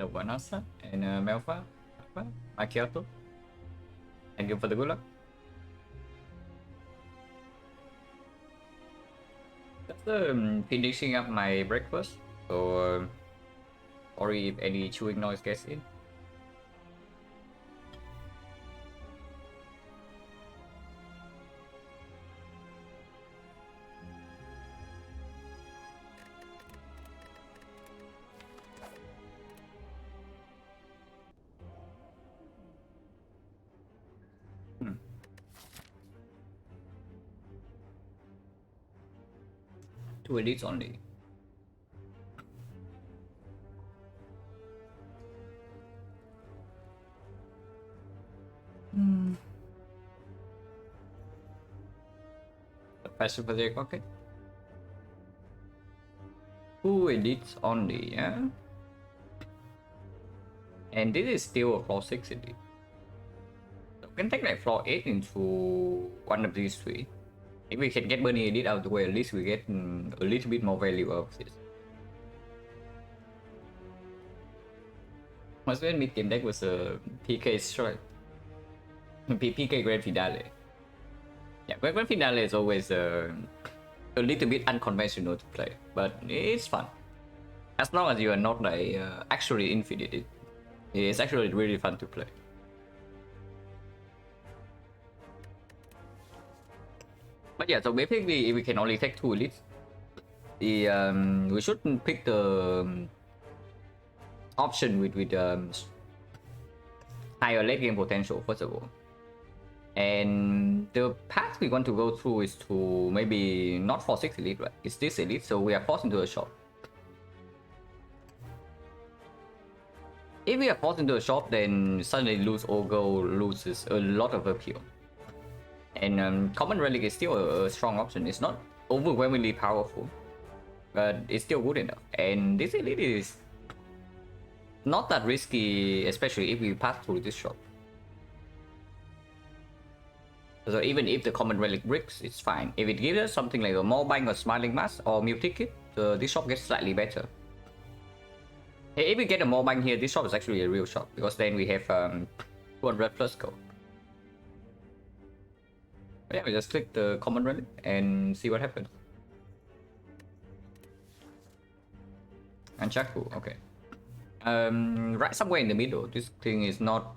Vanessa and Melfa, Macchiato. Thank you for the good luck. Just finishing up my breakfast, so sorry if any chewing noise gets in. Two edits only. The passive for the okay. Two edits only, yeah. And this is still a floor 6 edit. So we can take like floor 8 into one of these three. If we can get Bernie edit out of the way, at least we get a little bit more value out of this. My second mid game deck was a PK strike. PK Grand Finale. Yeah, Grand Finale is always a little bit unconventional to play, but it's fun. As long as you are not like actually infinite, it's actually really fun to play. But yeah, so basically, if we can only take two elites, we should pick the option with higher late game potential first of all. And the path we want to go through is to maybe not for 6 elite, right? It's this elite, so we are forced into a shop. If we are forced into a shop, then suddenly lose Ogre loses a lot of appeal. And common relic is still a strong option. It's not overwhelmingly powerful, but it's still good enough. And this elite is not that risky, especially if we pass through this shop. So even if the common relic bricks, it's fine. If it gives us something like a Morbang or Smiling Mask or Mew Ticket, this shop gets slightly better. If we get a Morbang here, this shop is actually a real shop, because then we have 200 plus gold. But yeah, we just click the common relic and see what happens. And Chaku, okay. Right somewhere in the middle. This thing is not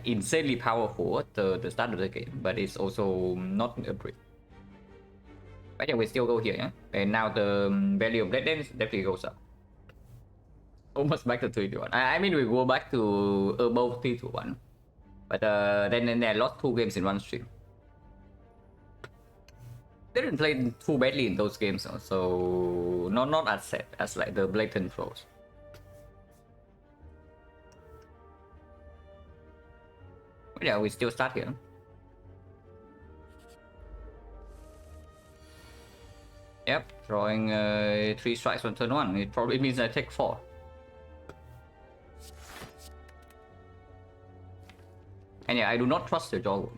insanely powerful at the start of the game, but it's also not a brick. But yeah, we still go here, yeah? And now the value of Blade Dance definitely goes up. Almost back to 3 to 1. I mean, we go back to above 3 to 1. But then I lost 2 games in one stream. Didn't play too badly in those games, so not as sad as like the blatant flaws. But yeah, we still start here. Yep, drawing 3 strikes on turn 1. It probably means I take 4. And yeah, I do not trust the Jawworm.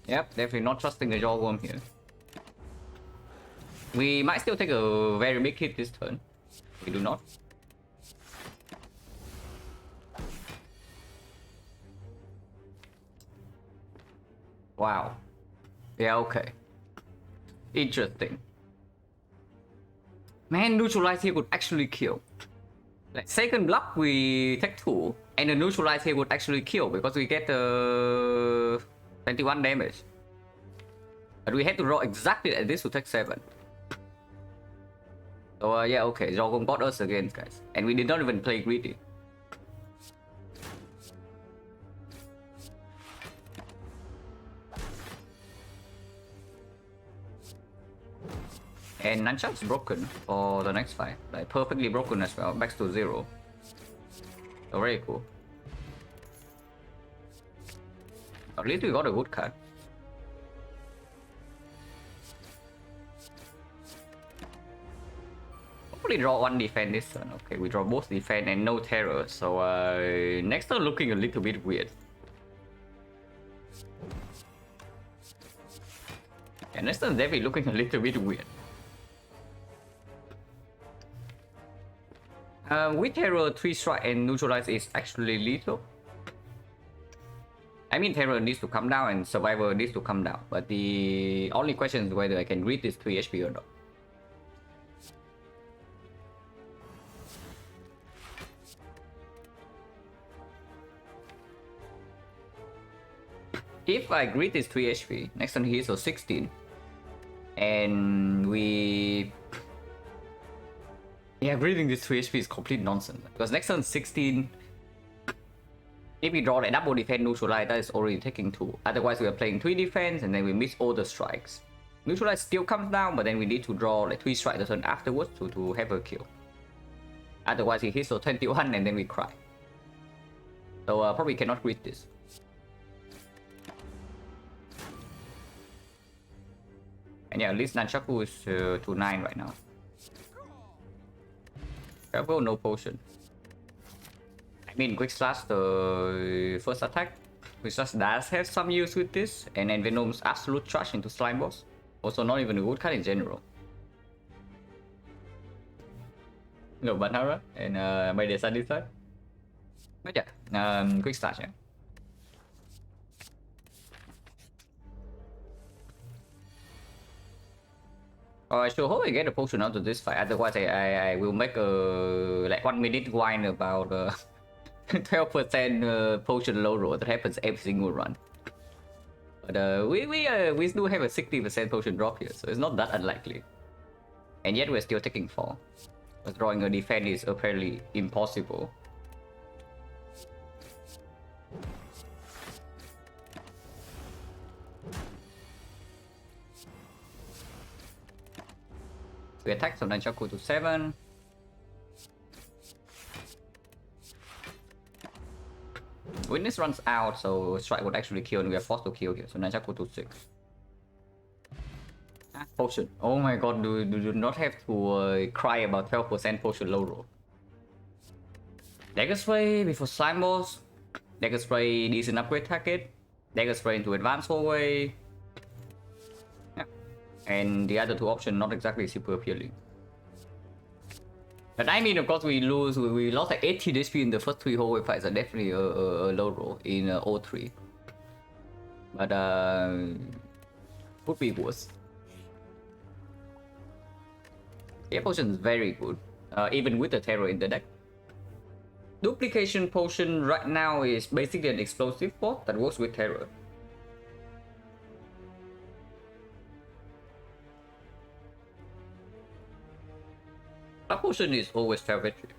Yep, definitely not trusting the Jawworm here. We might still take a very big hit this turn. We do not. Wow. Yeah, okay. Interesting. Man, neutralize here would actually kill. Like second block we take 2, and the neutralize here would actually kill because we get 21 damage. But we had to roll exactly at this to take 7. So yeah, okay, Jawworm got us again, guys. And we did not even play greedy. And Nunchuck's broken for the next fight. Like perfectly broken as well, back to 0. So very cool. At least we got a good card. Hopefully draw 1 defense this turn. Okay, we draw both defense and no terror. So next turn looking a little bit weird. And next turn definitely looking a little bit weird. With Terror, 3 strike and neutralize is actually lethal. I mean, Terror needs to come down and Survivor needs to come down. But the only question is whether I can read this 3 HP or not. If I greet this 3 HP, next turn he is a 16. And we... Yeah, greeting this 3 HP is complete nonsense. Because next turn 16... If we draw a double defense neutralize, that is already taking 2. Otherwise we are playing 3 defense and then we miss all the strikes. Neutralize still comes down, but then we need to draw like 3 strikes the turn afterwards to have a kill. Otherwise he hits for 21 and then we cry. So probably cannot greet this. And yeah, at least Nunchaku is to 9 right now. Careful, no potion. I mean, Quick Slash, the first attack, Quick Slash does have some use with this, and then Venom's absolute trash into Slime Boss. Also not even a good card in general. No Banhara, and by the Sunny side. But yeah, Quick Slash, yeah. I should hope I get a potion out of this fight, otherwise I will make a like 1 minute whine about 12% potion low roll that happens every single run. But we do have a 60% potion drop here, so it's not that unlikely. And yet we're still taking 4. But drawing a defense is apparently impossible. We attack some Nunchaku to 7. Witness runs out, so strike would actually kill and we are forced to kill here. So Nunchaku to 6. Potion. Oh my god, do not have to cry about 12% potion low roll. Dagger Spray before Slime Boss. Dagger Spray decent upgrade target. Dagger Spray into advanced hallway. Yeah. And the other 2 options not exactly super appealing. But I mean, of course, we lost like 18 HP in the first 3 hallway fights, so definitely a low roll in O3. But would be worse. Yeah, potion is very good, even with the terror in the deck. Duplication potion right now is basically an explosive bot that works with terror. That potion is always salvatory.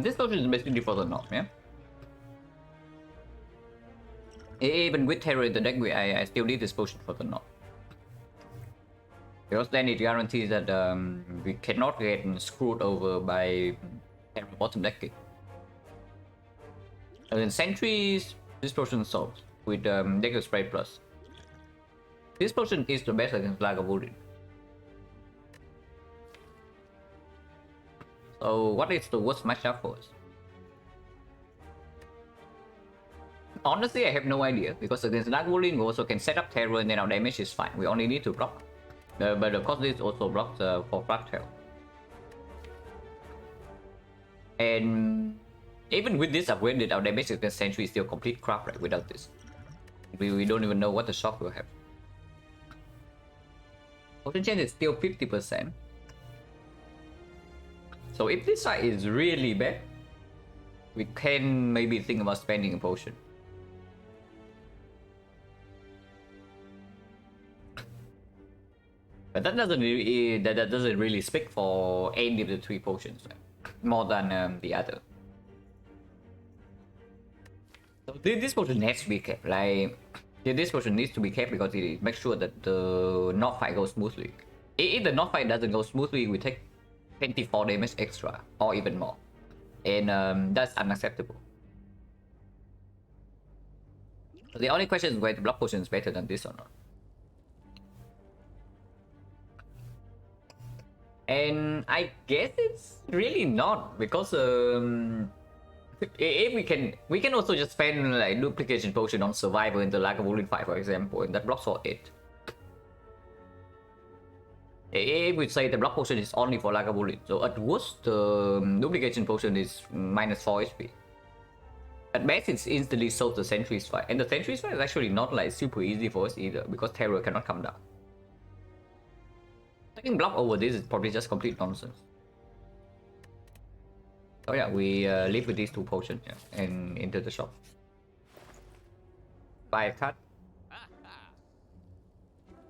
This potion is basically for the knock, yeah? Even with terror in the deck, I still need this potion for the knock. Because then it guarantees that we cannot get screwed over by terror bottom decking. And then sentries, this potion solves with Dagger Spray Plus. This potion is the best against Lagavulin. So what is the worst matchup for us? Honestly, I have no idea, because against Lagavulin we also can set up terror and then our damage is fine. We only need to block. But of course this also blocks for Fractal. And even with this upgrade, our damage against Sentry is still complete crap, right? Without this. We don't even know what the shock will have. Potion chance is still 50%. So if this side is really bad, we can maybe think about spending a potion. But that doesn't really speak for any of the 3 potions, right? More than the other. So this potion has to be kept. Like, this potion needs to be kept because it makes sure that the knock fight goes smoothly. If the knock fight doesn't go smoothly, we take 24 damage extra or even more, and that's unacceptable. So the only question is whether the block potion is better than this or not. And I guess it's really not, because if we can also just spend like duplication potion on survivor in the Lagavulin fight, for example, and that blocks for 8. If we say the block potion is only for Lagavulin, so at worst the duplication potion is -4 HP. At best, it's instantly solves the Sentry Strike, and the Sentry Strike is actually not like super easy for us either because Terror cannot come down. Taking block over this is probably just complete nonsense. So yeah, we live with these 2 potions, yeah, and enter the shop. Buy a card.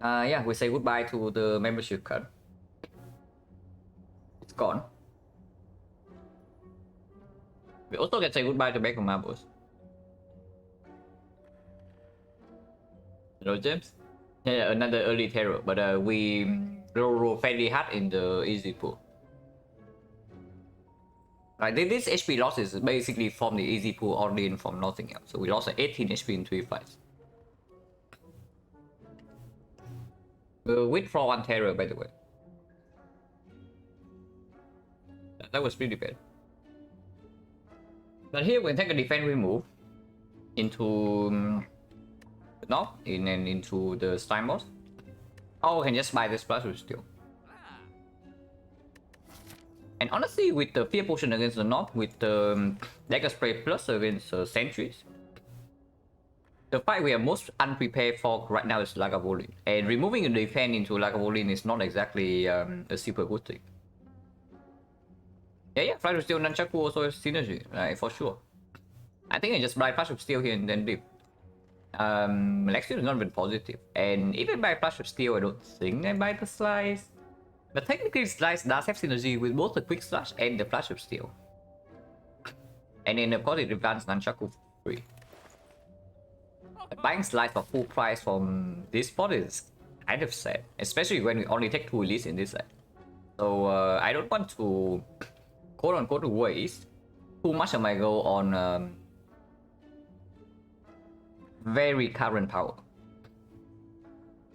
Yeah, we say goodbye to the membership card. It's gone. We also can say goodbye to Back of Marbles. Hello, James. Yeah, another early terror, but we roll fairly hard in the easy pool. Right, this HP loss is basically from the easy pool only and from nothing else. So we lost 18 HP in 3 fights. Withdraw 1 terror, by the way. That was pretty bad. But here we can take a defense remove into the north and then into the slime boss. Or we can just buy this plus still. And honestly, with the fear potion against the north, with the dagger spray plus against sentries, the fight we are most unprepared for right now is Lagavulin. And removing the defense into Lagavulin is not exactly a super good thing. Yeah, Flash of Steel Nunchaku also has synergy, right, for sure. I think I just buy Flash of Steel here and then dip. Lex Steel is not even positive. And even by Flash of Steel, I don't think I buy the Slice. But technically, Slice does have synergy with both the Quick Slash and the Flash of Steel. And then of course it grants Nunchaku for free. But buying Slice for full price from this spot is kind of sad. Especially when we only take 2 elites in this set. So I don't want to quote unquote waste too much of my go on very current power.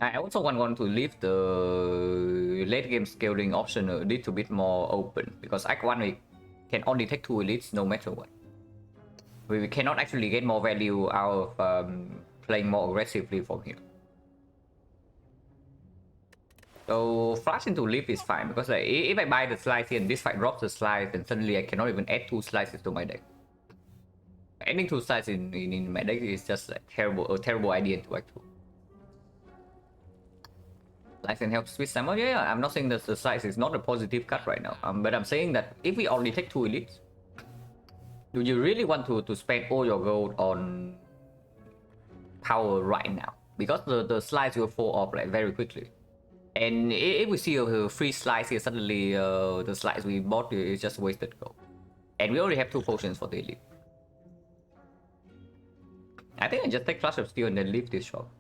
I also want to leave the late game scaling option a little bit more open, because Act 1 we can only take 2 elites no matter what. We cannot actually get more value out of playing more aggressively from here. So flash into leaf is fine, because like, if I buy the slice here and this fight drops the slice, then suddenly I cannot even add 2 slices to my deck. Adding 2 slices in my deck is just like a terrible idea to Act 2. Slice can help switch summon. Yeah, I'm not saying that the slice is not a positive cut right now. But I'm saying that if we only take 2 elites, do you really want to spend all your gold on power right now? Because the slice will fall off like very quickly. And if we see a free slice here, suddenly the slice we bought is just wasted gold. And we already have 2 potions for the elite. I think I just take Flash of Steel and then leave this shop.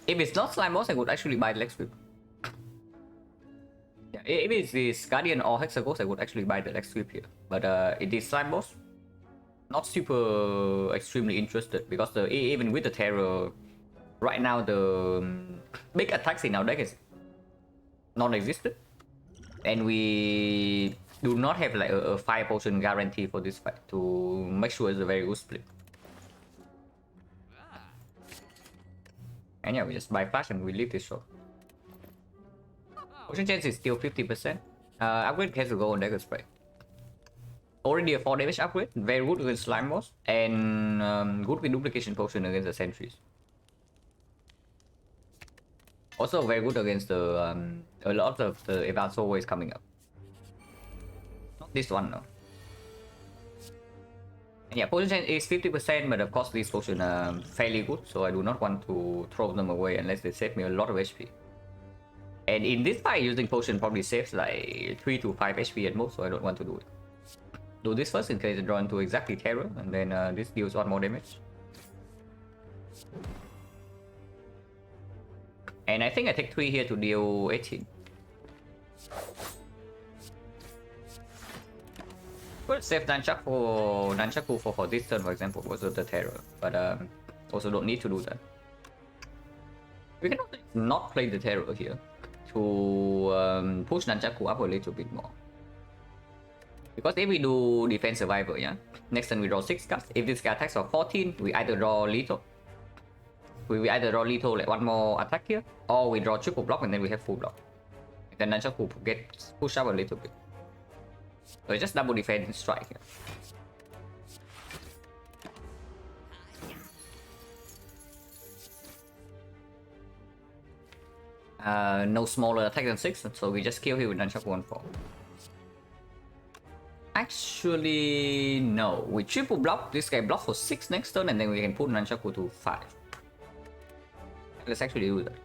If it's not Slime Boss, I would actually buy the Lex Sweep. Yeah, if it's this Guardian or Hexaghost, I would actually buy the Lex Sweep here. But it is Slime Boss, not super extremely interested, because even with the Terror, right now the big attacks in our deck is non-existent. And we do not have like a 5 potion guarantee for this fight to make sure it's a very good split. And yeah, we just buy flash and we leave this shop. Potion chance is still 50%. Upgrade has to go on dagger spray. Already a 4 damage upgrade, very good against slime boss, and good with duplication potion against the sentries. Also very good against the a lot of the advanced always coming up. Not this one though. Yeah, potion chance is 50%, but of course these potions are fairly good, so I do not want to throw them away unless they save me a lot of HP. And in this fight, using potion probably saves like 3 to 5 HP at most, so I don't want to do it. Do this first in case I draw into exactly Terror, and then this deals 1 more damage. And I think I take 3 here to deal 18. Could save Nunchaku for this turn, for example, because of the Terror, but also don't need to do that. We can also not play the Terror here to push Nunchaku up a little bit more. Because if we do Defense Survivor, yeah, next turn we draw 6 cards. If this guy attacks for 14, we either draw lethal. We either draw lethal like 1 more attack here, or we draw triple block and then we have full block. Then Nunchaku gets pushed up a little bit. So it's just double defense strike here. No smaller attack than 6, so we just kill him with Nunchaku on 4. Actually, no. We triple block. This guy blocks for 6 next turn, and then we can put Nunchaku to 5. Let's actually do that.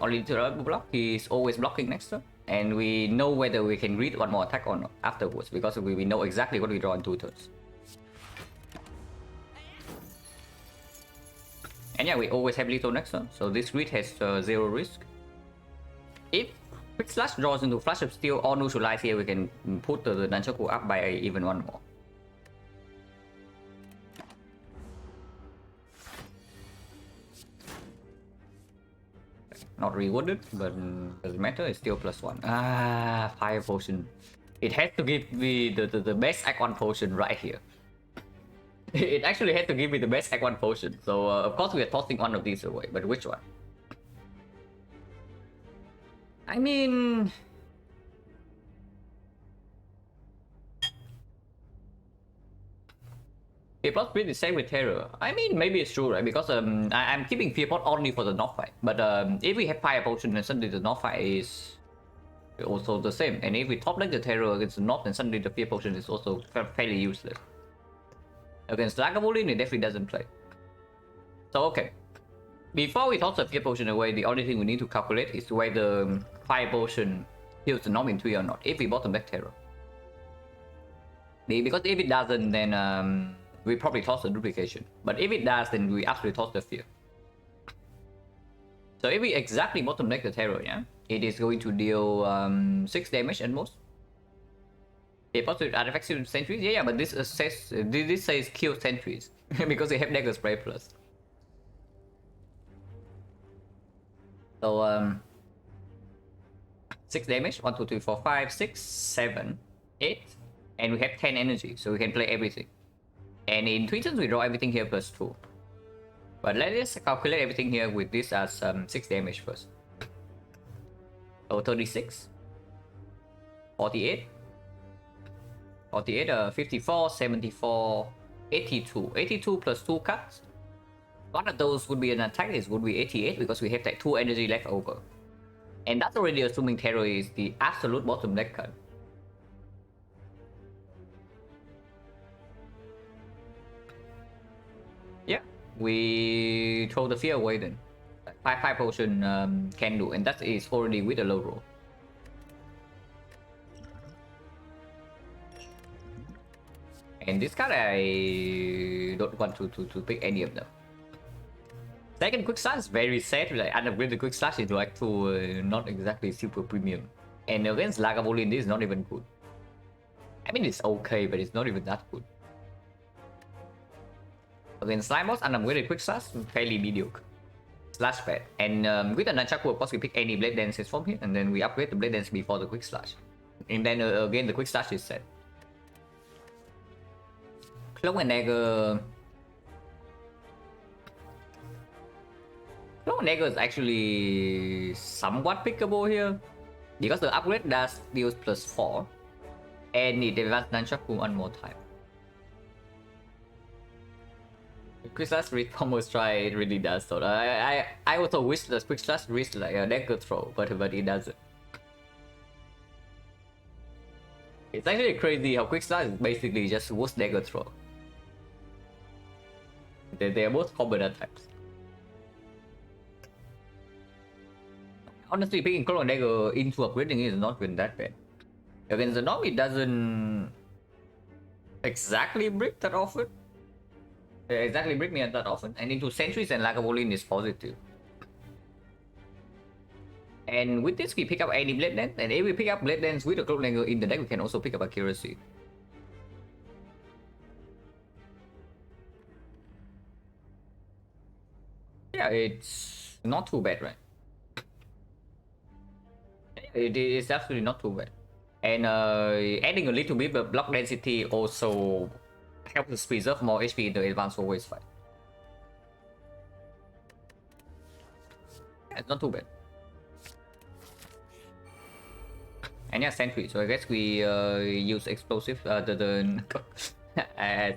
Only to block, he's always blocking next turn. And we know whether we can read one more attack or not afterwards, because we know exactly what we draw in 2 turns. And yeah, we always have lethal next turn, so this grid has 0 risk. If Quick Slash draws into Flash of Steel or neutralize here, we can put the Nunchaku up by even 1 more. Not rewarded, but doesn't matter, it's still +1. Fire Potion. It has to give me the best Act 1 potion right here. It actually had to give me the best Act 1 potion. So of course we are tossing one of these away, but which one? I mean... Fearpot Spirit is same with Terror. I mean, maybe it's true, right? Because I'm keeping Fearpot only for the North fight. But if we have Fire Potion, then suddenly the North fight is also the same. And if we top deck the Terror against the North, then suddenly the Fear Potion is also fairly useless. Against Lagavulin, it definitely doesn't play. So, okay. Before we toss the Fear Potion away, the only thing we need to calculate is whether Fire Potion heals the North in 3 or not, if we bottom deck Terror. Because if it doesn't, then we probably toss the duplication. But if it does, then we actually toss the Fear. So if we exactly bottom deck the Terror, yeah, it is going to deal 6 damage at most. Positive artifacts with sentries, yeah, but this says kill sentries because they have dagger spray plus. So 6 damage, 1, 2, 3, 4, 5, 6, 7, 8, and we have 10 energy, so we can play everything. And in 3 turns we draw everything here +2. But let's calculate everything here with this as 6 damage first. So 36, 48. 48, 54, 74, 82. 82 plus 2 cuts. One of those would be an attack, this would be 88 because we have that 2 energy left over. And that's already assuming Terror is the absolute bottom deck cut. Yeah, we throw the Fear away then. 5 potion can do, and that is already with a low roll. And this card, I don't want to pick any of them. Second Quick Slash is very sad. Like, unupgrade the Quick Slash into like not exactly super premium. And against Lagavulin, this is not even good. I mean, it's okay, but it's not even that good. Against Slime Boss, unupgraded Quick Slash, fairly mediocre. Slash pad. And with the Nunchaku, of course, we pick any Blade Dances from here, and then we upgrade the Blade Dance before the Quick Slash. And then again, the Quick Slash is set. Cloak and Dagger. Cloak and Dagger is actually somewhat pickable here because the upgrade does deals +4 and it advances Nunchaku one more time. Quick Slash read almost try, it really does though. I also wish the Quick Slash reads like a dagger throw, but it doesn't. It's actually crazy how Quick Slash is basically just worst dagger throw. They are both combat types. Honestly, picking Cloak and Dagger into upgrading is not been that bad. Against the Norm, it doesn't exactly break that often. Exactly break me that often. And into Sentries and Lagavulin is positive. And with this, we pick up any Blade Dance. And if we pick up Blade Dance with a Cloak and Dagger in the deck, we can also pick up Accuracy. Yeah, it's not too bad, right? It is absolutely not too bad. And adding a little bit of block density also helps us preserve more HP in the advanced always fight. Yeah, it's not too bad. And yeah, sentry. So I guess we use explosive. I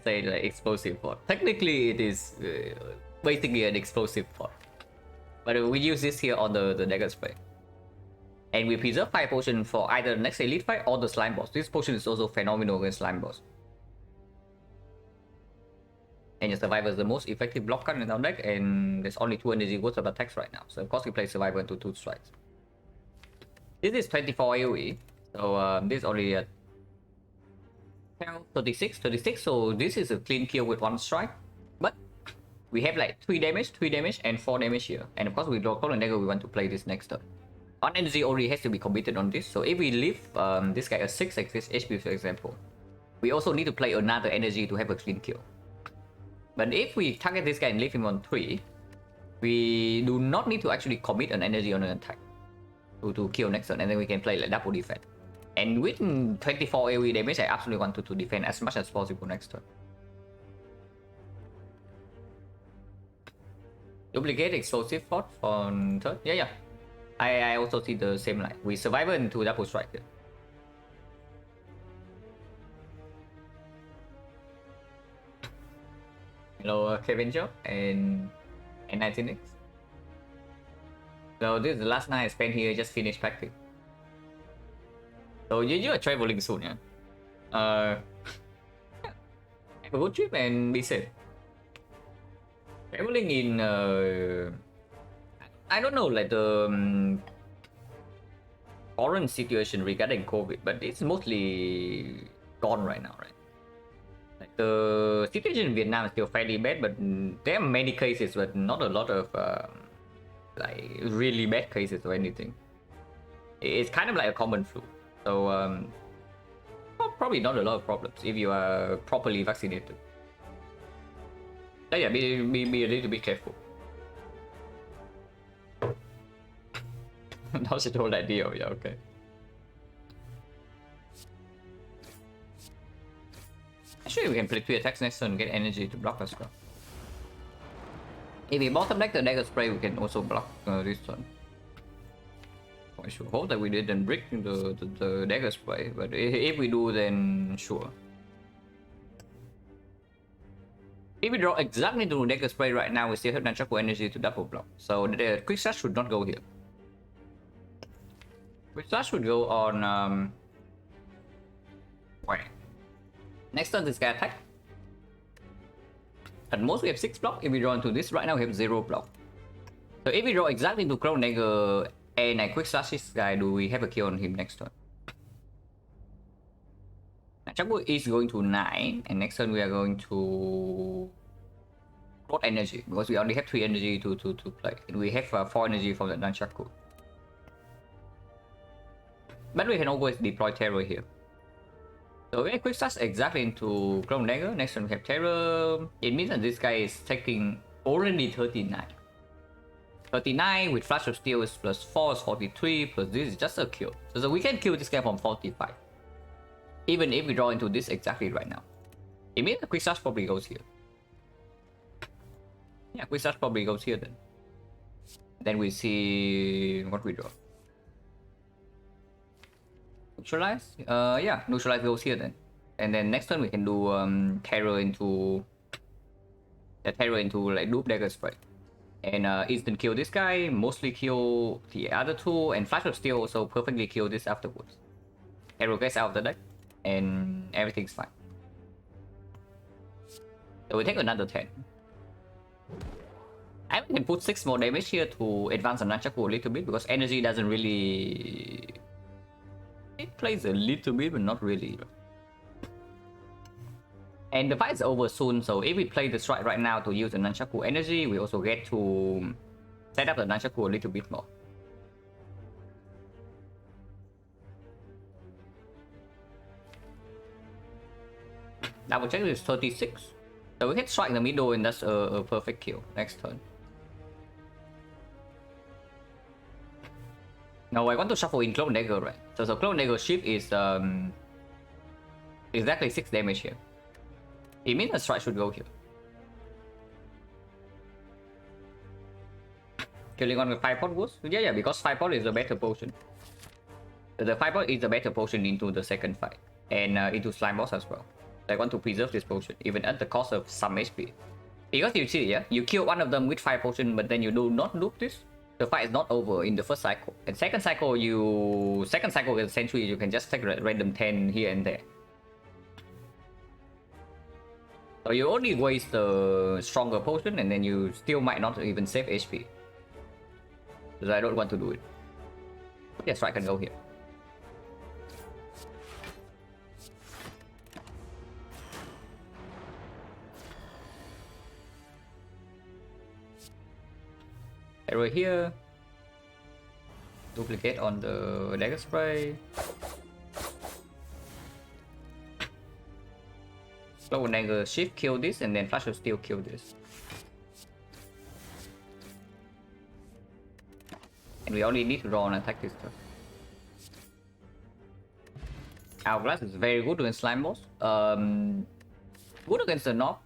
say like explosive fort. Technically, it is basically an explosive fort, but we use this here on the dagger spray. And we preserve 5 potion for either the next elite fight or the slime boss. This potion is also phenomenal against slime boss. And your survivor is the most effective block card in our deck, and there's only 2 energy worth of attacks right now. So of course we play survivor into 2 strikes. This is 24 AoE, so this is only a 36, so this is a clean kill with 1 strike. But we have like 3 damage, and 4 damage here. And of course we draw Golden Dagger, we want to play this next turn. 1 energy already has to be committed on this, so if we leave this guy a 6 HP for example, we also need to play another energy to have a clean kill. But if we target this guy and leave him on 3, we do not need to actually commit an energy on an attack to kill next turn, and then we can play like double defense. And with 24 AoE damage, I absolutely want to defend as much as possible next turn. Duplicate explosive fort on third. Yeah. I also see the same line. We survivor into double strike here. Hello, Kevinjo and 19X. So this is the last night I spent here, just finished packing. So you are traveling soon, yeah? Have a good trip and be safe. Traveling in I don't know, like the current situation regarding COVID, but it's mostly gone right now, right? Like the situation in Vietnam is still fairly bad, but there are many cases, but not a lot of like really bad cases or anything. It's kind of like a common flu, so probably not a lot of problems if you are properly vaccinated. So yeah, be a little bit careful. Not a whole idea, yeah, okay. Actually, we can play 3 attacks next turn and get energy to block as well. If we bottom deck the dagger spray, we can also block this turn. I should hope that we didn't break the dagger spray, but if we do, then sure. If we draw exactly to dagger spray right now, we still have Nunchaku energy to double block, so the quick start should not go here. Quick start should go on where? Next turn this guy attack. At most we have 6 block. If we draw into this right now, we have 0 block. So if we draw exactly into Crown Dagger and I quick slash this guy, do we have a kill on him next turn? Nunchaku is going to 9, and next turn we are going to Growth energy because we only have 3 energy to play, and we have 4 energy from the Nunchaku. But we can always deploy Terror here. So we have quick slash exactly into Crown Dagger. Next turn we have Terror. It means that this guy is taking already 39. 39 with Flash of Steel is plus 4 is 43, plus this is just a kill. So we can kill this guy from 45. Even if we draw into this exactly right now. It means the quick slash probably goes here. Yeah, quick slash probably goes here then. Then we see what we draw. Neutralize? Yeah, neutralize goes here then. And then next turn we can do terror into like loop dagger spray. And instant kill this guy, mostly kill the other 2, and Flash of Steel also perfectly kill this afterwards. Arrow gets out of the deck, and everything's fine. So we take another 10. I can put 6 more damage here to advance on Nunchaku a little bit, because energy doesn't really... It plays a little bit, but not really. And the fight is over soon, so if we play the strike right now to use the Nunchaku energy, we also get to set up the Nunchaku a little bit more. Double check is 36. So we can strike in the middle, and that's a perfect kill next turn. Now I want to shuffle in Clone Dagger, right? So Clone Dagger shift is exactly 6 damage here. It means the strike should go here. Killing on with 5 pot was? Yeah, because 5 pot is a better potion. The fireball is a better potion into the second fight and into slime boss as well. So I want to preserve this potion even at the cost of some HP. Because you see, yeah, you kill one of them with fire potion, but then you do not loop this. The fight is not over in the first cycle. And second cycle with Sentry, you can just take a random 10 here and there. So you only waste the stronger potion, and then you still might not even save HP. Because I don't want to do it. Yes, I can go here. Arrow here. Duplicate on the dagger spray. Slow dagger shift kill this, and then flash of steel kill this. And we only need to draw and attack this stuff. Hourglass is very good against slime boss. Good against the knob.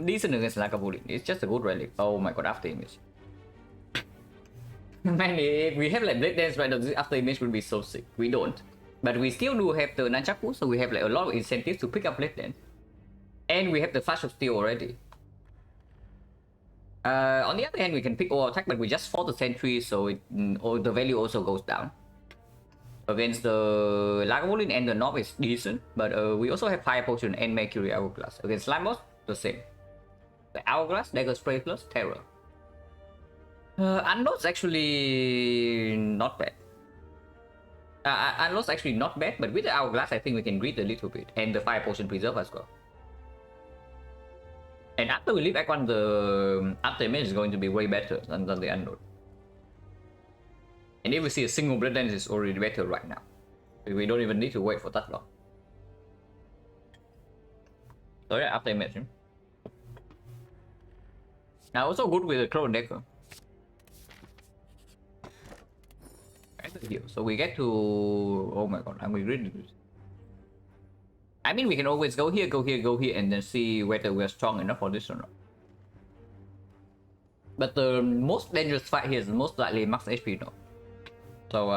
Decent against Lagavulin. It's just a good relic. Oh my god, after image. Man, if we have like Blade Dance right now, this after image would be so sick. We don't. But we still do have the Nunchaku, so we have like a lot of incentives to pick up Blade Dance. And we have the Flash of Steel already. On the other hand, we can pick all attack, but we just fought the Sentry, so the value also goes down. Against the Lagavulin and the Knob is decent, but we also have Fire Potion and Mercury Hourglass. Against Slime Boss, the same. The Hourglass, Dagger Spray plus Terror. Unload's actually not bad. Unload's actually not bad, but with the Hourglass, I think we can greed a little bit. And the Fire Potion Preserve as well. And after we leave Act 1, the after image is going to be way better than the Unload. And if we see a single Blood Dance is already better right now. We don't even need to wait for that long. So yeah, after image. Now also good with the Clone Decker. So we get to... Oh my god, I'm really... I mean, we can always go here, and then see whether we're strong enough for this or not. But the most dangerous fight here is most likely max HP now. So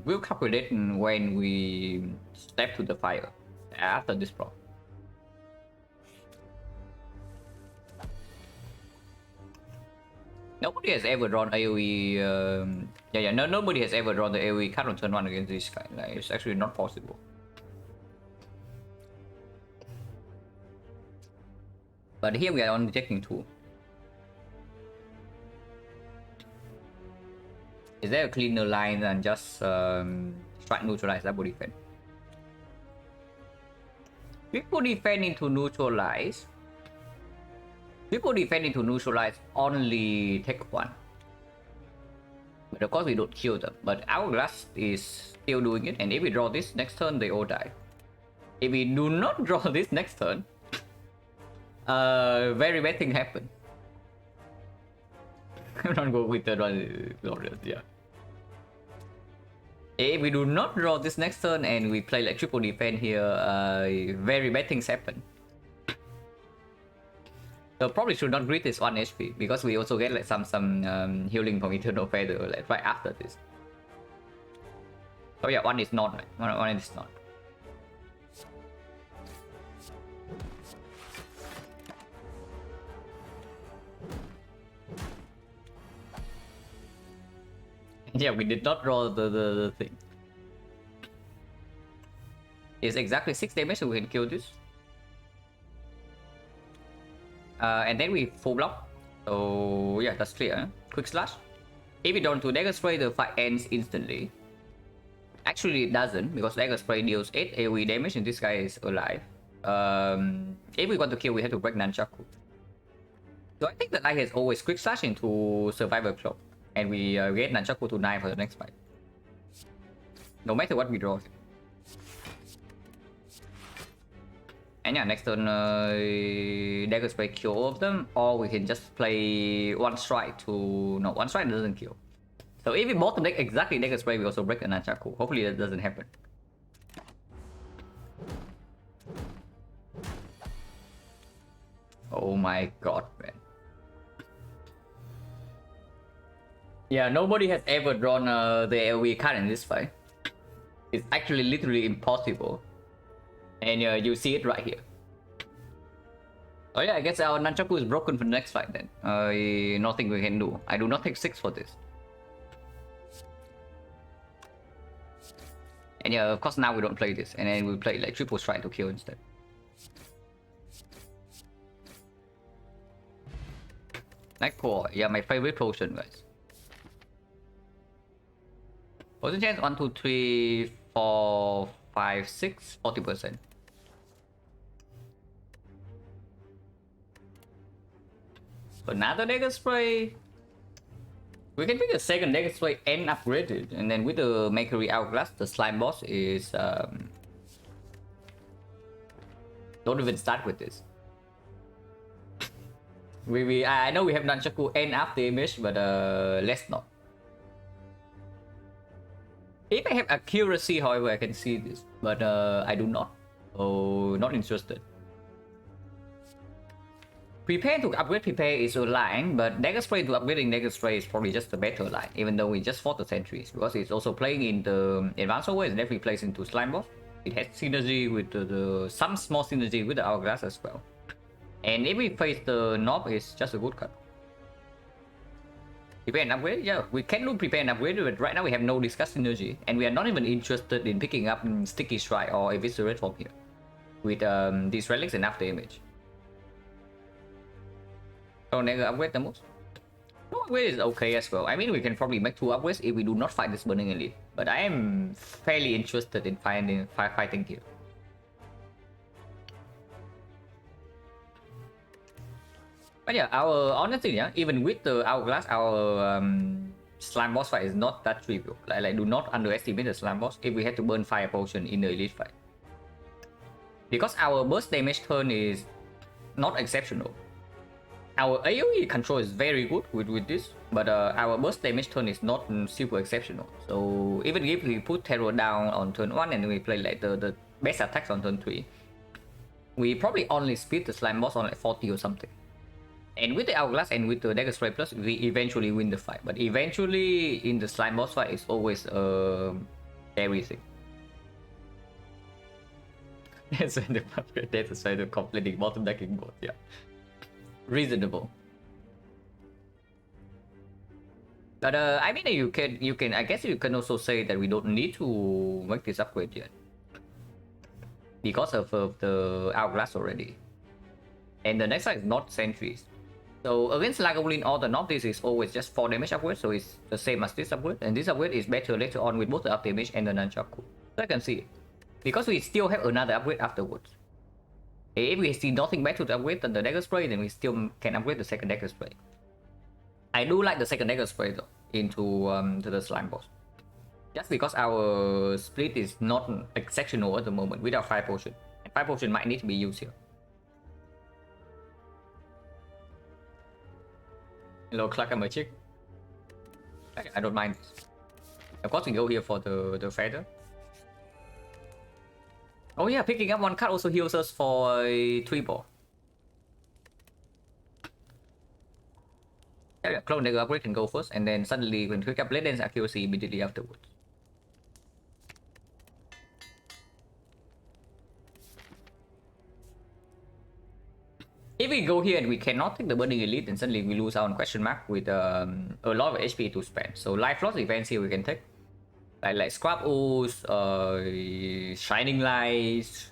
we'll calculate when we step to the fire after this pro. Nobody has ever drawn AoE. Nobody has ever drawn the AoE card on turn 1 against this guy. Like, it's actually not possible. But here we are only taking 2. Is there a cleaner line than just strike neutralize double defense? Triple defense into neutralize. Triple defense into neutralize only take 1. But of course we don't kill them. But Hourglass is still doing it, and if we draw this next turn, they all die. If we do not draw this next turn, very bad thing happen. I'm not going with third one, yeah. If we do not draw this next turn and we play like triple defense here, very bad things happen. So probably should not greet this 1 HP because we also get like some healing from Eternal Feather like right after this. Oh yeah, 1 is not, right? 1 is not. Yeah, we did not draw the thing. It's exactly 6 damage, so we can kill this. And then we full block. So yeah, that's clear. Huh? Quick slash. If we don't do Dagger Spray, the fight ends instantly. Actually, it doesn't because Dagger Spray deals 8 AoE damage, and this guy is alive. If we want to kill, we have to break Nunchaku. So I think that I has always quick slash into Survivor Cloak. And we get Nunchaku to 9 for the next fight. No matter what we draw. And yeah, next turn Dagger Spray kill all of them. Or we can just play 1 strike to... No, 1 strike doesn't kill. So if we bottom deck exactly Dagger Spray, we also break the Nunchaku. Hopefully that doesn't happen. Oh my god, man. Yeah, nobody has ever drawn the AoE card in this fight. It's actually literally impossible. And you see it right here. Oh yeah, I guess our nunchaku is broken for the next fight then. Nothing we can do. I do not take 6 for this. And yeah, of course now we don't play this. And then we play like triple strike to kill instead. Nightcore, yeah, my favorite potion, guys. Potion chance 1, 2, 3, 4, 5, 6, 40%. Another dagger spray. We can pick a second dagger spray and upgrade it, and then with the Mercury Hourglass, the slime boss is don't even start with this. I know we have nunchaku and after image, but let's not. If I have accuracy, however, I can see this, but I do not. Oh, not interested. Prepare to upgrade prepare is a line, but dagger spray to upgrading dagger spray is probably just a better line, even though we just fought the sentries, because it's also playing in the advanced way and definitely plays into slime boss. It has synergy with some small synergy with the hourglass as well. And if we face the knob, it's just a good cut. Prepare and upgrade, yeah, we can do prepare and upgrade, but right now we have no discuss synergy, and we are not even interested in picking up sticky strike or eviscerate from here with these relics and after image. So never upgrade the most. No upgrade is okay as well. I mean, we can probably make 2 upgrades if we do not fight this burning elite. But I am fairly interested in fighting here. But yeah, honestly, yeah, even with the hourglass, our slime boss fight is not that trivial. Like do not underestimate the slime boss if we had to burn fire potion in the elite fight. Because our burst damage turn is not exceptional. Our AoE control is very good with this, but our burst damage turn is not super exceptional. So even if we put terror down on turn 1 and we play like the best attacks on turn 3, we probably only speed the slime boss on like 40 or something. And with the hourglass and with the dagger spray plus, we eventually win the fight. But eventually in the slime boss fight, it's always everything. That's when the completing bottom decking board, yeah. Reasonable. But I mean, you can I guess you can also say that we don't need to make this upgrade yet because of the hourglass already, and the next side is not sentries. So against Lagavulin or the North, this is always just 4 damage upgrade, so it's the same as this upgrade, and this upgrade is better later on with both the up damage and the nunchaku. So I can see it because we still have another upgrade afterwards. If we see nothing better to upgrade than the dagger spray, then we still can upgrade the second dagger spray. I do like the second dagger spray though into to the slime boss, just because our split is not exceptional at the moment without 5 potion, and 5 potion might need to be used here. Hello, Clark, I'm a chick. I don't mind. Of course, we go here for the feather. Oh yeah, picking up 1 card also heals us for a 3 ball. Yeah, clone dagger upgrade can go first, and then suddenly when pick up blade dance accuracy immediately afterwards. If we go here and we cannot take the burning elite, then suddenly we lose out on question mark with a lot of HP to spend. So life loss events here we can take. Like Scrap Ooze, Shining Lights,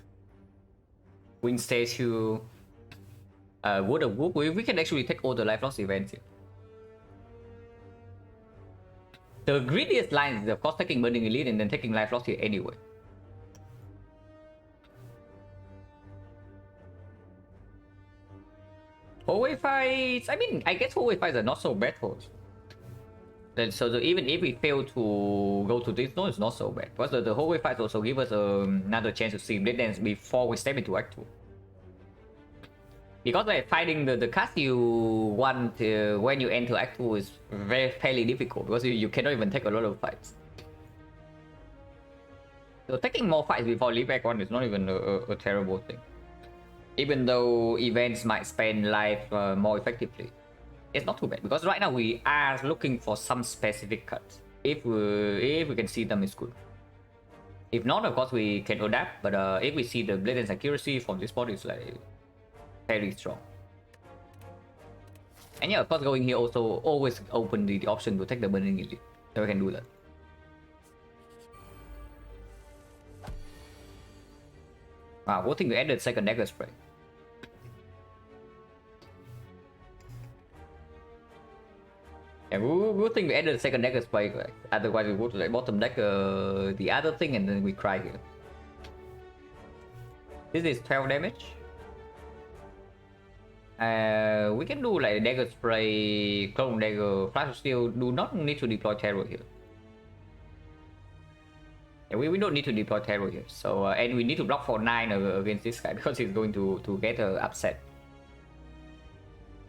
Wind Statue, Wood of Whoop. We can actually take all the life loss events here. The greediest line is of course taking Burning Elite and then taking life loss here anyway. Hallway fights, I mean, I guess hallway fights are not so bad for us. So even if we fail to go to this, no, it's not so bad. Because the hallway fights also give us another chance to see blade dance before we step into Act 2. Because like fighting the cast you want when you enter Act 2 is fairly difficult, because you cannot even take a lot of fights. So taking more fights before leave Act 1 is not even a terrible thing. Even though events might spend life more effectively. It's not too bad, because right now we are looking for some specific cuts. If we can see them, it's good. If not, of course we can adapt, but if we see the blade and accuracy from this bot is like very strong. And yeah, of course going here also always open the option to take the burning elite, so we can do that. Wow, good thing we added second dagger spray. Yeah, good thing we added second dagger spray, like, otherwise we would like bottom deck the other thing and then we cry here. This is 12 damage. We can do like dagger spray, clone dagger, flash of steel. Do not need to deploy terror here. Yeah, we don't need to deploy terror here. So and we need to block for 9 against this guy because he's going to get upset.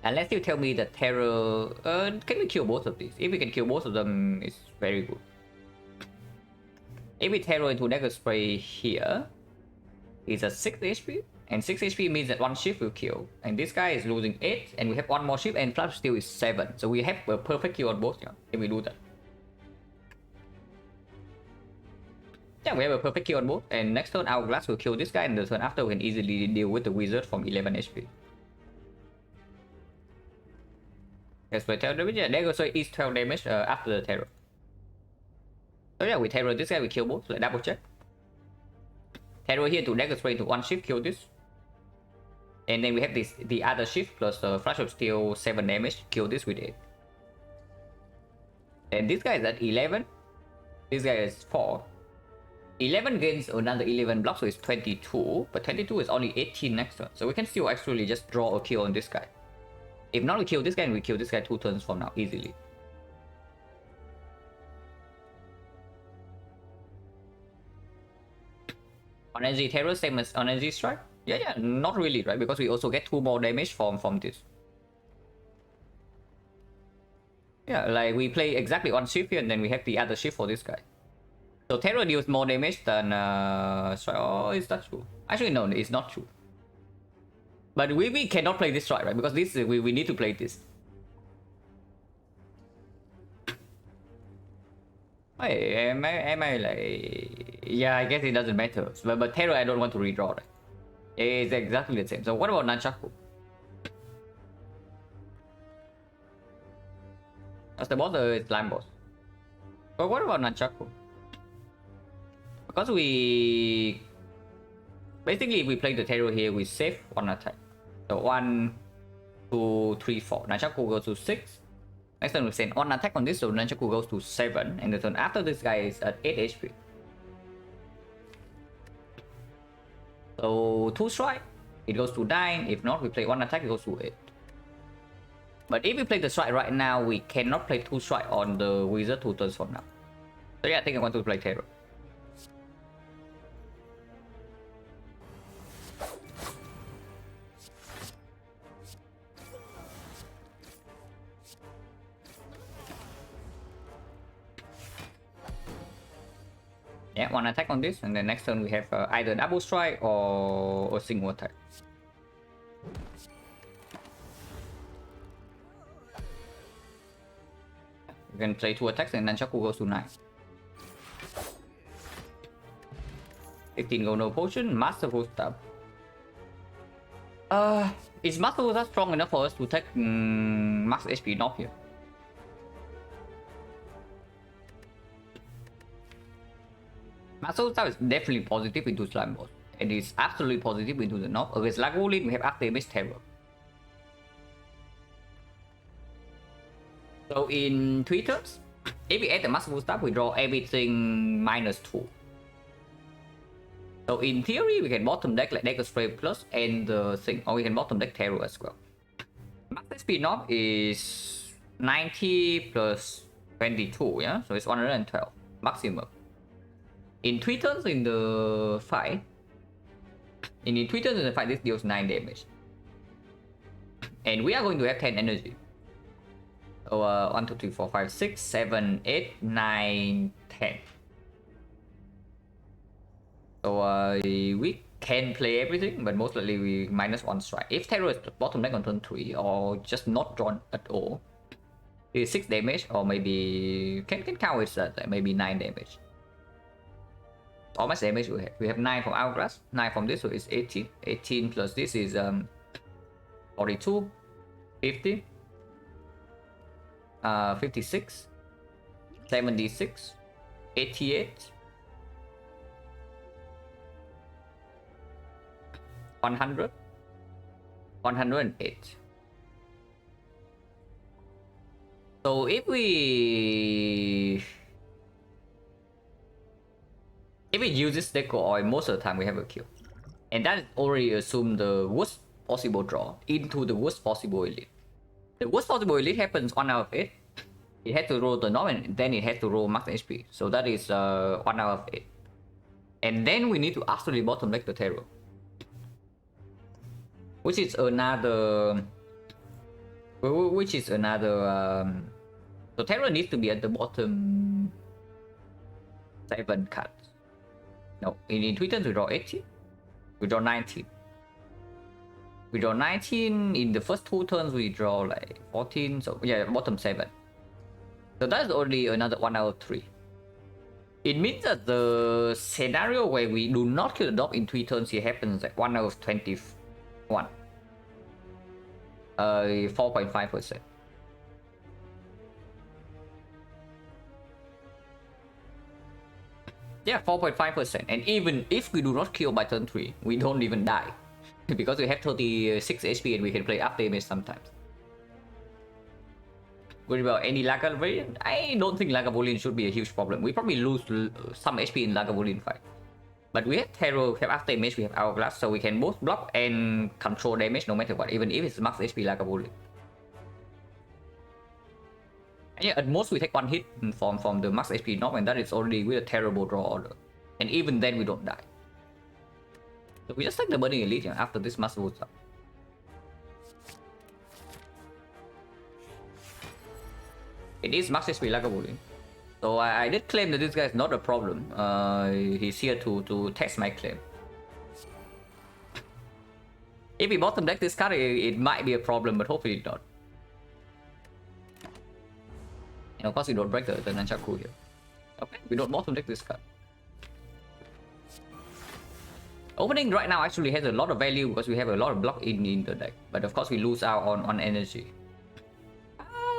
Unless you tell me that terror, can we kill both of these? If we can kill both of them, it's very good. If we terror into dagger spray here, it's a 6 HP. And 6 HP means that one shift will kill. And this guy is losing 8, and we have one more shift, and flash steel is 7. So we have a perfect kill on both, yeah, if we do that. Yeah, we have a perfect kill on both, and next turn Hourglass will kill this guy, and the turn after we can easily deal with the wizard from 11 HP. Yes, but terror damage, yeah, dagger so is 12 damage after the terror. So yeah, we terror this guy, we kill both, like double check. Terror here to dagger spray to one shift, kill this. And then we have this the other shift plus flash of steel 7 damage, kill this with 8. And this guy is at 11. This guy is 4. 11 gains another 11 blocks, so it's 22. But 22 is only 18 next turn. So we can still actually just draw a kill on this guy. If not, we kill this guy and we kill this guy 2 turns from now easily. On energy terror, same as on energy strike. Yeah, not really, right? Because we also get 2 more damage from this. Yeah, like we play exactly one shift here and then we have the other shift for this guy. So terror deals more damage than strike. Oh, is that true? Actually, no, it's not true. But we cannot play this strike, right? Because this we need to play this. Hey, am I like... Yeah, I guess it doesn't matter. But terror, I don't want to redraw, right? It's exactly the same. So what about Nunchaku? That's the boss, it's slime boss. But what about Nunchaku? Because we... Basically, if we play the terror here, we save 1 attack. So 1, 2, 3, 4. Nunchaku goes to 6. Next turn we send 1 attack on this, so Nunchaku goes to 7. And the turn after this guy is at 8 HP. So 2 strike, it goes to 9. If not, we play 1 attack, it goes to 8. But if we play the strike right now, we cannot play 2 strike on the wizard 2 turns from now. So yeah, I think I want to play terror. Yeah, 1 attack on this, and then next turn we have either double strike or a single attack. You can play 2 attacks and Nunchaku goes to 9. 15 go no potion, masterful stab. Is masterful stab strong enough for us to take max HP knock here? Masterful stab is definitely positive into slime boss. It is absolutely positive into the knock. Against Lagavulin, we have arc damage terror. So in 3 turns, if we add the masterful stab, we draw everything -2. So in theory, we can bottom deck like Dagger Spray Plus and the thing, or we can bottom deck Terror as well. Max SP knock is 90 plus 22, yeah? So it's 112 maximum. In 3 turns in the fight, this deals 9 damage. And we are going to have 10 energy. So 1, 2, 3, 4, 5, 6, 7, 8, 9, 10. So we can play everything, but most likely we -1 strike. If Terror is bottom deck on turn 3 or just not drawn at all, it is 6 damage, or maybe can count it as maybe 9 damage. how much damage we have? We have 9 from Hourglass, 9 from this, so it's 18. 18 plus this is 42, 50, 56, 76, 88, 100, 108. So if we use this deco oil, most of the time we have a kill. And that already assumes the worst possible draw into the worst possible elite. The worst possible elite happens 1 out of 8. It has to roll the norm and then it has to roll max HP. So that is 1 out of 8. And then we need to absolutely bottom deck the terror. Which is another... so terror needs to be at the bottom 7 cards. No, in 3 turns we draw 18. We draw 19. We draw 19. In the first 2 turns we draw like 14. So yeah, bottom 7. So that's already another 1 out of 3. It means that the scenario where we do not kill the dog in 3 turns here happens like 1 out of 21. 4.5%. Yeah, 4.5%. And even if we do not kill by turn 3, we don't even die. Because we have 36 HP and we can play up damage sometimes. What about any Lagavulin? I don't think Lagavulin should be a huge problem. We probably lose some HP in Lagavulin fight. But we have Terror, we have after damage, we have Hourglass, so we can both block and control damage no matter what, even if it's max HP Lagavulin. And yeah, at most we take 1 hit from the max HP knock, and that is already with a terrible draw order. And even then we don't die. So we just take the Burning Elite after this mass votes up. It is max HP Lagavulin. So I did claim that this guy is not a problem. He's here to test my claim. If we bottom deck this card, it might be a problem, but hopefully not. And of course, we don't break the Nunchaku here. Okay, we don't bottom deck this card. Opening right now actually has a lot of value because we have a lot of block in the deck. But of course, we lose out on energy.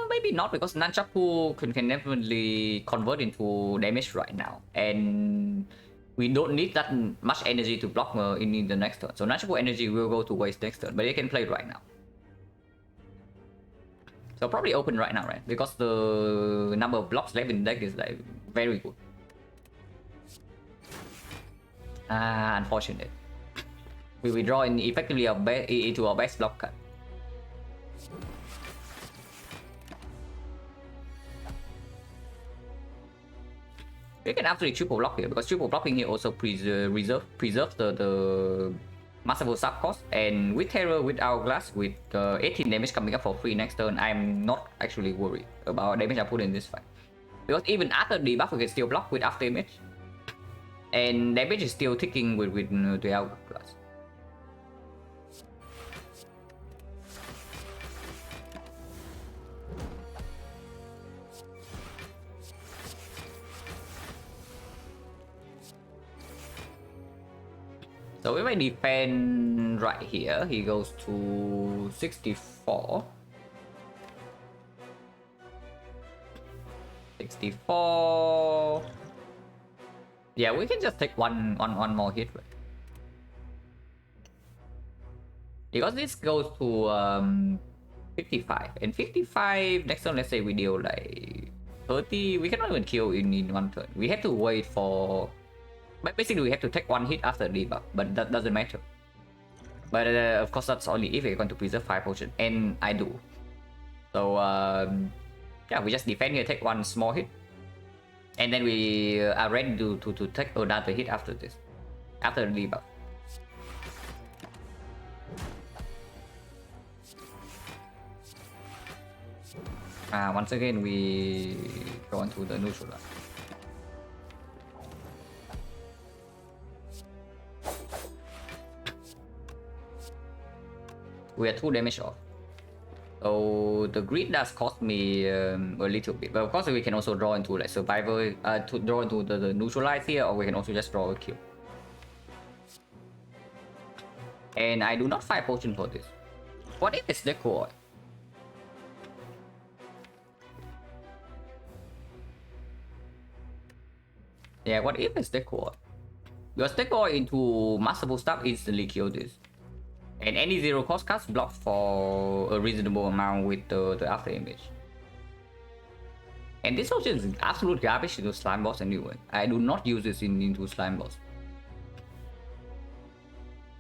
Maybe not, because Nunchaku can definitely convert into damage right now. And we don't need that much energy to block in the next turn. So Nunchaku energy will go to waste next turn, but it can play right now. So probably open right now, right? Because the number of blocks left in the deck is like very good. Unfortunate. We withdraw in effectively into our best block card. We can actually triple block here, because triple blocking here also preserves the Masterful sub cost, and with Terror, with Hourglass, with 18 damage coming up for free next turn, I'm not actually worried about damage I put in this fight. Because even after debuff, we can still block with after damage. And damage is still ticking with the Hourglass. So if I defend right here, he goes to 64. 64. Yeah, we can just take one more hit, right? Because this goes to 55. And 55, next turn, let's say we deal like 30. We cannot even kill in one turn. We have to wait for... But basically, we have to take one hit after debuff, but that doesn't matter. But of course, that's only if we're going to preserve 5 potions, and I do. So yeah, we just defend here, take one small hit, and then we are ready to take another hit after this, after the debuff. Once again, we go into the neutral line. We are 2 damage off. So the grid does cost me a little bit, but of course we can also draw into like survivor, to draw into the neutralize here, or we can also just draw a kill. And I do not find potion for this. What if it's decoy? Yeah, what if it's decoy? Because decoy into masterful stuff instantly kill this. And any zero cost cast block for a reasonable amount with the after image. And this option is absolute garbage into slime boss anyway. I do not use this into slime boss.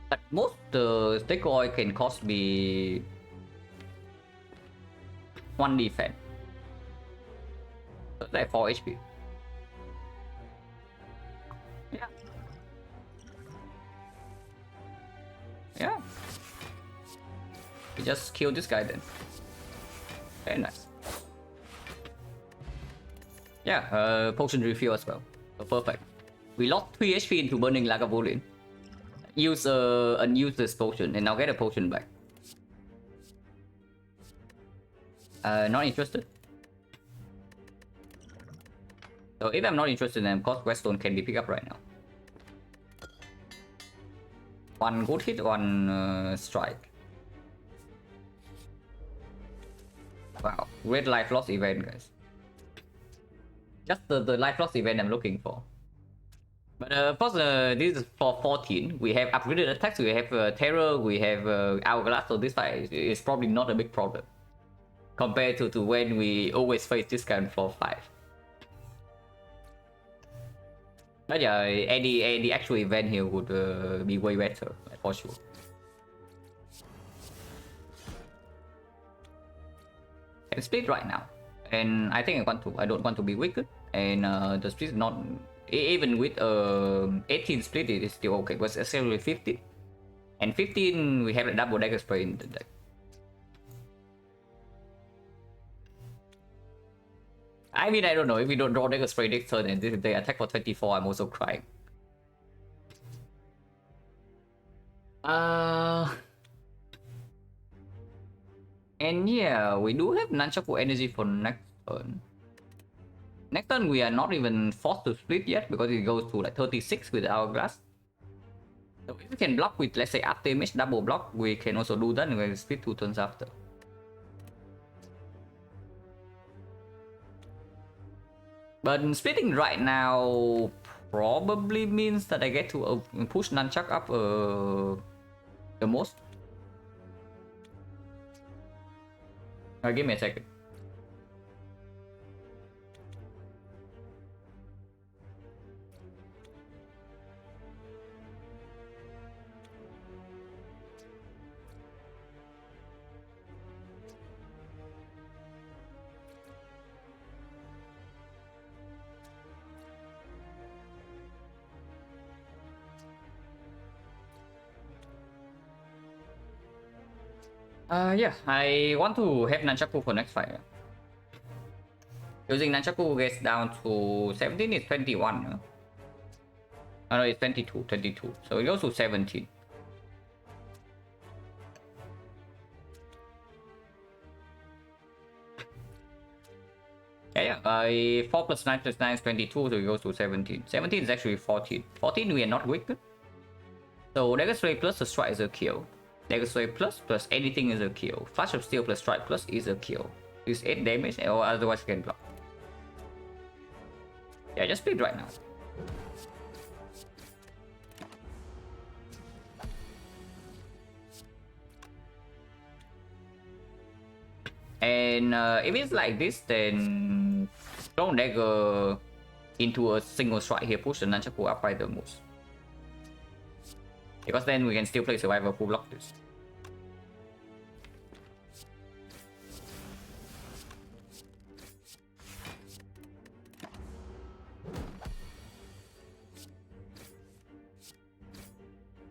But most decoy can cost me 1 defense. So that's 4 HP. Yeah. Yeah. We just kill this guy then. Very nice. Yeah, potion refill as well. So perfect. We lost 3 HP into burning Lagavulin. Use unuse this potion and now get a potion back. Not interested. So if I'm not interested, then of course Weststone can be picked up right now. 1 good hit, 1 strike. Wow, great life loss event, guys. Just the life loss event I'm looking for. But of course, this is for 14. We have upgraded attacks, we have terror, we have hourglass, so this fight is probably not a big problem. Compared to when we always face this kind for 5. But yeah, any actual event here would be way better, for sure. And split right now. And I think I don't want to be wicked. And the split is not, even with 18 split it is still okay, but especially 15. And 15 we have a double dagger spray in the deck. I mean, I don't know, if we don't draw dagger spray next turn and they attack for 24, I'm also crying. And yeah, we do have Nunchaku energy for next turn. Next turn we are not even forced to split yet because it goes to like 36 with Hourglass. So if we can block with, let's say, after image double block, we can also do that and we'll split 2 turns after. But splitting right now probably means that I get to push Nunchuck up the most. Give me a second. Yeah, I want to have Nunchaku for next fight. Using Nunchaku gets down to 17 is 21. Oh no, it's 22. So it goes to 17. Yeah. 4 plus 9 plus 9 is 22, so it goes to 17. 17 is actually 14. 14 we are not wicked. So Dagger Sway plus the strike is a kill. Dagger Sway plus anything is a kill. Flash of Steel plus strike plus is a kill. It's 8 damage or otherwise you can block. Yeah, just split right now. And if it's like this, then Stone Dagger into a single strike here, push the Nunchaku up by the most. Because then we can still play Survivor who block this.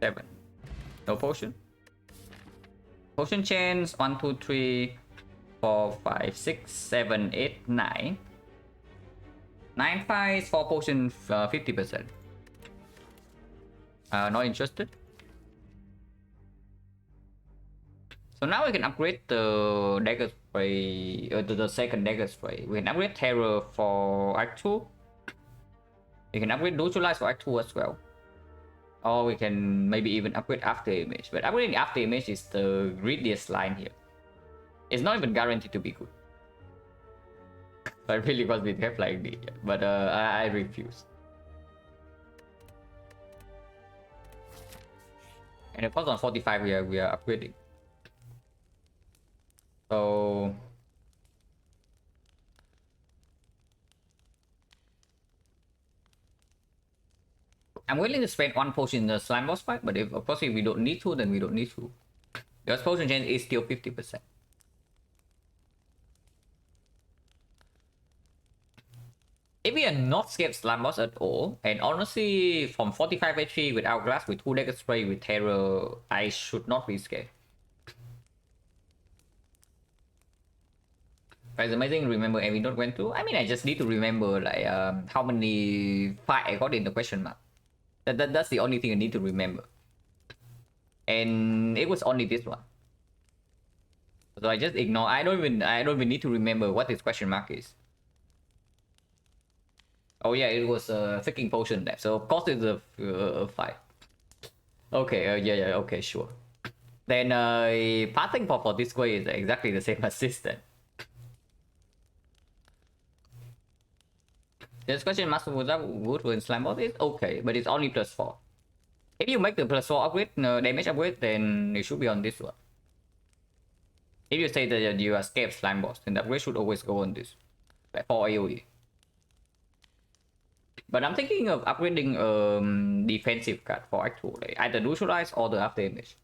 Seven. No potion. Potion chains 1, 2, 3, 4, 5, 6, 7, 8, 9. 9 fights, 4 potion, 50%. Not interested. So now we can upgrade the dagger spray, the second dagger spray. We can upgrade terror for Act 2. We can upgrade neutralize for Act 2 as well. Or we can maybe even upgrade after image. But upgrading after image is the greediest line here. It's not even guaranteed to be good. I really was with have like the, but I refuse. And of course on 45 we are upgrading. So I'm willing to spend one potion in the slime boss fight, but if of course if we don't need to, then we don't need to. Because potion chance is still 50%. If we are not scared slime boss at all, and honestly from 45 HP with Hourglass, with 2 dagger spray, with terror, I should not be scared. But it's amazing remember every note went through. I mean, I just need to remember like how many fight I got in the question mark. That's the only thing I need to remember. And it was only this one. So I just ignore. I don't even need to remember what this question mark is. Oh yeah, it was a freaking potion left. So of course it's a fight. Okay, yeah, okay, sure. Then pathing for this way is exactly the same as this then. This question master wood in slime boss is okay, but it's only +4. If you make the +4 upgrade, damage upgrade, then it should be on this one. If you say that you are scared slime boss, then the upgrade should always go on this, like for AoE. But I'm thinking of upgrading defensive card for Act 2, like either neutralize or the after image.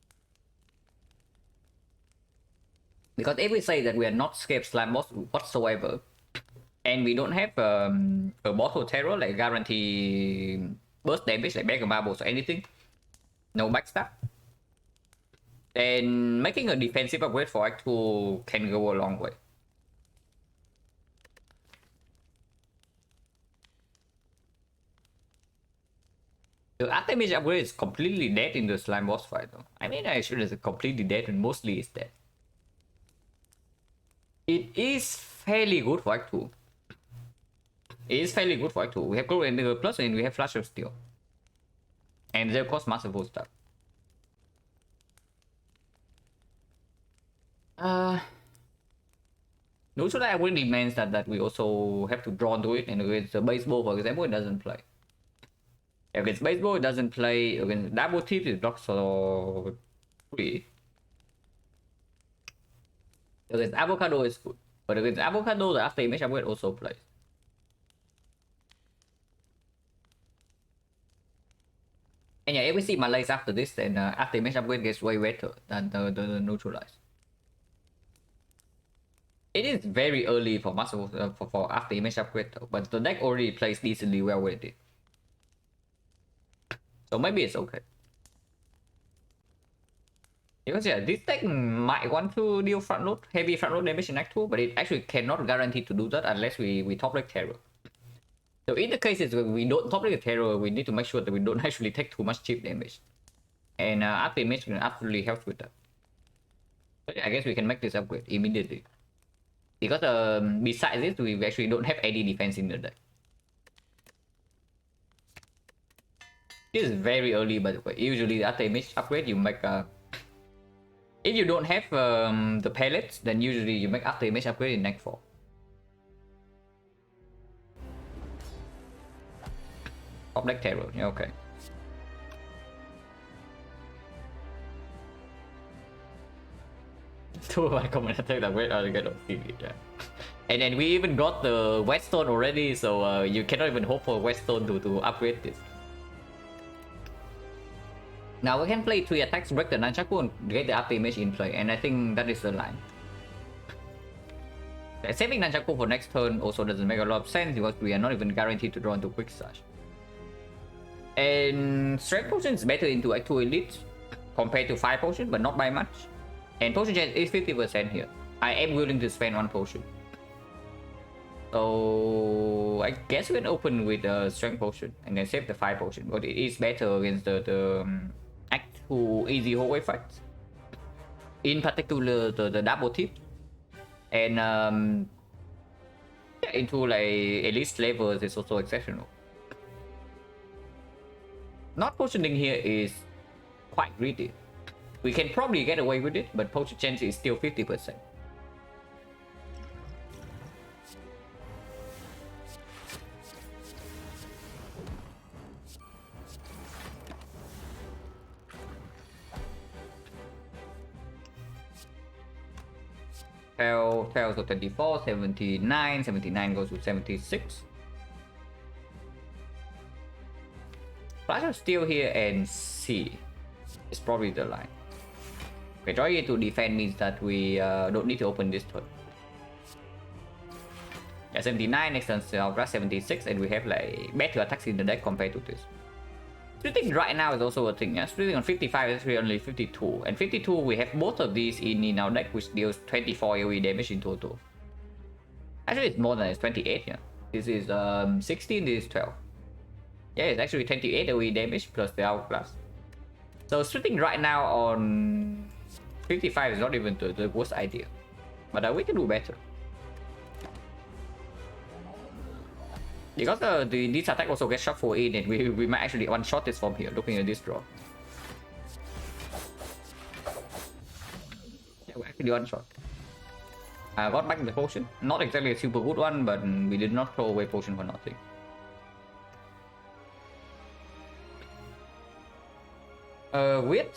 Because if we say that we are not scared slime boss whatsoever, and we don't have a bottle terror like guarantee burst damage like mega marbles or anything, no backstab, then making a defensive upgrade for Act 2 can go a long way. The after image upgrade is completely dead in the slime boss fight though. I mean, I should say completely dead, and mostly it's dead. It is fairly good for Act 2. It is fairly good for Act 2. We have Glow and Plus, and we have Flash of Steel. And they of course masterful stuff. Usually I really demands that we also have to draw to it, and against the baseball, for example, it doesn't play. Against baseball, it doesn't play. Against double tips, it blocks for 3. Against avocado is good, but against avocado, the after image upgrade also plays. And yeah, if we see Malays after this, then after image upgrade gets way better than the neutralize. It is very early for for after image upgrade though, but the deck already plays decently well with it. So maybe it's okay. Because yeah, this deck might want to deal heavy front load damage in Act 2, but it actually cannot guarantee to do that unless we top deck terror. So in the cases where we don't top deck the terror, we need to make sure that we don't actually take too much chip damage. And after image can absolutely help with that. But I guess we can make this upgrade immediately. Because besides this, we actually don't have any defense in the deck. This is very early, by the way. Usually after image upgrade, you make if you don't have the pellets, then usually you make after image upgrade in Act 4. Top deck terror, yeah, okay. Two of my common attack that wait are get TV, yeah. And then we even got the whetstone already, so you cannot even hope for whetstone to upgrade this. Now we can play 3 attacks, break the nunchaku, and get the after image in play, and I think that is the line. Saving nunchaku for next turn also doesn't make a lot of sense because we are not even guaranteed to draw into quick slash. And strength potion is better into Act 2 elite compared to 5 potion, but not by much. And potion chance is 50% here. I am willing to spend 1 potion. So I guess we can open with a strength potion and then save the 5 potion, but it is better against the Act 2 easy hallway fights. in particular the double tip, and yeah, into like elite levels is also exceptional. Not potioning here is quite greedy. We can probably get away with it, but potion chance is still 50%. Fell to 24, 79, 79 goes to 76. Flash of Steel here and C is probably the line. Okay, draw here to defend means that we don't need to open this turn. Yeah, 79 next turn Hourglass 76, and we have like better attacks in the deck compared to this. Splitting right now is also a thing. Yeah? Splitting on 55 is actually only 52, and 52 we have both of these in our deck, which deals 24 AoE damage in total. Actually, it's more than it's 28. Yeah, this is 16. This is 12. Yeah, it's actually 28 AoE damage plus the Hourglass. So splitting right now on 55 is not even the worst idea, but we can do better. Because this attack also gets shuffled in, and we might actually one-shot this from here, looking at this draw. Yeah, we actually one-shot. I got back the potion. Not exactly a super good one, but we did not throw away potion for nothing. Weird.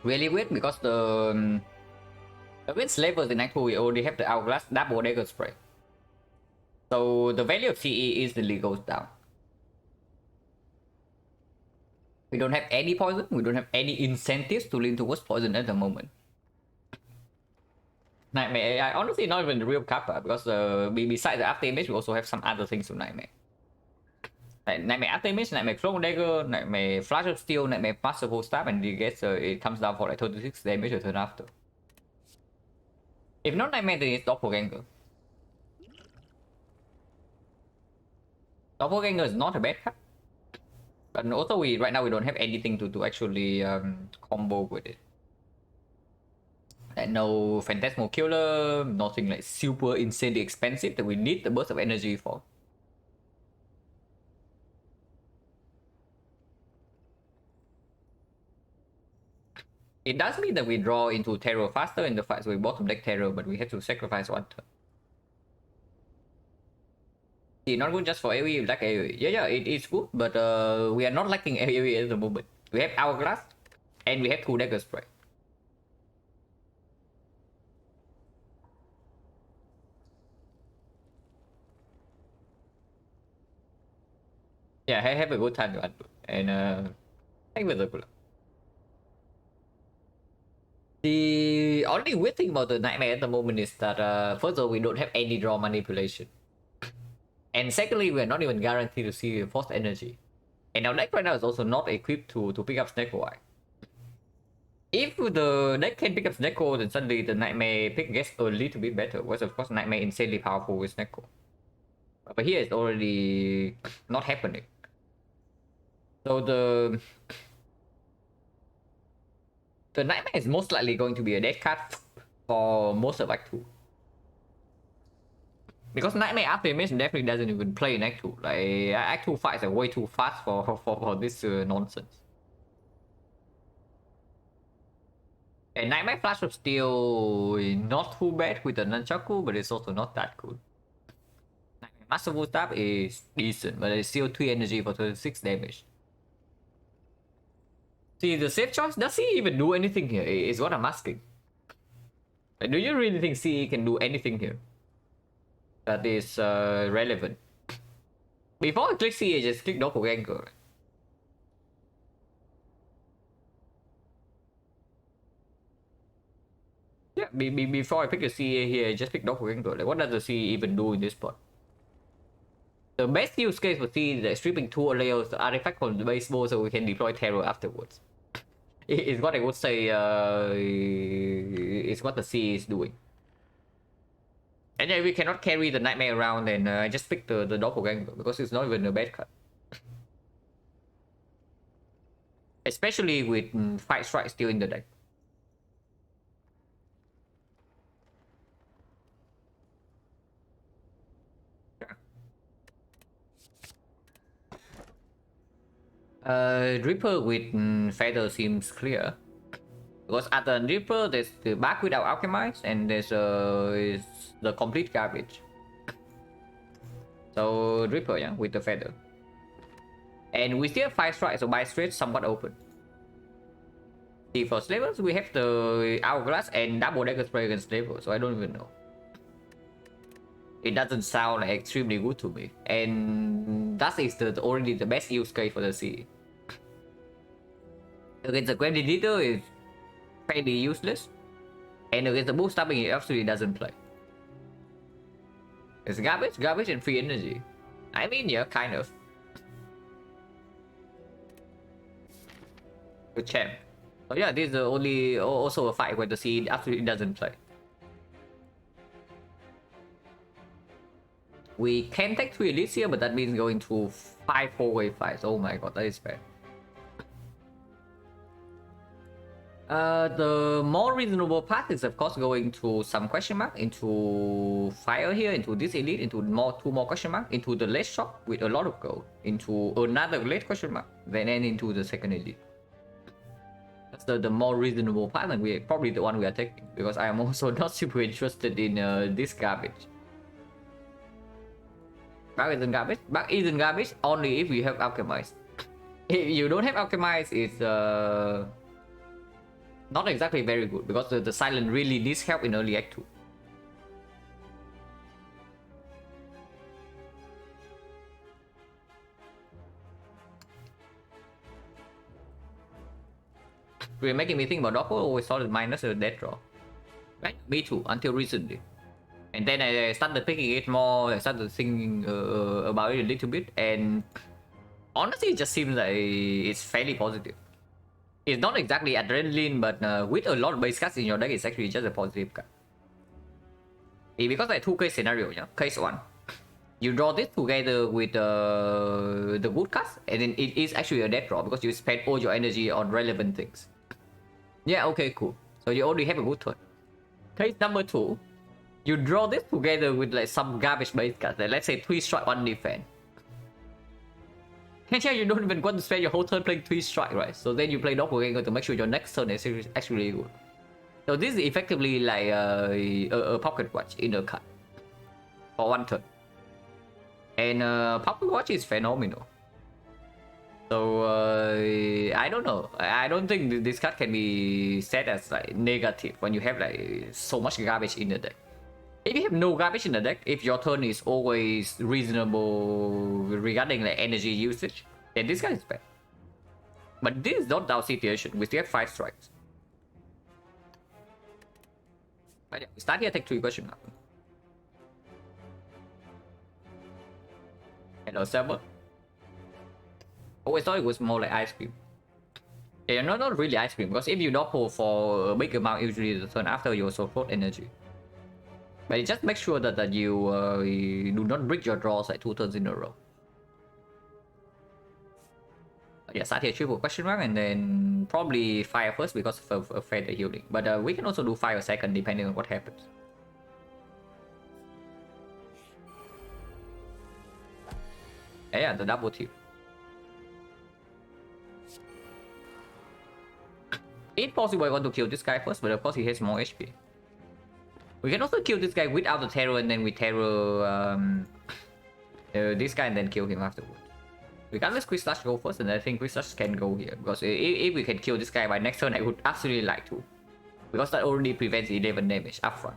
Really weird, because the against levels in Act 2 we already have the Hourglass double dagger spray. So the value of CE easily goes down. We don't have any poison, we don't have any incentives to lean towards poison at the moment. Nightmare AI, honestly not even the real Kappa, because besides the after image we also have some other things to Nightmare. Like Nightmare after image, Nightmare Clone Dagger, Nightmare Flash of Steel, Nightmare Masterful Staff, and it comes down for like 36 damage a turn after. If not Nightmare, then it's Doppelganger. Doppelganger is not a bad card, but also right now we don't have anything to actually combo with it. Like no Phantasmal Killer, nothing like super insanely expensive that we need the burst of energy for. It does mean that we draw into Terror faster in the fight, so we bottom deck Terror, but we have to sacrifice one turn. Not good just for AoE, like AoE. Yeah, it is good, but we are not lacking AoE at the moment. We have Hourglass, and we have 2 Dagger Spray. Yeah, have a good time to unput, and thank you for the The only weird thing about the Nightmare at the moment is that first of all, we don't have any draw manipulation. And secondly, we're not even guaranteed to see Force Energy. And our deck right now is also not equipped to pick up Snecko Eye. If the deck can pick up Snecko, then suddenly the Nightmare pick gets a little bit better. Whereas of course Nightmare insanely powerful with Snecko. But here it's already not happening. So the Nightmare is most likely going to be a dead card for most of Act 2. Because Nightmare after image definitely doesn't even play in Act 2. Like, Act 2 fights are way too fast for this nonsense. And Nightmare Flash of Steel is not too bad with the Nunchaku, but it's also not that good. Nightmare Masterful Staff is decent, but it's still 3 energy for 36 damage. See, the safe choice, does he even do anything here? Is what I'm asking. Like, do you really think CE can do anything here that is relevant? Before I click CE, just click Doppelganger. Yeah, before I pick the CE here, just pick Doppelganger. Like, what does the CE even do in this spot? The best use case for CE is like stripping 2 layers the artifact from the base board so we can deploy Terror afterwards. It's what I would say is what the CE is doing. And then we cannot carry the Nightmare around, then I just pick the Doppelganger because it's not even a bad card. especially with 5 strikes still in the deck. Reaper with Feather seems clear. Because at the Reaper, there's the back without Alchemize, and there's is the complete garbage. So Reaper, yeah, with the Feather. And we still have 5 strikes, so by straight somewhat open. See, for Slavers, we have the Hourglass and double dagger spray against Slaver, so I don't even know. It doesn't sound like extremely good to me. And that is already the best use case for the CE. Against the Gravity Leader is fairly useless. And against the Bull Stabbing, it absolutely doesn't play. It's garbage and free energy. I mean, yeah, kind of. Good champ. So yeah, this is the only also a fight where the CE absolutely doesn't play. We can take 3 elites here, but that means going to 5 4-way fights. Oh my god, that is bad. The more reasonable path is of course going to some question mark into fire here, into this elite, into two more question mark, into the late shop with a lot of gold, into another late question mark, then into the second elite. That's the more reasonable path, and we probably the one we are taking, because I am also not super interested in this garbage. Back isn't garbage. Back isn't garbage only if you have Alchemize. If you don't have Alchemize, it's not exactly very good, because the Silent really needs help in early Act 2. We're making me think about Doppel, always thought it minus a death draw. Right? Me too, until recently. And then I started picking it more, I started thinking about it a little bit, and honestly it just seems like it's fairly positive. It's not exactly adrenaline, but with a lot of base cards in your deck, it's actually just a positive card. Because like 2 case scenario, yeah? Case 1. You draw this together with the good cards, and then it is actually a death draw because you spend all your energy on relevant things. Yeah, okay, cool. So you already have a good turn. Case number 2. You draw this together with like some garbage base cards, like let's say 3 strike, 1 defense. And yeah, you don't even want to spend your whole turn playing 3 strike, right? So then you play Doppelganger to make sure your next turn is actually good. So this is effectively like a pocket watch in a card for 1 turn. And pocket watch is phenomenal. So I don't know. I don't think this card can be set as like negative when you have like so much garbage in the deck. If you have no garbage in the deck, if your turn is always reasonable regarding like energy usage, then this guy is bad. But this is not our situation. We still have 5 strikes. But yeah, we start here, take 3 question mark. Hello, server. Always thought it was more like ice cream. Yeah, not really ice cream, because if you doppel for a big amount, usually the turn after you also float energy. But just make sure that you do not break your draws like 2 turns in a row. But yeah, start here triple question mark, and then probably fire first because of Feather healing. But we can also do fire second depending on what happens. Yeah, the double tip. If possible, I want to kill this guy first, but of course he has more HP. We can also kill this guy without the terror, and then we terror this guy and then kill him afterwards. We can let Quick Slash go first, and I think Quick Slash can go here, because if we can kill this guy by next turn, I would absolutely like to, because that already prevents 11 damage upfront.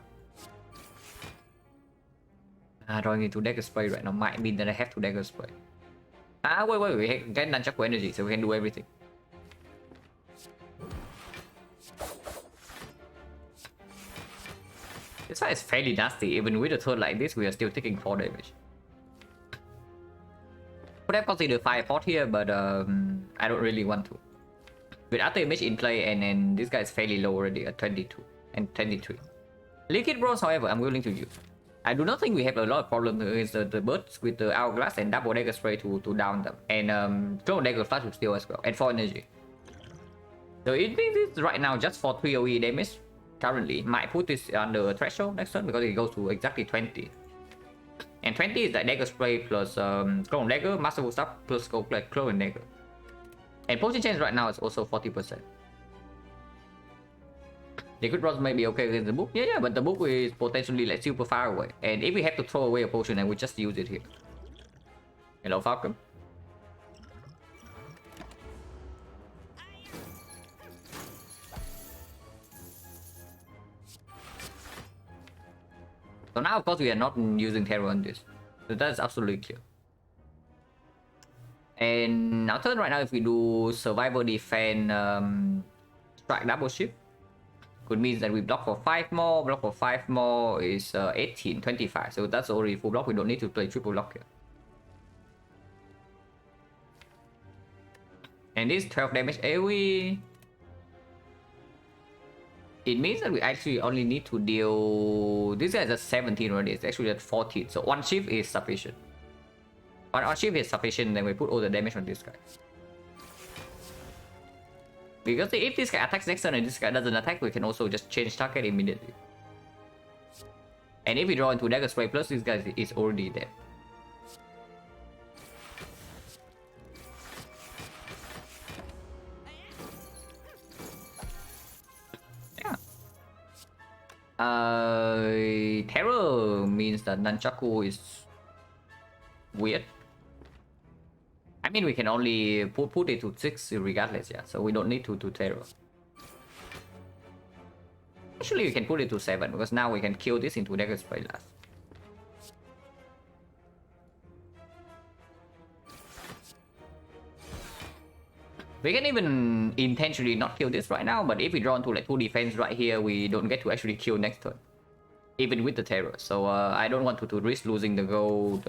Drawing into dagger spray right now might mean that I have to dagger spray. Wait, we get Nunchaku energy, so we can do everything. This fight is fairly nasty. Even with a turn like this, we are still taking 4 damage. Could have considered fire pot here, but I don't really want to. With after image in play, and this guy is fairly low already at 22 and 23. Liquid Bronze, however, I'm willing to use. I do not think we have a lot of problems against the birds with the Hourglass and double dagger spray to down them. And Clone Dagger Flash will steal as well, and 4 energy. So it is right now just for 3 OE damage. Currently, might put this under threshold next turn because it goes to exactly 20. And 20 is like dagger spray plus clone dagger, masterful stuff plus clone dagger. And potion chance right now is also 40%. Liquid Rod may be okay against the book. Yeah, but the book is potentially like super far away. And if we have to throw away a potion, then we just use it here. Hello, Falcon. So now, of course, we are not using terror on this. So that's absolutely clear. And now turn right now, if we do survival defense, strike double shift, could mean that we block for 5 more. Block for 5 more is 18, 25. So that's already full block. We don't need to play triple block here. And this 12 damage AoE. It means that we actually only need to deal. This guy is at 17 already. It's actually at 14. So one shift is sufficient. One shift is sufficient. Then we put all the damage on this guy. Because if this guy attacks next turn and this guy doesn't attack, we can also just change target immediately. And if we draw into dagger spray plus, this guy is already dead. Terror means that Nunchaku is weird. I mean, we can only put it to 6 regardless, yeah. So we don't need to terror. Actually, we can put it to 7 because now we can kill this into dagger spray last. We can even intentionally not kill this right now, but if we draw into like 2 defense right here, we don't get to actually kill next turn. Even with the terror. So I don't want to risk losing the gold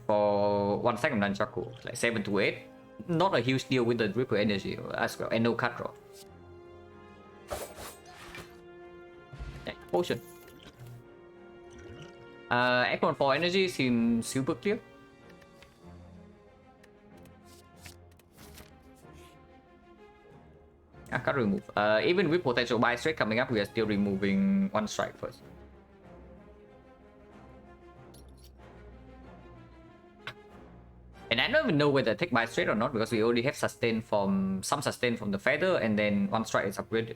for 1 second Nunchaku. Like 7 to 8. Not a huge deal with the Ripper energy as well, and no cut draw. Yeah, potion. X1 for energy seems super clear. I can't remove. Even with potential buy straight coming up, we are still removing 1 strike first. And I don't even know whether to take buy straight or not because we already have sustain from some sustain from the feather, and then 1 strike is upgraded.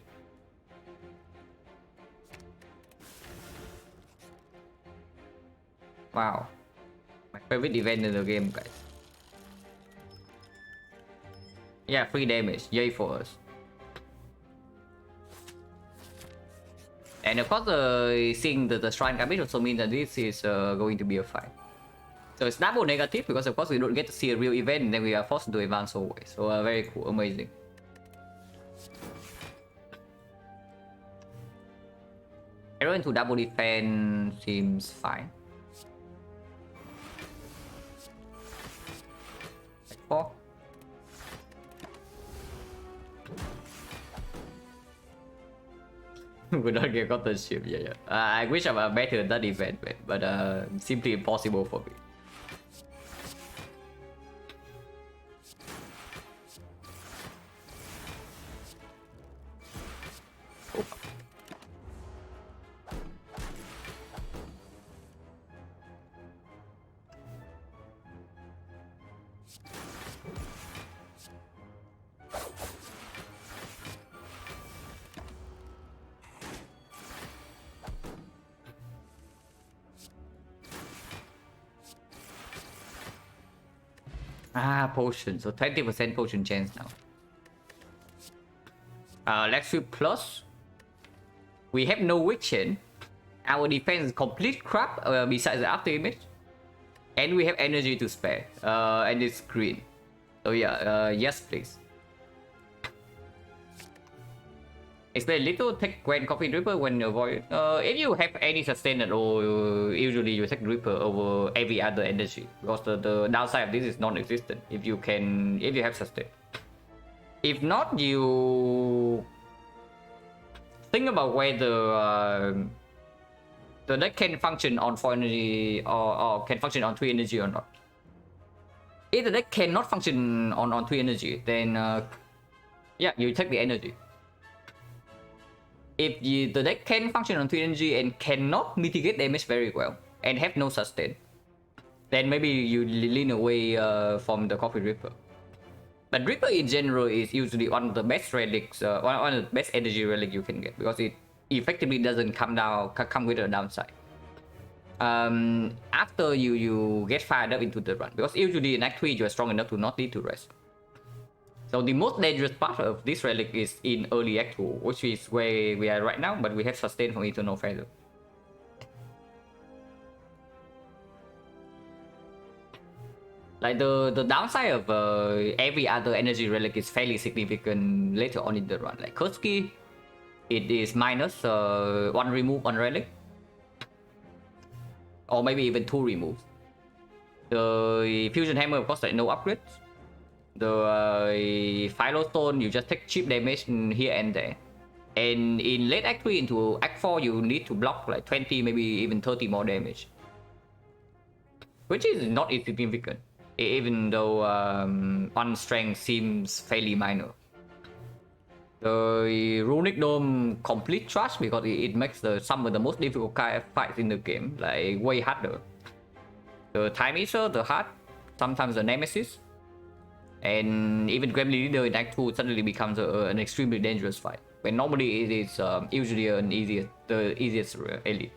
Wow, my favorite event in the game, guys. Yeah, free damage. Yay for us. And of course, seeing the shrine garbage also means that this is going to be a fight. So it's double negative because of course we don't get to see a real event and then we are forced to advance always. So very cool, amazing. Arrow into double defense seems fine. Like 4. Would not get got the ship, yeah. I wish I was better at that event, but simply impossible for me. Potion, so 20% potion chance now. Let's see plus. We have no weak chain. Our defense is complete crap besides the after image. And we have energy to spare. And it's green. So yeah, yes please. Explain little, take Grand Coffee Dripper when you avoid. If you have any sustain at all, usually you take Dripper over every other energy. Because the downside of this is non-existent if you have sustain. If not, you think about whether the deck can function on 4 energy or can function on 3 energy or not. If the deck cannot function on 3 energy, then yeah, you take the energy. If the deck can function on 3 energy and cannot mitigate damage very well and have no sustain, then maybe you lean away from the Coffee Ripper. But Ripper in general is usually one of the best relics, one of the best energy relic you can get, because it effectively doesn't come with a downside. After you get fired up into the run, because usually in Act 3 you are strong enough to not need to rest. So the most dangerous part of this relic is in early Act 2, which is where we are right now, but we have sustain from Eternal Feather. Like the downside of every other energy relic is fairly significant later on in the run. Like Kurski, it is minus 1 remove on relic, or maybe even 2 removes. The Fusion Hammer, of course, like no upgrades. The Philostone, you just take cheap damage here and there. And in late Act 3 into Act 4, you need to block like 20, maybe even 30 more damage, which is not insignificant, even though one strength seems fairly minor. The Runic Dome complete trash because it makes some of the most difficult kind of fights in the game like way harder. The Time Eater, the Heart, sometimes the Nemesis, and even Gremlin Leader in Act 2 suddenly becomes an extremely dangerous fight, when normally it is usually the easiest elite.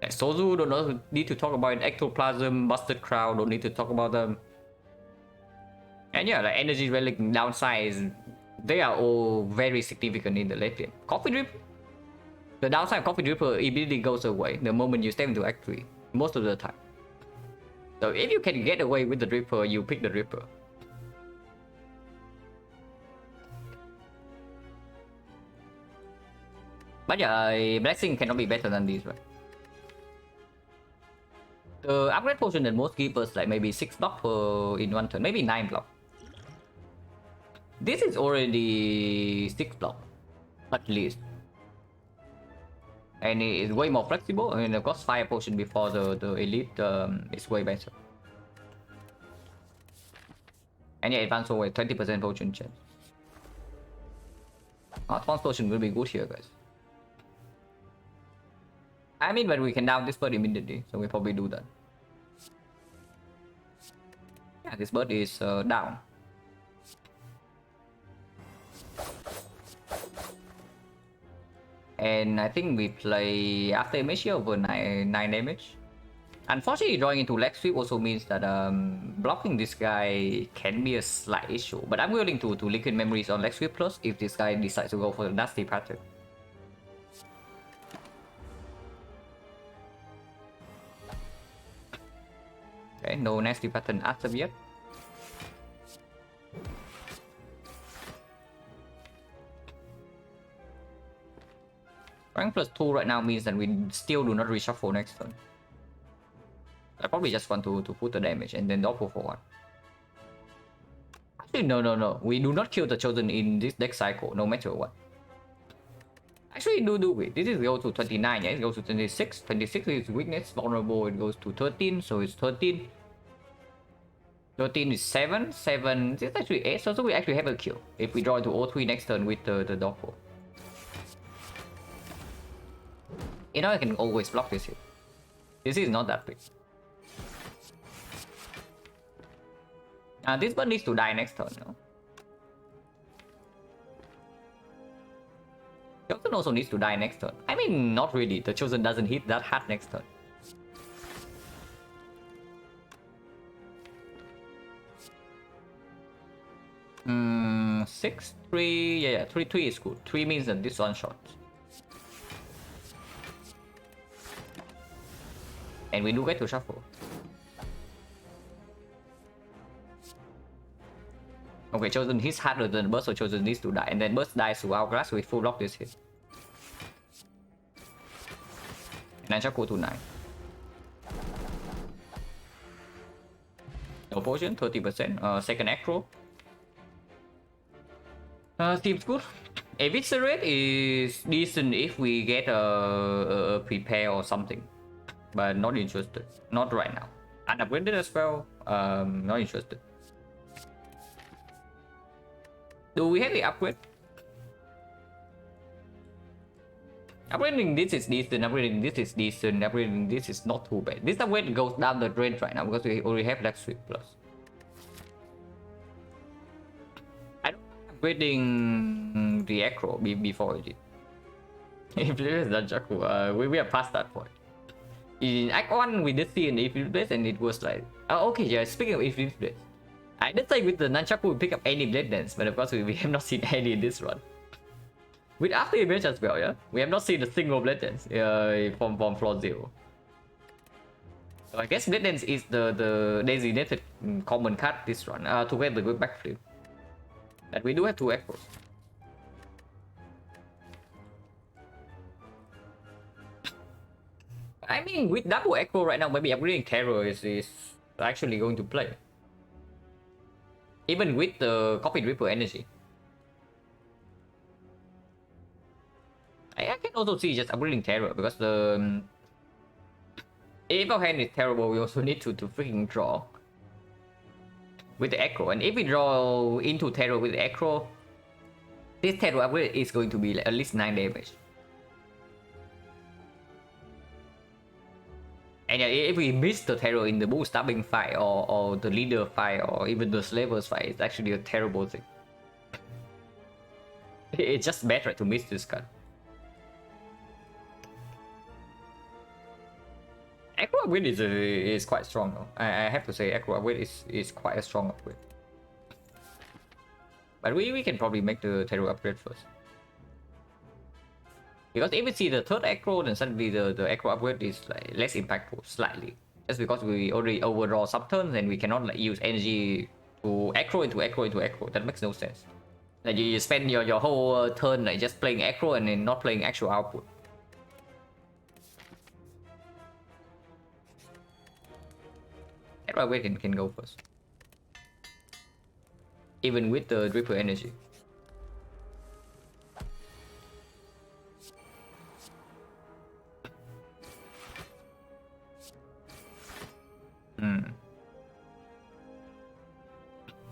Like Sozu, don't need to talk about it. Ectoplasm, Busted Crowd, don't need to talk about them. And yeah, like Energy Relic downside is, they are all very significant in the late game. Coffee Drip, the downside of Coffee Dripper immediately goes away the moment you step into Act 3, most of the time. So if you can get away with the Dripper, you pick the Dripper. But yeah, Blessing cannot be better than this, right? The upgrade potion that most give us like maybe 6 block in one turn, maybe 9 block. This is already 6 block, at least. And it is way more flexible. I mean, of course, fire potion before the elite is way better. And yeah, advanced away 20% potion chance. Advanced potion will be good here, guys. I mean, but we can down this bird immediately, so we probably do that. Yeah, this bird is down. And I think we play after image here over 9 damage. Unfortunately, drawing into leg sweep also means that blocking this guy can be a slight issue. But I'm willing to liquid memories on leg sweep plus if this guy decides to go for the nasty pattern. Okay, no nasty pattern as of yet. Rank plus 2 right now means that we still do not reshuffle next turn. I probably just want to put the damage and then doppel for 1. Actually, no. We do not kill the Chosen in this deck cycle, no matter what. Actually, do we? This is go to 29, yeah? It goes to 26. 26 is weakness, vulnerable, it goes to 13, so it's 13. 13 is 7, 7, this is actually 8, so we actually have a kill if we draw into O3 next turn with the doppel. You know, I can always block this hit. This is not that big. This bird needs to die next turn, no? Chosen also needs to die next turn. I mean, not really. The Chosen doesn't hit that hard next turn. Hmm, 6, 3, yeah, 3 is good. 3 means that this one shot. And we do get to shuffle. Okay, Chosen hits harder than Burst, so Chosen needs to die. And then Burst dies to Hourglass, so we full block this hit. And then shuffle to 9. No potion, 30%. Second Acro. Seems good. Eviscerate is decent if we get a prepare or something. But not interested. Not right now. Unupgraded as well. Not interested. Do we have the upgrade? Upgrading this is decent, upgrading this is decent, upgrading this is not too bad. This upgrade goes down the drain right now because we already have Black Sweep Plus. I don't like upgrading the Acro before it. If it is Nunchaku, we are past that point. In Act 1, we did see an Infinite Blade and it was like... Oh, okay, yeah, speaking of Infinite Blade. I did say with the Nunchaku we pick up any Blade Dance, but of course we have not seen any in this run. With After Image as well, yeah? We have not seen a single Blade Dance from floor 0. So I guess Blade Dance is the designated common card this run, together with Backflip. And we do have 2 Acros. I mean, with double Echo right now, maybe upgrading Terror is actually going to play. Even with the Copy Ripper energy. I can also see just upgrading Terror because the... if our hand is terrible, we also need to freaking draw. With the Echo. And if we draw into Terror with the Echo, this Terror upgrade is going to be like at least 9 damage. And yeah, if we miss the Terror in the bull stabbing fight or the leader fight or even the slavers fight, it's actually a terrible thing. It's just better to miss this card. Acro upgrade is quite strong though. I have to say Acro upgrade is quite a strong upgrade. But we can probably make the Terror upgrade first. Because if we see the third Acro, then suddenly the Acro upgrade is like less impactful, slightly. Just because we already overdraw sub-turns and we cannot like use energy to Acro into Acro into Acro. That makes no sense. Like you spend your whole turn like just playing Acro and then not playing actual output. Acro upgrade can go first. Even with the Dripper energy.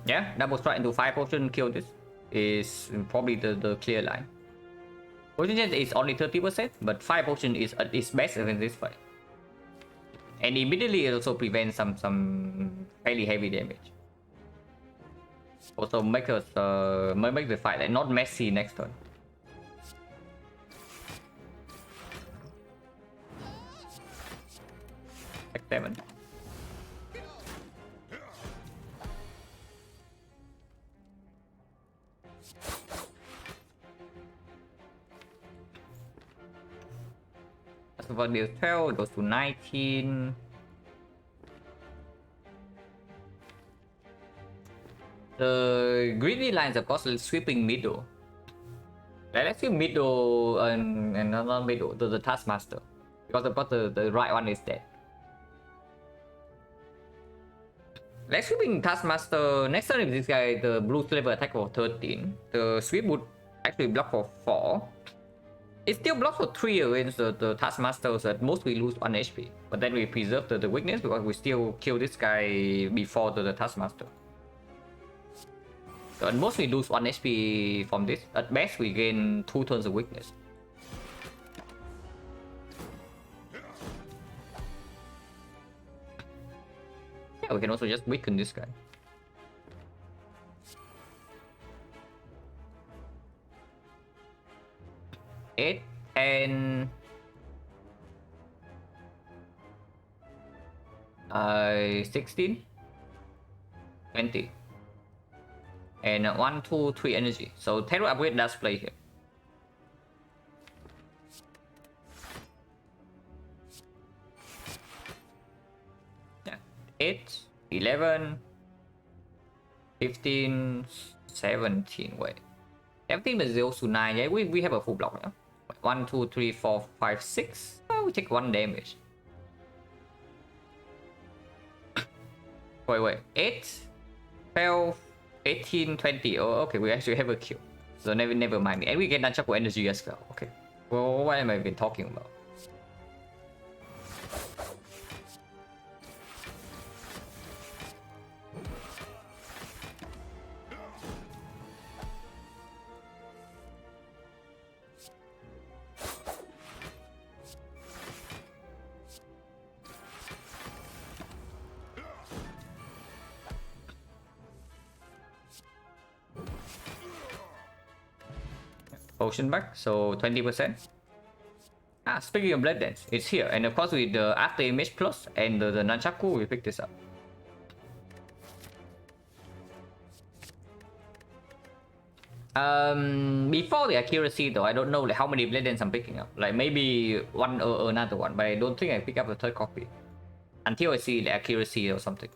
Yeah, double strike into 5 potion, kill this is probably the clear line. Potion chance is only 30%, but 5 potion is at its best in this fight. And immediately it also prevents some fairly heavy damage. Also make us make the fight like not messy next turn. Like 7. For deal 12, it goes to 19. The greedy lines, of course, sweeping middle. Let's do middle and not middle, the Taskmaster. Because of course the right one is dead. Let's sweeping Taskmaster. Next turn, if this guy, the blue slaver attack for 13, the sweep would actually block for 4. It still blocks for 3 against the Taskmaster, so at most we lose 1 HP. But then we preserve the weakness because we still kill this guy before the Taskmaster. So at most we lose 1 HP from this. At best we gain 2 turns of weakness. Yeah, we can also just weaken this guy. Eight and 16, 20, and 1, 2, 3 energy. So Terror upgrade does play here. Yeah, 8, 11, 15, 17. Wait, everything is 0 to 9. Yeah, we have a full block now. 1, 2, 3, 4, 5, 6. Oh, we take 1 damage. Wait, 8, 12, 18, 20. Oh, okay, we actually have a kill. So never mind. And we get Nunchaku energy as well. Okay. Well, what am I even talking about? potion back, so 20%. Ah, speaking of Blood Dance, it's here, and of course with the after image plus and the nunchaku, we pick this up. Before the accuracy though, I don't know like how many Blood Dance I'm picking up. Like maybe one or another one, but I don't think I pick up the third copy until I see the accuracy or something.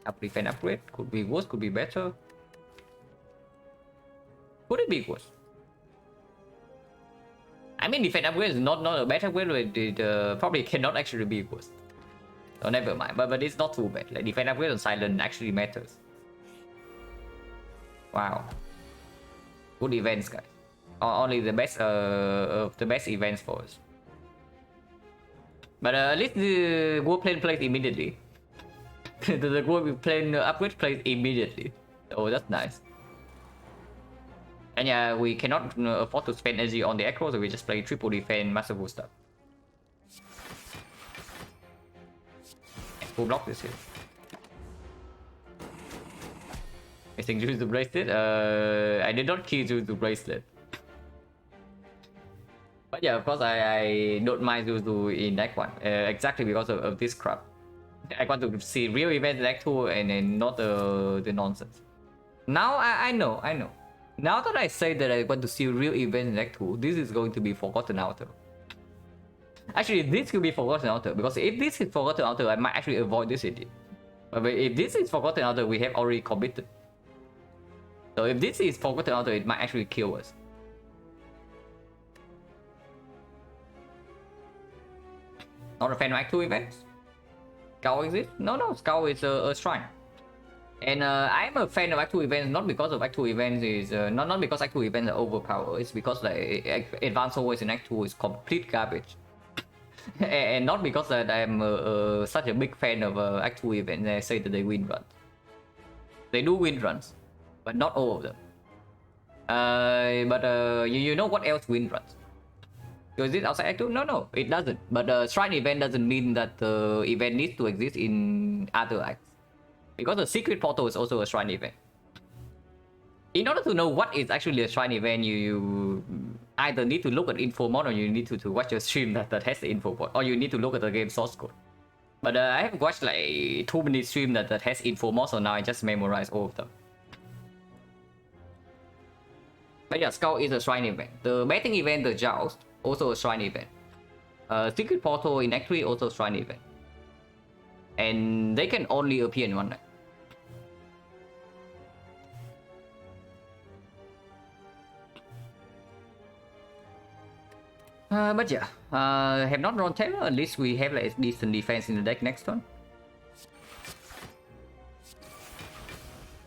Up defense upgrade could be worse, could be better. Could it be worse? I mean, defense upgrade is not a bad upgrade. It probably cannot actually be worse. So never mind. But it's not too bad. Like defense upgrade on silent actually matters. Wow. Good events, guys. Only the best of the best events for us. But at least the war plane plays immediately. the war plane upgrade plays immediately. So that's nice. And yeah, we cannot afford to spend energy on the aggro, so we just play triple defense, massive stuff. Full block this here. Missing Juju bracelet. I did not kill Juju bracelet. But yeah, of course, I don't mind Juju in Act 1. Exactly because of this crap. I want to see real events in Act 2 and not the nonsense. Now I know. Now that I say that I want to see real events in Act 2, this is going to be forgotten outer. Actually, this could be forgotten outer, because if this is forgotten outer, I might actually avoid this edit. But if this is forgotten outer, we have already committed. So if this is forgotten outer, it might actually kill us. Not a fan of Act 2 events? Skull exists? No, Skull is a shrine. And I'm a fan of Act 2 events, not because of Act 2 events is not because Act 2 events are overpowered. It's because like advanced always in Act 2 is complete garbage. And not because that I'm such a big fan of Act 2 events. I say that they win runs. They do win runs, but not all of them. You know what else win runs? So is it outside Act 2? No, it doesn't. But shrine event doesn't mean that the event needs to exist in other acts. Because the secret portal is also a shrine event. In order to know what is actually a shrine event, you either need to look at info mod, or you need to watch a stream that has the info mod, or you need to look at the game source code. But I have watched like 2-minute stream that has info mod, so now I just memorize all of them. But yeah, Skull is a shrine event. The betting event, the Joust, also a shrine event. Secret portal in Act 3, also a shrine event. And they can only appear in one night. But yeah, have not drawn Terror. At least we have like decent defense in the deck next turn.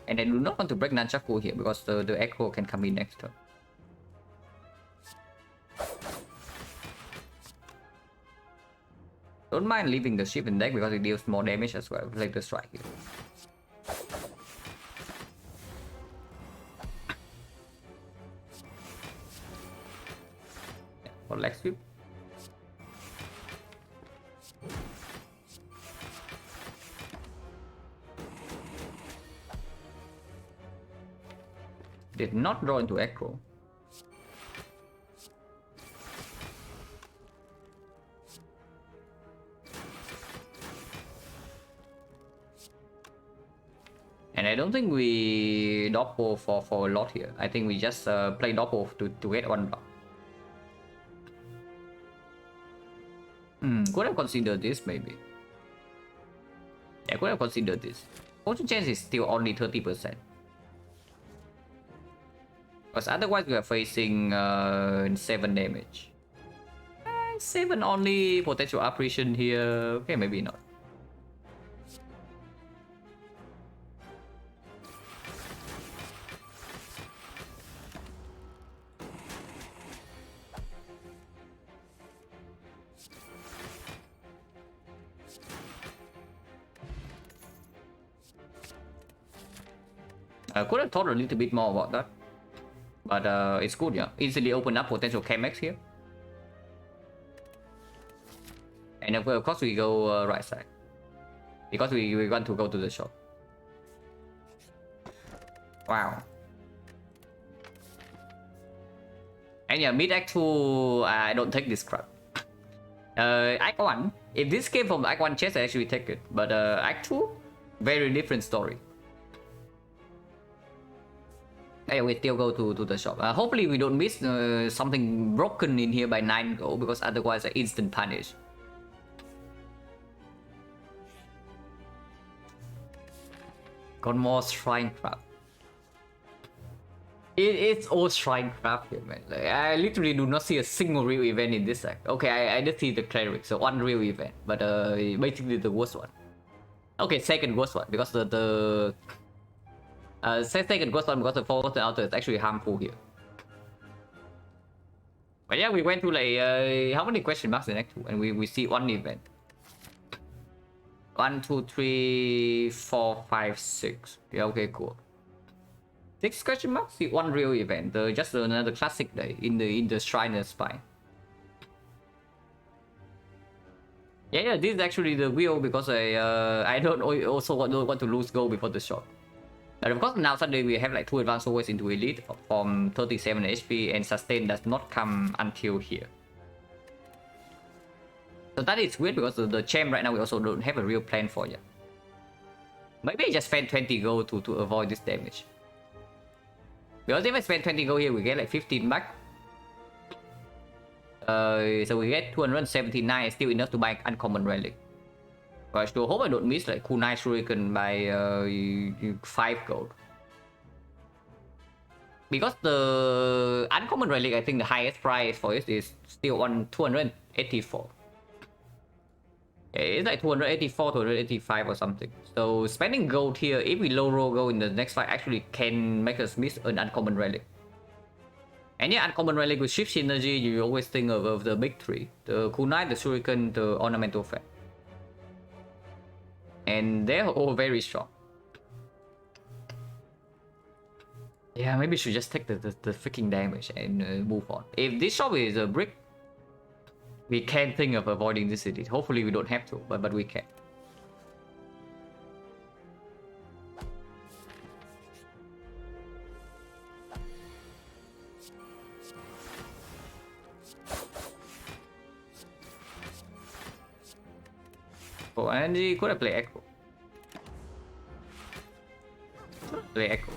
And I do not want to break Nunchaku here because the Echo can come in next turn. Don't mind leaving the ship in deck because it deals more damage as well, like the strike here. Yeah, for leg sweep. Did not draw into Echo. And I don't think we Doppel for a lot here. I think we just play Doppel to get one block. Could have considered this maybe. Yeah, could have considered this. Fortune chance is still only 30%. Because otherwise we are facing 7 damage. 7 only potential apparition here. Okay, maybe not. I could have thought a little bit more about that. But it's good, yeah. Easily open up potential KMX here. And of course we go right side. Because we want to go to the shop. Wow. And yeah, mid Act 2, I don't take this crap. Act 1, if this came from Act 1 chest, I actually take it. But Act 2, very different story. Hey, we still go to the shop. Hopefully we don't miss something broken in here by 9 gold, because otherwise I instant punish. Got more shrine craft. It's all shrine craft here, man. Like, I literally do not see a single real event in this act. Okay, I just see the cleric, so one real event, but basically the worst one. Okay, second worst one, because the second worst one because the forgotten altar is actually harmful here. But yeah, we went to like how many question marks in act 2, and we see one event. 1, 2, 3, 4, 5, 6. Yeah, okay, cool. 6 question marks, see one real event. Just another classic day in the Shrine Spine. Yeah, this is actually the wheel, because I don't also want to lose gold before the shot. But of course now suddenly we have like 2 advanced always into elite from 37 HP, and sustain does not come until here. So that is weird, because the champ right now we also don't have a real plan for yet. Maybe I just spend 20 gold to avoid this damage. Because if I spend 20 gold here, we get like 15 back. So we get 279, still enough to buy uncommon relic. But I still hope I don't miss like kunai shuriken by 5 gold. Because the uncommon relic, I think the highest price for it is still 284. Yeah, it's like 284, 285 or something. So spending gold here, if we low roll gold in the next fight, actually can make us miss an uncommon relic. And yeah, uncommon relic with shift synergy, you always think of the big 3. The kunai, the shuriken, the ornamental fan. And they're all very strong. Yeah, maybe we should just take the freaking damage and move on. If this shop is a brick, we can think of avoiding this city. Hopefully we don't have to, but we can. Oh, and he could have played Echo. Play Echo.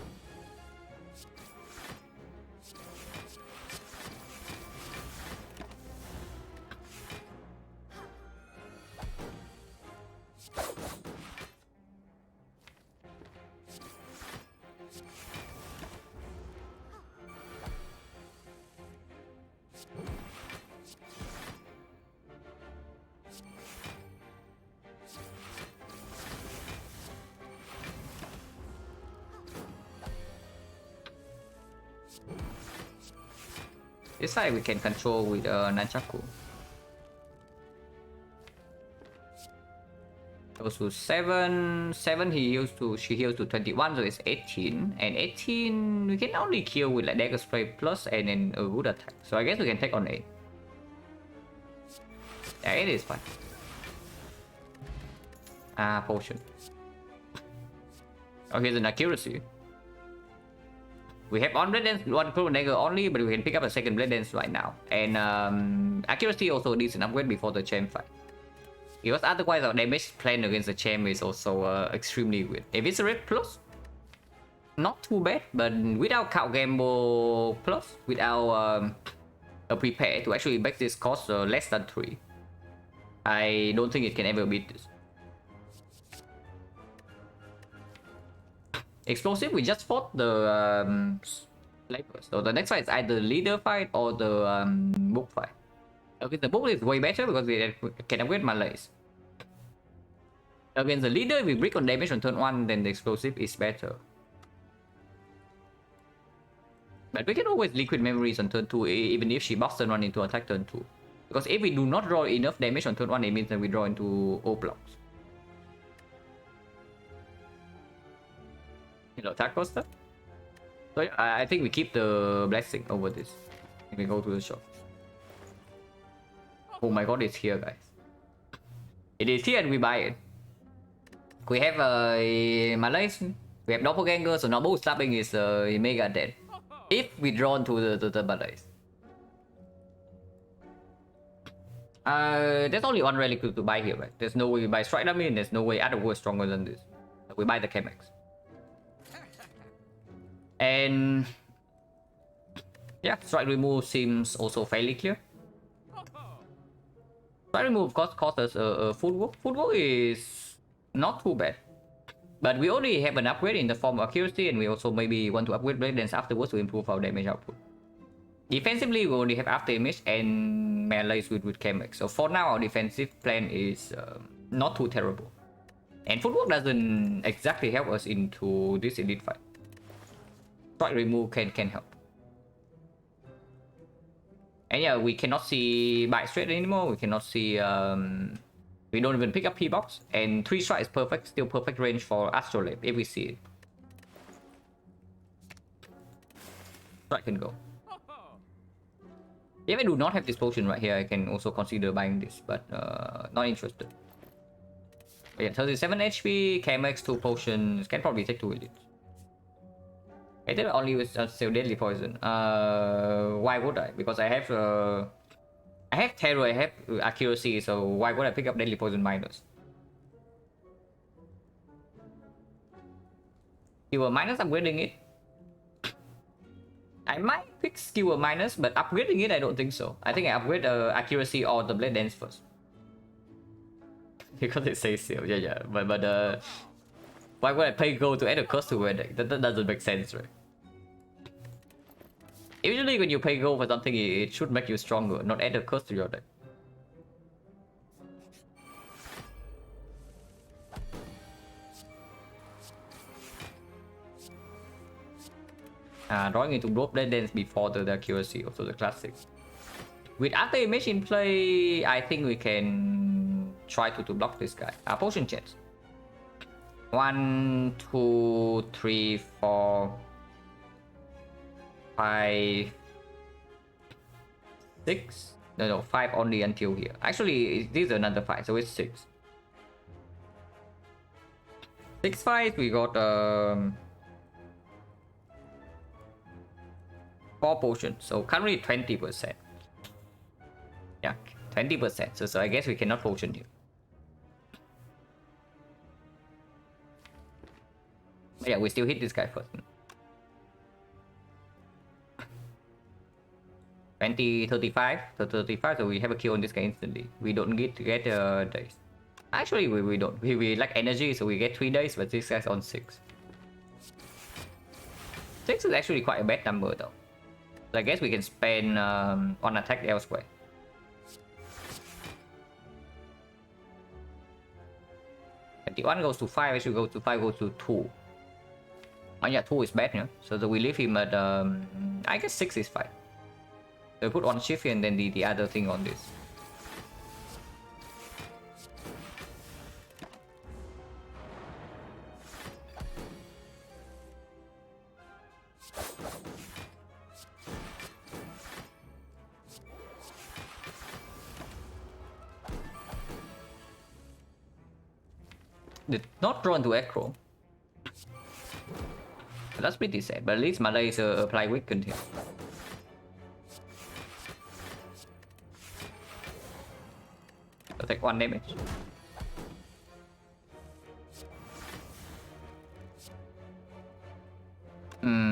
This side we can control with Nunchaku. Goes to 7. 7 she heals to 21, so it's 18. And 18 we can only kill with like dagger spray plus and then a good attack. So I guess we can take on 8. Yeah, 8 is fine. Potion. Oh, here's an accuracy. We have one blade dance, one cruel dagger only, but we can pick up a second blade dance right now. And accuracy also needs an upgrade before the champ fight. Because otherwise our damage plan against the champ is also extremely weird. If it's a red plus, not too bad, but without Cow Gamble plus, without a prepare to actually make this cost less than 3, I don't think it can ever beat this. Explosive, we just fought the labor. So the next fight is either leader fight or the book fight. Okay, the book is way better because we can upgrade Malays. Against the leader, we break on damage on turn 1, then the explosive is better. But we can always liquid memories on turn 2, even if she buffs turn 1 into attack turn 2. Because if we do not draw enough damage on turn 1, it means that we draw into O blocks. Attack coster. So I think we keep the blessing over this. We go to the shop. Oh my god, it's here, guys. It is here and we buy it. We have a Malays. We have doppelganger, so normal stabbing is mega dead. If we draw into the Malays. There's only one relic to buy here, right? There's no way we buy Strike Dummy, and there's no way other war is stronger than this. We buy the Chemex. And yeah, Strike Remove seems also fairly clear. Strike Remove cost us a Food Walk. Food Walk is not too bad. But we already have an upgrade in the form of accuracy, and we also maybe want to upgrade Blade Dance afterwards to improve our damage output. Defensively, we only have after image and melee with Chemex. So for now, our defensive plan is not too terrible. And Footwork doesn't exactly help us into this elite fight. Strike Remove can help. And yeah, we cannot see Bite Straight anymore. We cannot see... we don't even pick up P-Box. And 3 strike is perfect. Still perfect range for Astrolabe if we see it. Strike can go. If I do not have this potion right here, I can also consider buying this. But not interested. But yeah, 37 HP, Chemex, 2 potions. Can probably take 2 elites. I did only with still deadly poison. Why would I? Because I have terror, I have accuracy, so why would I pick up deadly poison minus? Skewer minus, upgrading it. I might pick Skewer minus, but upgrading it, I don't think so. I think I upgrade accuracy or the blade dance first. Because it says so, yeah. But why would I pay gold to add a curse to a deck? That doesn't make sense, right? Usually when you pay gold for something, it should make you stronger, not add a curse to your deck. Drawing into both blade dance before the accuracy, also the classic. With after image in play, I think we can try to block this guy. Potion chance. 1, 2, 3, 4, 5, 6. No, 5 only until here. Actually, this is another 5, so it's 6. 6 5. We got 4 potions, so currently 20%. Yeah, 20%. So I guess we cannot potion here. But yeah, we still hit this guy first. 20, 35, so 35, so we have a kill on this guy instantly. We don't get days. Actually, we don't. We lack energy, so we get 3 days, but this guy's on 6. 6 is actually quite a bad number though. So I guess we can spend on attack elsewhere. The 1 goes to 5, actually goes to 5, goes to 2. Oh yeah, 2 is bad, yeah. So we leave him at, I guess 6 is fine. So we put 1 shift here and then the other thing on this. Did not draw into Acro. That's pretty sad, but at least my laser apply weakened here. I'll take 1 damage.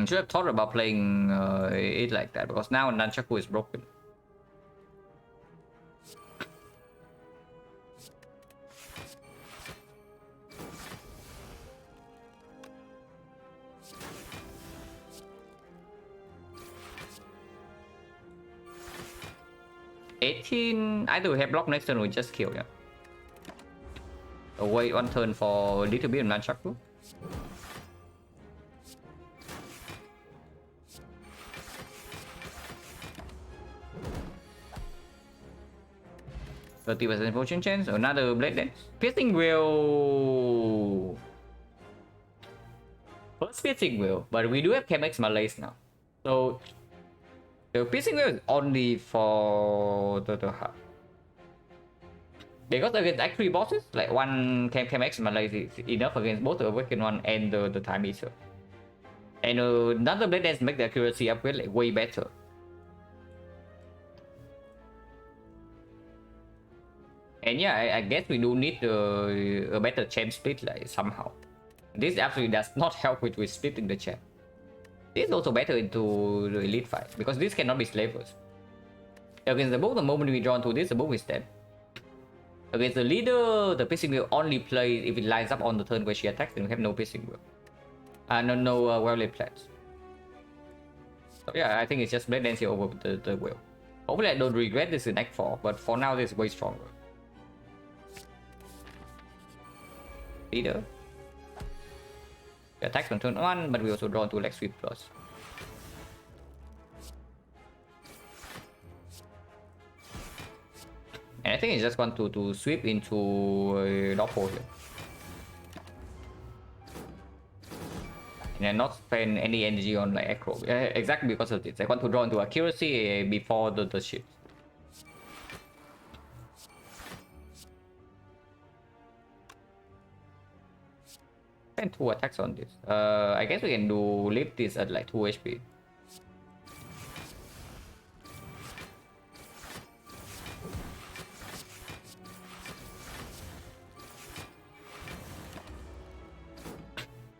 Should have thought about playing it like that, because now Nunchaku is broken. Either we have block next turn or we just kill, yeah. So wait 1 turn for a little bit of Nunchaku. %30 fortune chance, another blade dance. Piercing will. First piercing will, but we do have Chemex Malaise now. So the piercing will is only for the hub. Because against actually bosses, like 1 Chemex Malaise is enough against both the Awakened one and the Time Eater. And another blade dance make the accuracy upgrade like way better. And yeah, I guess we do need a better champ split like somehow. This absolutely does not help with splitting the champ. This is also better into the elite fight because this cannot be slavers. Against the bow, the moment we draw into this, the bow is dead. Against the leader, the piercing will only play if it lines up on the turn where she attacks, and we have no piercing will. No well-laid plans. So yeah, I think it's just Blade Dance here over the will. Hopefully I don't regret this in Act 4, but for now this is way stronger. Leader. We attack on turn 1, but we also draw into Leg Sweep Plus. And I think it's just going to sweep into Doppel here. And then not spend any energy on like Acro. Exactly because of this. I want to draw into accuracy before the shift. Spend 2 attacks on this. I guess we can do leave this at like 2 HP.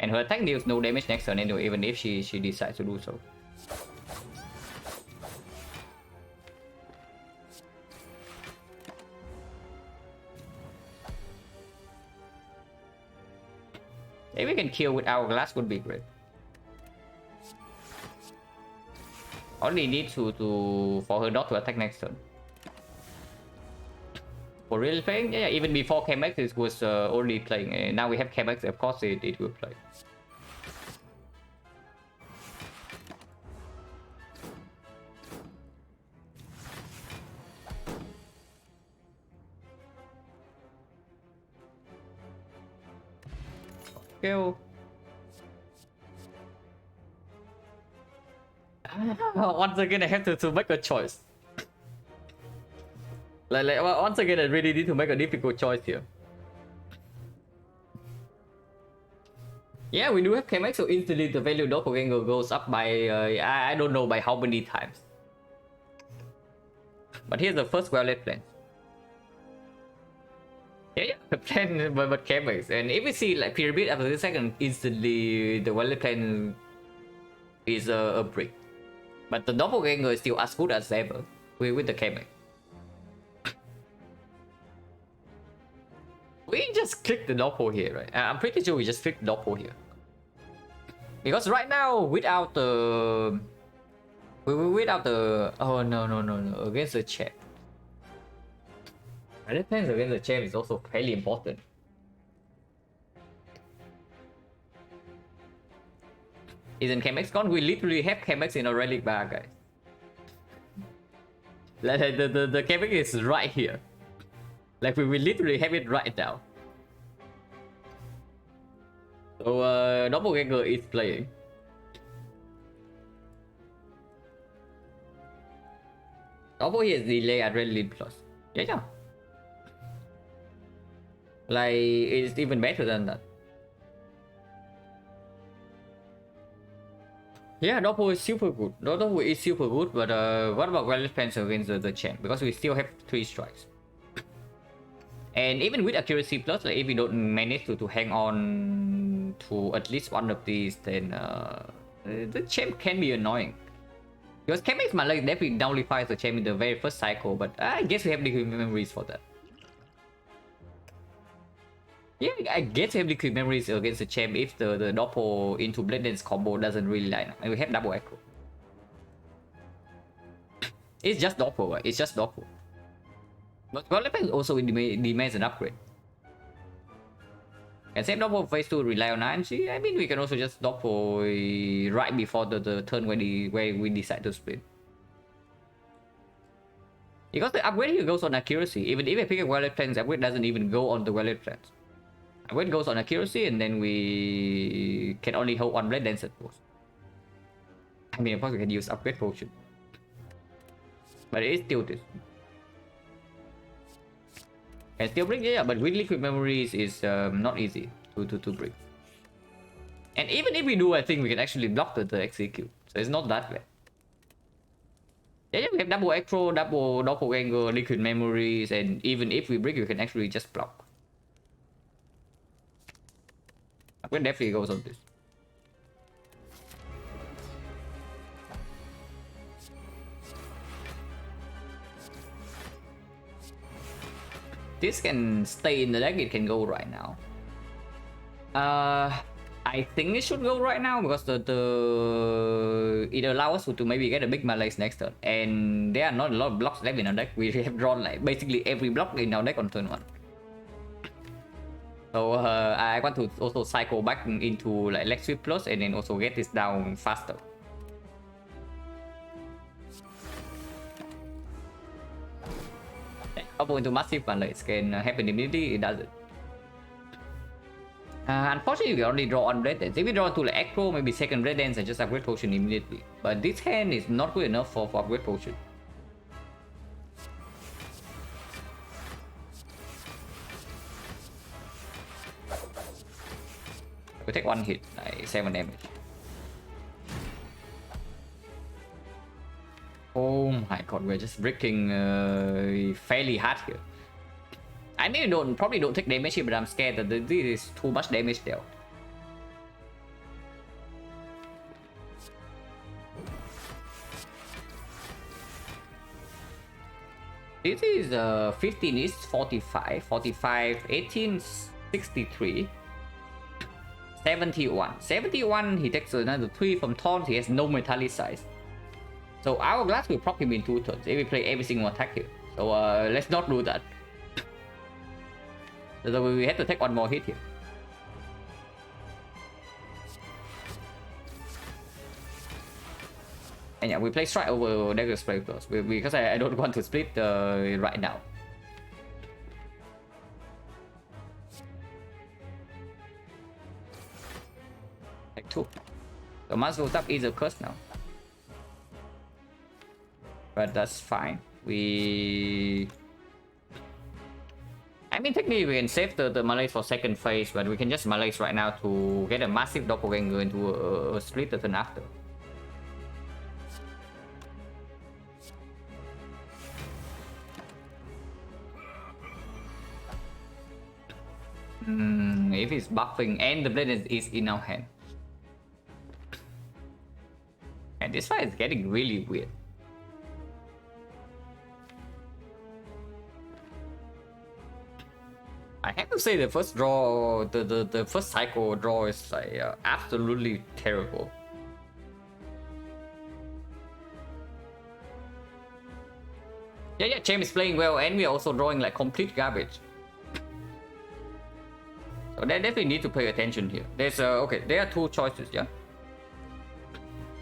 And her attack deals no damage next turn anyway, even if she decides to do so. If we can kill with Hourglass would be great. Only need to for her not to attack next turn. For real playing, yeah, even before KMX it was already playing. Now we have KMX, of course it will play. Kill. Once again, I have to make a choice. Like once again, I really need to make a difficult choice here. Yeah, we do have KMX, so instantly the value of Doppelganger goes up by I don't know by how many times. But here's the first well-laid plan. Yeah, the plan but KMX, and if we see like Pyramid after the second, instantly the well-laid plan is a brick. But the Doppelganger is still as good as ever with the KMX. We just click the Doppel here, right? I'm pretty sure we just click the Doppel here. Because right now, without the... Oh, no. Against the champ. Other plans against the champ is also fairly important. Isn't KMX gone? We literally have KMX in a relic bar, guys. Like, the KMX is right here. Like we will literally have it right now. So Doppelganger is playing. Doppel here is delay Adrenaline Plus. Yeah. Like it's even better than that. Yeah, Doppel is super good. Doppel is super good, but what about Well Defense against the champ? Because we still have 3 strikes. And even with accuracy plus, like if we don't manage to hang on to at least one of these, then the champ can be annoying. Because KMX Mala definitely nullifies the champ in the very first cycle, but I guess we have the memories for that. Yeah, I guess we have liquid memories against the champ if the Doppel into Blade Dance combo doesn't really line up. And we have double echo. It's just Doppel, right? It's just Doppel. But Weapon also demands an upgrade. And same Doppel phase 2 rely on RNG. I mean, we can also just Doppel right before the turn where we decide to split. Because the upgrade here goes on accuracy. Even if I pick a well-laid plans, the upgrade doesn't even go on the well-laid plans. Upgrade goes on accuracy, and then we can only hold one Blade Dance at most. I mean, of course we can use upgrade potion. But it is still this. And still break, yeah, but with liquid memories is not easy to break. And even if we do, I think we can actually block the execute. So it's not that bad. Yeah, we have double Echo, double Doppelganger, Liquid Memories, and even if we break, we can actually just block. We'll definitely goes on this. This can stay in the deck, it can go right now. I think it should go right now because it allows us to maybe get a big malaise next turn. And there are not a lot of blocks left in our deck. We have drawn like basically every block in our deck on turn 1. So I want to also cycle back into like Leg Sweep Plus and then also get this down faster. Couple into massive malaise can happen immediately, it doesn't. Unfortunately, we only draw on red dance. If we draw to like Echo, maybe second red dance and just upgrade potion immediately. But this hand is not good enough for upgrade potion. We take 1 hit, like 7 damage. Oh my god, we're just breaking fairly hard here. I mean, probably don't take damage here, but I'm scared that this is too much damage dealt. This is 15 is 45, 45, 18, 63, 71. 71, he takes another 3 from Taunt, he has no Metallicize. So Hourglass will probably win 2 turns if we play every single attack here. So let's not do that. So we have to take 1 more hit here. And yeah, we play Strike over Dagger Spray first because I don't want to split right now. Take 2. So Muscle Tap is a curse now. But that's fine. I mean, technically we can save the malaise for second phase, but we can just malaise right now to get a massive Doppelganger into a split the turn after. If it's buffing and the blade is in our hand. And this fight is getting really weird. I have to say the first draw, the first cycle draw is like absolutely terrible. Yeah, James is playing well and we are also drawing like complete garbage. So they definitely need to pay attention here. There's okay, there are 2 choices, yeah.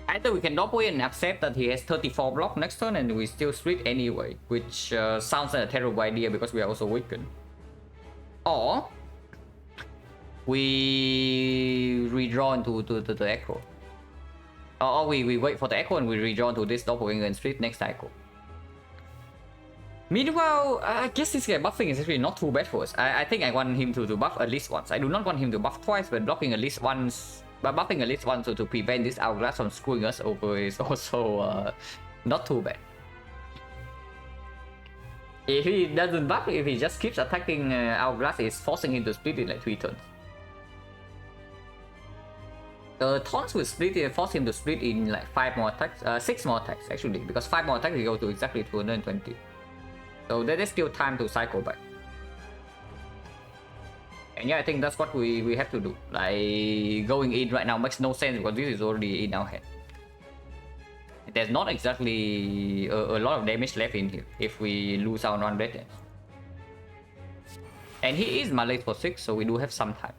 Either we can double and accept that he has 34 block next turn and we still split anyway, which sounds like a terrible idea because we are also weakened. Or we redraw into the Echo. Or we wait for the Echo and we redraw into this Doppelganger and split next cycle. Meanwhile, I guess this guy buffing is actually not too bad for us. I think I want him to buff at least once. I do not want him to buff twice, but blocking at least once. But buffing at least once to prevent this Hourglass from screwing us over is also not too bad. If he doesn't buff, if he just keeps attacking Hourglass, it's forcing him to split in like 3 turns. The taunts will split, force him to split in like 5 more attacks, 6 more attacks actually, because 5 more attacks we go to exactly 220. So there is still time to cycle back. And yeah, I think that's what we have to do. Like, going in right now makes no sense because this is already in our head. There's not exactly a lot of damage left in here if we lose our non-red dance. And he is malaise for 6, so we do have some time.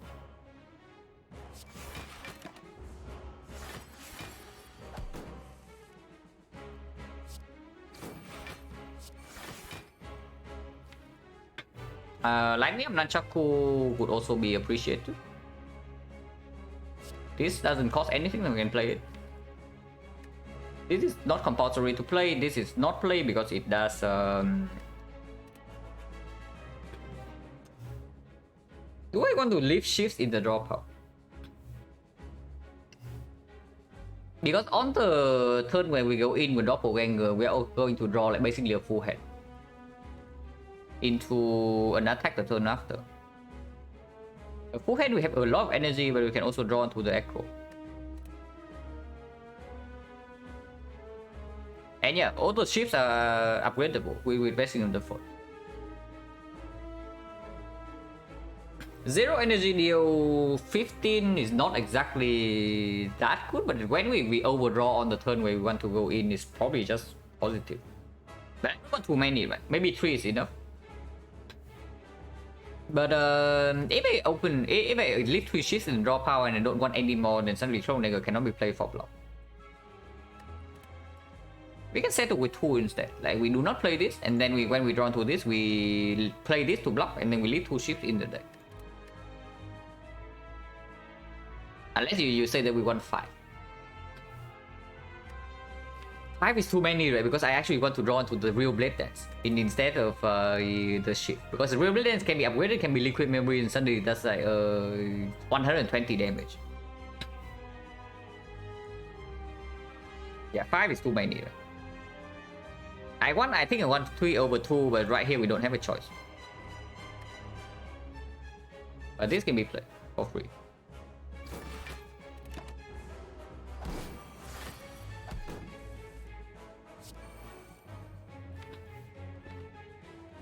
Lightning Nunchaku would also be appreciated. This doesn't cost anything, then we can play it. This is not compulsory to play. This is not play because it does. Do I want to leave shifts in the drop out? Because on the turn when we go in with Doppelganger, we are going to draw like basically a full hand into an attack the turn after. A full hand we have a lot of energy, but we can also draw into the Echo. And yeah, all those ships are upgradable. We're investing on the foot. 0 energy deal 15 is not exactly that good, but when we overdraw on the turn where we want to go in, it's probably just positive. But I don't want too many, right? Maybe 3 is enough. But if I leave 3 ships and draw power and I don't want any more, then suddenly Thronegger cannot be played for block. We can settle with 2 instead. Like we do not play this, and then when we draw into this, we play this to block, and then we leave 2 ships in the deck. Unless you say that we want 5. 5 is too many, right? Because I actually want to draw into the real Blade Dance instead of the ship. Because the real Blade Dance can be upgraded, can be liquid memory, and suddenly that's like 120 damage. Yeah, 5 is too many, right? I think I want 3/2, but right here we don't have a choice. But this can be played for free.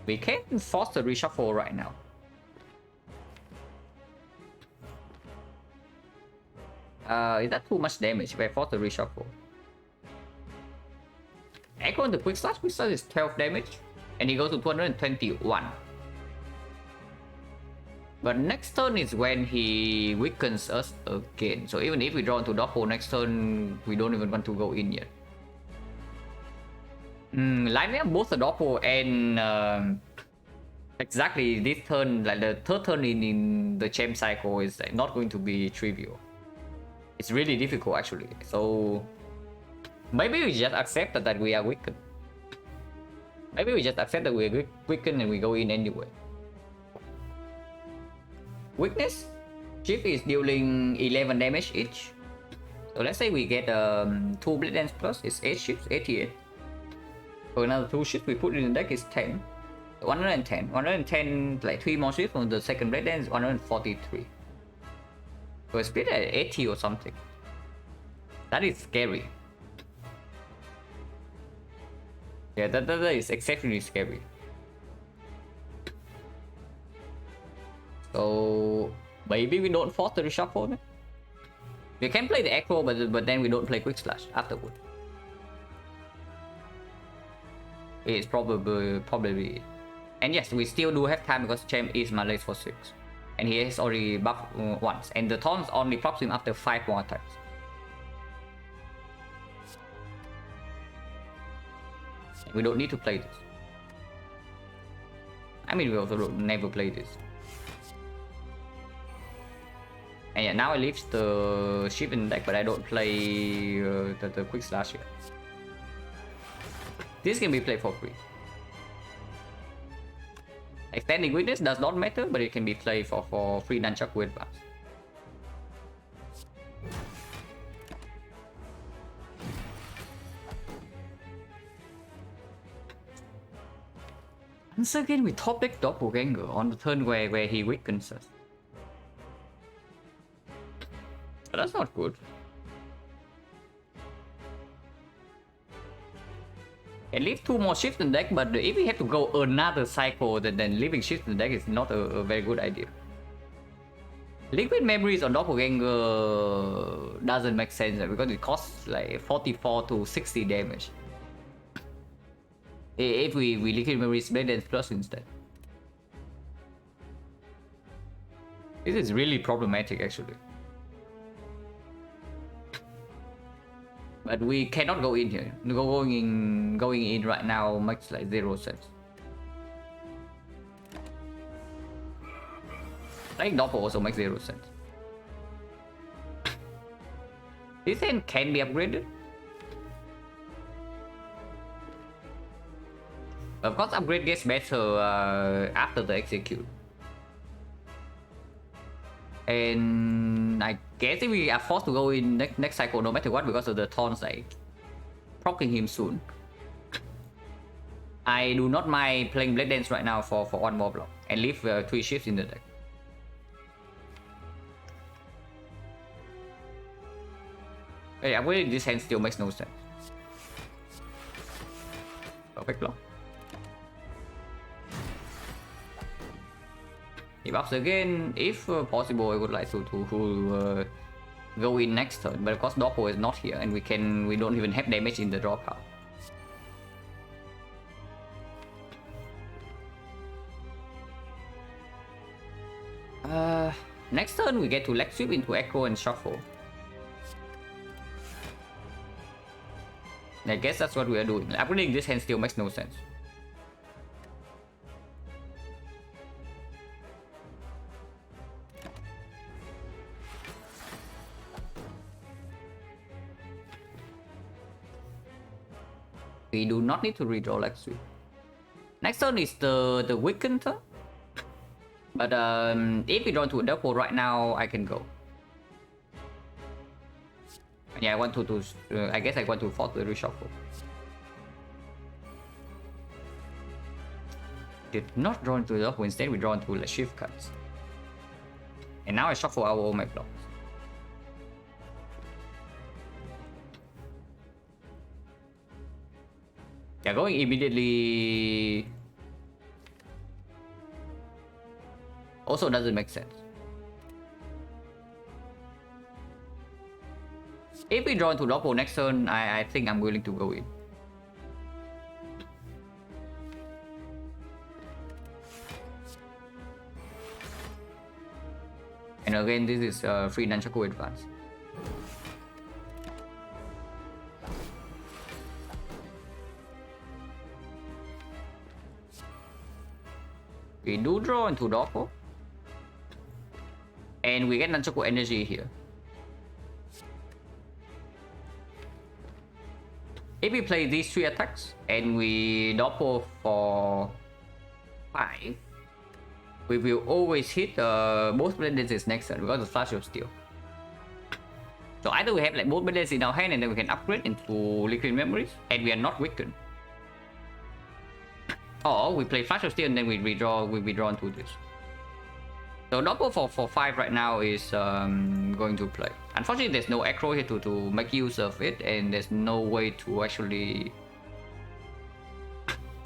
We can force the reshuffle right now. Is that too much damage if I force the reshuffle? Echo on the quick slash is 12 damage, and he goes to 221. But next turn is when he weakens us again. So even if we draw into Doppel next turn, we don't even want to go in yet. Lining up both the Doppel and exactly this turn, like the third turn in the champ cycle, is like not going to be trivial. It's really difficult actually. So maybe we just accept that we are weakened. Maybe we just accept that we are weakened and we go in anyway. Weakness, shift is dealing 11 damage each. So let's say we get 2 Blade Dance plus, it's 8 ships, 88. For another 2 ships we put in the deck is 10. 110, like 3 more ships from the second Blade Dance, 143. So it's split at 80 or something. That is scary. Yeah, that is exceptionally scary. So maybe we don't force the reshuffle then? We can play the Echo, but then we don't play Quick Slash afterward. It's probably. And yes, we still do have time because Champ is my late for 6. And he has already buffed once. And the Taunts only procs him after 5 more attacks. We don't need to play this. I mean, we also don't never play this. And yeah, now I leave the ship in the deck, but I don't play the Quick Slash yet. This can be played for free. Extending Weakness does not matter, but it can be played for free Nunchuck with advance. Once again, we top deck Doppelganger on the turn where he weakens us. But that's not good. And leave 2 more ships in the deck, but if we have to go another cycle, then leaving ships in the deck is not a very good idea. Liquid Memories on Doppelganger doesn't make sense because it costs like 44 to 60 damage. If we Liquid Memories Blade Dance Plus instead. This is really problematic actually. But we cannot go in here. Going in right now makes like 0 sense. Playing Doppel also makes 0 sense. This hand can be upgraded. Of course, upgrade gets better after the execute. And I Guess if we are forced to go in next cycle no matter what because of the taunts like proccing him soon. I do not mind playing Blade Dance right now for one more block and leave 3 shifts in the deck. Yeah, really this hand still makes no sense. Perfect block. He buffs again. If possible, I would like to go in next turn, but of course Doppel is not here, and we don't even have damage in the draw pile. Next turn we get to leg sweep into Echo and shuffle. I guess that's what we are doing. Upgrading this hand still makes no sense. We do not need to redraw leg sweep. Next turn is the weakened turn. But if we draw into a double right now, I can go. Yeah, I want to I guess I want to force the reshuffle. Did not draw into the double, instead we draw into the shift cards. And now I shuffle out all my blocks. Yeah, going immediately also doesn't make sense. If we draw into double next turn, I think I'm willing to go in. And again, this is free Nunchaku advance. We do draw into double. And we get Nunchaku energy here. If we play these 3 attacks and we double for 5, we will always hit both Blade Dances next turn because of Flash of Steel. So either we have like both Blade Dances in our hand and then we can upgrade into Liquid Memories and we are not weakened. Or we play Flash of Steel and then we withdraw into this. So double for 5 right now is going to play. Unfortunately, there's no Acro here to make use of it, and there's no way to actually...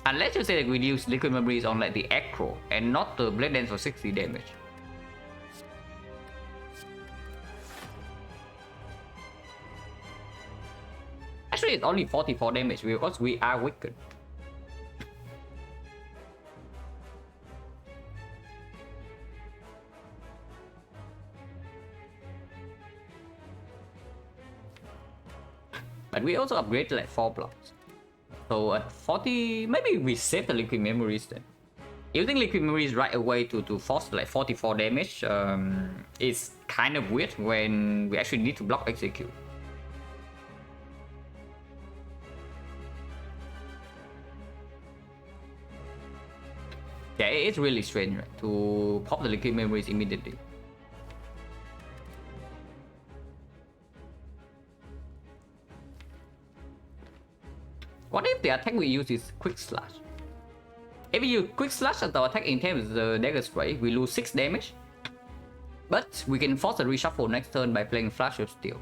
Unless you say that we use Liquid Memories on like the Acro and not the Blade Dance for 60 damage. Actually, it's only 44 damage because we are weakened. But we also upgrade like 4 blocks. So at 40, maybe we save the Liquid Memories then. Using Liquid Memories right away to force like 44 damage is kind of weird when we actually need to block execute. Yeah, it's really strange, right? To pop the Liquid Memories immediately. What if the attack we use is Quick Slash? If we use Quick Slash as our attack item is the Dagger Spray, we lose 6 damage. But we can force a reshuffle next turn by playing Flash of Steel.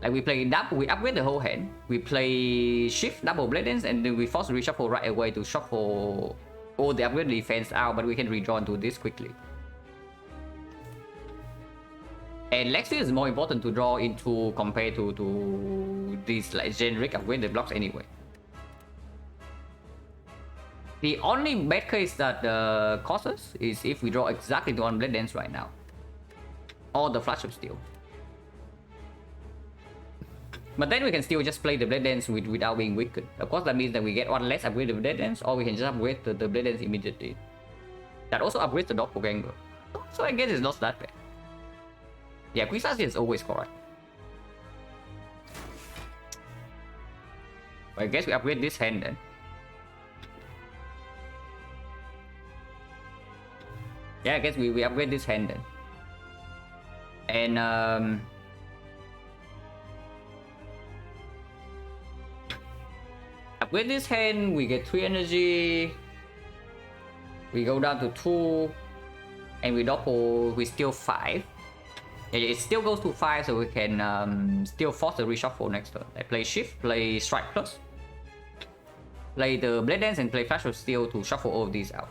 Like we play double, we upgrade the whole hand. We play Shift, double Blade Dance, and then we force a reshuffle right away to shuffle all the upgrade defense out, but we can redraw into this quickly. And Lexi is more important to draw into compared to these like generic upgraded blocks anyway. The only bad case that causes is if we draw exactly to one Blade Dance right now. Or the Flash of Steel. But then we can still just play the Blade Dance without being weakened. Of course that means that we get one less upgraded Blade Dance, or we can just upgrade the Blade Dance immediately. That also upgrades the Doppelganger. So I guess it's not that bad. Yeah, Quick Slash is always correct. I guess we upgrade this hand then. Yeah, I guess we upgrade this hand then. And upgrade this hand, we get 3 energy. We go down to 2. And we double, we steal 5. Yeah, it still goes to 5, so we can still force the reshuffle next turn. I play Shift, play Strike Plus. Play the Blade Dance and play Flash of Steel to shuffle all of these out.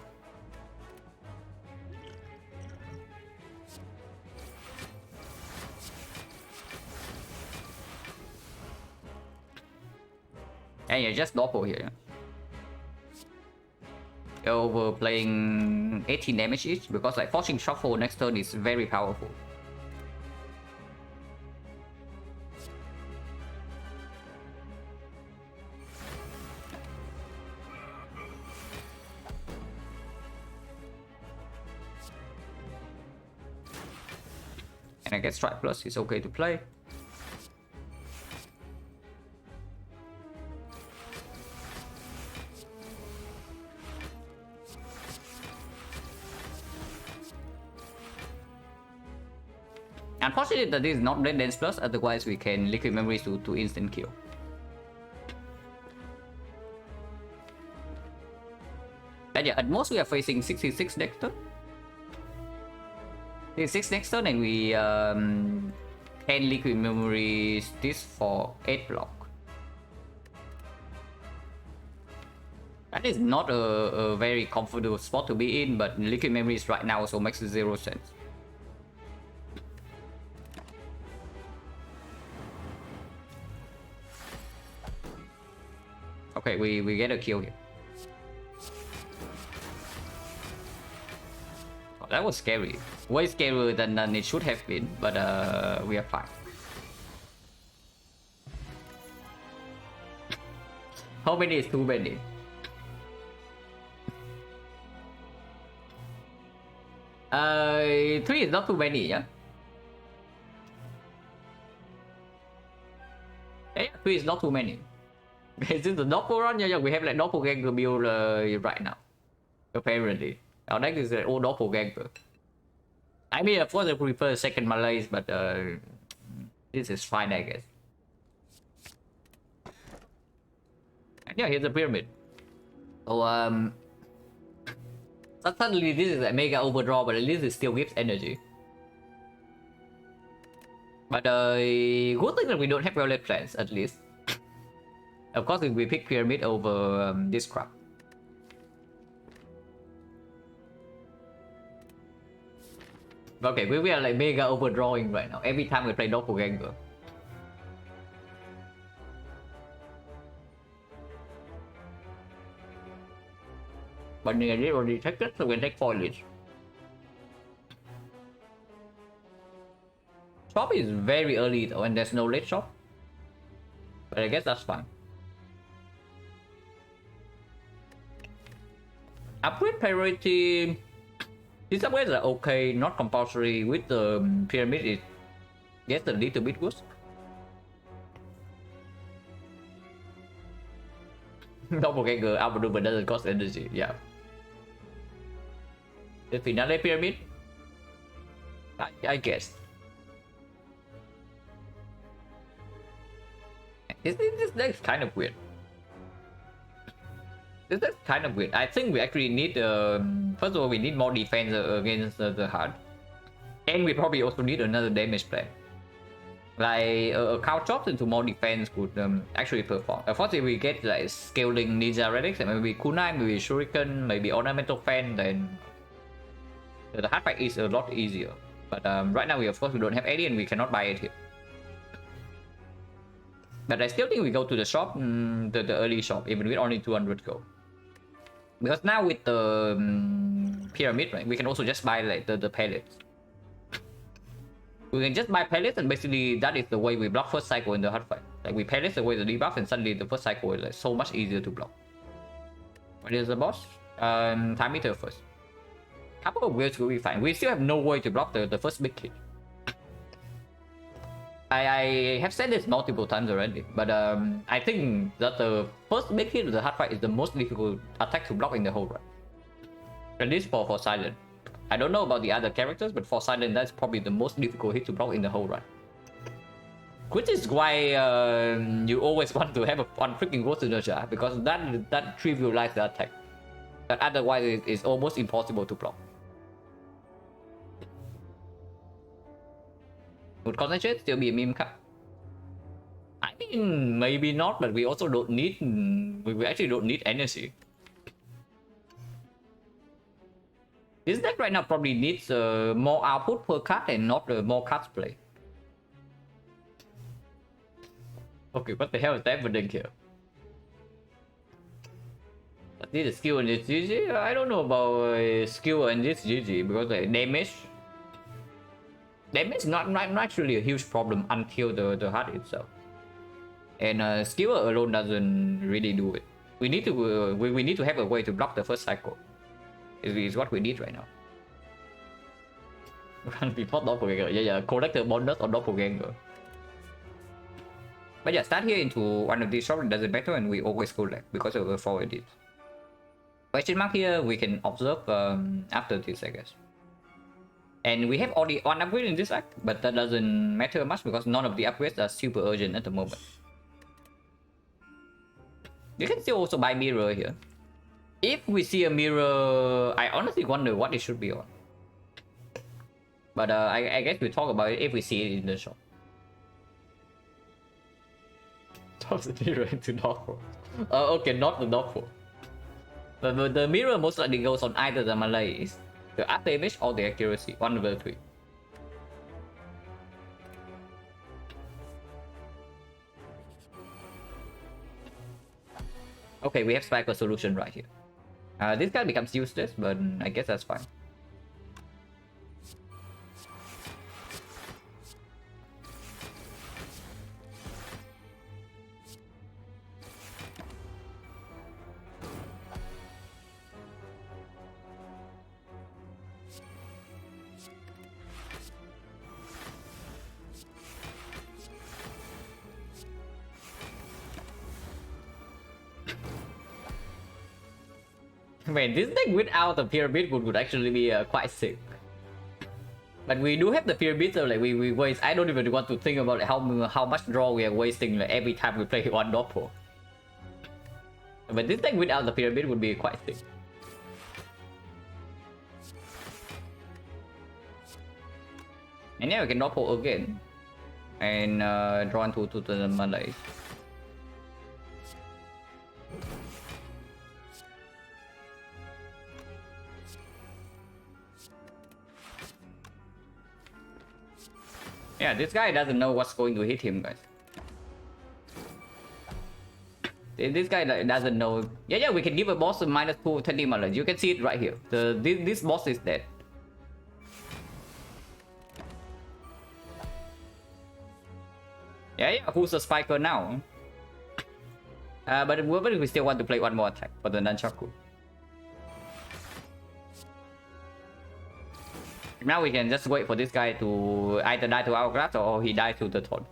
And yeah, just double here. Over playing 18 damage each, because like forcing shuffle next turn is very powerful. And I get Strike Plus, it's okay to play. Unfortunately, that is not Blade Dance Plus, otherwise we can Liquid Memories to instant kill. But yeah, at most we are facing 66 next turn. 66 next turn, and we can Liquid Memories this for 8 block. That is not a very comfortable spot to be in, but Liquid Memories right now also makes 0 sense. Okay, we get a kill here. Oh, that was scary. Way scarier than it should have been, but we are fine. How many is too many? Three is not too many, yeah? Yeah, 3 is not too many. Is this the doppel run? Yeah, we have like doppelganger build right now. Apparently. Our deck is an old doppelganger. I mean, of course I prefer second Malays, but this is fine, I guess. And yeah, here's the pyramid. So suddenly this is a mega overdraw, but at least it still gives energy. But good thing that we don't have violet plants, at least. Of course, we pick pyramid over this crap. Okay, we are like mega overdrawing right now. Every time we play doppelganger. But they already take it, so we can take foliage. Shop is very early though, and there's no late shop. But I guess that's fine. Upgrade priority. These upgrades are okay, not compulsory. With the pyramid, it gets a little bit worse. Doppelganger outdo, but doesn't cost energy. Yeah. The finale pyramid, I guess. This deck's kind of weird. This is kind of weird. I think we actually need, first of all, we need more defense against the hard. And we probably also need another damage plan. Like, a cow chops into more defense could actually perform. Of course, if we get like scaling ninja relics, and maybe kunai, maybe shuriken, maybe ornamental fan, then the hard fight is a lot easier. But right now, of course, we don't have any and we cannot buy it here. But I still think we go to the shop, the early shop, even with only 200 gold. Because now with the pyramid, right, we can also just buy like the pellets. We can just buy pellets, and basically that is the way we block first cycle in the hard fight. Like we pellets away the debuff, and suddenly the first cycle is like so much easier to block. What is the boss? Time meter first. Couple of ways will be fine. We still have no way to block the first big hit. I have said this multiple times already, but I think that the first big hit of the hard fight is the most difficult attack to block in the whole run. At least for Silent. I don't know about the other characters, but for Silent, that's probably the most difficult hit to block in the whole run. Which is why you always want to have one freaking Ghost Inertia, because that trivializes the attack. But otherwise, it's almost impossible to block. Would Concentrate still be a meme cut? I mean, maybe not, but we also don't need... We actually don't need energy. This deck right now probably needs more output per card and not more cards play. Okay, what the hell is happening here? This is skill and this GG? I don't know about skill and this GG because damage is not actually a huge problem until the heart itself. And skill alone doesn't really do it. We need to we need to have a way to block the first cycle. Is what we need right now. Run before doppelganger. Yeah, collector bonus or doppelganger. But yeah, start here into one of these shops, it doesn't matter, and we always collect because of the forward it. Question mark here we can observe after this, I guess. And we have only one upgrade in this act, but that doesn't matter much because none of the upgrades are super urgent at the moment. You can still also buy mirror here. If we see a mirror, I honestly wonder what it should be on. But I guess we'll talk about it if we see it in the shop. Toss the mirror into Dogful. Okay, not the Dogful. But the mirror most likely goes on either the Malays, the after image, or the accuracy. One of the three. Okay, we have Spiker solution right here. This guy becomes useless, but I guess that's fine. Man, this deck without the pyramid would actually be quite sick. But we do have the pyramid, so like we waste. I don't even want to think about how much draw we are wasting like every time we play one Doppel. But this deck without the pyramid would be quite sick. And now we can Doppel again and draw into the Malays. Yeah, this guy doesn't know what's going to hit him, guys. This guy doesn't know. Yeah, we can give a boss a -2 20 mileage. You can see it right here. This boss is dead. Yeah, who's the spiker now? But we still want to play one more attack for the Nunchaku. Now we can just wait for this guy to either die to Hourglass or he dies to the Taunt.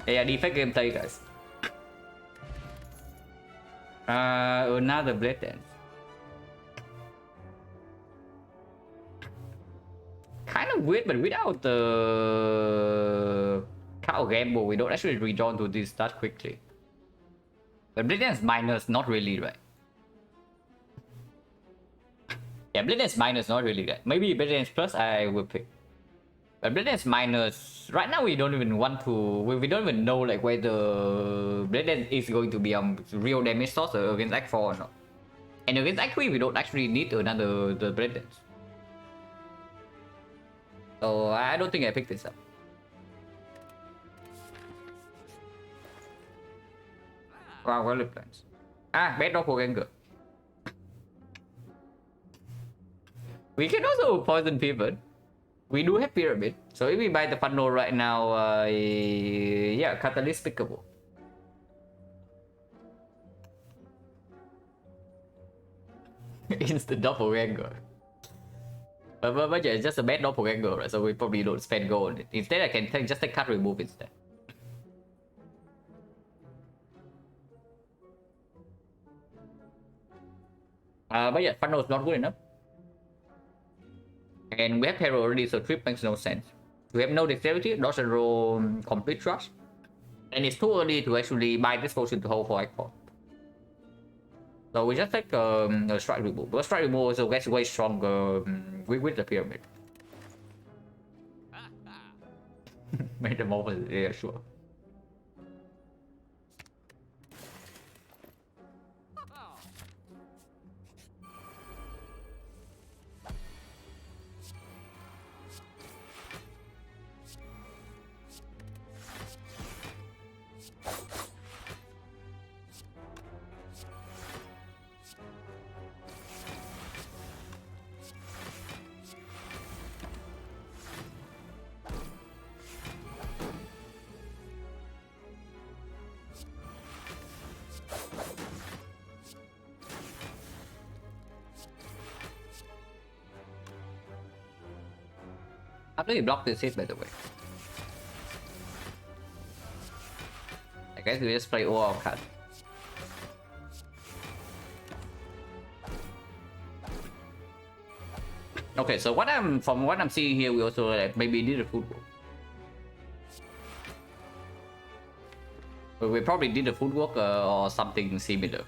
Yeah, defect gameplay, guys. Another Blade Dance. Kind of weird, but without the Cow Gamble, we don't actually rejoin to this that quickly. But Blade Dance minus, not really, right? Yeah, Blade Dance minus, not really, right? Maybe Blade Dance plus I will pick. But Blade Dance minus, right now we don't even want to, we don't even know like whether Blade Dance is going to be real damage source against Act 4 or not. And against Act 3 we don't actually need another the Blade Dance. So I don't think I picked this up. Wow, well plans. Bad doppelganger. We can also poison pivot. We do have pyramid, so if we buy the funnel right now, yeah, catalyst pickable. Instant doppelganger. But yeah, it's just a bad doppelganger, right? So we probably don't spend gold on it. Instead, I can just take card remove instead. But yeah, funnel is not good enough. And we have hero already, so trip makes no sense. We have no dexterity, doesn't roll complete trust. And it's too early to actually buy this potion to hold for icon. So we just take a strike removal. But strike removal also gets way stronger with the pyramid. Made the moment, yeah, sure. How do you block this hit, by the way? I guess we just play all our cards. Okay, so from what I'm seeing here, we also maybe did a footwork. But we probably did a footwork or something similar.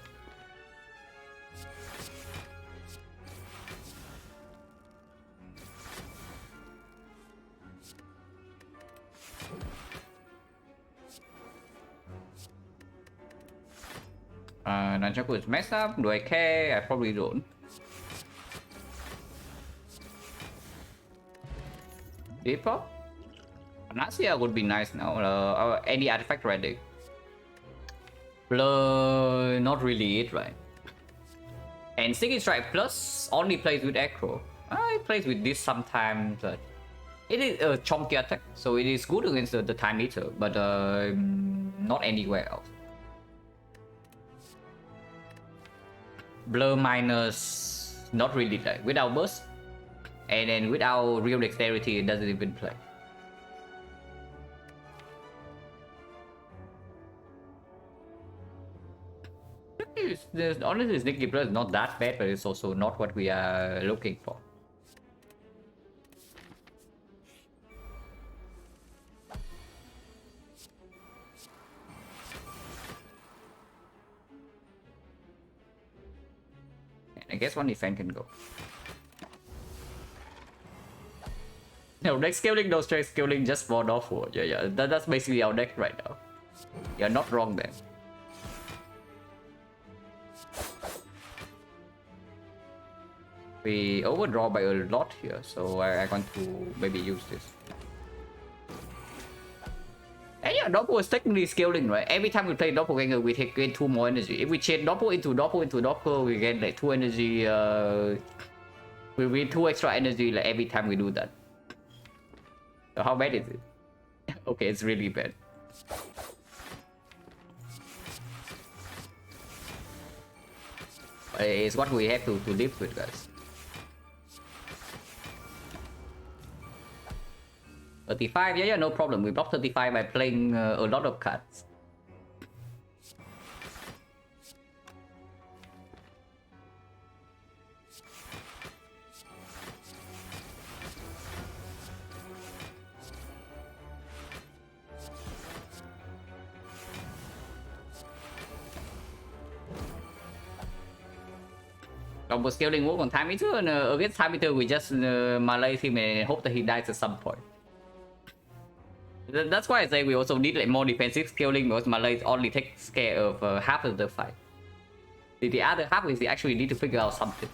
Nunchaku is messed up. Do I care? I probably don't. Deeper? Nasia would be nice now. Any artifact ready. Blur, not really it, right? And Sticky Strike Plus only plays with Acro. It plays with this sometimes, but it is a chunky attack, so it is good against the Time Eater, but not anywhere else. Blur minus, not really like without burst, and then without real dexterity, it doesn't even play. Honestly, Sneaky Blur is not that bad, but it's also not what we are looking for. I guess one defense can go. No, deck scaling, no straight scaling, just for Northwood. Yeah. That's basically our deck right now. You're not wrong there. We overdraw by a lot here, so I want to maybe use this. And yeah, Doppel is technically scaling, right? Every time we play Doppelganger, we gain 2 more energy. If we change Doppel into Doppel, we get like 2 energy. We gain 2 extra energy like every time we do that. So how bad is it? Okay, it's really bad. But it's what we have to live with, guys. 35, yeah, no problem. We block 35 by playing a lot of cards. Combo scaling work on Time Eater, and against Time Eater we just melee him and hope that he dies at some point. That's why I say we also need like more defensive scaling, because melee only takes care of half of the fight. The other half is we actually need to figure out something.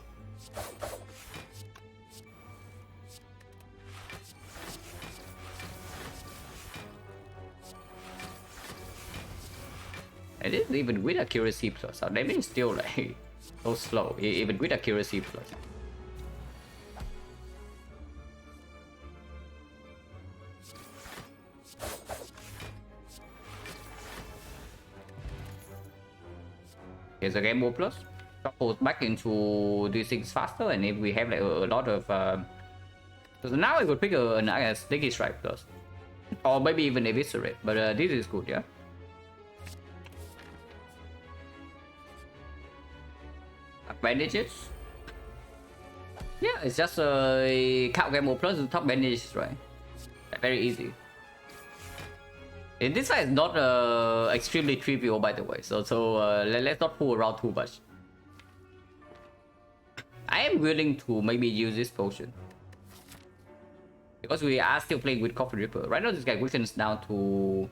And this even with accuracy plus, our damage is still like so slow, even with accuracy plus. Here's a game more plus. Shuffles back into these things faster, and if we have like a lot of so now I could pick a Sticky Strike plus, or maybe even Eviscerate, but this is good, yeah. Advantages. Yeah, it's just a count gamble plus the top banishes, right? Very easy. And this side is not extremely trivial, by the way. Let's not fool around too much. I am willing to maybe use this potion because we are still playing with Coffee Ripper. Right now, this guy weakens down to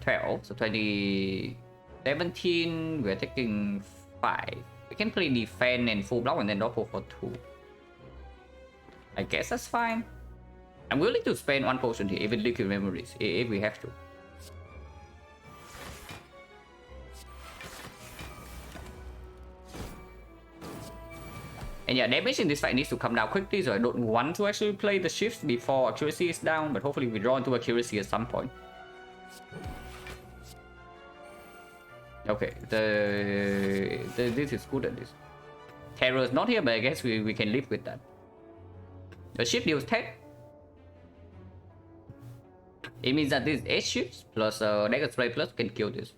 12, so 2017. We're taking 5. We can play defense and full block and then double for 2. I guess that's fine. I'm willing to spend 1 potion here, even liquid memories, if we have to. And yeah, damage in this fight needs to come down quickly, so I don't want to actually play the shifts before accuracy is down, but hopefully we draw into accuracy at some point. Okay, this is good at this. Terror is not here, but I guess we can live with that. The shift deals 10. It means that this 8 shifts plus dagger spray plus can kill this.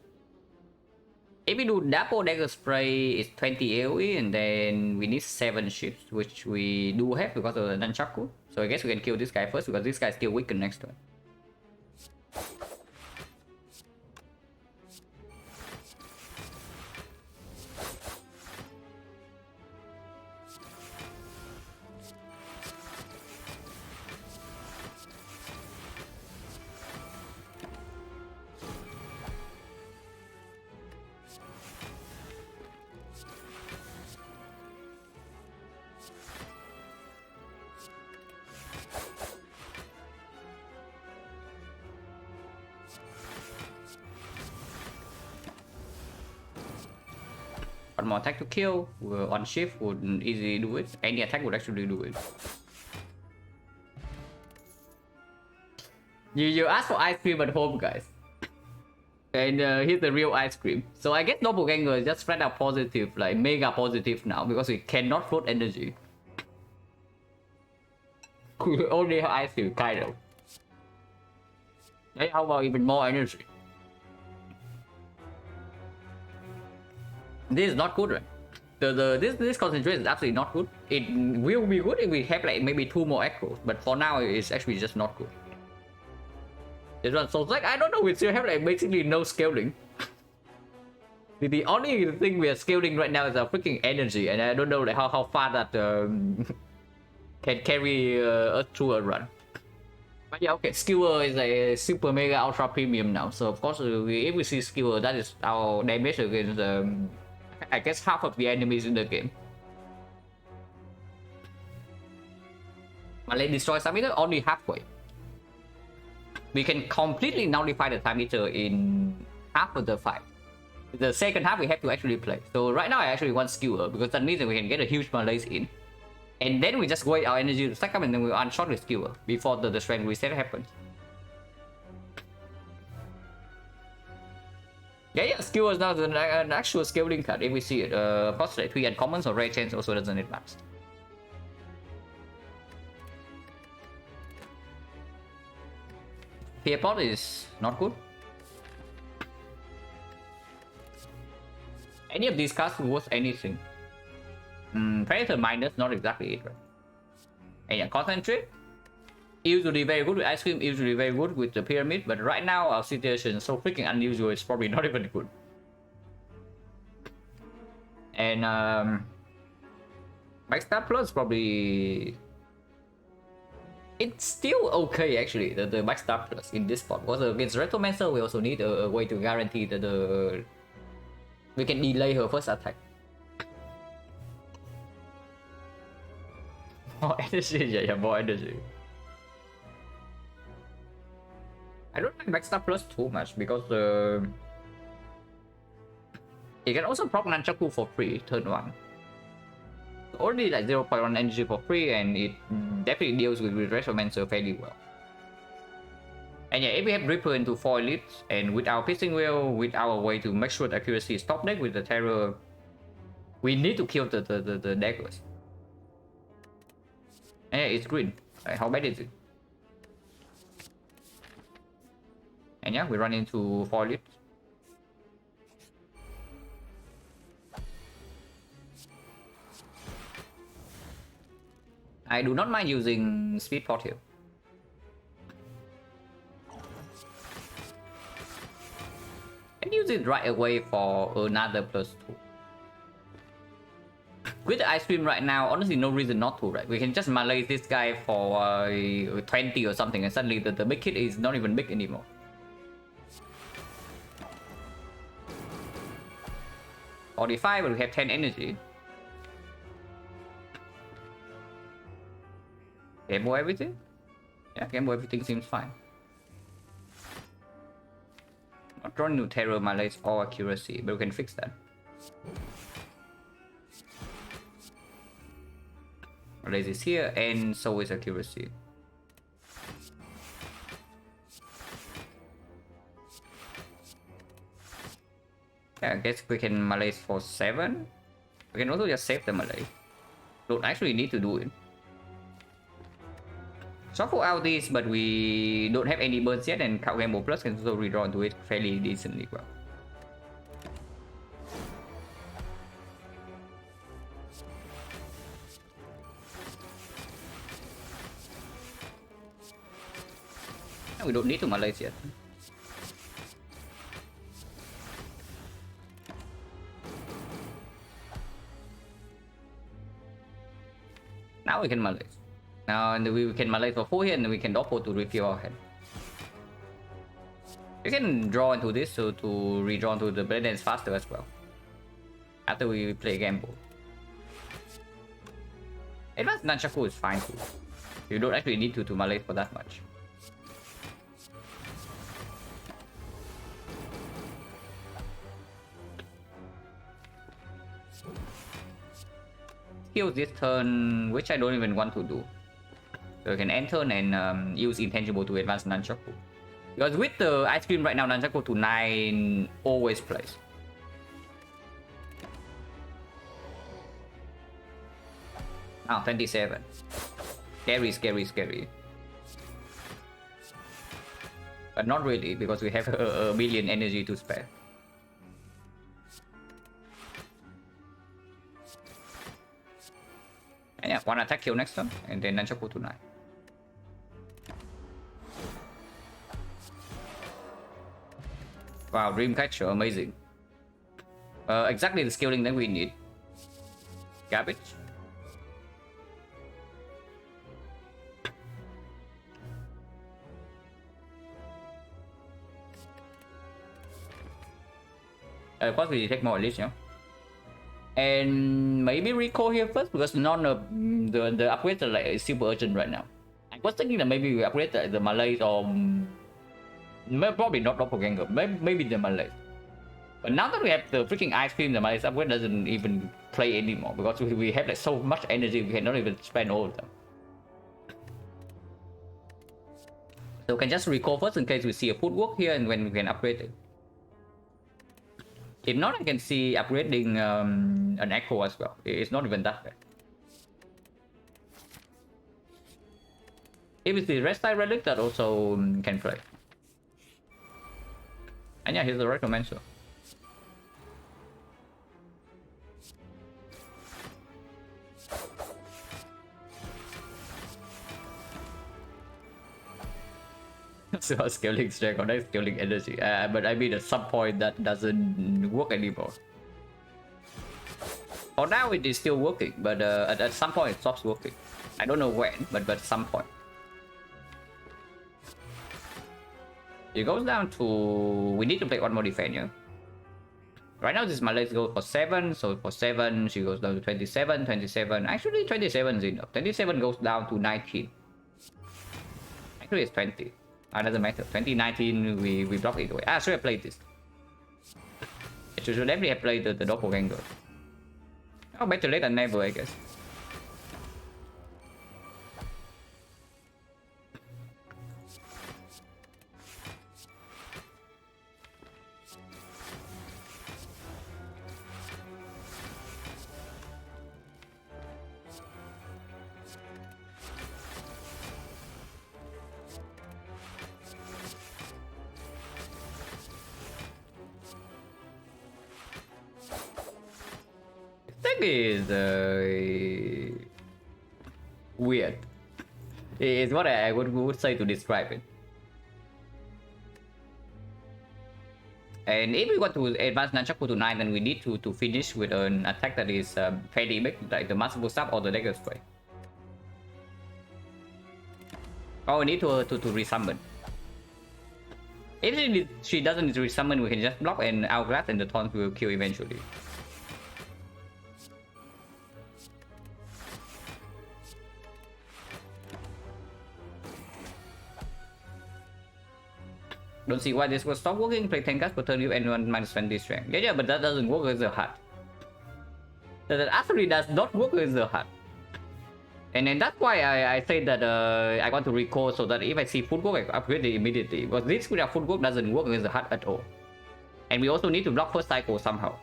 If we do double dagger spray, it's 20 AoE, and then we need 7 shifts, which we do have because of the nunchaku. So I guess we can kill this guy first because this guy is still weakened next to it. One more attack to kill. On shift would easily do it. Any attack would actually do it. You asked for ice cream at home, guys. And here's the real ice cream. So I guess Doppelganger is just flat out positive, like mega positive now, because we cannot float energy. We only have ice cream, kind of. Hey, how about even more energy? This is not good, right? This concentration is absolutely not good. It will be good if we have like maybe 2 more echoes, but for now it's actually just not good. This one, so it's like I don't know, we still have like basically no scaling. The only thing we are scaling right now is our freaking energy, and I don't know like how far that can carry us through a run. But yeah, okay, Skewer is a super mega ultra premium now, so of course if we see Skewer, that is our damage against I guess half of the enemies in the game. But let's destroy Time Eater only halfway. We can completely nullify the Time Eater in half of the fight. The second half we have to actually play. So right now I actually want Skewer because that means that we can get a huge malaise in. And then we just wait our energy to stack up and then we unshot the Skewer before the strength reset happens. Yeah, Skewer is now an actual scaling card if we see it. Of course, like 3 uncommons or rare chance also doesn't advance. Pierpot is not good. Any of these cards worth anything. Predator minus, not exactly it, right? And yeah, concentrate. Usually very good with ice cream, usually very good with the pyramid, but right now our situation is so freaking unusual, it's probably not even good. And Backstab Plus probably... It's still okay actually, the Backstab Plus in this spot. Because against Retromancer we also need a way to guarantee that we can delay her first attack. More energy, yeah, more energy. I don't like Backstab Plus too much because you can also proc Nunchaku for free turn 1. Only like 0.1 energy for free, and it definitely deals with Retromancer fairly well. And yeah, if we have Ripper into 4 elites, and with our Piercing Wheel, with our way to make sure the accuracy is top deck with the Terror, we need to kill the daggers. And yeah, it's green. Like, how bad is it? And yeah, we run into 4 elites. I do not mind using speed pot here. And use it right away for another +2. With the ice cream right now, honestly, no reason not to, right? We can just melee this guy for 20 or something, and suddenly the big hit is not even big anymore. $45, but we have 10 energy. Game over everything? Yeah, game over everything seems fine. Not drawing new terror malaise or accuracy, but we can fix that. Malaise is here, and so is accuracy. Yeah, I guess we can malaise for 7. We can also just save the malaise. Don't actually need to do it. Shuffle out this, but we don't have any burns yet, and Count Gamble Plus can also redraw into it fairly decently well. We don't need to malaise yet. Now we can malaise. Now and we can malaise for 4 here, and we can double to refill our hand. We can draw into this so to redraw into the blade dance faster as well. After we play gamble. Advanced Nunchaku is fine too. You don't actually need to malaise for that much. Heal this turn, which I don't even want to do. So I can end turn and use Intangible to advance Nunchaku. Because with the ice cream right now, Nunchaku to 9 always plays. Now 27. Scary, scary, scary. But not really, because we have a million energy to spare. And yeah, 1 attack kill next turn, and then Nunchaku to 9. Wow, Dreamcatcher, amazing. Exactly the scaling that we need. Garbage. Of course, we take more at least, yeah. And maybe recall here first, because none of the upgrades are like super urgent right now. I was thinking that maybe we upgrade the Malays or probably not Doppelganger, maybe the Malays. But now that we have the freaking ice cream, the Malays upgrade doesn't even play anymore, because we have like so much energy we cannot even spend all of them. So we can just recall first in case we see a footwork here, and when we can upgrade it. If not, I can see upgrading an Echo as well. It's not even that bad. If it's the Red Side Relic, that also can play. And yeah, here's the Recommencer. So scaling strength or scaling energy, but I mean at some point that doesn't work anymore. For now it is still working, but at some point it stops working. I don't know when, but at some point. It goes down to, we need to play one more defender. Right now this Malays go for 7, so for 7 she goes down to 27, 27. Actually 27 is enough. 27 goes down to 19. Actually it's 20. Doesn't matter. 2019 we block it away. Ah, should I play this? I should definitely have played the Doppelganger. Oh, better late than never, I guess. Is Weird. It's what I would say to describe it. And if we want to advance Nunchaku to 9, then we need to finish with an attack that is fairly big, like the Master Stab or the Dagger Spray. Oh, we need to resummon. If she doesn't resummon, we can just block and Hourglass and the Taunt will kill eventually. Don't see why this will stop working. Play 10 cards per turn, give anyone -20 strength. Yeah, but that doesn't work as a heart. That actually does not work as a heart. And then that's why I say that I want to recall so that if I see footwork, I upgrade it immediately. Because this without footwork doesn't work as a heart at all. And we also need to block first cycle somehow.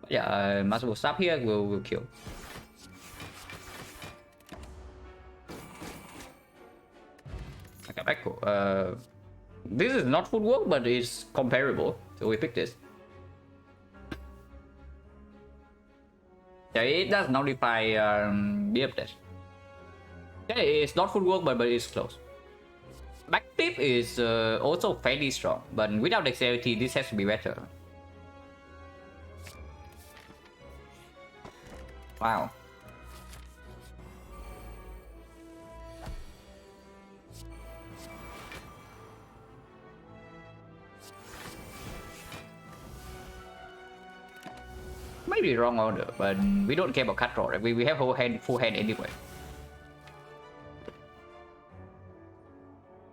But yeah, Master Stab here will kill. Okay, back cool. This is not footwork, but it's comparable. So we pick this. Yeah, it does nullify the update. Yeah, it's not footwork, but it's close. Back tip is also fairly strong, but without dexterity, this has to be better. Wow. Maybe wrong order, but we don't care about cut draw, right? We have full hand anyway.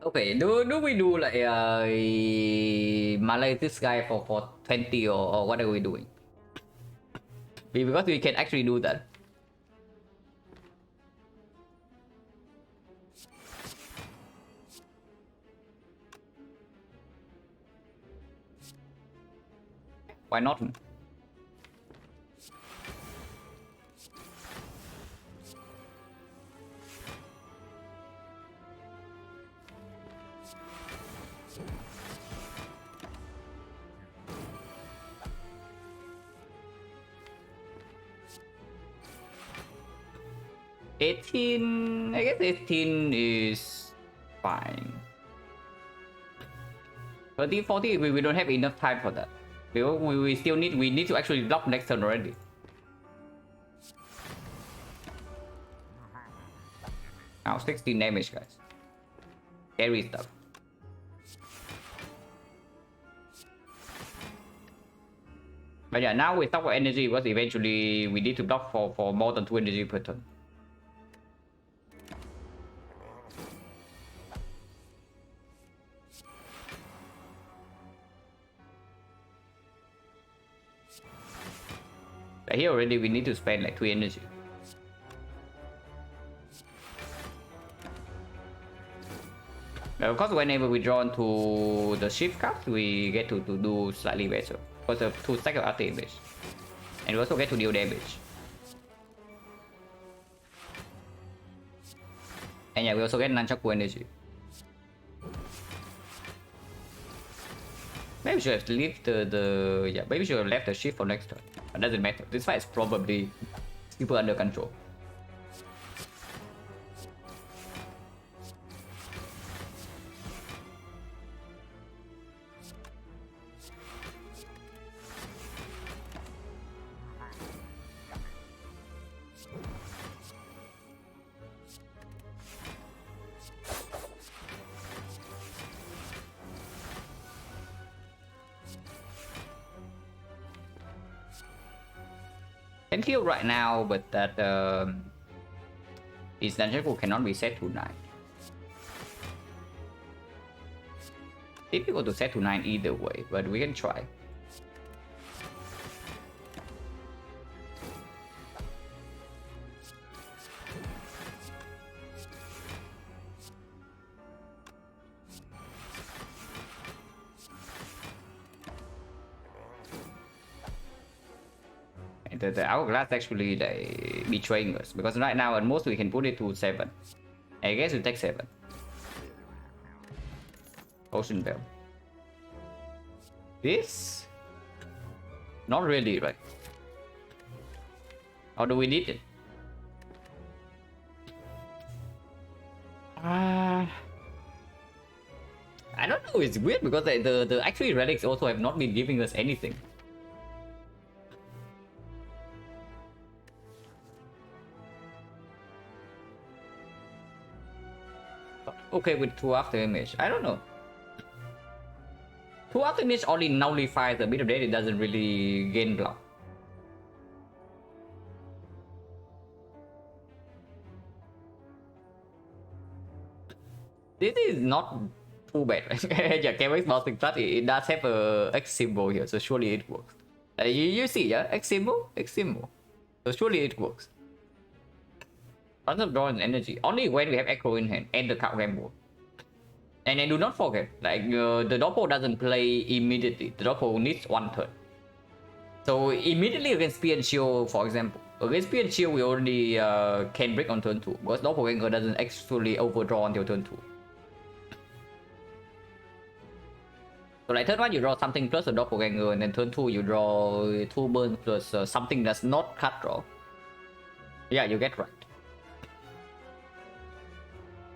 Okay, do we do like Malay this guy for 20 or what are we doing? Because we can actually do that. Why not? $18, I guess 18 is fine. 30, 40, we don't have enough time for that. We still need to actually block next turn already. Now 16 damage, guys. Scary stuff. But yeah, now we stop for energy because eventually we need to block for more than 2 energy per turn. But here already we need to spend like 3 energy. Of course, whenever we draw into the shift card, we get to do slightly better. Because of 2 stacks of art damage. And we also get to deal damage. And yeah, we also get Nunchaku energy. Maybe we should have left maybe we should have left the shift for next turn. But doesn't matter. This fight is probably super under control. Can kill right now, but that his Nunchaku cannot be set to 9. Difficult to set to 9 either way, but we can try. The Hourglass actually they betraying us because right now at most we can put it to 7. I guess we take 7. Ocean Bell. This Not really, right? Or do we need it? I don't know, it's weird because the actually relics also have not been giving us anything. Okay, with 2 after image, I don't know. 2 after image only nullifies the bit of data, it doesn't really gain block. This is not too bad. Yeah, Kevin's bouncing flat, it does have a X symbol here, so surely it works. You see, yeah, X symbol, X symbol. So surely it works. Tons of drawing energy only when we have Echo in hand and the card gamble. And then do not forget, like the Doppel doesn't play immediately. The Doppel needs 1 turn. So immediately against Spear and Shield, for example, against Spear and Shield we already can break on turn 2 because Doppelganger doesn't actually overdraw until turn 2. So like turn 1 you draw something plus a Doppelganger, and then turn 2 you draw 2 burns plus something that's not cut draw. Yeah, you get right.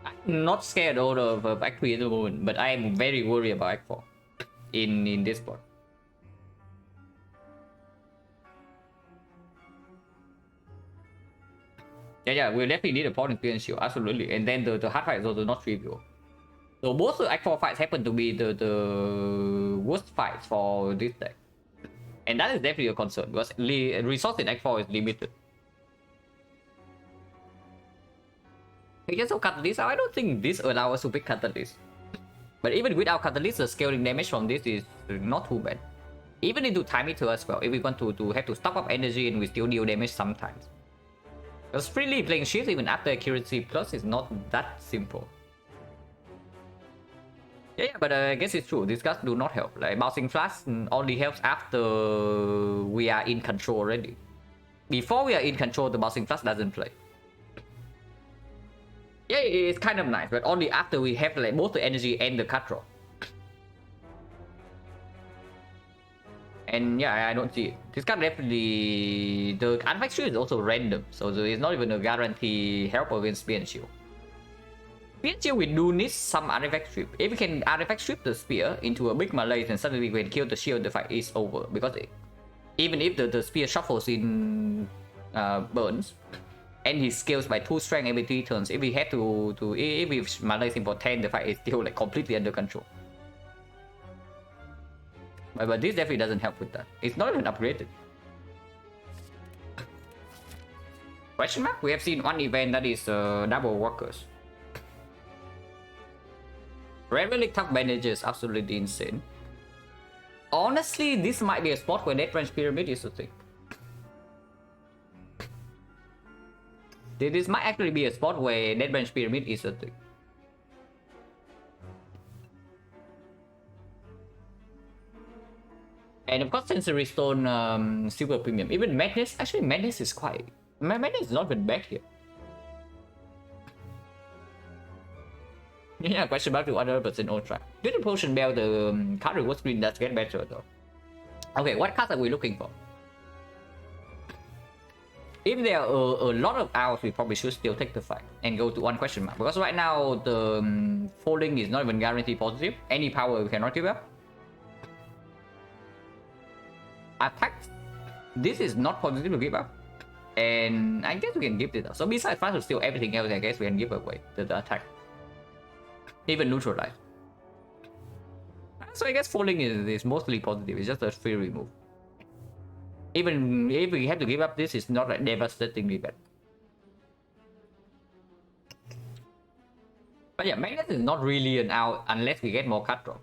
I'm not scared out of Act 3 at the moment, but I am very worried about Act 4 in this spot. Yeah, we'll definitely need a point in Spear and Shield, absolutely. And then the hard fight is also not trivial. So both the Act 4 fights happen to be the worst fights for this deck. And that is definitely a concern, because resource in Act 4 is limited. We just Catalyst, I don't think this allows us to pick Catalyst. But even without Catalyst, the scaling damage from this is not too bad. Even into Time Eater as well, if we want to have to stock up energy and we still deal damage sometimes. Because freely playing shields even after Accuracy Plus is not that simple. Yeah, but I guess it's true. These cards do not help. Like Bouncing Flash only helps after we are in control already. Before we are in control, the Bouncing Flash doesn't play. Yeah, it's kind of nice, but only after we have like both the energy and the cut draw. And yeah, I don't see it. This card definitely... The Artifact Strip is also random, so it's not even a guarantee help against Spear and Shield. Spear and Shield, we do need some Artifact Strip. If we can Artifact Strip the Spear into a big melee, then suddenly we can kill the Shield, the fight is over. Because even if the Spear shuffles in burns, and he scales by 2 strength every 3 turns, if we had if we melee him for 10, the fight is still like completely under control. But this definitely doesn't help with that. It's not even upgraded. Question mark? We have seen one event that is double workers. Red Relic tough bandages, absolutely insane. Honestly, this might be a spot where Death Range Pyramid is a thing. This might actually be a spot where Death Range Pyramid is a thing. And of course, Sensory Stone, Silver Premium. Even Madness, actually Madness is quite... Madness is not even bad here. Yeah, question mark to 100% Ultra. With the Potion Bell, the card reward screen does get better though. Okay, what cards are we looking for? If there are a lot of owls, we probably should still take the fight and go to 1 question mark. Because right now, the folding is not even guaranteed positive. Any power we cannot give up. Attack. This is not positive to give up. And I guess we can give this up. So besides flash, still everything else, I guess we can give away the attack. Even neutralize. So I guess folding is mostly positive. It's just a free remove. Even if we have to give up this, it's not like devastatingly bad. But yeah, Magnet is not really an out unless we get more cut draw.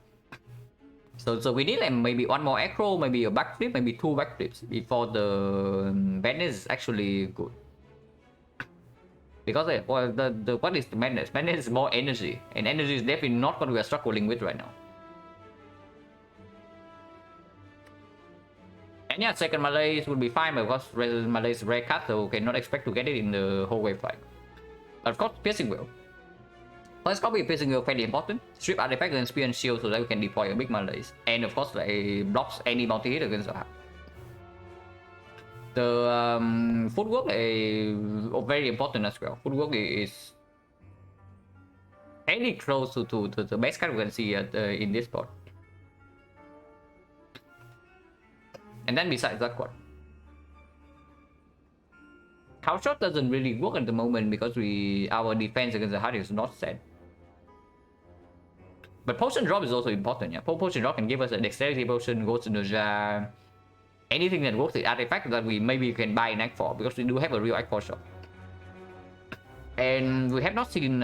So we need like maybe 1 more acro, maybe a backflip, maybe 2 backflips before the Madness is actually good. Because well, what is the Madness? Madness is more energy, and energy is definitely not what we are struggling with right now. And yeah, second Malays would be fine because Malay is rare cut, so we cannot expect to get it in the whole wave fight. But of course, Piercing Will. First copy of Piercing Will fairly important. Strip Artifact and Spear and Shield so that we can deploy a big Malays. And of course, like blocks any multi-hit against the heart. The footwork is very important as well. Footwork is very close to the best card we can see in this board. And then besides that, what? House shot doesn't really work at the moment because our defense against the heart is not set. But potion drop is also important, yeah. Potion drop can give us a dexterity potion, ghost in the jar, anything that works with artifact that we maybe can buy an Act for, because we do have a real Act 4 shop. And we have not seen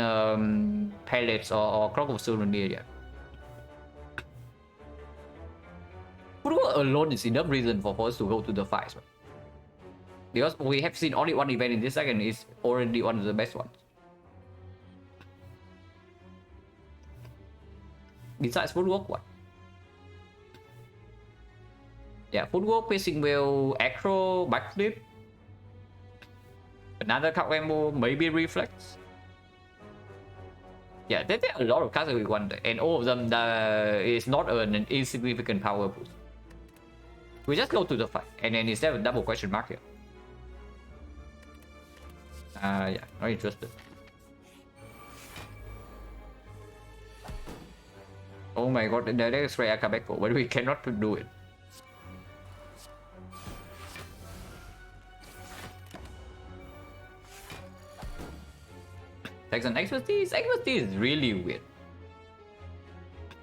pellets or Clock of Souvenir yet. Footwork alone is enough reason for us to go to the fights, right? Because we have seen only one event in this second is already one of the best ones. Besides footwork, what? Yeah, footwork, pacing wheel, acro, backflip, another card combo, maybe reflex. Yeah, there are a lot of cards that we want, and all of them is not an insignificant power boost. We just go to the fight, and then instead of double question mark here. Yeah, not interested. Oh my god, the X-ray I come back for, but we cannot do it. Texan expertise is really weird.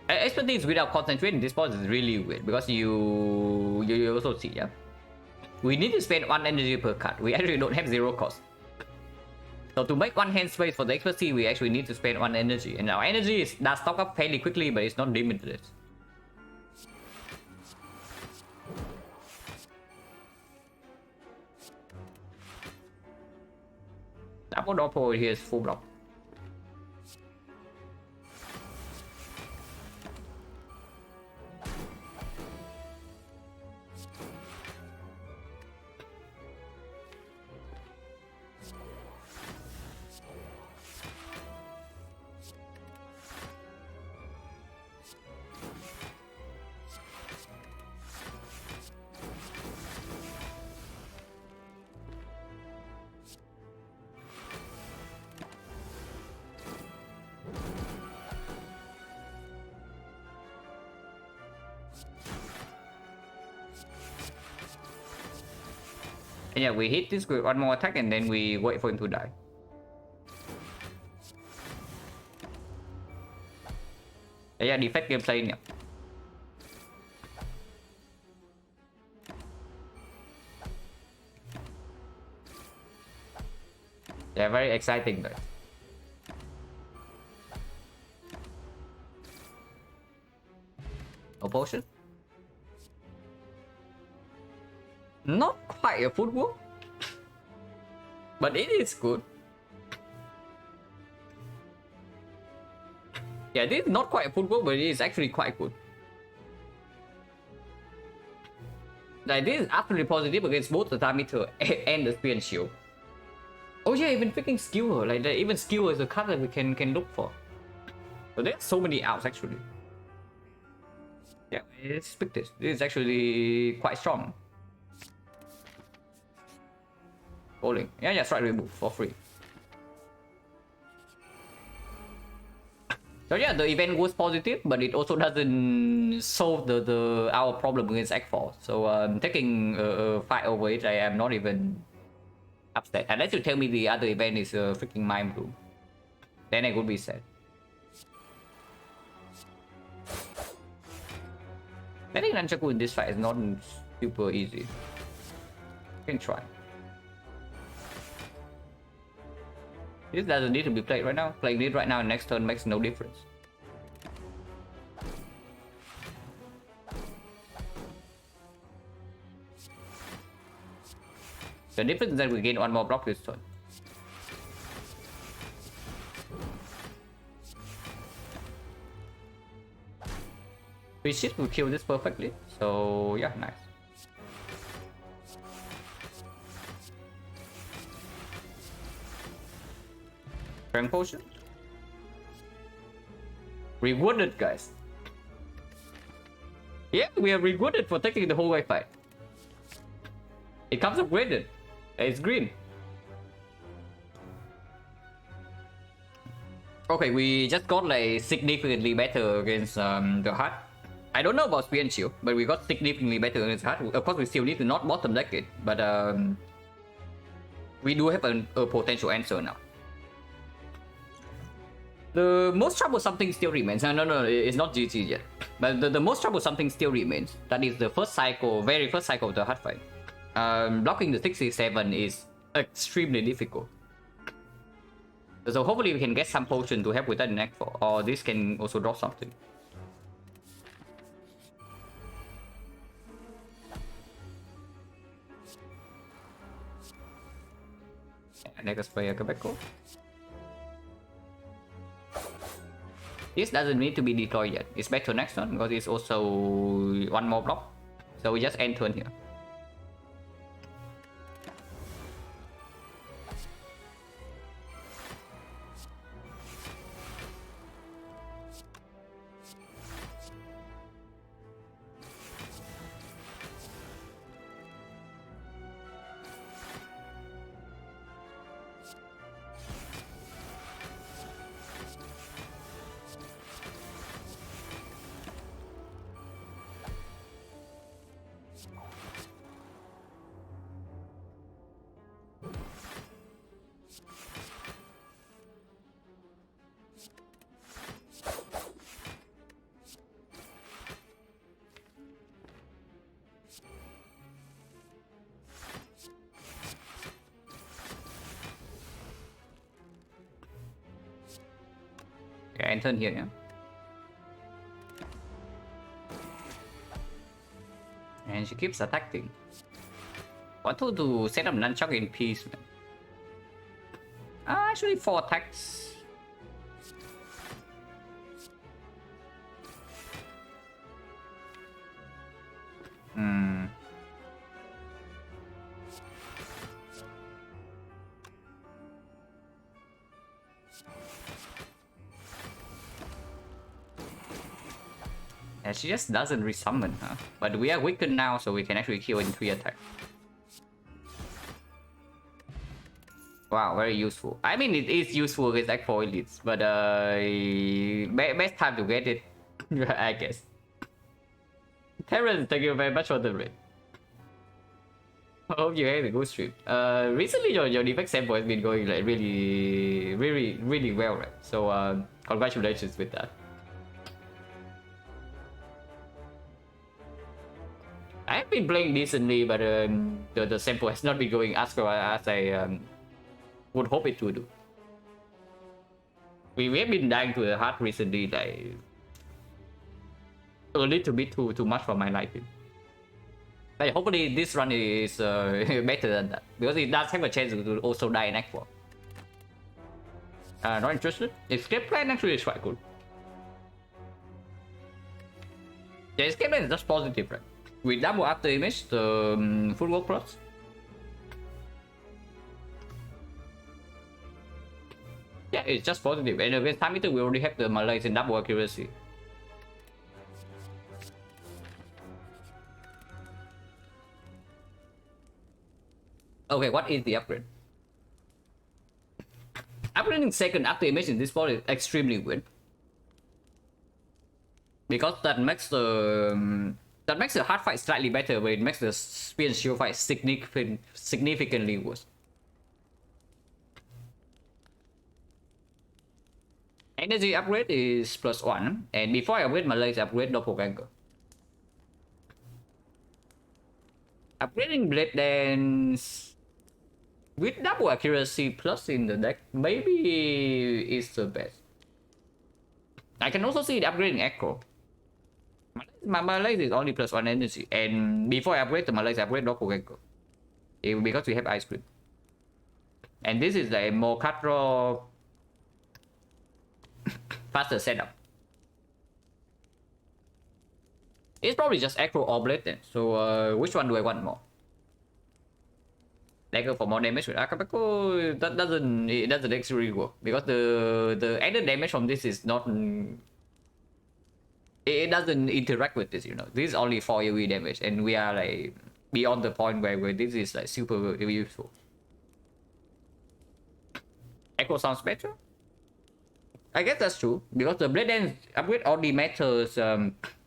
Expertise without concentrating this boss is really weird because you also see, yeah. We need to spend 1 energy per card. We actually don't have 0 cost. So to make 1 hand space for the expertise, we actually need to spend 1 energy. And our energy does stock up fairly quickly, but it's not limited. Double doppel here is full block. And yeah, we hit this with 1 more attack and then we wait for him to die. Yeah, defect gameplay now. Yeah, very exciting though. No potion? Not quite a footwork, but it is good. Yeah, this is not quite a footwork, but it is actually quite good. Like, this is absolutely positive against both the time meter and the spear and shield. Oh yeah, even freaking skewer, like even skewer is a card that we can look for. But there's so many outs actually. Yeah, let's pick this. This is actually quite strong. Bowling. Yeah, strike remove for free. So yeah, the event was positive, but it also doesn't solve our problem against Act 4. So taking a fight over it, I am not even upset. Unless you tell me the other event is a freaking mind bloom, then I would be sad. Getting Nunchaku in this fight is not super easy. You can try. This doesn't need to be played right now. Playing it right now and next turn makes no difference. The difference is that we gain 1 more block this turn. Resist will kill this perfectly. So yeah, nice. Strength potion. Rewarded, guys. Yeah, we are rewarded for taking the whole way fight. It comes upgraded. It's green. Okay, we just got like significantly better against the hut. I don't know about spear and shield, but we got significantly better against hut. Of course, we still need to not bottom deck it, but we do have a potential answer now. The most troublesome thing still remains. No, it's not GG yet. But the most troublesome thing still remains. That is the first cycle, very first cycle of the hard fight. Blocking the 67 is extremely difficult. So hopefully we can get some potion to help with that in Act 4. Or this can also drop something. Next player Quebeco. This doesn't need to be deployed yet. It's back to next turn because it's also one more block. So we just end turn here. Okay, end turn here, yeah. And she keeps attacking. Want to set up nunchuck in peace, man. Actually 4 attacks. Yeah, she just doesn't resummon, huh? But we are weakened now, so we can actually kill in 3 attacks. Wow, very useful. I mean, it is useful against Act 4 elites, but best time to get it, I guess. Terrence, thank you very much for the raid. I hope you had a good stream. Recently your defect sample has been going like really well, right? So congratulations with that. I've been playing decently, but the sample has not been going as well as I would hope it to do. We have been dying to the heart recently, like a little bit too much for my liking. But hopefully this run is better than that, because it does have a chance to also die in Act 4. Not interested? Escape plan actually is quite good. Yeah, escape plan is just positive, right? We double up the image, the full work plus. Yeah, it's just positive. And against time meter, we already have the Malays in double accuracy. Okay, what is the upgrade? Upgrading second after image in this board is extremely good, because that makes the hard fight slightly better, but it makes the spear and shield fight significantly worse. Energy upgrade is +1, and before I upgrade Malay's upgrade Doppelganger. Upgrading Blade Dance with double accuracy plus in the deck maybe is the best. I can also see it upgrading Echo. My Malays is only +1 energy, and before I upgrade the Malays, I upgrade Doppelganger. Because we have Ice Cream. And this is a more cut draw, faster setup. It's probably just Echo or Blade then. So which one do I want more? Dagger for more damage with Acapulco, that doesn't actually work, because the added damage from this is not, it doesn't interact with this, you know. This is only 4 AoE damage, and we are like beyond the point where this is like super useful. Echo sounds better. I guess that's true because the blade dance upgrade only matters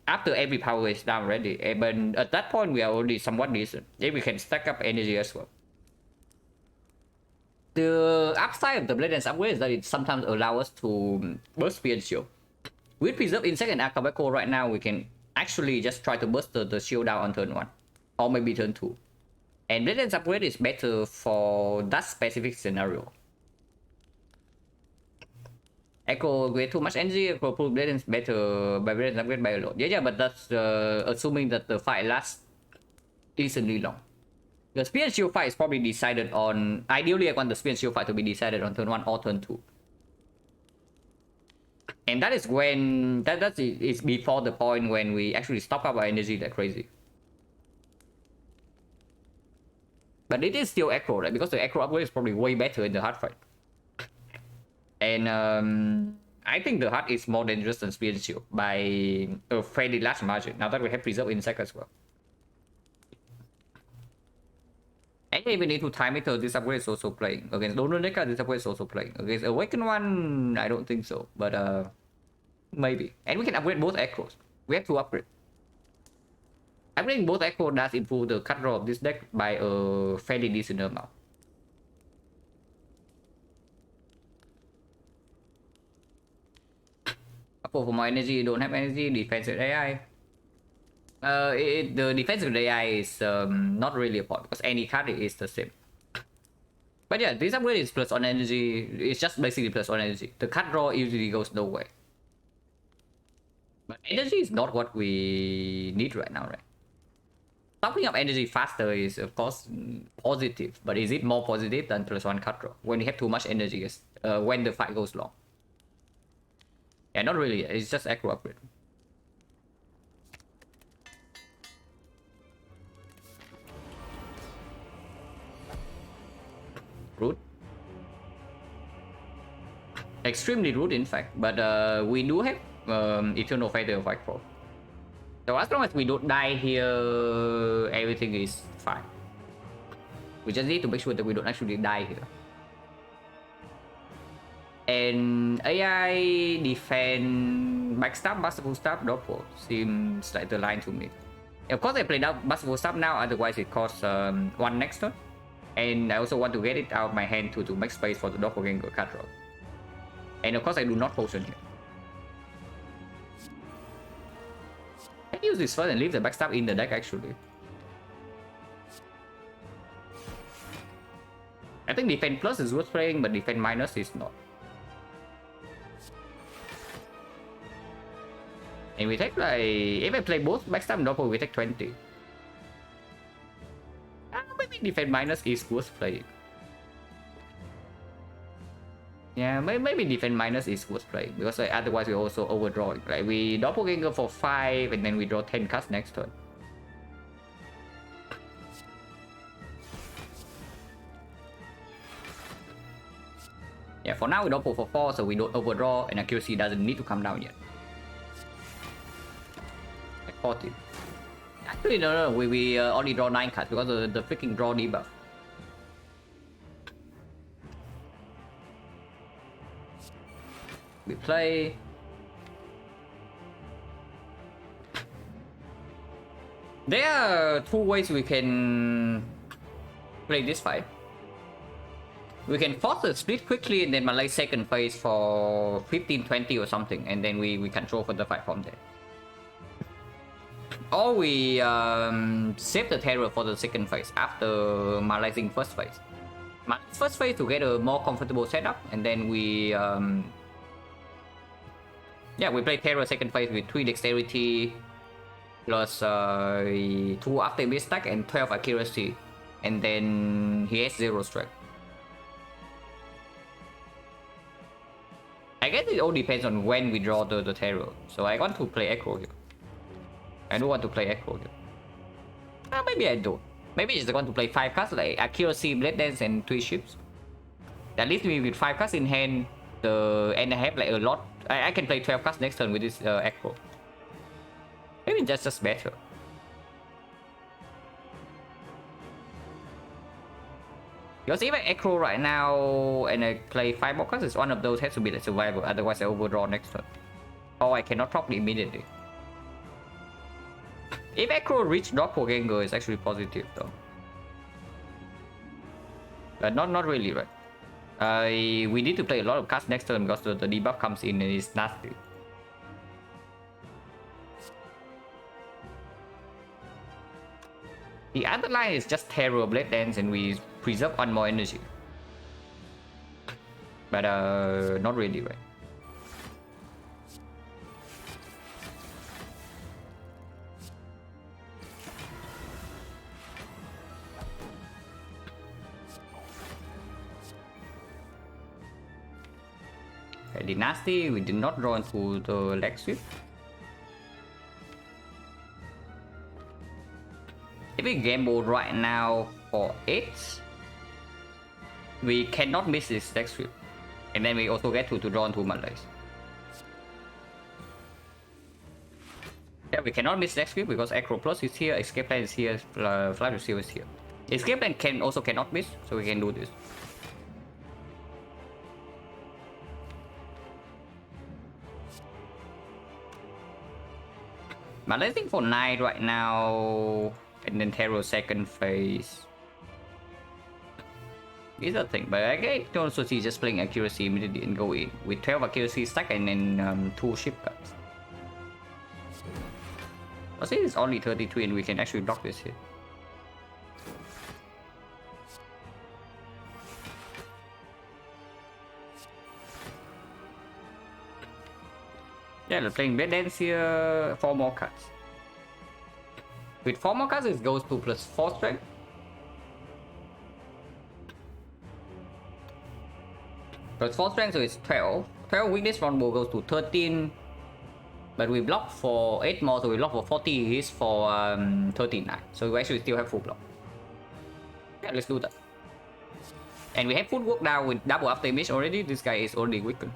after every power is down already. But at that point we are already somewhat decent. Then we can stack up energy as well. The upside of the blade dance upgrade is that it sometimes allows us to burst speed and shield. With preserve in second Echo right now, we can actually just try to burst the shield down on turn 1 or maybe turn 2. And blade dance upgrade is better for that specific scenario. Echo with too much energy, Echo pull blade dance better by blade dance upgrade by a lot. Yeah, but that's assuming that the fight lasts decently long. The spear and shield fight is probably decided on. Ideally, I want the spear and shield fight to be decided on turn 1 or turn 2. And that is when that is before the point when we actually stock up our energy like crazy. But it is still Echo, right? Because the Echo upgrade is probably way better in the hard fight. And I think the hard is more dangerous than spear and shield by a fairly large margin. Now that we have preserve insect as well. And even into Time Eater, this upgrade is also playing. Against Donor Deca, this upgrade is also playing. Against Awakened one, I don't think so. But maybe. And we can upgrade both Echoes. We have to upgrade. Upgrading both Echo does improve the cut draw of this deck by a fairly decent amount. For more energy, you don't have energy, defense with AI. The defense with AI is not really a point because any card is the same. But yeah, this upgrade is plus on energy. It's just basically plus on energy. The cut draw usually goes nowhere. But energy is not what we need right now, right? Stocking up energy faster is of course positive, but is it more positive than plus 1 cut draw when you have too much energy when the fight goes long? Yeah, not really. It's just Echo upgrade. Rude. Extremely rude, in fact. But we do have Eternal Fighter of Fight Pro. So as long as we don't die here, everything is fine. We just need to make sure that we don't actually die here. And AI defend backstab, masterful stab, doppel seems like the line to me. Of course, I played out masterful stab now, otherwise it costs 1 next turn. And I also want to get it out of my hand to make space for the doppelganger card draw. And of course, I do not potion here. I use this first and leave the backstab in the deck actually. I think defense plus is worth playing, but defense minus is not. And we take like, if I play both backstab and doppel, we take 20. Maybe defense minus is worth playing. Yeah, maybe defense minus is worth playing because like, otherwise we also overdrawing. Like we doppelganger for 5 and then we draw 10 cards next turn. Yeah, for now we doppel for 4 so we don't overdraw and accuracy doesn't need to come down yet. Like 14. Actually no, we only draw 9 cards because of the freaking draw debuff. We play. There are 2 ways we can play this fight. We can force a split quickly and then Malay second phase for 15-20 or something, and then we control for the fight from there. Or we save the terror for the second phase after Malaying first phase. First phase to get a more comfortable setup, and then we we play terror second phase with 3 dexterity plus 2 after base stack and 12 accuracy, and then he has 0 strength. I guess it all depends on when we draw the terror. So I want to play Echo here. I do want to play Echo here. Maybe I don't. Maybe I just want to play 5 cards like accuracy, blade dance, and 3 ships. That leaves me with 5 cards in hand. And I have like a lot. I can play 12 cards next turn with this Echo. Maybe that's just better. Because even Echo right now and I play 5 more cards, one of those has to be the survival, otherwise I overdraw next turn. Or I cannot properly immediately. If Echo reach Doppelganger, it's actually positive though. But not really, right? We need to play a lot of cards next turn because the debuff comes in and it's nasty. The other line is just Terror Blade Dance and we preserve one more energy. But not really, right? Okay, Dynasty, we did not draw into the leg sweep. If we gamble right now for 8, we cannot miss this leg sweep. And then we also get to draw into Malays. Yeah, we cannot miss leg sweep because Acro Plus is here, Escape Plan is here, Flight Receiver is here. Escape Plan cannot miss, so we can do this. But I think for 9 right now, and then Terror second phase is a thing. But I can also see just playing accuracy immediately and go in with 12 accuracy stack and then 2 ship cards. I think it's only 33 and we can actually block this hit. Yeah, they're playing Blade Dance here, 4 more cards. With 4 more cards, it goes to plus 4 strength. Plus 4 strength, so it's 12. 12 weakness Runbow goes to 13. But we block for 8 more, so we block for 40 hits for 39. So we actually still have full block. Yeah, let's do that. And we have footwork now with double after image already. This guy is already weakened.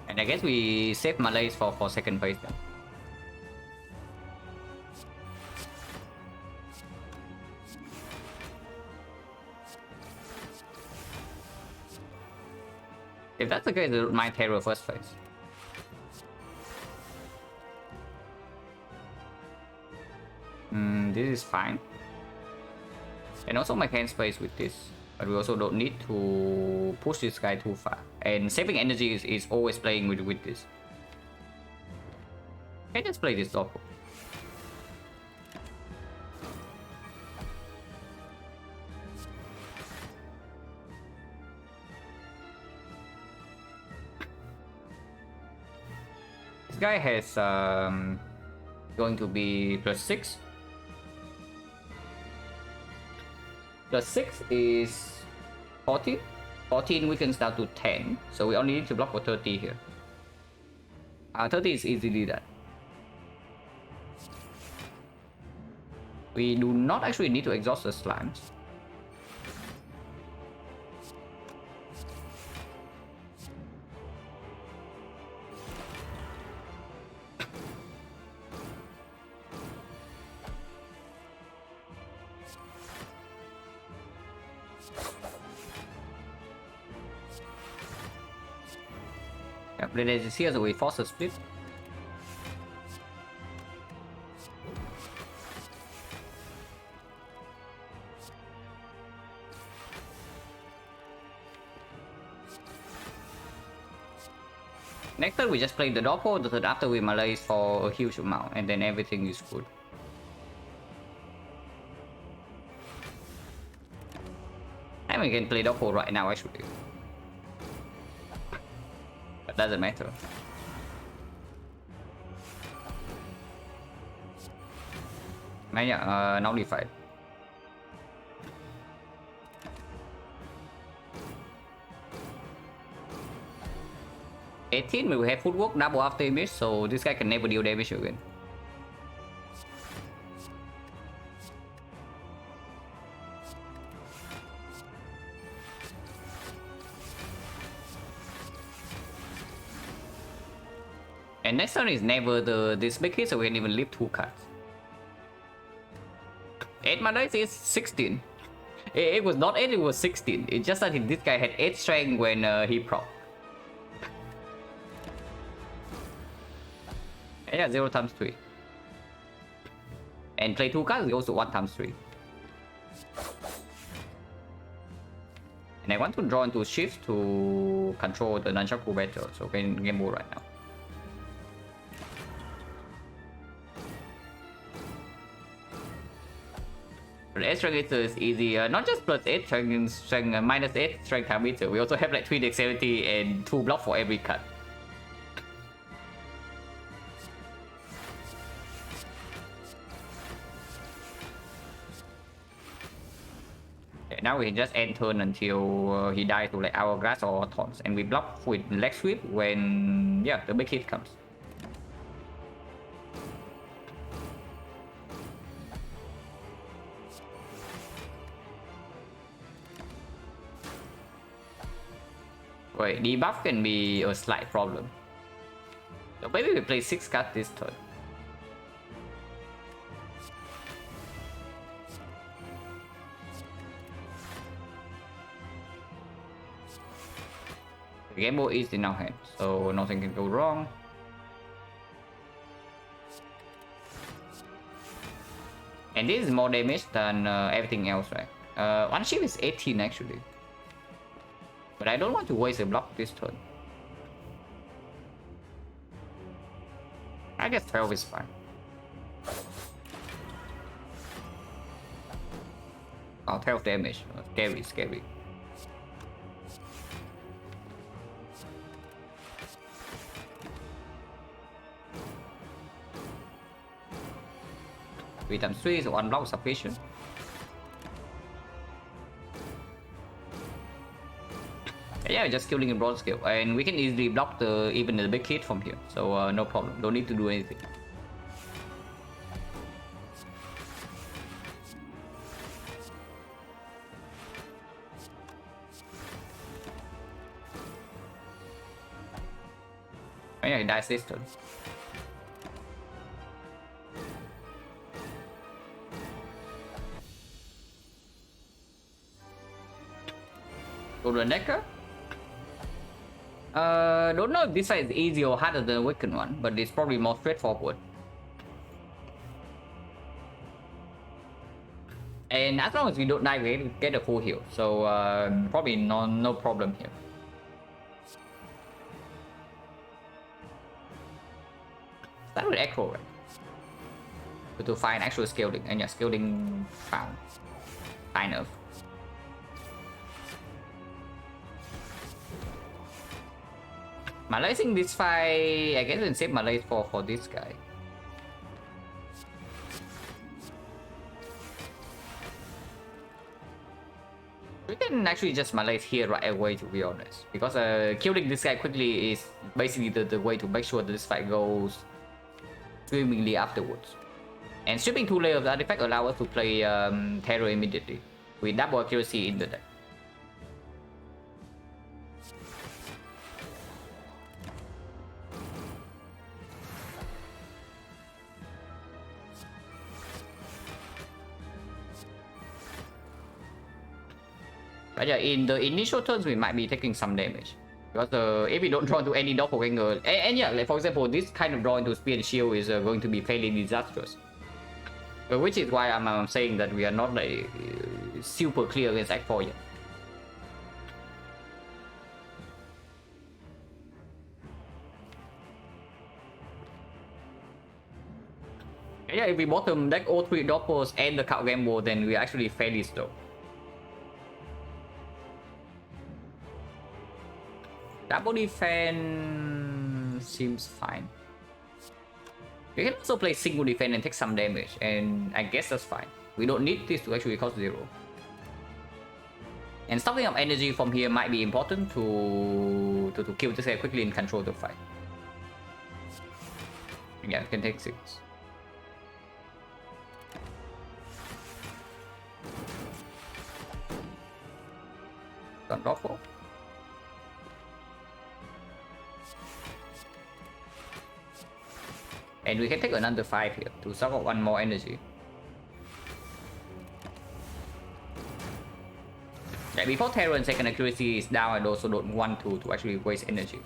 And I guess we save Malays for second phase then. If that's the case, my Terror first phase. This is fine. And also my hand space with this. But we also don't need to push this guy too far. And saving energy is always playing with this. Okay, just play this doppel. This guy has going to be plus 6. Plus 6 is 14. 14 weakens down to 10. So we only need to block for 30 here. 30 is easily done. We do not actually need to exhaust the slimes. Yeah, Blade Edge is here, so we force a split. Next turn we just play the doppel, the turn after we Malays for a huge amount, and then everything is good. And we can play doppel right now actually. But doesn't matter. Yeah, nullified. We have footwork double after image, so this guy can never deal damage again. And next turn is never this big hit, so we can even leave 2 cards. 8 mana is 16. It was not 8, it was 16. It's just that this guy had 8 strength when he proc. Yeah, 0 times 3. And play 2 cards, it goes to 1 times 3. And I want to draw into shift to control the Nunchaku better, so we can game move right now. But 8 strength is easy, not just plus 8 strength, minus 8 strength habits. We also have like 3 dexterity and 2 block for every card. Now we can just end turn until he dies to like Hourglass or Taunts, and we block with Leg Sweep when the big hit comes. Wait, debuff can be a slight problem. So maybe we play 6 cards this turn. The game board is in our hand, so nothing can go wrong. And this is more damage than everything else, right? One shield is 18 actually. But I don't want to waste a block this turn. I guess 12 is fine. Oh, 12 damage. Scary, scary. Three times 3 is 1 block sufficient. Yeah, just killing a broad scale, and we can easily block even the big hit from here, so no problem. Don't need to do anything. Oh yeah, he dies this turn. Go to the decker. Don't know if this side is easier or harder than the Awakened one, but it's probably more straightforward. And as long as we don't die, we get a full heal, so probably no problem here. Start with Echo, right? To find actual scaling, and yeah, scaling found. Kind of. Malaysing this fight, I guess we can save Malay for this guy. We can actually just Malays here right away, to be honest, because killing this guy quickly is basically the way to make sure that this fight goes swimmingly afterwards. And stripping 2 layers of artifact allow us to play Terror immediately with double accuracy in the deck. But yeah, in the initial turns, we might be taking some damage. Because if we don't draw into any doppelganger, and yeah, like for example, this kind of draw into Spear and Shield is going to be fairly disastrous. Which is why I'm saying that we are not like super clear against Act 4 yet. Yeah, if we bottom deck all 3 doppels and the card game board, then we're actually fairly slow. Double defense seems fine. We can also play single defense and take some damage, and I guess that's fine. We don't need this to actually cost 0. And stopping up energy from here might be important to kill this guy quickly and control the fight. Yeah, we can take 6. Got draw 4. And we can take another 5 here to suck up 1 more energy. Yeah, before Terror and second accuracy is down, I also don't want to actually waste energy.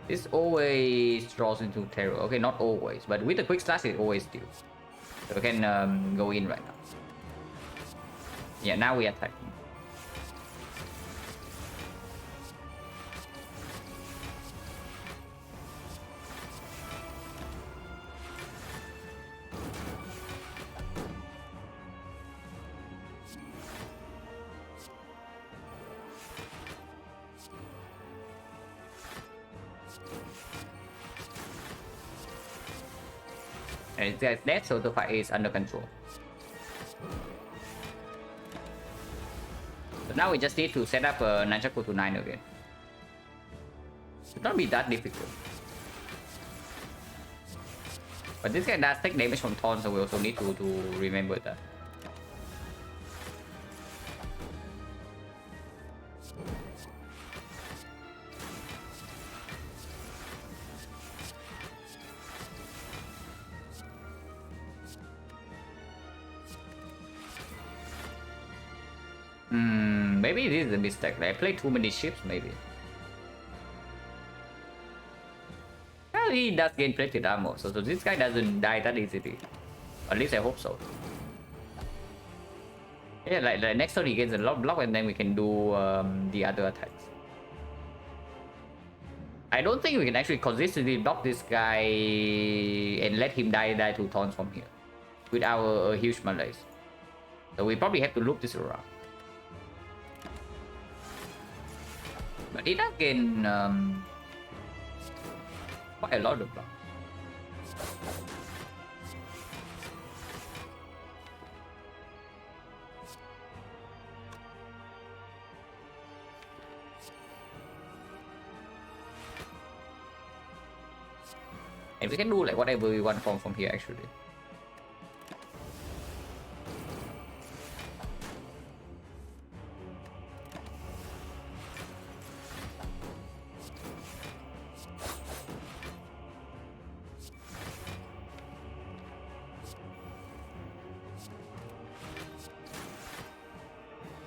This always draws into Terror. Okay, not always, but with the quick slash it always deals. So we can go in right now. Yeah, now we attack. And that so the fight is under control. So now we just need to set up a Nunchaku to 9 again. Should not be that difficult. But this guy does take damage from Taunt, so we also need to remember that. Maybe this is a mistake. I played too many ships, maybe. Well, he does gain plated armor, so this guy doesn't die that easily. At least I hope so. Yeah, like next turn he gets a lot of block and then we can do the other attacks. I don't think we can actually consistently block this guy and let him die to taunts from here with our huge malaise. So we probably have to loop this around. But he does gain quite a lot of block. And we can do like whatever we want from here actually.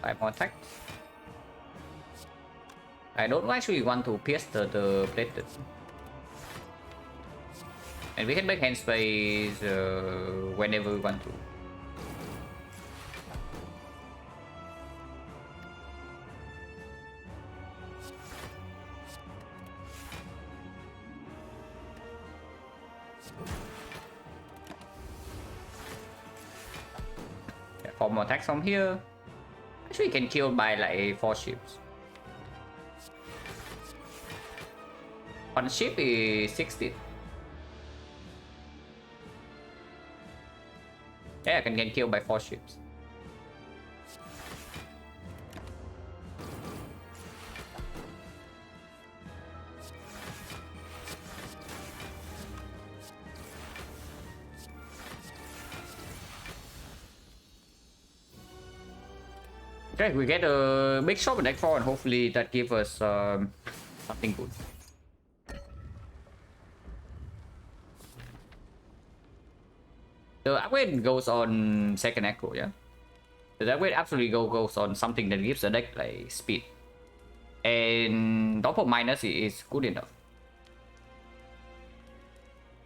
Five more attacks. I don't actually want to pierce the plated. And we can make hand space whenever we want to. Yeah, 4 more attacks from here. Actually, we can kill by like 4 ships. One ship is 60. Yeah, I can get killed by 4 ships. Okay, we get a big shot with deck 4 and hopefully that gives us something good. The upgrade goes on second echo, yeah? The upgrade absolutely goes on something that gives the deck like speed. And top of minus is good enough.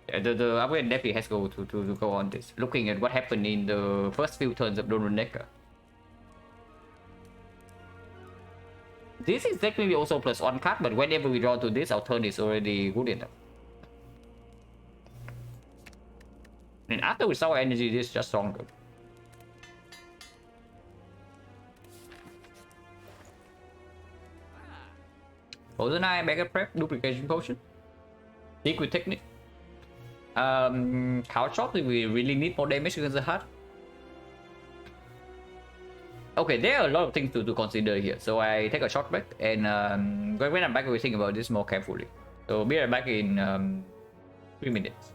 The upgrade definitely has to go on this. Looking at what happened in the first few turns of Donald Necker. This is technically also +1 card, but whenever we draw to this, our turn is already good enough. And after we saw energy, this is just stronger. Frozen Eye, Mega Prep, Duplication Potion. Secret Technique. Couch Shot, do we really need more damage against the heart? Okay, there are a lot of things to consider here. So I take a short break and when I'm back, we think about this more carefully. So be right back in 3 minutes.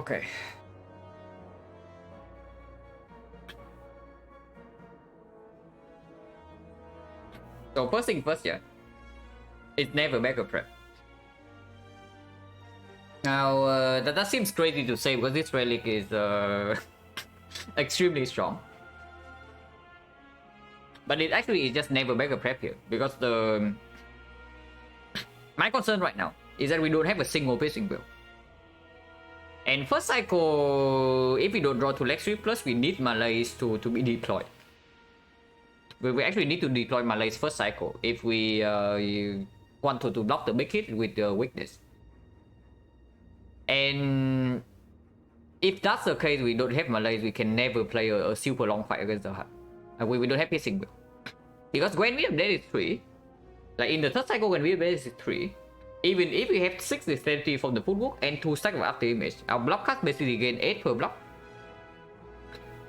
Okay. So first thing first, yeah. It's never mega prep. Now, that seems crazy to say because this relic is extremely strong. But it actually is just never mega prep here because my concern right now is that we don't have a single piercing build. And first cycle, if we don't draw to leg sweep plus, we need Malays to be deployed. We actually need to deploy Malays first cycle if we want to block the big hit with the weakness. And if that's the case, we don't have Malays, we can never play a super long fight against the Hut. We don't have piercing build. Because when we have Dead 3, like in the third cycle when we have Dead 3, even if we have 6 dexterity from the footwork and 2 stack of after image, our block cast basically gain 8 per block.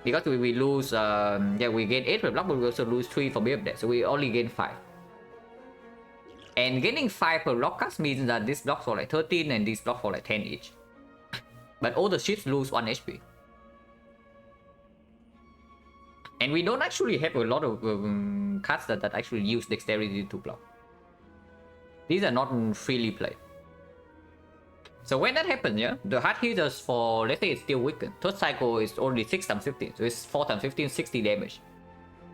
Because we lose, we gain 8 per block, but we also lose 3 from BF death, so we only gain 5. And gaining 5 per block cast means that this blocks for like 13 and this blocks for like 10 each. But all the ships lose 1 HP. And we don't actually have a lot of cards that actually use dexterity to block. These are not freely played. So when that happens, yeah, the hard hitters for, let's say it's still weakened. Third cycle is only 6 times 15, so it's 4 times 15, 60 damage.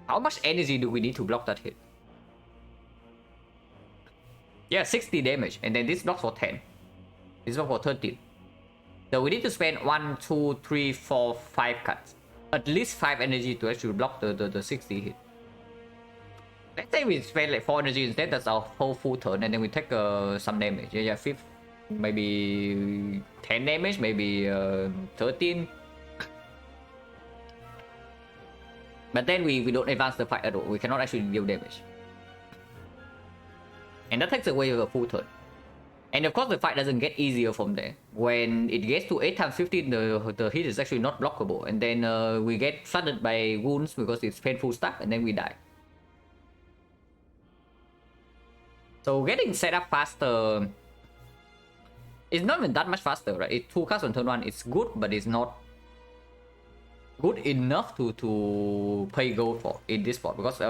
How much energy do we need to block that hit? Yeah, 60 damage, and then this blocks for 10. This blocks for 13. So we need to spend 1, 2, 3, 4, 5 cuts. At least 5 energy to actually block the 60 hit. Let's say we spend like 4 energy instead, that's our whole full turn, and then we take some damage. Yeah, 5, maybe 10 damage, maybe 13. But then we don't advance the fight at all. We cannot actually deal damage. And that takes away a full turn. And of course the fight doesn't get easier from there. When it gets to 8 times 15, the hit is actually not blockable. And then we get flooded by wounds because it's painful stuff, and then we die. So getting set up faster is not even that much faster, right? It's 2 casts on turn 1. It's good, but it's not good enough to pay gold for in this spot, because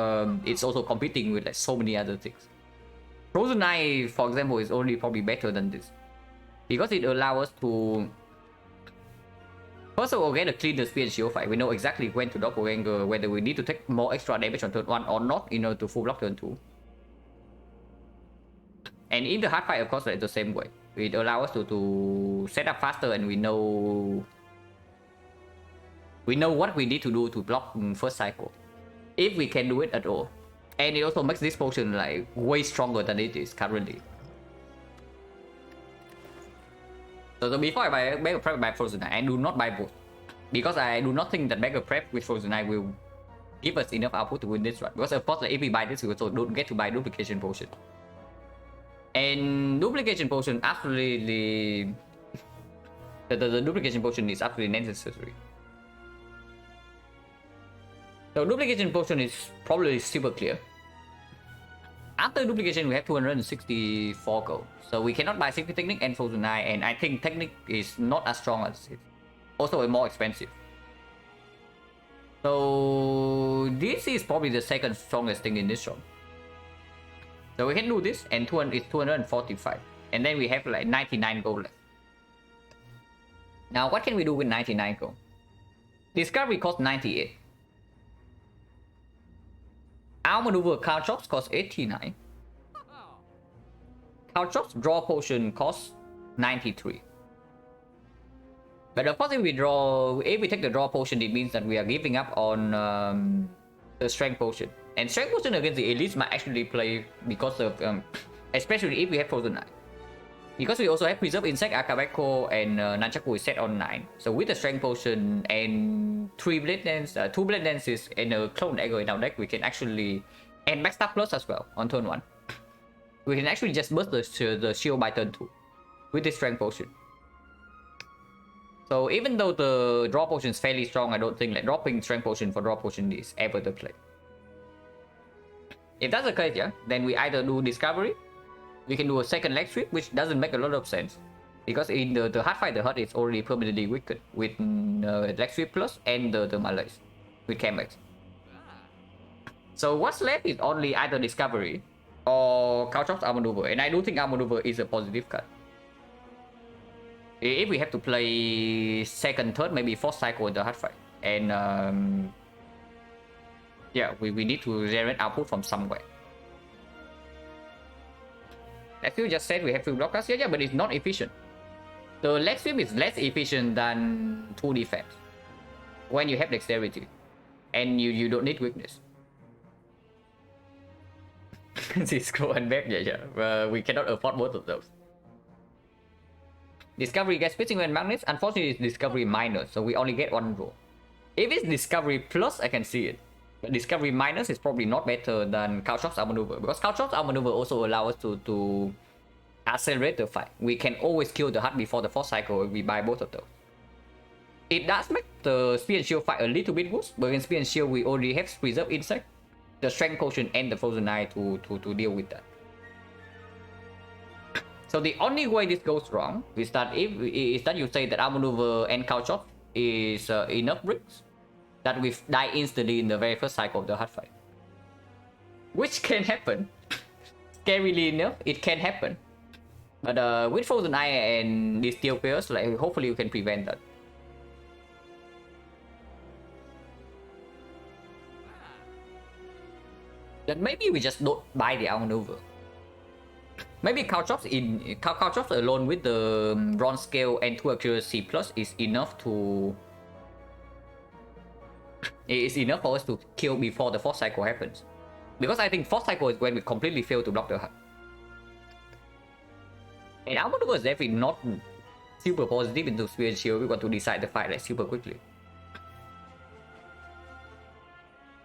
it's also competing with like so many other things. Frozen Eye, for example, is only probably better than this because it allows us to first of all get a cleaner spear and shield fight. We know exactly when to doppelganger, whether we need to take more extra damage on turn 1 or not in order to full block turn 2. And in the hard fight, of course, it's the same way. It allows us to set up faster, and we know what we need to do to block first cycle, if we can do it at all. And it also makes this potion like way stronger than it is currently. So before I buy Mega Prep, I buy Frozen Eye. I do not buy both, because I do not think that Mega Prep with Frozen Eye will give us enough output to win this run. Because of course, like, if we buy this, we also don't get to buy Duplication Potion. And Duplication Potion absolutely... the Duplication Potion is absolutely necessary. So Duplication Potion is probably super clear. After Duplication, we have 264 gold. So we cannot buy Secret Technique and Frozen Eye, and I think Technique is not as strong as it. Also more expensive. So this is probably the second strongest thing in this shop. So we can do this, and it's 245. And then we have like 99 gold left. Now what can we do with 99 gold? Discovery costs 98. Our maneuver count drops cost 89. Count drops draw potion costs 93. But of course, if we take the draw potion, it means that we are giving up on the strength potion. And strength potion against the elites might actually play because of especially if we have Frozen Eye. Because we also have Preserve Insect, Akabeko, and Nunchaku is set on 9. So with the strength potion and 3 blade dance, 2 blade dances, and a clone dagger in our deck, we can actually, and backstab plus as well on turn 1. We can actually just burst the shield by turn 2 with this strength potion. So even though the draw potion is fairly strong, I don't think like dropping strength potion for draw potion is ever the play. If that's the case, yeah, then we either do discovery, we can do a second leg sweep, which doesn't make a lot of sense. Because in the hard fight, the hut is already permanently weakened with leg sweep plus and the malaise with Chemex. So what's left is only either discovery or Couchop's Outmaneuver, and I do think Outmaneuver is a positive card. If we have to play second, third, maybe fourth cycle in the hard fight, and yeah, we need to generate output from somewhere. Like you just said, we have to block us. Yeah, but it's not efficient. The leg sweep is less efficient than 2 defense when you have dexterity, and you don't need weakness. Cisco and back, yeah. We cannot afford both of those. Discovery gets pitching when magnets. Unfortunately, it's discovery minus, so we only get 1 roll. If it's discovery plus, I can see it. But discovery minus is probably not better than Couchop's Outmaneuver, because Couchop's Outmaneuver also allows us to accelerate the fight. We can always kill the hut before the 4th cycle if we buy both of those. It does make the Spear and Shield fight a little bit worse, but in Spear and Shield we already have Preserve Insect, the Strength Potion, and the Frozen Eye to deal with that. So the only way this goes wrong is that if you say that Outmaneuver and Couchop is enough bricks that we die instantly in the very first cycle of the hard fight, which can happen. Scarily enough, it can happen. But with Frozen Eye and these Steel Pairs, like hopefully you can prevent that. Then maybe we just don't buy the Outmaneuver. Maybe Couchop's alone with the bronze scale and 2 accuracy plus is enough to. It's enough for us to kill before the 4th cycle happens. Because I think 4th cycle is when we completely fail to block the hut. And Outmaneuver is definitely not super positive into Spear and Shield. We want to decide the fight like super quickly.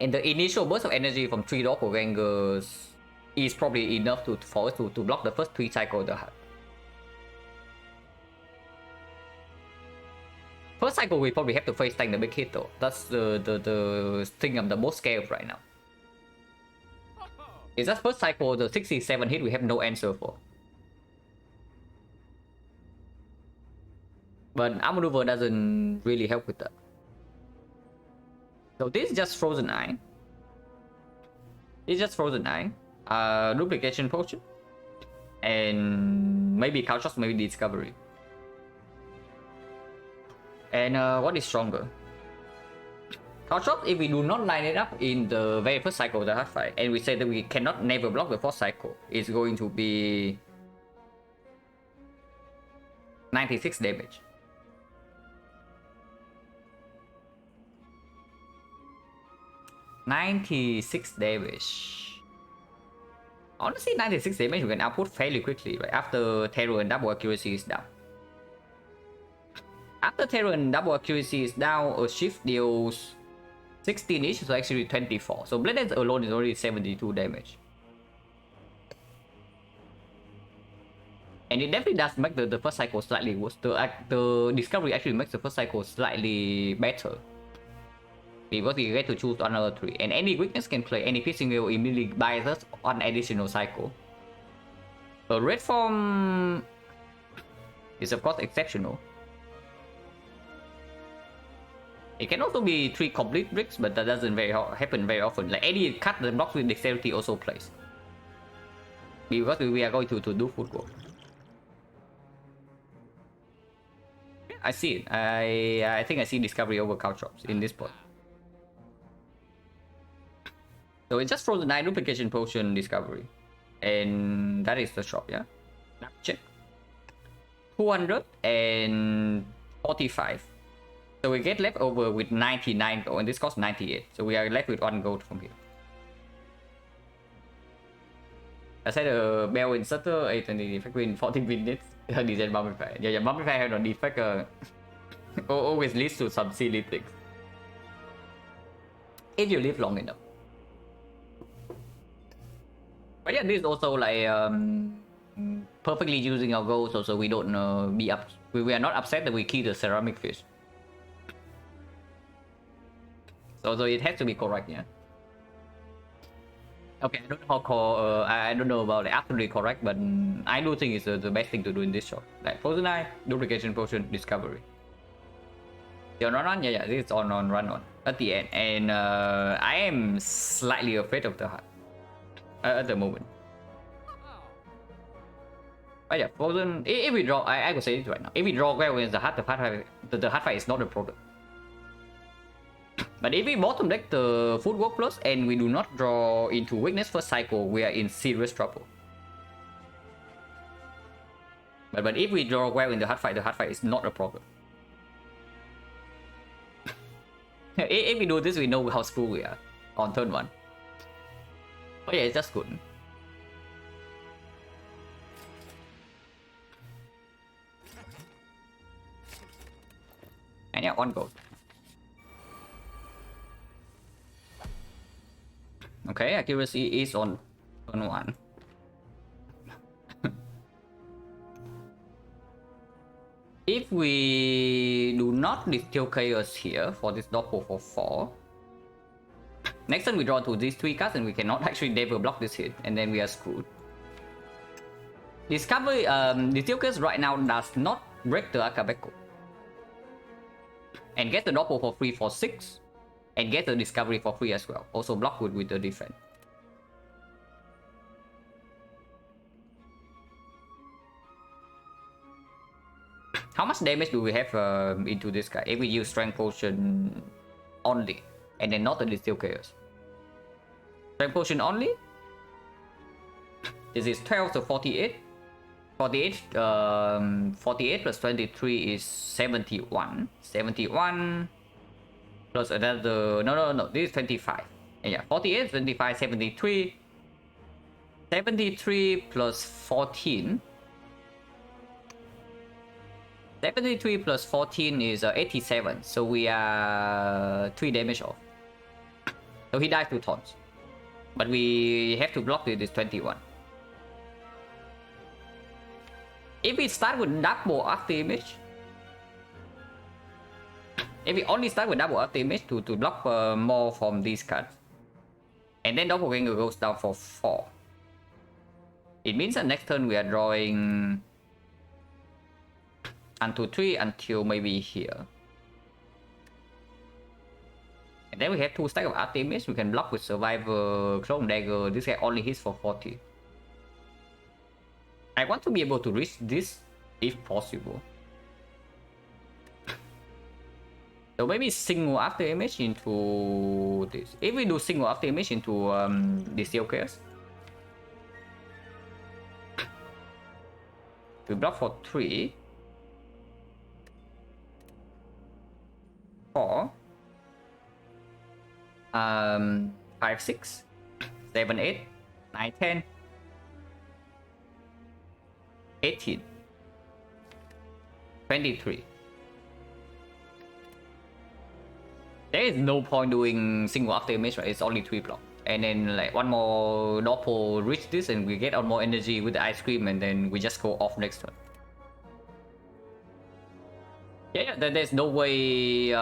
And the initial burst of energy from 3 Doppelgangers is probably enough for us to block the first 3 cycles of the hut. First cycle we probably have to face tank the big hit though. That's the thing I'm the most scared of right now. It's just first cycle, the 67 hit we have no answer for. But Outmaneuver doesn't really help with that. So this is just Frozen Eye. It's just Frozen Eye. Duplication Potion. And maybe Couchop, maybe Discovery. And what is stronger? Couchop, if we do not line it up in the very first cycle of the hard fight, and we say that we cannot never block the 4th cycle, it's going to be 96 damage. Honestly, 96 damage we can output fairly quickly, right? After Terror and Double Accuracy is down. After Terror and Double Accuracy is down, a shift deals 16 each, so actually 24. So Blade Dance alone is already 72 damage. And it definitely does make the first cycle slightly worse. The Discovery actually makes the first cycle slightly better. Because you get to choose another 3. And any weakness can play, any piercing will immediately buys us one additional cycle. A red form is of course exceptional. It can also be 3 complete bricks, but that doesn't happen very often. Like any cut that blocks with dexterity also plays. Because we are going to do footwork. I see it. I think I see Discovery over Couchops in this point. So it's just Frozen Eye, Duplication Potion, Discovery. And that is the shop, yeah? Check. 245. So we get left over with 99 gold, and this costs 98. So we are left with 1 gold from here. I said Bell Inserter, A20 defect win 40 minutes. Design Mummify. Yeah, Mummify have no defect. Always leads to some silly things. If you live long enough. But yeah, this is also like perfectly using our goals, so we don't we are not upset that we kill the ceramic fish. So it has to be correct, yeah. Okay, I don't know how call. I don't know about the absolutely correct, but I do think it's the best thing to do in this shop. Like Frozen Eye, Duplication Potion, Discovery. Yeah, run. Yeah, this is on run on at the end, and I am slightly afraid of the heart at the moment. But yeah, Frozen. If we draw, I could say it right now. If we draw well against the heart, the heart fight is not a problem. But if we bottom deck the Footwork Plus and we do not draw into Weakness first cycle, we are in serious trouble. But if we draw well in the hard fight is not a problem. If we do this, we know how screwed we are on turn 1. But yeah, it's just good. And yeah, 1 gold. Okay, accuracy is on turn 1. If we do not distill chaos here for this doppel for 4, next turn we draw to these 3 cards and we cannot actually never block this hit, and then we are screwed. Discovery, distill chaos right now does not break the Akabeko. And get the doppel for free for 6, and get the discovery for free as well. Also block with the defense. How much damage do we have into this guy if we use Strength Potion only and then not the Distill Chaos? Strength Potion only? This is 12 to 48. 48 plus 23 is 71. 71 plus another... No. This is 25. Yeah, 48, 25, 73. 73 plus 14. 73 plus 14 is 87, so we are 3 damage off. So he dies 2 taunts. But we have to block it, is 21. If we start with double after image, if we only start with double after image to block more from these cards, and then Doppelganger goes down for 4, it means that next turn we are drawing until 3 until maybe here. And then we have 2 stacks of after image. We can block with Survivor, Clone Dagger. This guy only hits for 40. I want to be able to reach this if possible. So maybe single after image into this. If we do single after image into the Steel Chaos, we block for 3, 4, 5, 6, 7, 8, 9, 10, 18, 23. There is no point doing single after image, right? It's only 3 block. And then like one more doppel reach this and we get on more energy with the ice cream, and then we just go off next turn. Yeah, there's no way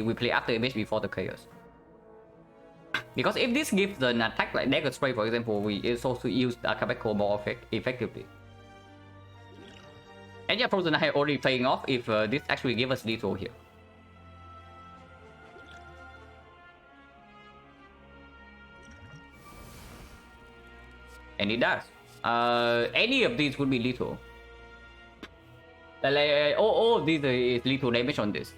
we play after image before the chaos. Because if this gives an attack like Dagger Spray, for example, we also use the Akabeko more effectively. And yeah, Frozen Eye already paying off if this actually gives us lethal here. And it does. Any of these would be lethal. All of these is lethal damage on this.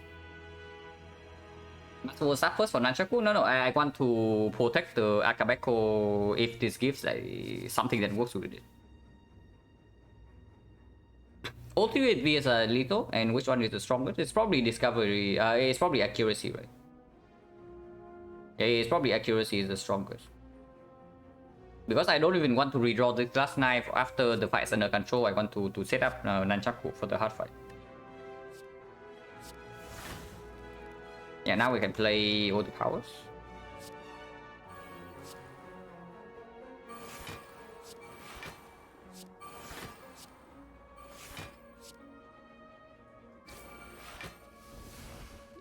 So start first for Nunchaku? No, I want to protect the Akabeko if this gives like something that works with it. Ultimate V is lethal, and which one is the strongest? It's probably Discovery. It's probably Accuracy, right? Yeah, it's probably Accuracy is the strongest. Because I don't even want to redraw the last knife after the fight is under control. I want to set up Nunchaku for the hard fight. Yeah, now we can play all the powers.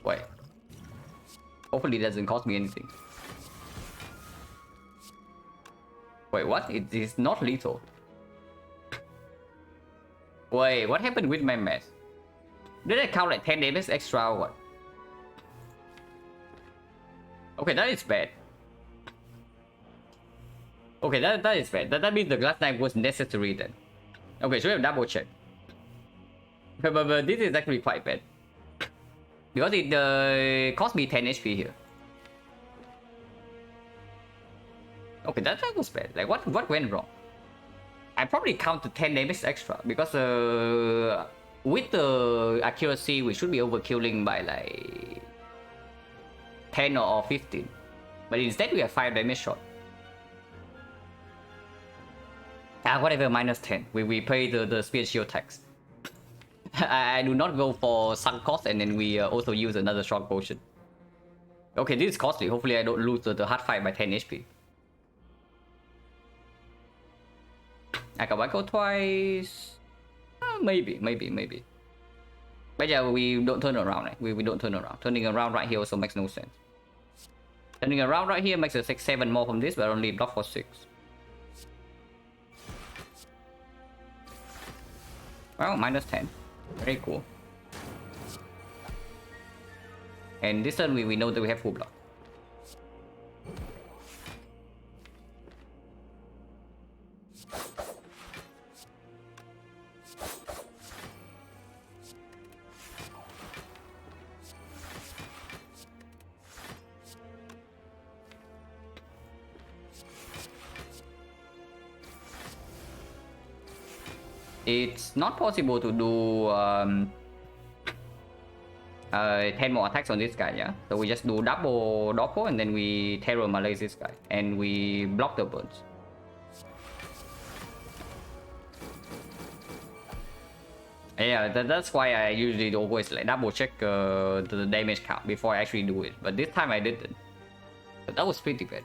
Wait. Hopefully it doesn't cost me anything. Wait, what? It is not lethal. Wait, what happened with my math? Did I count like 10 damage extra or what? Okay, that is bad. Okay, that is bad. That means the glass knife was necessary then. Okay, so we have double check. But this is actually quite bad. Because it cost me 10 HP here. Okay, that was bad. Like, what went wrong? I probably counted 10 damage extra because with the accuracy, we should be overkilling by like 10 or 15. But instead, we have 5 damage shot. Whatever, minus 10. We pay the spear shield tax. I do not go for sunk cost, and then we also use another strong potion. Okay, this is costly. Hopefully, I don't lose the hard fight by 10 HP. I can go twice. Maybe. But yeah, we don't turn around. We don't turn around. Turning around right here also makes no sense. Turning around right here makes a 6-7 more from this, but only block for 6. Well, minus 10. Very cool. And this turn we know that we have full block. It's not possible to do 10 more attacks on this guy, yeah? So we just do double doppel and then we terror malaise this guy. And we block the burns. Yeah, that's why I usually always like double check the damage count before I actually do it. But this time I didn't. But that was pretty bad.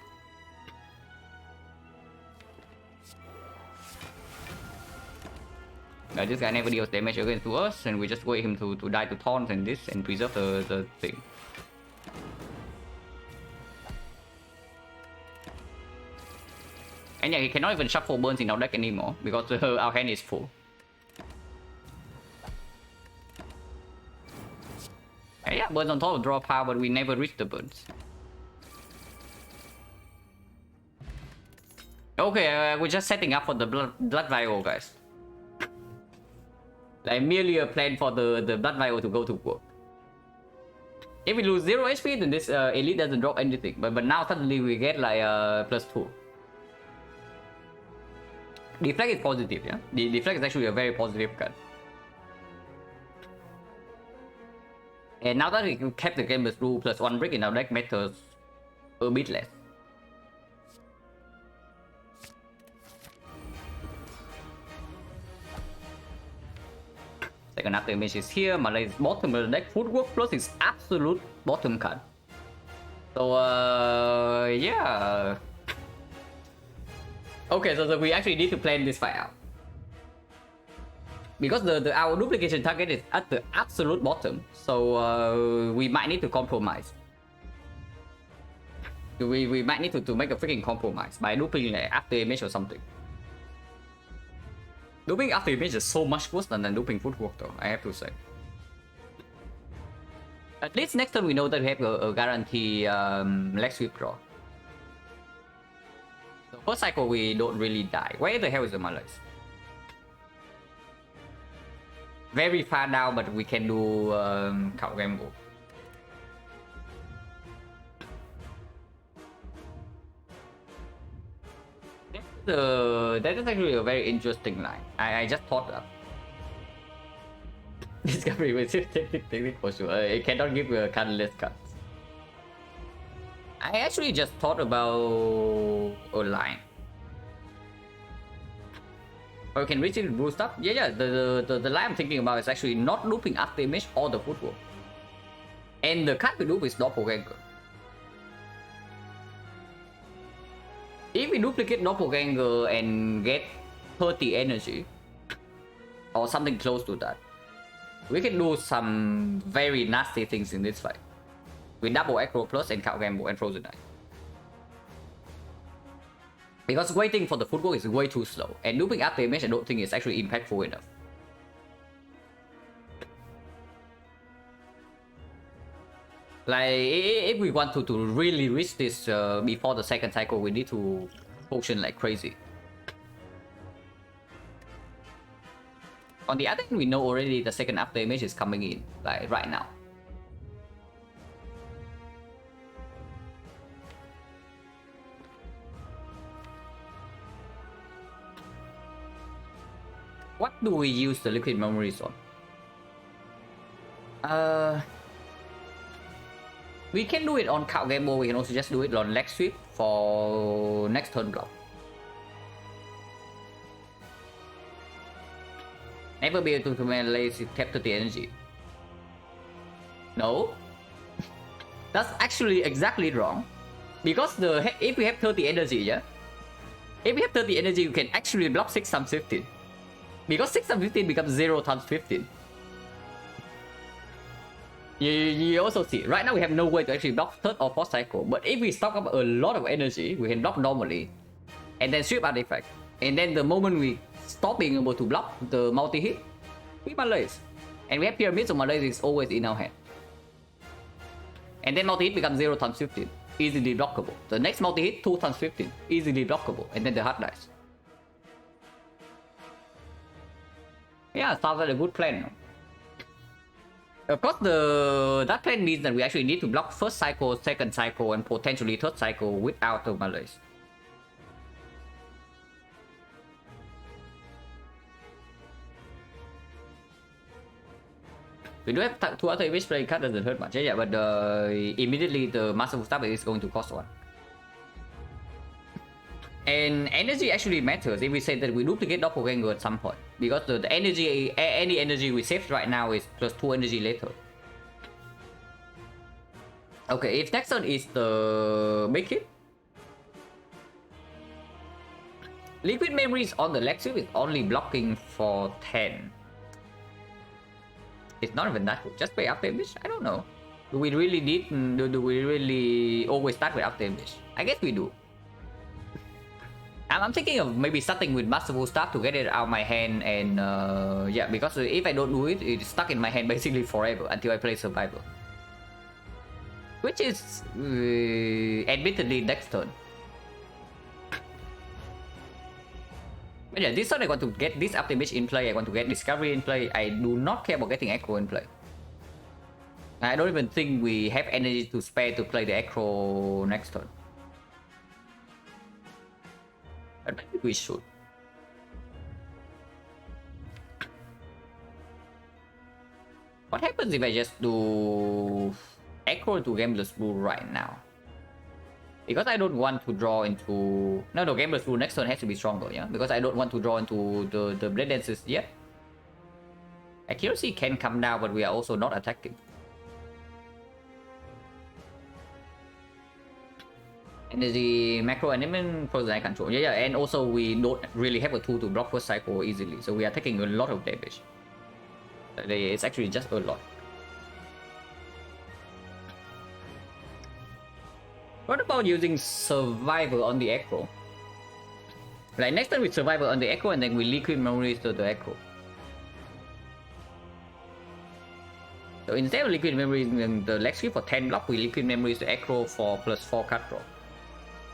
This guy never deals damage against to us, and we just wait him to die to taunt and this, and preserve the thing. And yeah, he cannot even shuffle burns in our deck anymore, because our hand is full. And yeah, burns on top of draw power, but we never reach the burns. Okay, we're just setting up for the blood vial, guys. Like merely a plan for the blood vial to go to work. If we lose 0 HP, then this elite doesn't drop anything. But now suddenly we get like +2. Deflect is positive, yeah. The deflect is actually a very positive card. And now that we kept the game with rule +1 brick in our deck matters a bit less. Second after image is here, Malay's bottom of the deck, footwork plus is absolute bottom card. So yeah. Okay, so we actually need to plan this fight out. Because our duplication target is at the absolute bottom, so we might need to compromise. We might need to make a freaking compromise by looping like after image or something. Looping after image is so much worse than looping footwork though, I have to say. At least next time we know that we have a guarantee leg sweep draw. The first cycle we don't really die. Where the hell is the Malays? Very far down, but we can do Cow Gamble. That is actually a very interesting line. I just thought of. Discovery with technique for sure. It cannot give a cardless cards. I actually just thought about a line. Or you can reach it with blue stuff. Yeah. The line I'm thinking about is actually not looping after image or the footwork. And the card we loop is Doppelganger. If we duplicate Doppelganger and get 30 energy, or something close to that, we can do some very nasty things in this fight. We double Acro Plus and Cow Gamble and Frozen Eye. Because waiting for the footwork is way too slow, and looping after image I don't think is actually impactful enough. Like, if we want to really reach this before the second cycle, we need to potion like crazy. On the other hand, we know already the second after image is coming in, like right now. What do we use the liquid memories on? We can do it on count game mode. We can also just do it on leg sweep for next turn block. Never be able to melee tap 30 energy. No, that's actually exactly wrong. Because if we have 30 energy, yeah, if we have 30 energy, you can actually block 6 times 15. Because 6 times 15 becomes 0 times 15. You also see, right now we have no way to actually block third or fourth cycle. But if we stock up a lot of energy, we can block normally. And then sweep artifact. And then the moment we stop being able to block the multi-hit, we malaise. And we have pyramids, so malaise is always in our hand. And then multi-hit becomes 0 times 15. Easily blockable. The next multi-hit, 2 times 15. Easily blockable. And then the heart dies. Yeah, sounds like a good plan. No? Of course, that plan means that we actually need to block first cycle, second cycle, and potentially third cycle without the malaise. We do have 2 other image play card doesn't hurt much, yeah, but immediately the Masterful Staff is going to cost 1. And energy actually matters if we say that we duplicate Doppelganger at some point. Because the energy, any energy we saved right now is plus 2 energy later. Okay, if next turn is the make it. Liquid Memories on the leg sweep is only blocking for 10. It's not even that good. Just pay after image? I don't know. Do we really need, do we really always start with after image? I guess we do. I'm thinking of maybe starting with Masterful Staff to get it out of my hand, and yeah, because if I don't do it, it's stuck in my hand basically forever until I play Survivor. Which is admittedly next turn. But yeah, this turn I want to get this after image in play, I want to get Discovery in play. I do not care about getting Echo in play. I don't even think we have energy to spare to play the Echo next turn. But maybe we should. What happens if I just do Echo to Gambler's Blue right now? Because I don't want to draw into... No, Gambler's Blue next turn has to be stronger, yeah? Because I don't want to draw into the Blade Dances yet. Accuracy can come down, but we are also not attacking. Energy, macro, element, frozen control. Yeah, and also we don't really have a tool to block first cycle easily, so we are taking a lot of damage. It's actually just a lot. What about using Survivor on the Echo? Like next time we Survivor on the Echo and then we Liquid Memories to the Echo. So instead of Liquid Memories in the leg sweep for 10 block, we Liquid Memories to Echo for plus 4 card draw.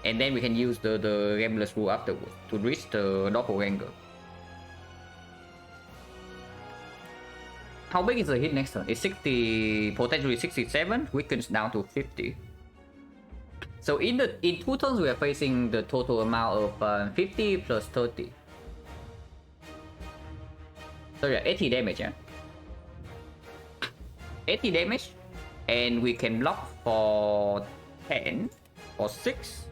And then we can use the Gambler's Rule afterwards to reach the Doppelganger. How big is the hit next turn? It's 60, potentially 67, weakens down to 50. So in 2 turns we are facing the total amount of 50 plus 30. So yeah, 80 damage, yeah? 80 damage, and we can block for 10 or 6.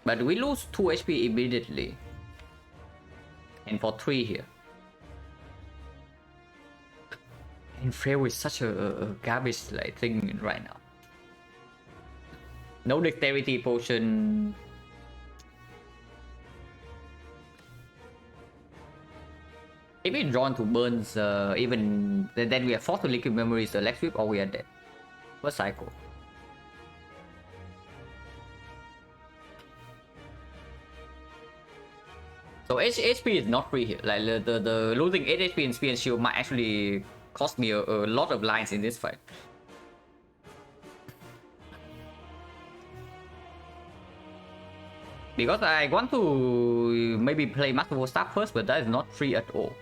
But we lose 2 HP immediately. And for 3 here. And Frail is such a garbage like thing right now. No dexterity potion. If we drawn to burns, even then we are forced to Liquid Memories the leg sweep or we are dead. First cycle. So HP is not free here. Like the losing 8 HP in speed and shield might actually cost me a lot of lines in this fight. Because I want to maybe play Masterful Staff first, but that is not free at all.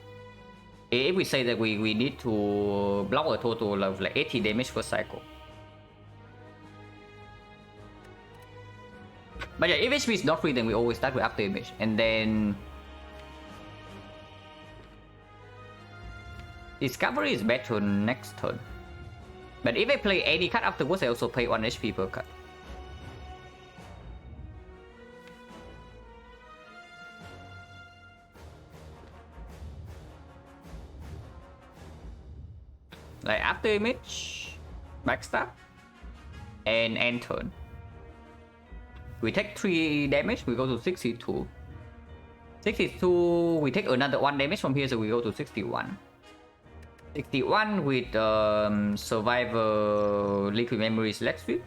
If we say that we need to block a total of like 80 damage per cycle. But yeah, if HP is not free, then we always start with after image. And then Discovery is better next turn. But if I play any card afterwards, I also pay 1 HP per card. Like after image, backstab, and end turn. We take 3 damage, we go to 62. 62, we take another 1 damage from here, so we go to 61. 61 with Survivor Liquid Memory Select Sweep.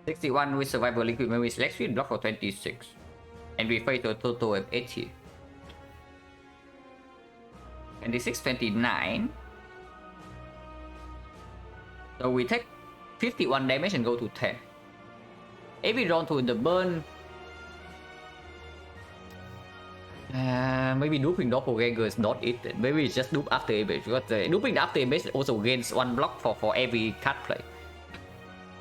With Survivor Liquid Memory Select Sweep, block for 26. And we face a total of 80. 26, 29. So we take 51 damage and go to 10. If we draw to the burn, maybe duping Doppelganger is not it. Maybe it's just dupe after image, because duping after image also gains 1 block for every card play.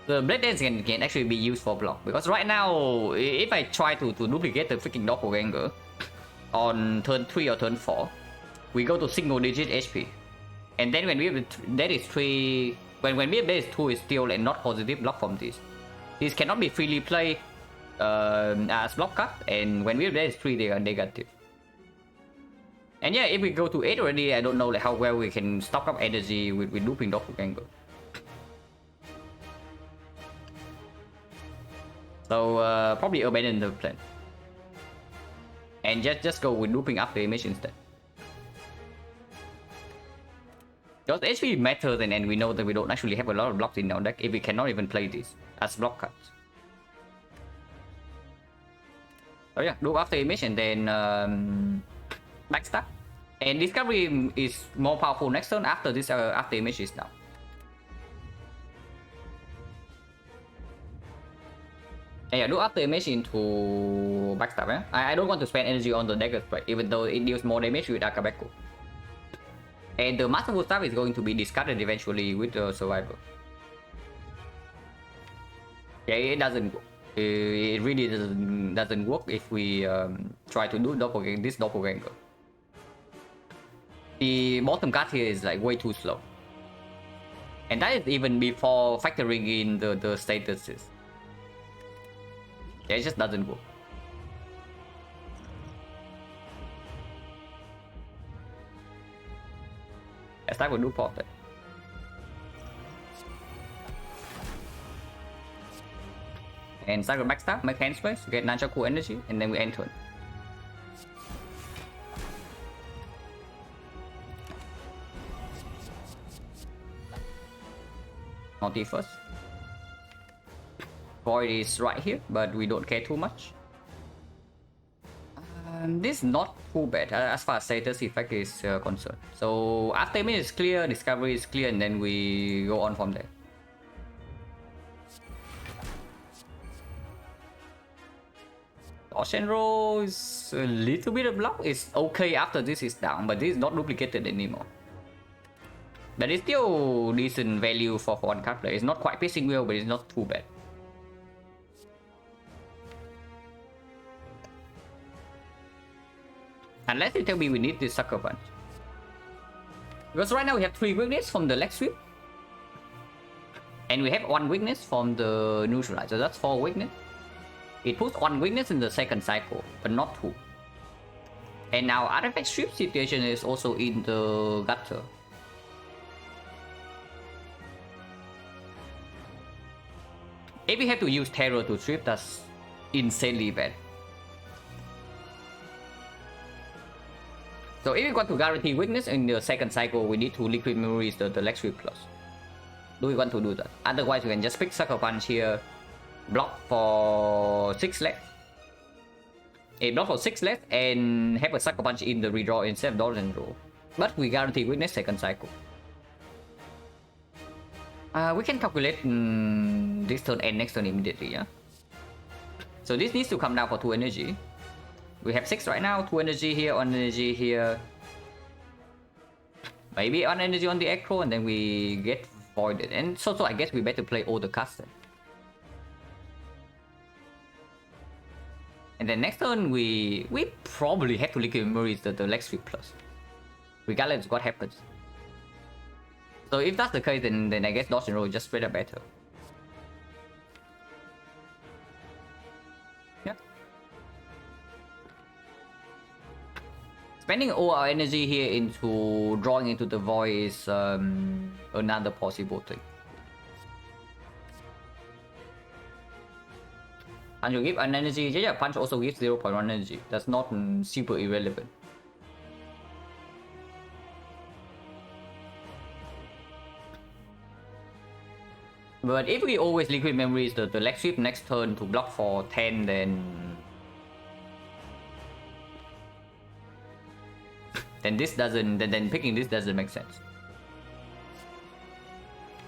The Blade Dance can actually be used for block, because right now, if I try to duplicate the freaking Doppelganger on turn 3 or turn 4, we go to single digit HP. And then when we have that is 3, when we have that is 2 is still like not positive block from this. This cannot be freely played as block card, and when we have that is 3, they are negative. And yeah, if we go to 8 already, I don't know like how well we can stock up energy with looping Doppelganger. So probably abandon the plan. And just go with looping after image instead. Because HP matters, and we know that we don't actually have a lot of blocks in our deck if we cannot even play this as block cards. So yeah, loop after image and then backstab. And Discovery is more powerful next turn after this after image is down. And yeah, do after image into backstab. Eh? I don't want to spend energy on the dagger strike, even though it deals more damage with Akabeko. And the Masterful Staff is going to be discarded eventually with the Survivor. Yeah, it doesn't work. It really doesn't work if we try to do this Doppelganger. The bottom card here is like way too slow. And that is even before factoring in the statuses. Yeah, it just doesn't work. Let's start with do pop then. And start with backstab, make hand space, get Nunchaku energy, and then we end turn. Naughty first. Void is right here, but we don't care too much. This is not too bad as far as status effect is concerned. So after image is clear, Discovery is clear, and then we go on from there. Dodge and roll is a little bit of block. It's okay after this is down, but this is not duplicated anymore. But it's still decent value for one card player. It's not quite piercing well, but it's not too bad. Unless you tell me we need this Sucker Punch. Because right now we have 3 weakness from the leg sweep. And we have 1 weakness from the neutralizer. So that's 4 weakness. It puts 1 weakness in the second cycle, but not 2. And now artifact strip situation is also in the gutter. If we have to use terror to strip, that's insanely bad. So if we want to guarantee weakness in the second cycle, we need to liquid memories the leg sweep plus. Do we want to do that? Otherwise we can just pick Sucker Punch here block for 6 left. It block for 6 left and have a sucker punch in the redraw instead of dodge and roll. But we guarantee weakness second cycle. We can calculate this turn and next turn immediately, yeah? So this needs to come down for 2 energy. We have 6 right now, 2 energy here, 1 energy here. Maybe 1 energy on the Acro and then we get voided. And so I guess we better play all the caster. And then next turn we probably have to Liquid Memories the leg sweep plus. Regardless of what happens. So if that's the case, then I guess dodge and roll just straight up better. Yeah. Spending all our energy here into drawing into the void is another possible thing. Punch will give an energy. Yeah, punch also gives 0.1 energy. That's not super irrelevant. But if we always Liquid Memories the leg sweep next turn to block for 10, then this doesn't, then picking this doesn't make sense.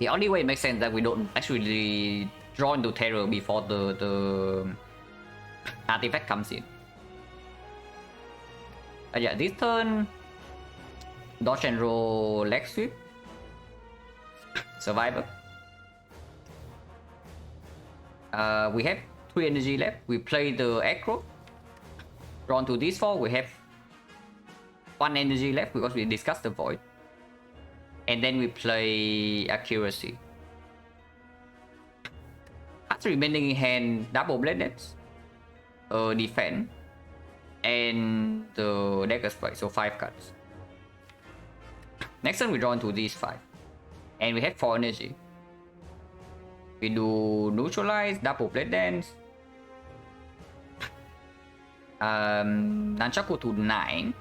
The only way it makes sense is that we don't actually draw into terror before the artifact comes in. Yeah, this turn dodge and roll leg sweep. Survivor. We have 3 energy left. We play the Acro. Drawn to these 4. We have 1 energy left because we discussed the void. And then we play Accuracy. Cards remaining in hand, double Bladed, defense, and the Dagger Strike, so 5 cards. Next turn we draw into these 5. And we have 4 energy. We do Neutralize, double Blade Dance, Nunchaku to 9.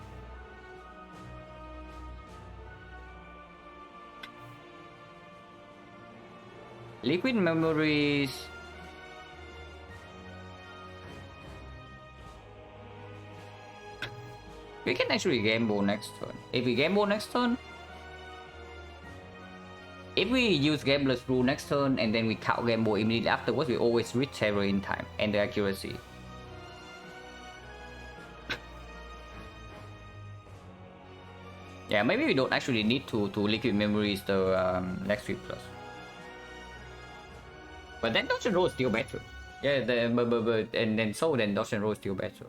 Liquid Memories. We can actually gamble next turn. If we gamble next turn, if we use Gambler's Rule next turn and then we count gamble immediately afterwards, we always reach terror in time and the accuracy. Yeah, maybe we don't actually need to Liquid Memories the next week plus. But then dodge and roll is still better. Yeah, and then dodge and roll is still better.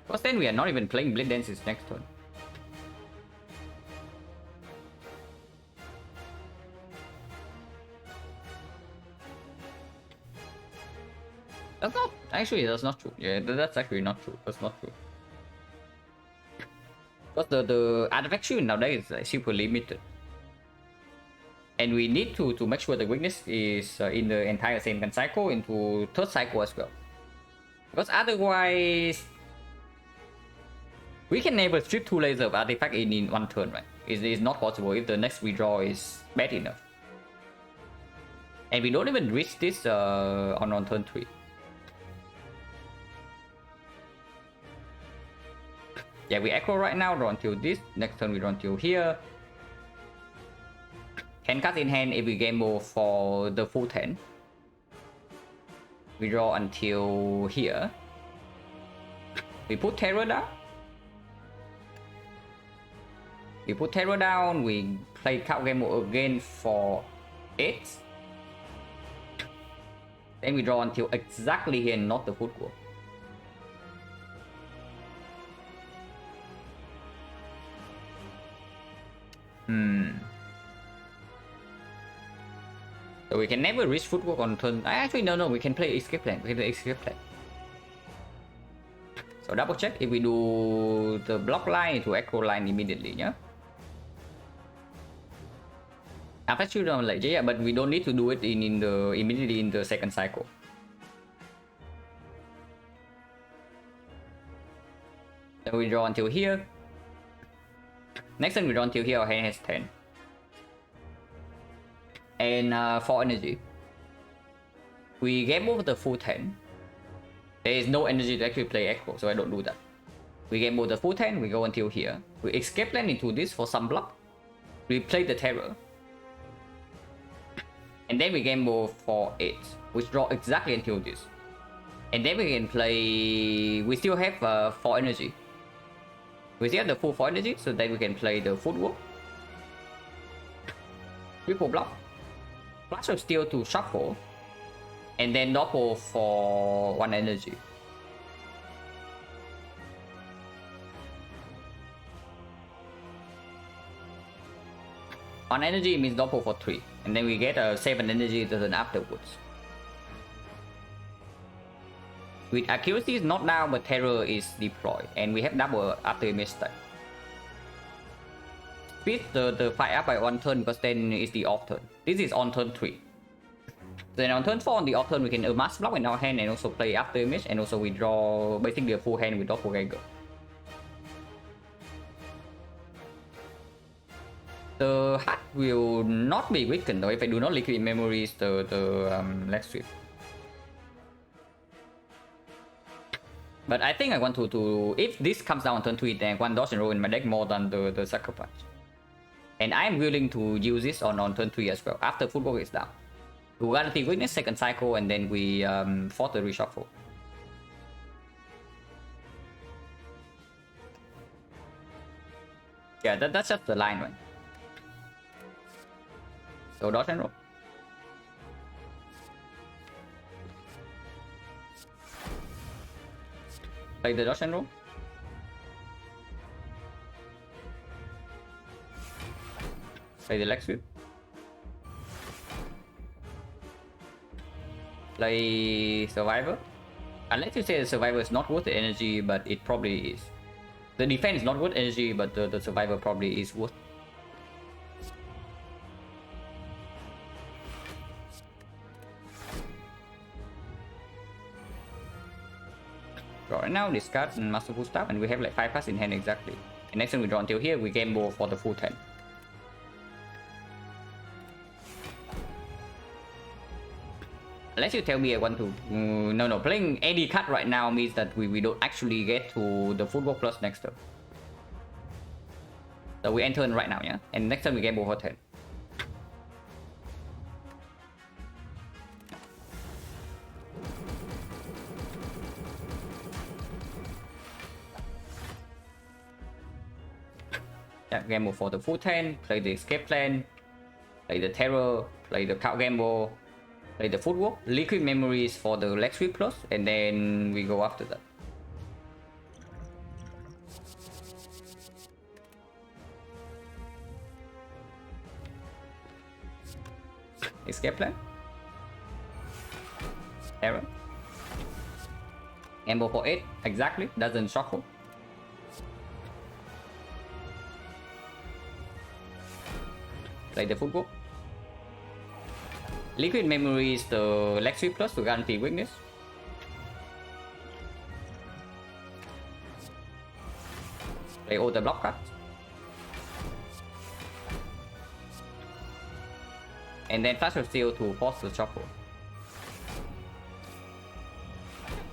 Because then we are not even playing Blade Dances next turn. That's not actually, that's not true. Yeah, that's actually not true. That's not true. Because the artifact shield nowadays is like super limited. And we need to make sure the weakness is in the entire second cycle into third cycle as well. Because otherwise, we can never strip 2 layers of artifact in 1 turn, right? It's not possible if the next redraw is bad enough. And we don't even reach this on turn 3. Yeah, we Acro right now, draw until this. Next turn we draw until here. 10 cards in hand if we gamble for the full 10. We draw until here. We put Terror down. We put Terror down, we play card gamble again for 8. Then we draw until exactly here, not the footwork. So we can never reach footwork on turn. Actually, no, we can play escape plan. We can play escape plan. So double check if we do the block line into Acro line immediately, yeah? After you don't like, yeah, but we don't need to do it immediately in the second cycle. So we draw until here. Next time we draw until here, our hand has 10. And for energy, we game over the full 10. There is no energy to actually play Echo, so I don't do that. We game over the full 10, we go until here. We escape land into this for some block. We play the Terror. And then we game over for 8, which draw exactly until this. And then we can play... We still have 4 energy. We still have the full 4 energy, so then we can play the footwork. Triple block. Flash of Steel to shuffle. And then double for 1 energy. One energy means double for 3. And then we get a 7 energy turn afterwards. With accuracy is not down, but terror is deployed. And we have double after image stack. Speed the fight up by 1 turn because then it's the off turn. This is on turn 3. Then on turn 4 on the off turn we can mass block in our hand and also play after image, and also we draw basically a full hand with doppelganger. The heart will not be weakened though if I do not liquid memories the leg sweep. But I think I want to if this comes down on turn 3, then 1 dodge and roll in my deck more than the sucker punch. And I am willing to use this on turn 3 as well, after footwork is down. We guarantee weakness, second cycle, and then we force the reshuffle. Yeah, that's just the line one. So dodge and roll. Play the dodge and roll. Play the leg sweep. Play survivor. Unless you say the survivor is not worth the energy, but it probably is. The defense is not worth energy, but the survivor probably is worth. Right now, discard and Masterful Staff, and we have like 5 cards in hand exactly. And next time we draw until here, we game ball for the full 10. Unless you tell me I want to... no, playing any card right now means that we don't actually get to the footwork plus next turn. So we enter in right now, yeah? And next time we game ball for 10. Yeah, gamble for the full 10, play the escape plan, play the terror, play the count gamble, play the footwork, liquid memories for the leg sweep plus, and then we go after that. Escape plan, terror, gamble for 8, exactly, doesn't shuffle. Play the footwork. Liquid memory is the leg sweep plus to guarantee weakness. Play all the block cards. And then Flash of Steel to force the shuffle.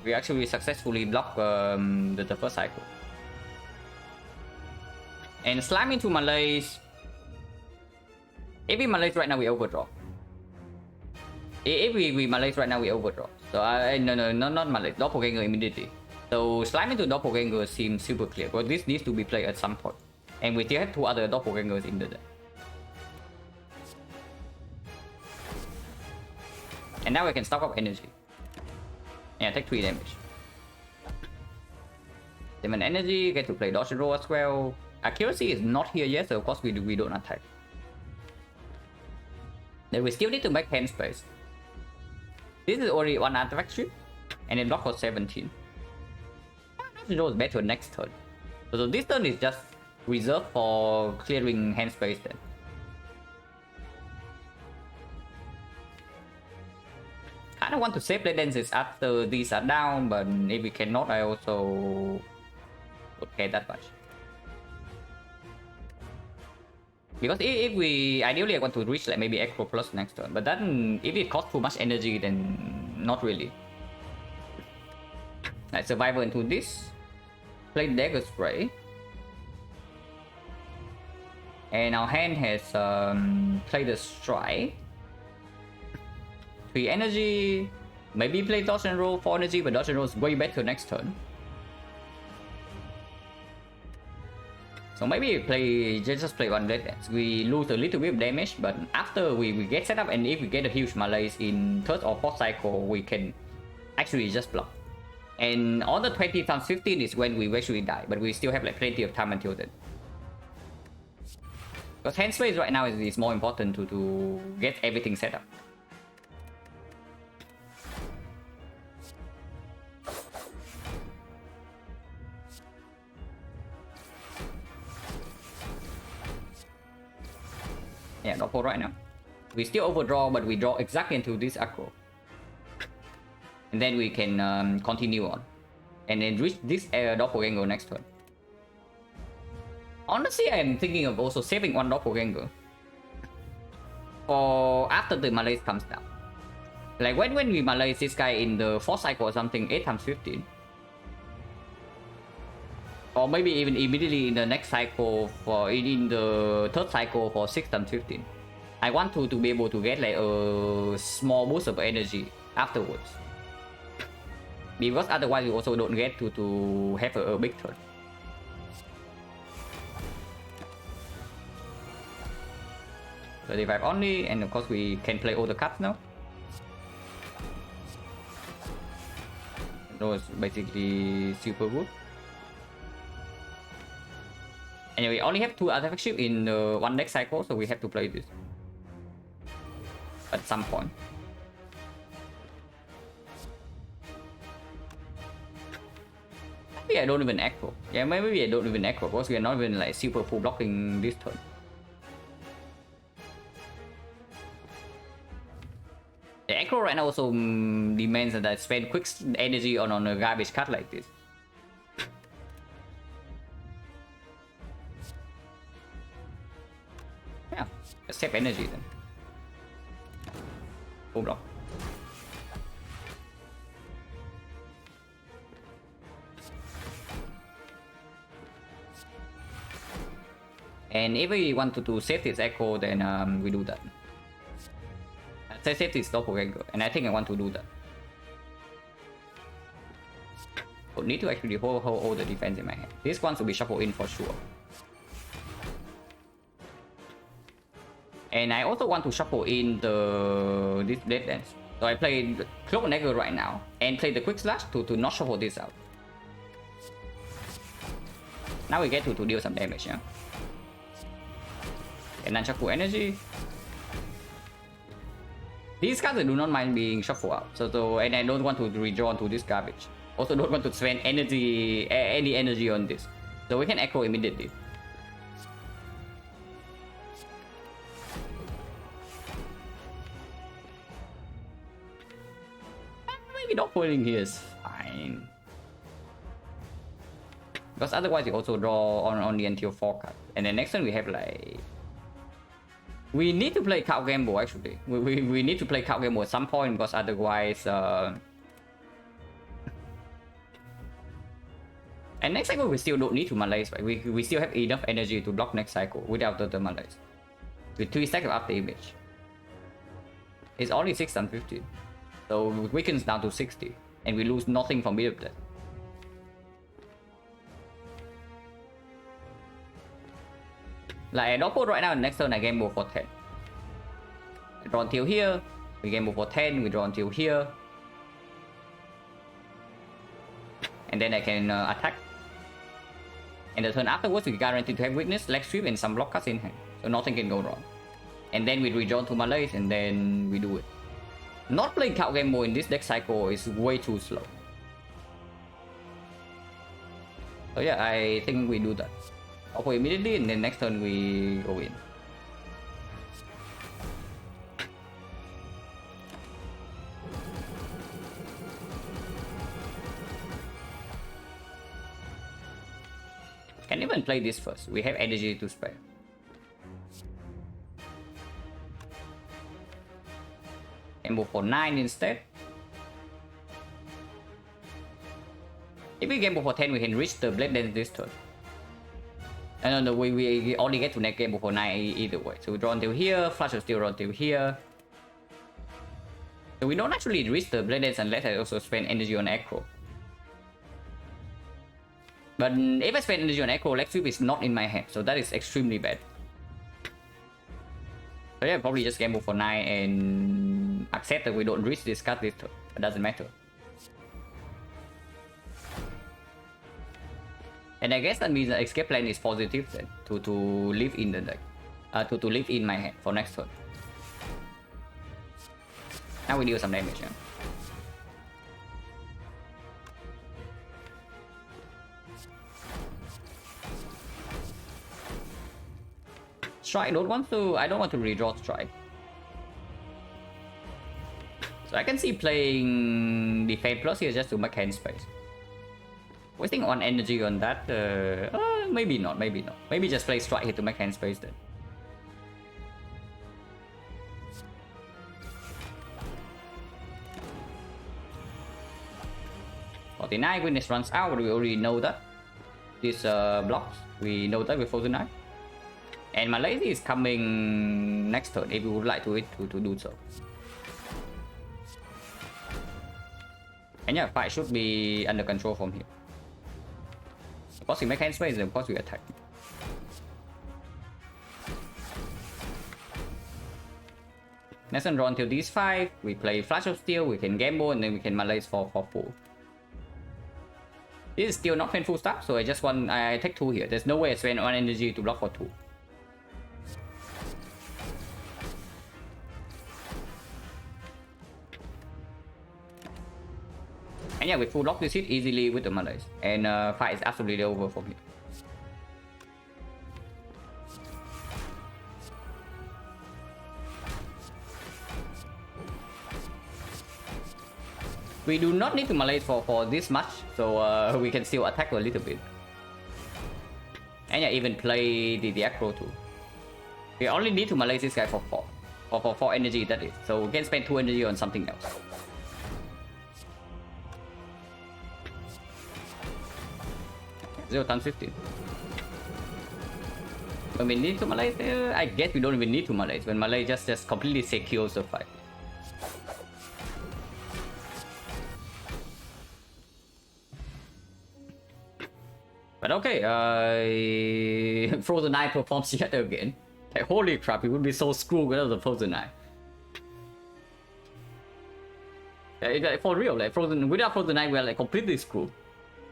We actually successfully block the first cycle. And slam into Malays. If we Malays right now, we overdraw. If we Malays right now, we overdraw. So no, not Malays. Doppelganger immediately. So slime into Doppelganger seems super clear, but this needs to be played at some point. And we still have 2 other Doppelgangers in the deck. And now we can stock up energy. Yeah, take 3 damage. 7 energy, get to play dodge and roll as well. Accuracy is not here yet, so of course we don't attack. Then we still need to make hand space. This is already 1 artifact strip, and then block for 17. Dodge is better next turn. So this turn is just reserved for clearing hand space then. Kinda want to save the dances after these are down, but if we cannot, I also don't care that much. Because if we ideally I want to reach like maybe Echo Plus next turn, but then if it costs too much energy, then not really. Like Survivor into this, play Dagger Spray, and our hand has played the Strike. 3 energy, maybe play Dodge and Roll 4 energy, but Dodge and Roll is way better next turn. So maybe play just play 1 Red Dance. We lose a little bit of damage, but after we get set up, and if we get a huge malaise in 3rd or 4th cycle, we can actually just block. And on the 20 times 15 is when we actually die, but we still have like plenty of time until then. Because hand space right now is more important to get everything set up. Yeah, Doppel right now. We still overdraw, but we draw exactly into this aggro. And then we can continue on. And then reach this Doppelganger next turn. Honestly, I'm thinking of also saving 1 Doppelganger for after the malaise comes down. Like when we malaise this guy in the 4th cycle or something, 8 times 15. Or maybe even immediately in the next cycle, for in the 3rd cycle for 6 times 15. I want to be able to get like a small boost of energy afterwards. Because otherwise you also don't get to have a big turn. So 35 only, and of course we can play all the cards now. Those basically super good. And we only have 2 artifact ship in 1 deck cycle, so we have to play this at some point. Maybe I don't even echo. Yeah, maybe I don't even echo because we are not even like super full blocking this turn. The echo right now also demands that I spend quick energy on a garbage card like this. Yeah, save energy then. Full block. And if we want to save this echo, then we do that. Say save this Doppelganger, and I think I want to do that. But need to actually hold all the defense in my hand. This one will be shuffled in for sure. And I also want to shuffle in this Dead Dance. So I play Cloak Dagger right now and play the Quick Slash to not shuffle this out. Now we get to deal some damage, yeah. And Nunchaku Energy. These cards I do not mind being shuffled out. And I don't want to redraw to this garbage. Also don't want to spend energy, any energy on this. So we can echo immediately. Maybe not pulling here is fine. Because otherwise you also draw only until 4 cards. And then next turn we have like... We need to play Count Gamble actually. We need to play Count Gamble at some point because otherwise... And next cycle we still don't need to malaise, right? We still have enough energy to block next cycle without the malaise. With 3 stacks of after image. It's only 6 times 15. So it weakens down to 60. And we lose nothing from bit of that. Like at Doppel right now, next turn I gamble for 10. I draw until here, we gamble for 10, we draw until here. And then I can attack. And the turn afterwards, we guarantee to have weakness, leg sweep, and some block cards in hand. So nothing can go wrong. And then we redraw to malaise, and then we do it. Not playing Count Gamble in this deck cycle is way too slow. So yeah, I think we do that. Okay, immediately, and then next turn we go in. Can even play this first. We have energy to spare. Gamble for 9 instead. If we gamble for 10, we can reach the Blade Dance this turn. And no, we only get to next gamble for 9 either way. So we draw until here, Flash of Steel draw until here. So we don't actually reach the Blade Dance unless I also spend energy on Acro. But if I spend energy on Acro, Leg Sweep is not in my hand, so that is extremely bad. So yeah, probably just gamble for 9 and accept that we don't reach this card this turn. It doesn't matter. And I guess that means the escape plan is positive then, to live in the deck. To live in my hand for next turn. Now we deal some damage. Yeah? Strike, I don't want to redraw strike. So I can see playing defense plus here just to make hand space. Wasting one energy on that, maybe not. Maybe just play strike here to make hand space then. Forty-nine witness runs out, we already know that. This blocks, we know that with Frozen Eye. And my lazy is coming next turn if you would like to do so. And yeah, fight should be under control from here. Of course we make hand space, and of course we attack. Next turn draw until these 5, we play Flash of Steel, we can gamble, and then we can malaise for 4. This is still not painful stuff, so I take 2 here. There's no way I spend 1 energy to block for 2. And yeah, we full block this hit easily with the malaise. And fight is absolutely over from here. We do not need to malaise for this much, so we can still attack a little bit. And yeah, even play the Acro too. We only need to malaise this guy for 4. Or for 4 energy, that is. So we can spend 2 energy on something else. 0 times 15. When we need to malaise, I guess we don't even need to malaise. When malaise just completely secures the fight. But okay, Frozen Eye performs yet again. Like, holy crap, it would be so screwed without the Frozen Eye. Like, for real, like without Frozen Eye, we are like completely screwed.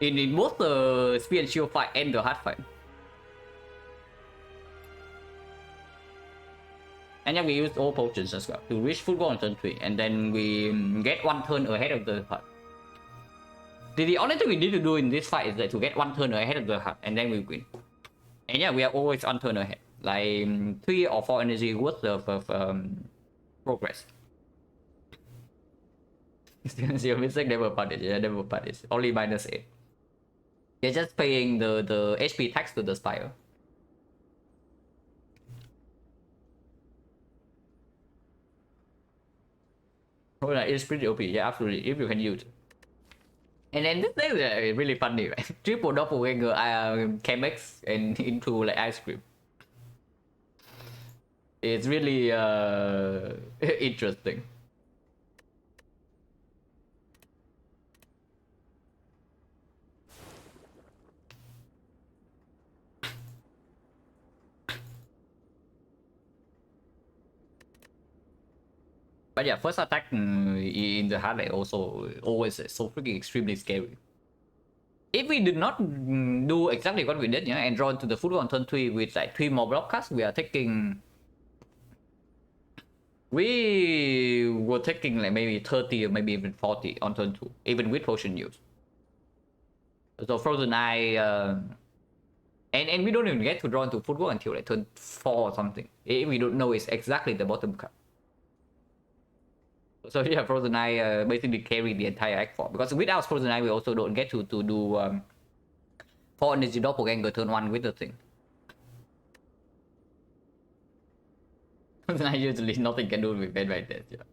In both the Spear and Shield fight and the hard fight. And then we use all potions as well to reach football on turn 3, and then we get 1 turn ahead of the hard. The only thing we need to do in this fight is that to get 1 turn ahead of the hard, and then we win. And yeah, we are always 1 turn ahead. Like 3 or 4 energy worth of progress. Your mistake never punish, yeah, never punish. Only -8. You're just paying the HP tax to the Spire. Oh, it's pretty OP, yeah, absolutely, if you can use it. And then this thing is really funny, right? Triple doppelganger Chemex and into like ice cream. It's really interesting. But yeah, first attack in the hard also always so freaking extremely scary. If we did not do exactly what we did, yeah, and draw into the football on turn 3 with like 3 more block casts, we were taking like maybe 30 or maybe even 40 on turn 2, even with potion use. So Frozen Eye, and we don't even get to draw into football until like turn 4 or something. If we don't know it's exactly the bottom card. So yeah, Frozen Eye basically carry the entire act 4, because without Frozen Eye we also don't get to do 4 energy doppelganger turn 1 with the thing. Frozen Eye usually nothing can do with bad like that, yeah.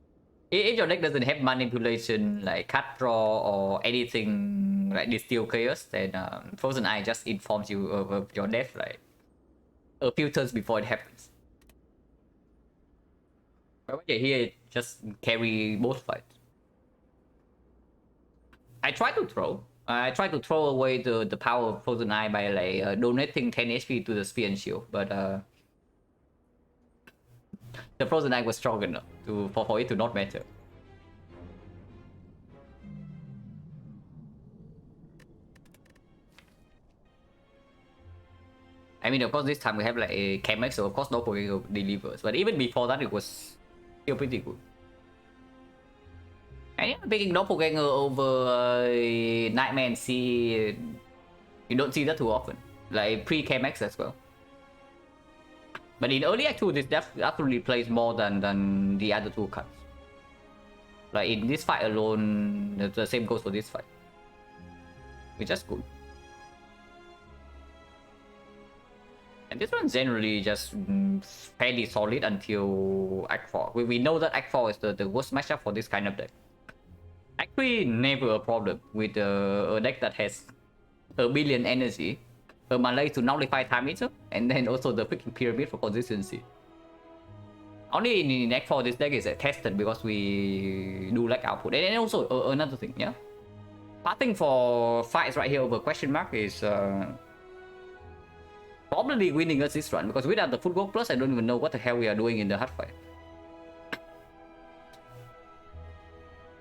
If your deck doesn't have manipulation like cut draw or anything like distill chaos, then Frozen Eye just informs you of your death like a few turns before it happens. But here, just carry both fights. I try to throw. I try to throw away the power of Frozen Eye by like donating 10 HP to the Spear and Shield, but the Frozen Eye was strong enough for it to not matter. I mean, of course, this time we have like a Chemex, so of course Doppelganger delivers. But even before that, it was still pretty good. And yeah, picking Doppelganger over Nightmare and Sea, you don't see that too often. Like pre-Chemex as well. But in early Act 2, this absolutely plays more than the other two cuts. Like in this fight alone, the same goes for this fight. Which is good. And this one's generally just fairly solid until Act 4. We know that Act 4 is the worst matchup for this kind of deck. Act 3, never a problem with a deck that has a billion energy, a Malay to nullify Time Eater, and then also the freaking Pyramid for consistency. Only in Act 4 this deck is tested because we do lack output. And also another thing, yeah? Passing for fights right here over question mark is probably winning us this run, because without the Footwork Plus, I don't even know what the hell we are doing in the hard fight.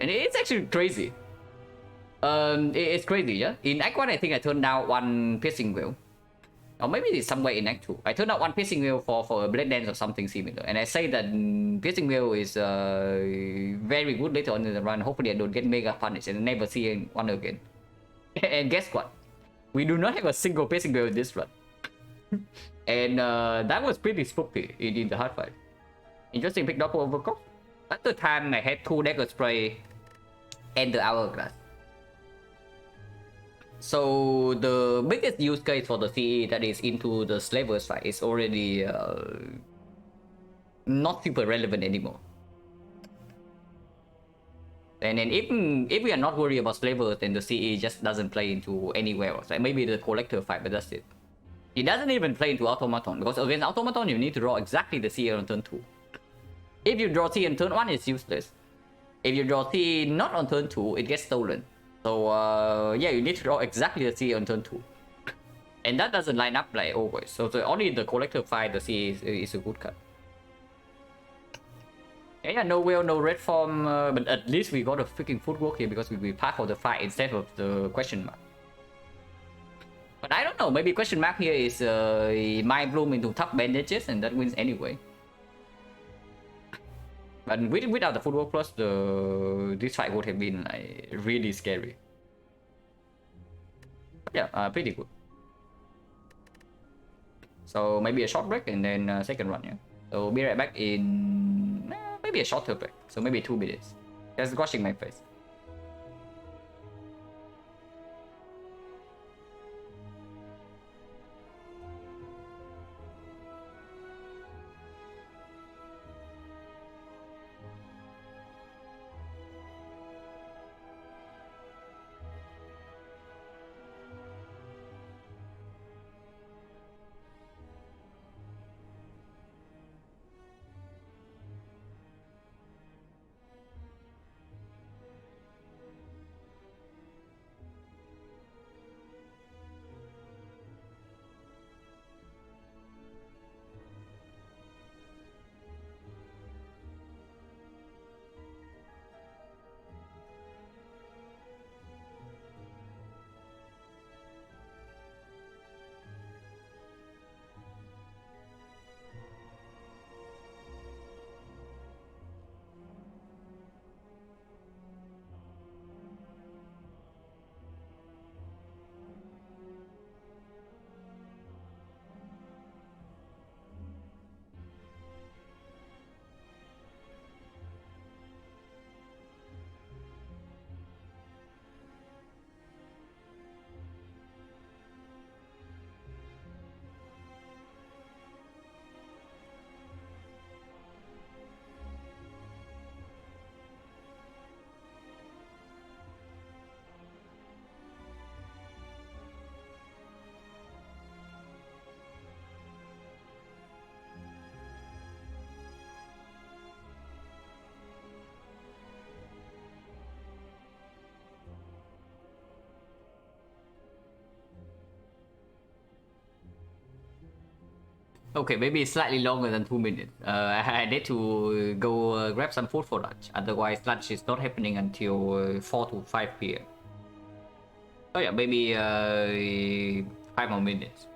And it's actually crazy. It's crazy, yeah? In Act 1, I think I turned down one Piercing Wheel. Or maybe it's somewhere in Act 2. I turned out one Piercing Wheel for a Blade Dance or something similar. And I say that Piercing Wheel is very good later on in the run. Hopefully I don't get mega punished and never see one again. And guess what? We do not have a single Piercing Wheel in this run. And that was pretty spooky in the hard fight. Interesting pick double overcook. At the time I had 2 Dagger Spray and the Hourglass. So the biggest use case for the CE that is into the Slavers fight is already not super relevant anymore. And then if we are not worried about Slavers, then the CE just doesn't play into anywhere else. Like maybe the Collector fight, but that's it. It doesn't even play into Automaton, because against Automaton you need to draw exactly the CE on turn 2. If you draw CE on turn 1, it's useless. If you draw CE not on turn 2, it gets stolen. So yeah, you need to draw exactly the CE on turn 2. And that doesn't line up like always. So only the Collector fight, the CE is a good card. Yeah, no whale, no red form, but at least we got a freaking footwork here because we path for the fight instead of the question mark. But I don't know, maybe question mark here is Mind Bloom into tough bandages and that wins anyway. But without the footwork plus, this fight would have been like really scary. But yeah, pretty good. So maybe a short break and then second run, yeah. So be right back in maybe a shorter break. So maybe 2 minutes. Just washing my face. Okay, maybe slightly longer than 2 minutes. I need to go grab some food for lunch. Otherwise, lunch is not happening until 4 to 5 p.m. Oh yeah, maybe 5 more minutes.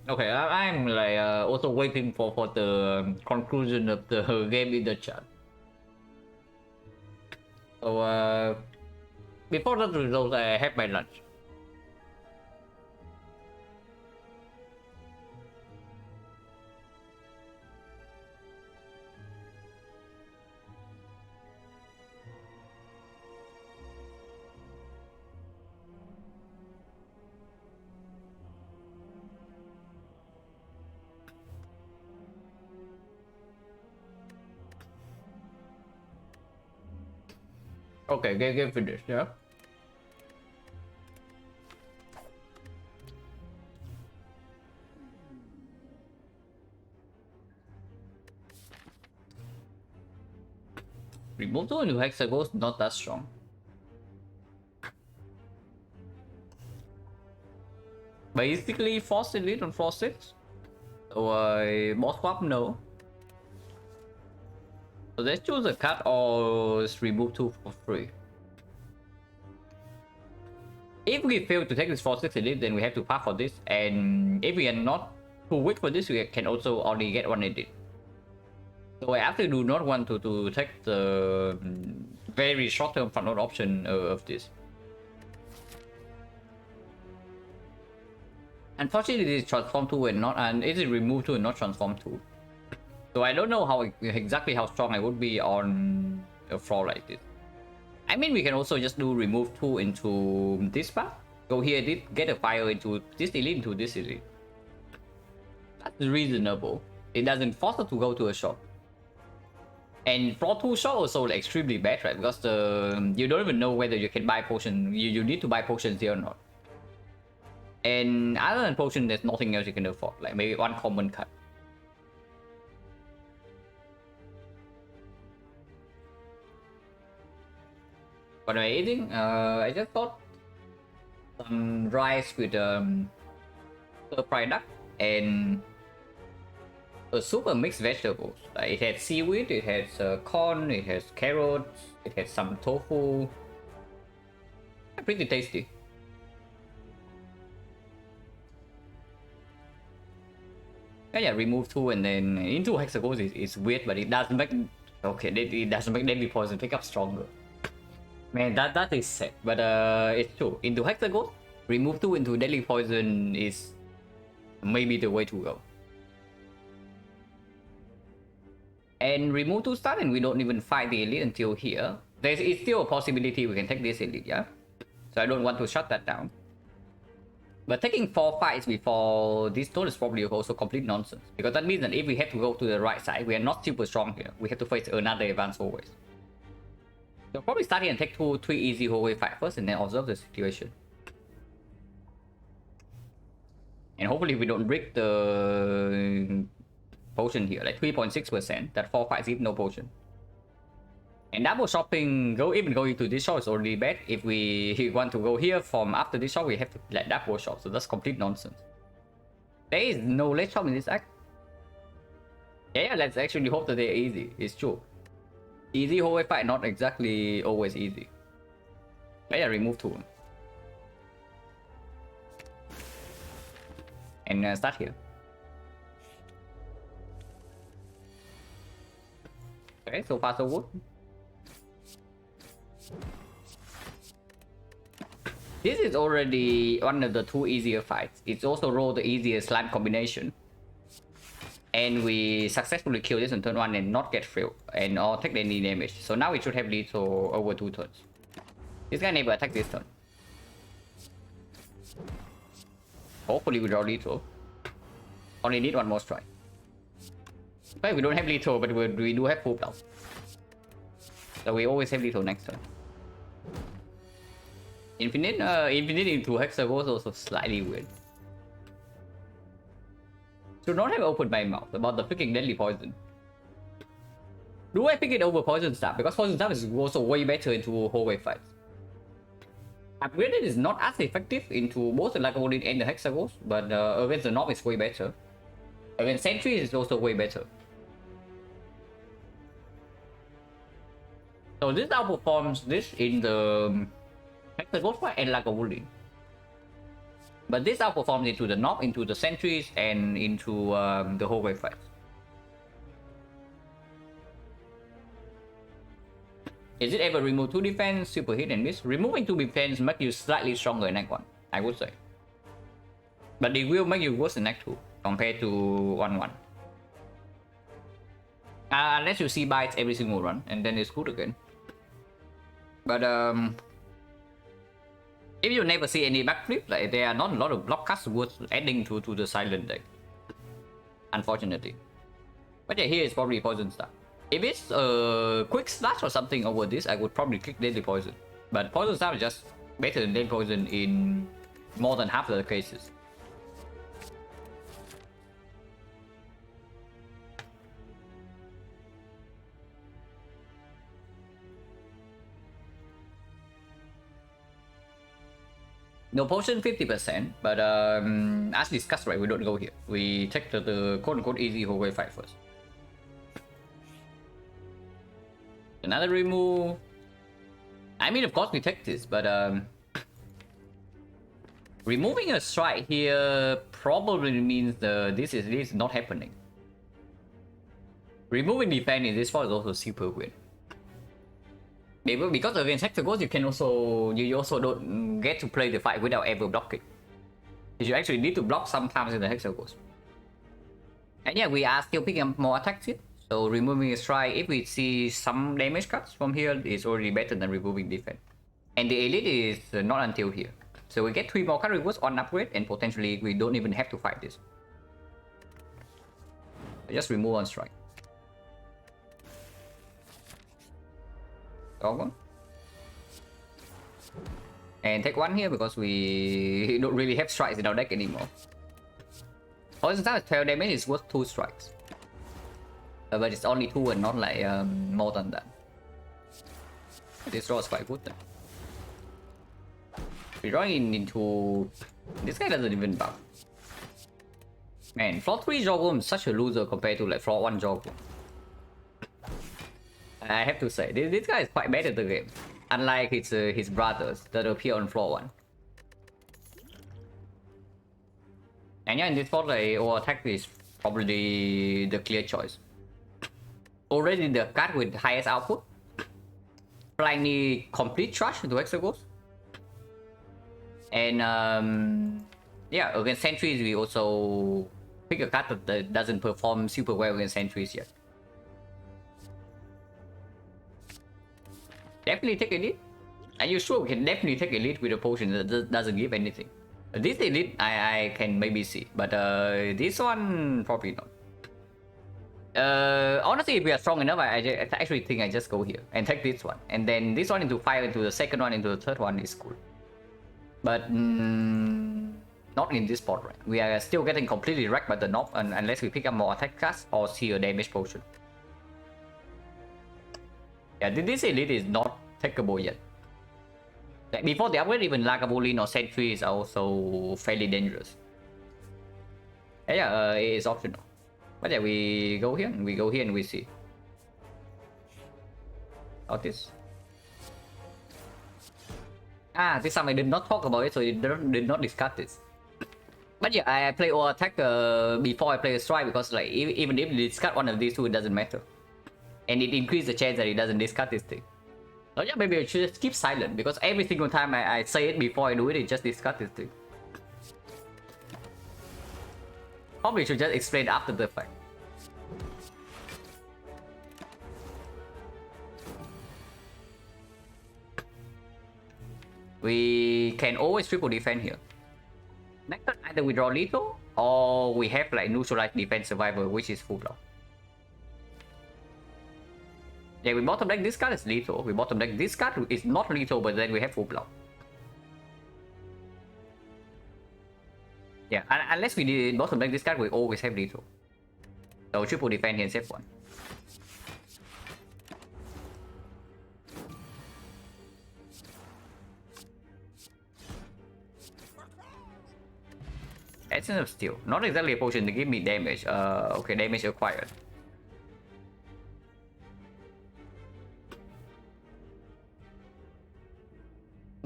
Okay, I'm like also waiting for the conclusion of the game in the chat. So before that result, I have my lunch. Okay, game finished. Yeah. Removal into Hexagons not that strong. Basically, Frost Elite on Frost 6. So boss swap no. So let's choose a cut or remove 2 for free. If we fail to take this Frost 6 Elite, then we have to pass for this. And if we are not too weak for this, we can also only get 1 edit. So I actually do not want to take the very short-term front load option of this. Unfortunately, it is transform 2 and not, and it is remove 2 and not transform 2. So I don't know how exactly how strong I would be on a floor like this. I mean, we can also just do remove 2 into this path. Go here, get a fire into this elite, into this elite. That's reasonable. It doesn't force us to go to a shop. And floor 2 shop also extremely bad, right? Because you don't even know whether you can buy potion. You need to buy potions here or not. And other than potion, there's nothing else you can afford. Like maybe one common cut. What am I eating? I just thought some rice with fried duck and a soup of mixed vegetables. It had seaweed, it has corn, it has carrots, it has some tofu. Pretty tasty. Yeah, remove 2 and then into hexagons is weird, but it doesn't make it doesn't make deadly poison pick up stronger. Man, that is sad, but it's true. Into hexagons, remove 2 into deadly poison is maybe the way to go. And remove 2 stun and we don't even fight the elite until here. It's still a possibility we can take this elite, yeah? So I don't want to shut that down. But taking 4 fights before this turn is probably also complete nonsense. Because that means that if we have to go to the right side, we are not super strong here. We have to face another advanced hallways. So probably start here and take 3 easy hallway fight first and then observe the situation. And hopefully we don't break the potion here, like 3.6%. That 4 fights give no potion. And double shopping, even going to this shop is already bad. If we want to go here from after this shop, we have to like double shop. So that's complete nonsense. There is no late shop in this act. Yeah, let's actually hope that they're easy. It's true. Easy hallway fight, not exactly always easy. But yeah, remove 2. And start here. Okay, so far so good. This is already one of the 2 easier fights. It's also rolled the easiest slime combination. And we successfully kill this on turn 1 and not get failed and or take any damage. So now we should have lethal over 2 turns. This guy never attack this turn. Hopefully we draw lethal. Only need 1 more strike. But we don't have lethal, but we do have full plus. So we always have lethal next turn. Infinite into hexagons also slightly weird. Should not have opened my mouth about the freaking deadly poison. Do I pick it over poison staff? Because poison staff is also way better into hallway fights. Upgraded is not as effective into both the Lagavulin and the hexagons, but against the Nob is way better. Against Sentry is also way better. So this outperforms this in the hexagons fight and Lagavulin. But this outperforms into the knob, into the sentries, and into the whole wave fight. Is it ever remove 2 defense, super hit and miss? Removing 2 defense makes you slightly stronger in Act 1, I would say. But it will make you worse in Act 2 compared to 1-1. Unless you see bites every single run, and then it's good again. But if you never see any backflip, like there are not a lot of block cuts worth adding to the silent deck, unfortunately. But yeah, here is probably Poison Star. If it's a quick slash or something over this, I would probably click Deadly Poison. But Poison Star is just better than Deadly Poison in more than half of the cases. No potion 50%, but as discussed, right, we don't go here. We take the quote-unquote easy whole way fight first. Another remove. I mean, of course we take this, but removing a strike here probably means this is not happening. Removing defense in this part is also super weird. Because against Hexagons, you also don't get to play the fight without ever blocking. You actually need to block sometimes in the Hexagons. And yeah, we are still picking up more attacks here. So removing a strike, if we see some damage cuts from here, it's already better than removing defense. And the elite is not until here. So we get 3 more card rewards on upgrade, and potentially we don't even have to fight this. Just remove one strike. One. And take 1 here because we don't really have strikes in our deck anymore. Poison Star 12 damage is worth 2 strikes. But it's only 2 and not like more than that. This draw is quite good then. We're drawing into... This guy doesn't even buff. Man, floor 3 Jawworm is such a loser compared to like floor 1 Jawworm. I have to say, this guy is quite bad at the game. Unlike his brothers that appear on floor 1. And yeah, in this spot, like, or attack is probably the clear choice. Already the card with highest output. Blindly complete trash to Hexagons. And yeah, against sentries we also pick a card that doesn't perform super well against sentries yet. Definitely take elite. Are you sure we can definitely take elite with a potion that doesn't give anything? This elite I can maybe see, but this one probably not. Honestly, if we are strong enough, I actually think I just go here and take this one, and then this one into 5, into the second one, into the third one is cool. But not in this spot, right? We are still getting completely wrecked by the knob unless we pick up more attack cards or see a damage potion. Yeah, this elite is not takeable yet. Like before the upgrade, even Lagavulin or Sentry is also fairly dangerous. Yeah, it is optional. But yeah, we go here and we see. How this? This time I did not talk about it, so you did not discuss this. But yeah, I play all attack before I play a strike because like even if you discard one of these two, it doesn't matter. And it increases the chance that it doesn't discard this thing. So yeah, maybe I should just keep silent because every single time I say it before I do it, it just discards this thing. Probably should just explain after the fact. We can always triple defend here. Next turn, either we draw lethal or we have like neutralize defense survivor, which is full block. Yeah, we bottom deck this card is lethal. We bottom deck this card is not lethal, but then we have full block. Yeah, unless we did bottom deck this card, we always have lethal. So triple defend here and save 1. Essence of Steel. Not exactly a potion to give me damage. Okay, damage acquired.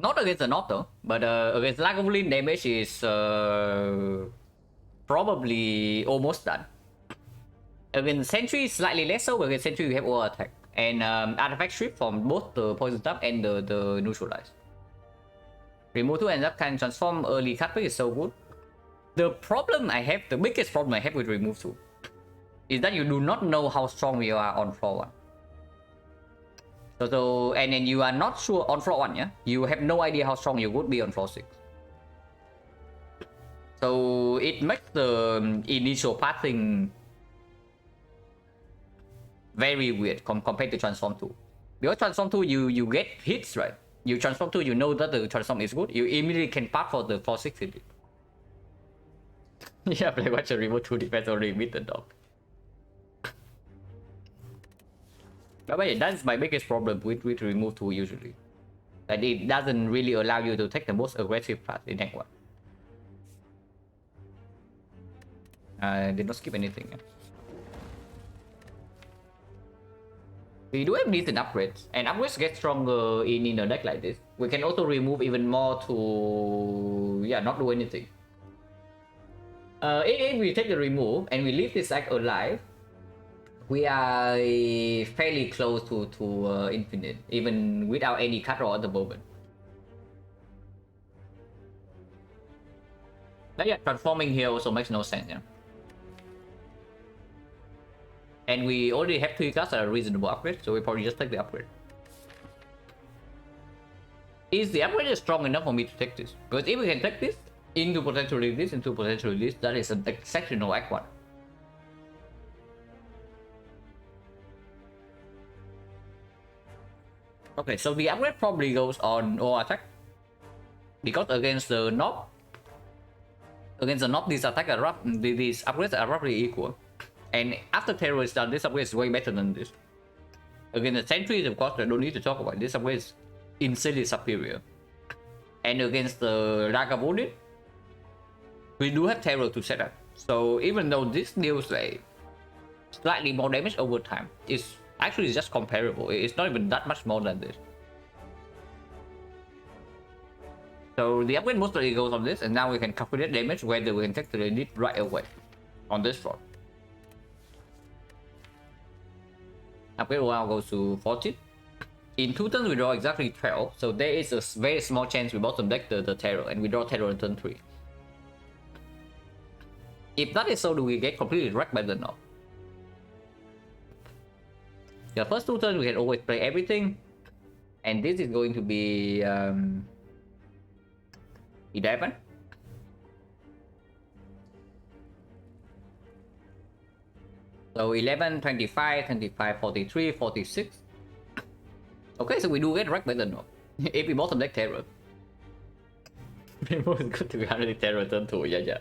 Not against the knob though, but against Lagavulin damage is probably almost done. Against Sentry, slightly less so, but against Sentry you have all attack. And artifact strip from both the poison stab and the neutralize. Remove 2 ends up can transform early cutback is so good. The problem I have, the biggest problem I have with remove 2 is that you do not know how strong you are on floor 1. So and then you are not sure on floor 1, yeah? You have no idea how strong you would be on floor 6. So it makes the initial pathing very weird compared to Transform 2. Because Transform 2 you get hits, right? You Transform 2, you know that the Transform is good. You immediately can path for the floor 6 in it. Yeah, play watch a remove 2 defense already with the dog. But yeah, that's my biggest problem with remove 2 usually. That it doesn't really allow you to take the most aggressive path in Act 1. Did not skip anything. Yeah. We do have decent upgrades, and upgrades get stronger in a deck like this. We can also remove even more to, yeah, not do anything. If we take the remove and we leave this act alive, we are fairly close to infinite, even without any cut draw at the moment. But yeah, transforming here also makes no sense, yeah. And we already have 3 cards that are reasonable upgrade, so we probably just take the upgrade. Is the upgrade strong enough for me to take this? Because if we can take this into potentially this, that is an exceptional Act 1. Okay, so the upgrade probably goes on all attack. Because against the knob, these attacks are these upgrades are roughly equal. And after Terror is done, this upgrade is way better than this. Against the Sentries, of course, I don't need to talk about it. This upgrade is insanely superior. And against the Lagavulin, we do have Terror to set up. So even though this deals like slightly more damage over time, it's actually just comparable. It's not even that much more than this. So the upgrade mostly goes on this, and now we can calculate damage whether we can take the elite right away on this front. Upgrade 1 goes to 14. In 2 turns we draw exactly 12, so there is a very small chance we bottom deck the Terror, and we draw Terror on turn 3. If that is so, do we get completely wrecked by the knob? The first 2 turns we can always play everything, and this is going to be 11. So 11, 25, 25, 43, 46. Okay, so we do get wrecked by the knob. If we bottom deck Terror. Remove is good to be 100 Terror turn 2, yeah.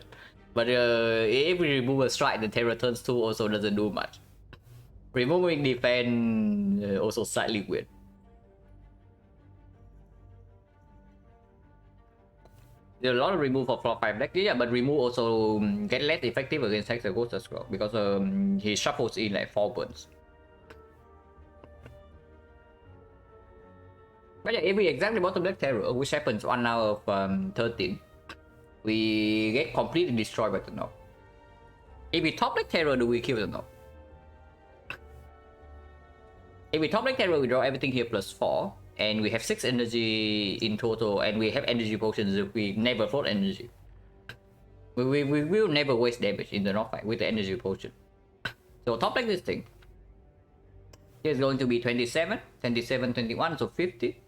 But if we remove a strike, the Terror turns 2 also doesn't do much. Removing defense also slightly weird. There's a lot of remove for floor 5 deck, yeah, but remove also get less effective against Hexer Ghost as well, because he shuffles in like 4 burns. But yeah, if we exactly bottom deck Terror, which happens 1 out of 13, we get completely destroyed by the knob. If we top deck Terror, do we kill the knob? If we top deck Terror, we draw everything here plus 4. And we have 6 energy in total, and we have energy potions if we never float energy. We will never waste damage in the knock fight with the energy potion. So top deck this thing. Here's going to be 27, 27, 21, so 50.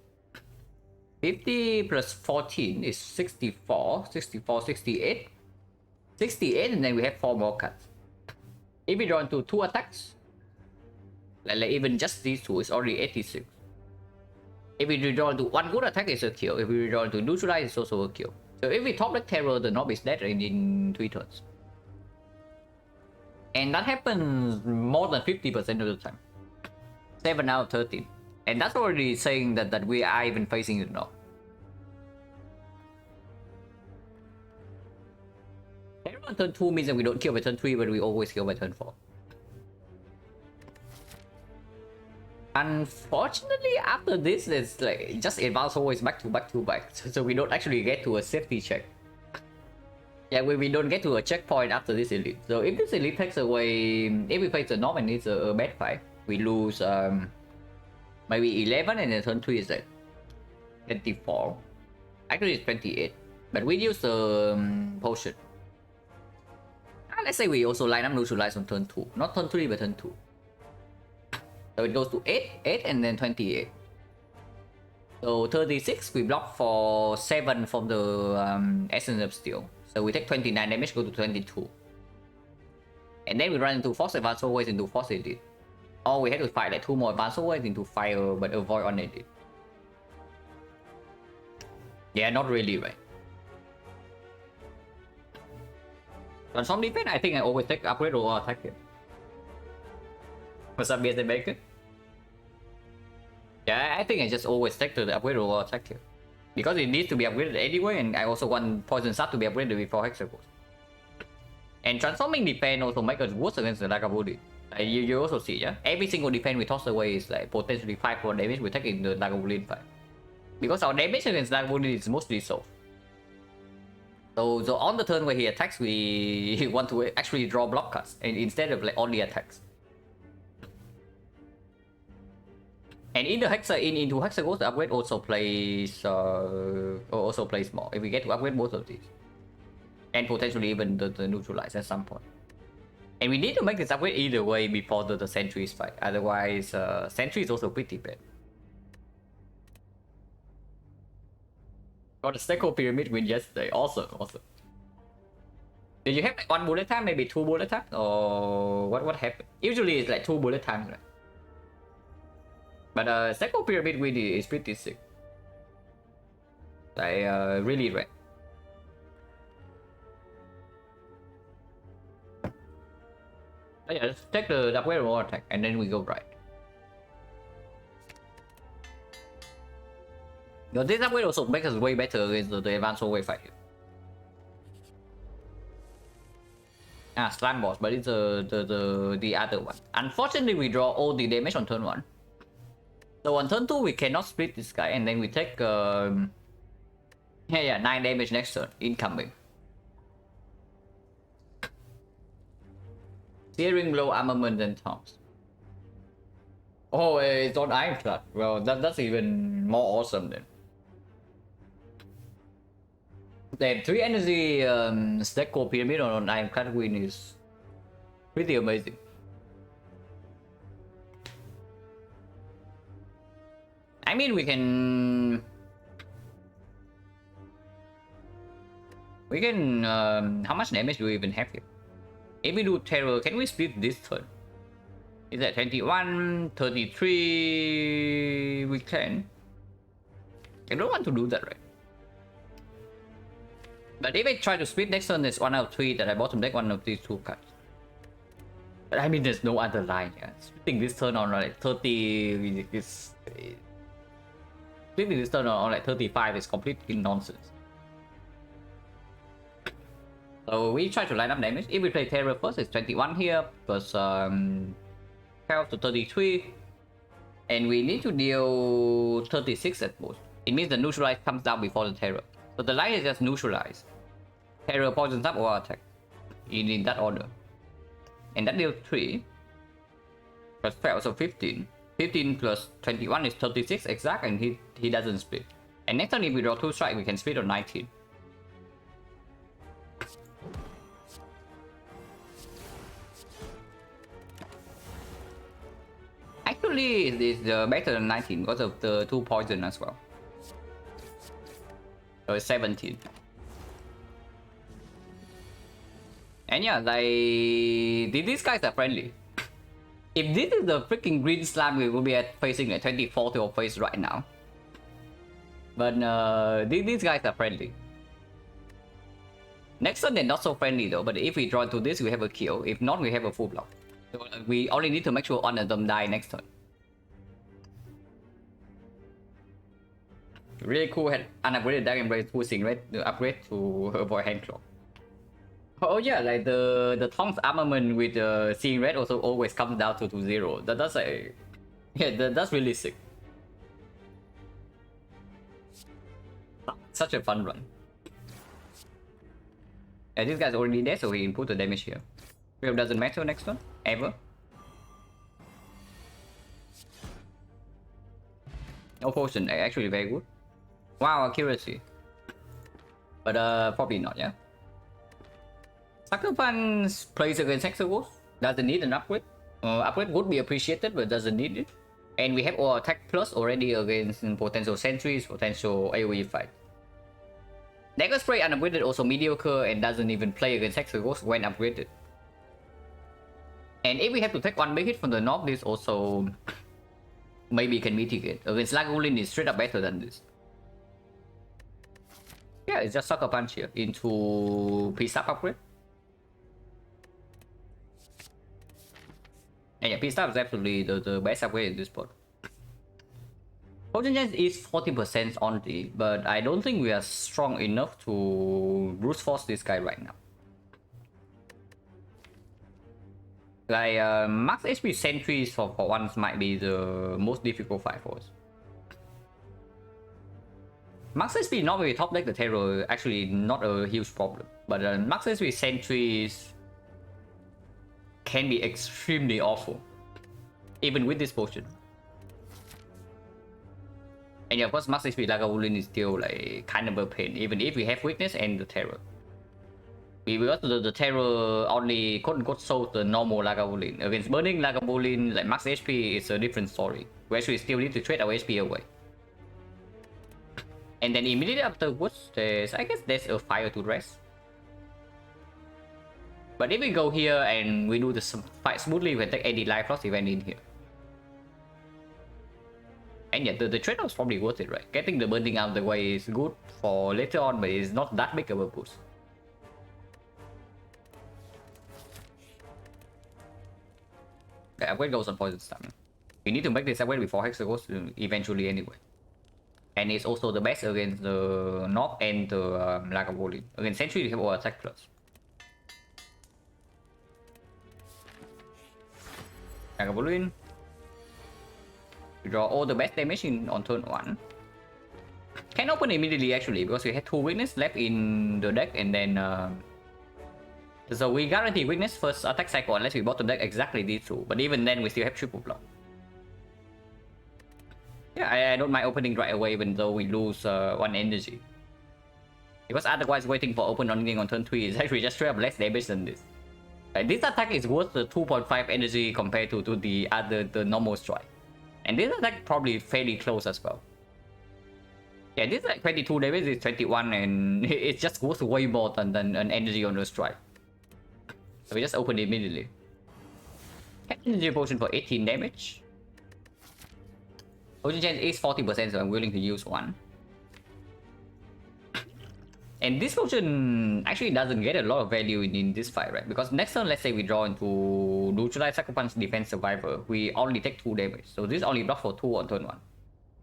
50 plus 14 is 64, 64, 68. 68, and then we have 4 more cuts. If we draw into 2 attacks, like even just these 2, it's already 86. If we redraw into 1 good attack, it's a kill. If we redraw into neutralize, it's also a kill. So if we top deck Terror, the knob is dead in 3 turns. And that happens more than 50% of the time. 7 out of 13. And that's already saying that we are even facing the knob. Terror on turn 2 means that we don't kill by turn 3, but we always kill by turn 4. Unfortunately, after this, it's like just advance always back to back, so we don't actually get to a safety check. Yeah, we don't get to a checkpoint after this elite. So if this elite takes away, if we face a norm and it's a bad fight, we lose maybe 11, and then turn 3 is like 24. Actually, it's 28. But we use the potion. Let's say we also line up neutralize on turn 2. Not turn 3, but turn 2. So it goes to 8, and then 28. So 36, we block for 7 from the Essence of Steel. So we take 29 damage, go to 22. And then we run into Force Advance always into Force Edit. Or we have to fight like 2 more Advance always into Fire, but avoid on edit. Yeah, not really, right? On some defense, I think I always take upgrade or attack here. For some reason, make it. Yeah, I think I just always take to the upgrade or attack here. Because it needs to be upgraded anyway, and I also want Poison Sap to be upgraded before Hexagons. And transforming defense also make us worse against the Lagavulin. Like you also see, yeah? Every single defense we toss away is like potentially 5 more damage we take in the Lagavulin fight. Because our damage against Lagavulin is mostly soft. So on the turn where he attacks, we want to actually draw block cuts, and instead of like only attacks. And in the into Hexagons, the upgrade also plays more. If we get to upgrade both of these, and potentially even the neutralize at some point. And we need to make this upgrade either way before the sentries fight. Otherwise, sentry is also pretty bad. Got a Steko Pyramid win yesterday. Awesome. Did you have like 1 bullet time, maybe 2 bullet times, or what happened? Usually it's like 2 bullet times, right? But Steko Pyramid win is pretty sick. Like really rare. Oh, yeah, let's take the upgrade or attack, and then we go right. Your this upgrade also makes us way better against the advanced hallway fight here. Slime boss, but it's the other one. Unfortunately, we draw all the damage on turn 1. So on turn 2, we cannot split this guy, and then we take 9 damage next turn, incoming. Searing blow, armament, and tongs. Oh, it's on Ironclad. Well, that's even more awesome then. The 3 energy Steko Pyramid on Ironclad win is pretty amazing. I mean, we can how much damage do we even have here? If we do terror, can we split this turn? Is that 21, 33? We can. I don't want to do that, right? But if I try to split next turn, there's 1 out of 3 that I bottom deck 1 of these 2 cards. But I mean, there's no other line here. Splitting this turn on like 30 is... Splitting this turn on like 35 is completely nonsense. So we try to line up damage. If we play Terror first, it's 21 here, plus 12 to 33. And we need to deal 36 at most. It means the neutralize comes down before the Terror. So the line is just neutralize. Terror, poison up, or attack. In that order. And that deals 3. Plus 12, so 15. 15 plus 21 is 36 exact, and he doesn't split. And next time if we draw 2 strike, we can split on 19. Actually, it's better than 19 because of the 2 poison as well. So it's 17. And yeah, like these guys are friendly. If this is the freaking green slime, we will be facing a 24 to our face right now. But these guys are friendly. Next turn they're not so friendly though, but if we draw into this, we have a kill. If not, we have a full block. So we only need to make sure one of them die next turn. Really cool had unupgraded Dragon Blade pushing red upgrade to avoid hand claw. Oh yeah, like the Tong's armament with Seeing Red also always comes down to 0. That's a Yeah, that's really sick. Such a fun run. Yeah, this guy's already there, so we can put the damage here. Real doesn't matter next one, ever. No potion, actually very good. Wow, accuracy. But probably not, yeah. Sucker Punch plays against Hexagons. Doesn't need an upgrade. Upgrade would be appreciated, but doesn't need it. And we have our attack plus already against potential sentries, potential AoE fight. Dagger Spray unupgraded also mediocre and doesn't even play against Hexagons when upgraded. And if we have to take one big hit from the knob, this also maybe can mitigate. Against Lagavulin is straight up better than this. Yeah, it's just Sucker Punch here into Peace Up upgrade. And yeah, Peace Up is absolutely the best upgrade in this spot. Potion Chance is 40% on the, but I don't think we are strong enough to brute force this guy right now. Like max HP sentries for once might be the most difficult fight for us. Max HP not very top deck the terror, actually not a huge problem, but max HP sentries can be extremely awful, even with this potion. And yeah, of course, max HP Lagavulin is still like kind of a pain, even if we have weakness and the terror. Because the terror only quote unquote solves the normal Lagavulin. Against burning Lagavulin, like max HP is a different story. We actually still need to trade our HP away. And then immediately afterwards, I guess there's a fire to rest. But if we go here and we do the fight smoothly, we can take 80 life loss event in here. And yeah, the trade-off is probably worth it, right? Getting the burning out of the way is good for later on, but it's not that big of a boost. The upgrade goes on poison stamina. We need to make this upgrade before Hexa goes eventually anyway. And it's also the best against the Knob and the Lagavulin. Against Sentry, we have our attack plus. Lagavulin. We draw all the best damage on turn 1. Can open immediately actually, because we had 2 weakness left in the deck, and then so we guarantee weakness first attack cycle unless we bottom deck exactly these 2. But even then we still have triple block. Yeah, I don't mind opening right away even though we lose 1 energy. Because otherwise waiting for open on turn 3 is actually just straight up less damage than this. This attack is worth the 2.5 energy compared to the normal strike. And this attack probably fairly close as well. Yeah, this is like 22 damage, is 21, and it's just worth way more than an energy on the strike. So we just open it immediately. Energy potion for 18 damage. Potion chance is 40%, so I'm willing to use 1. And this potion actually doesn't get a lot of value in this fight, right? Because next turn, let's say we draw into Neutralize Sucker Punch Defense Survivor, we only take 2 damage. So this only blocks for 2 on turn 1.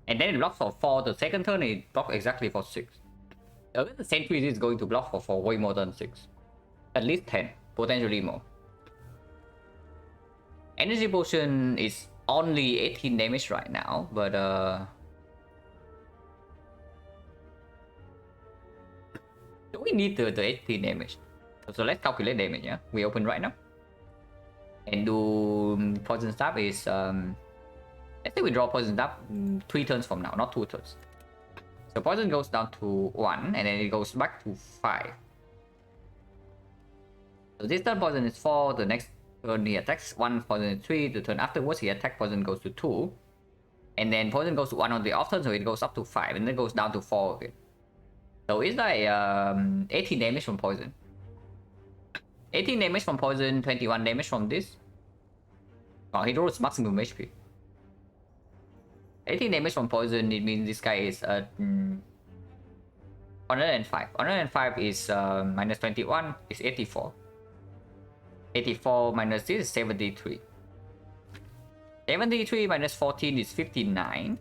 And then it blocks for 4 the second turn, and it blocks exactly for 6. The Sentry is going to block for way more than 6. At least 10, potentially more. Energy potion is only 18 damage right now, but do we need the 18 damage? So let's calculate damage, yeah? We open right now. And do Poison Stab is let's say we draw Poison Stab 3 turns from now, not 2 turns. So poison goes down to 1 and then it goes back to 5. So this turn poison is 4, the next turn he attacks 1, poison is 3, the turn afterwards he attacks, poison goes to 2. And then poison goes to 1 on the off turn, so it goes up to 5 and then goes down to 4 again. So it's like 18 damage from poison. 18 damage from poison, 21 damage from this. Oh, he rolls maximum HP. 18 damage from poison, it means this guy is 105. 105 is minus 21 is 84. 84 minus this is 73. 73 minus 14 is 59.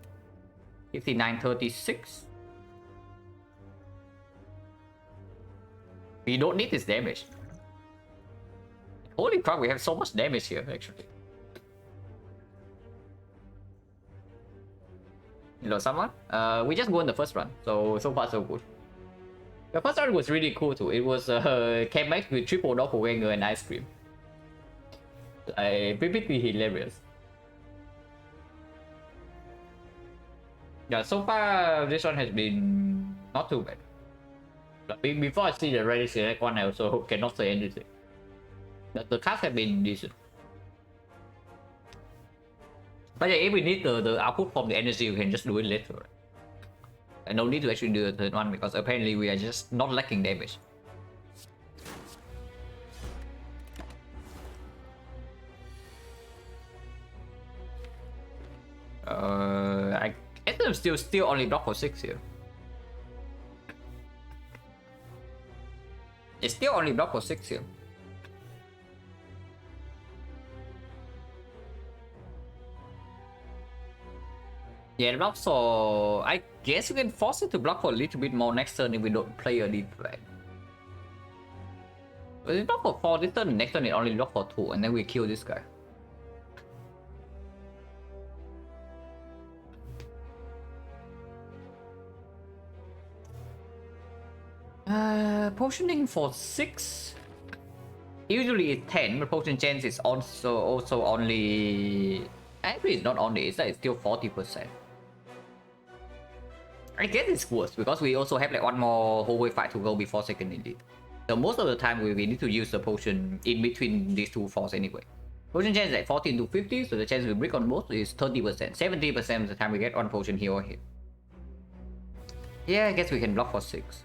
59, 36. We don't need this damage. Holy crap, we have so much damage here, actually. Hello, someone. We just won the first run, so far so good. The first run was really cool too. It was came back with triple doppelganger and ice cream. Like pretty hilarious. Yeah, so far this one has been not too bad. But before I see the Ready Select one, I also cannot say anything. The cards have been decent. But yeah, if we need the output from the energy, we can just do it later. And no need to actually do the third one because apparently we are just not lacking damage. I guess I'm still only block for 6 here. It's still only block for 6 here. Yeah, block, so I guess we can force it to block for a little bit more next turn if we don't play a deep flag. But it's block for 4 this turn, next turn it only block for 2, and then we kill this guy. Potioning for 6. Usually it's 10, but potion chance is also only. Actually, it's not only, it's like still 40%. I guess it's worse because we also have like one more hallway fight to go before second elite. So most of the time we need to use the potion in between these two forts anyway. Potion chance is like 14 to 50, so the chance we break on both is 30%. 70% of the time we get one potion here or here. Yeah, I guess we can block for 6.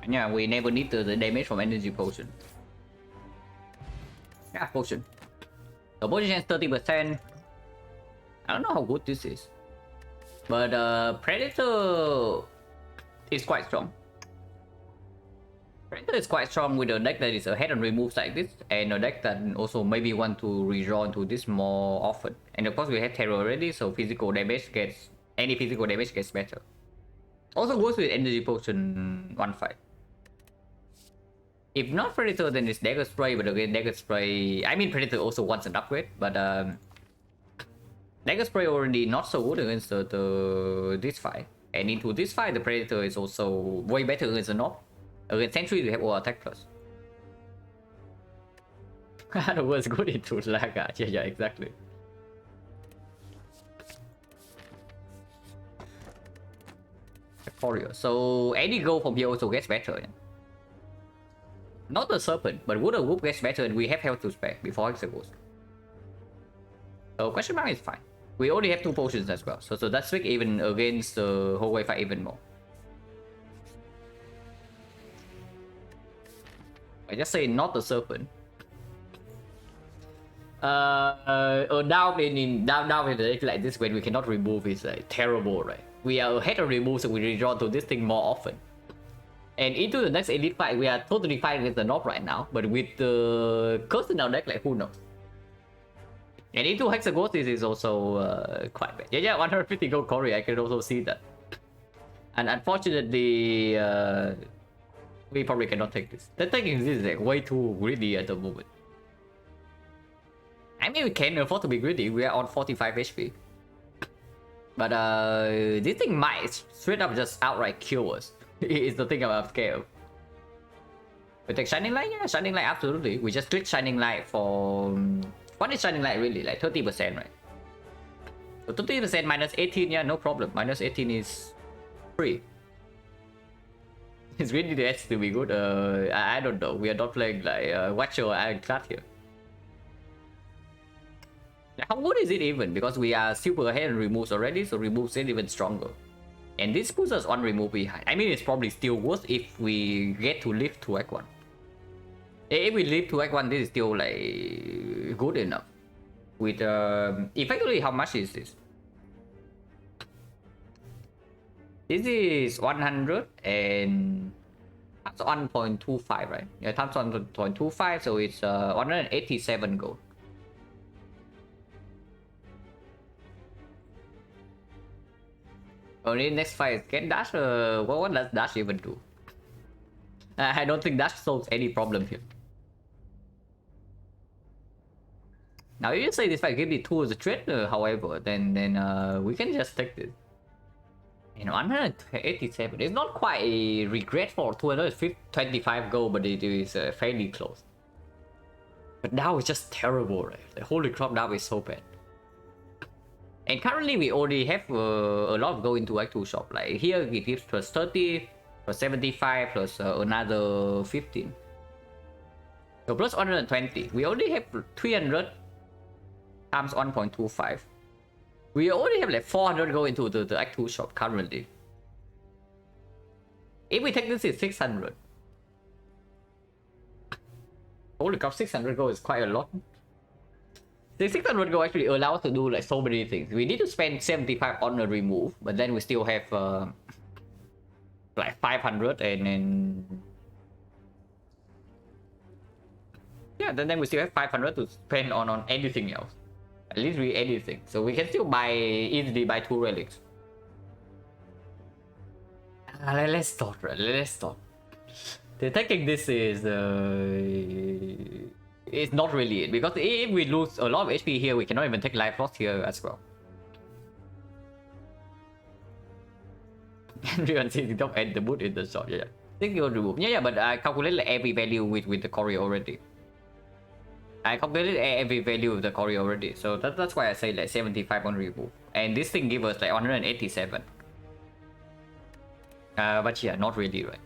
Yeah, we never need the damage from energy potion. Yeah, potion. The potion chance 30%. I don't know how good this is. But Predator is quite strong. Predator is quite strong with a deck that is ahead and removes like this, and a deck that also maybe want to redraw into this more often. And of course we have Terror already, so physical damage gets better. Also goes with energy potion 1-5. If not Predator, then it's Dagger Spray, but again, Dagger Spray. I mean, Predator also wants an upgrade, but Dagger Spray already not so good against this fight. And into this fight, the Predator is also way better against the Nob. Against Sentry, we have all attack plus. The word's good into Laga. Yeah, exactly. So any goal from here also gets better. Yeah? Not the Serpent, but Water Whoop gets better and we have health to spare before Hexa goes. So question mark is fine. We only have 2 potions as well, so that's big even against the hallway fight even more. I just say not the Serpent. Down in a deck like this when we cannot remove is like terrible, right? We are ahead of remove, so we redraw to this thing more often. And into the next elite fight, we are totally fighting against the Nob right now, but with the curse in our deck, like who knows? And into Hexa Ghost, this is also quite bad. Yeah, 150 gold Cory, I can also see that. And unfortunately, we probably cannot take this. The taking this is like way too greedy at the moment. I mean, we can afford to be greedy. We are on 45 HP. But this thing might straight up just outright kill us. It's the thing I'm scared of. We take Shining Light? Yeah, Shining Light, absolutely. We just click Shining Light for... What is Shining Light really? Like 30%, right? So 30% minus 18, yeah, no problem. Minus 18 is free. It's really the edge to be good. I don't know. We are not playing like Watcher or Iron Clad here. How good is it even? Because we are super ahead and removes already, so removes it even stronger. And this puts us on remove behind. I mean, it's probably still worse if we get to live to Act 1. If we live to Act 1, this is still like good enough. With effectively, how much is this? This is 100 and times 1.25, right? Yeah, times 1.25, so it's 187 gold. Only next fight get dash. What does dash even do? I don't think dash solves any problem here. Now you say this fight give the 2 as a threat, however, then we can just take this. You know, 187. It's not quite a regret for 225 gold, but it is fairly close. But now it's just terrible, right? The holy crap, now is so bad. And currently we already have a lot of gold into Act 2 shop. Like here it gives plus 30, plus 75, plus another 15. So plus 120. We already have 300 times 1.25. We already have like 400 gold into the Act 2 shop currently. If we take this, is 600. Holy crap, 600 gold is quite a lot. The 600 gold actually allows us to do like so many things. We need to spend 75 on a remove, but then we still have like 500 and then... Yeah, then we still have 500 to spend on anything else. Literally anything. So we can still easily buy 2 relics. Let's start, right? Let's start. The taking this is it's not really it, because if we lose a lot of HP here, we cannot even take life loss here as well. Everyone sees the top and the boot in the shot. Yeah, I think you'll remove. Yeah, but I calculated every value with the Courier already. I calculated every value of the Courier already, so that's why I say like 75 on remove. And this thing gives us like 187. But yeah, not really, right?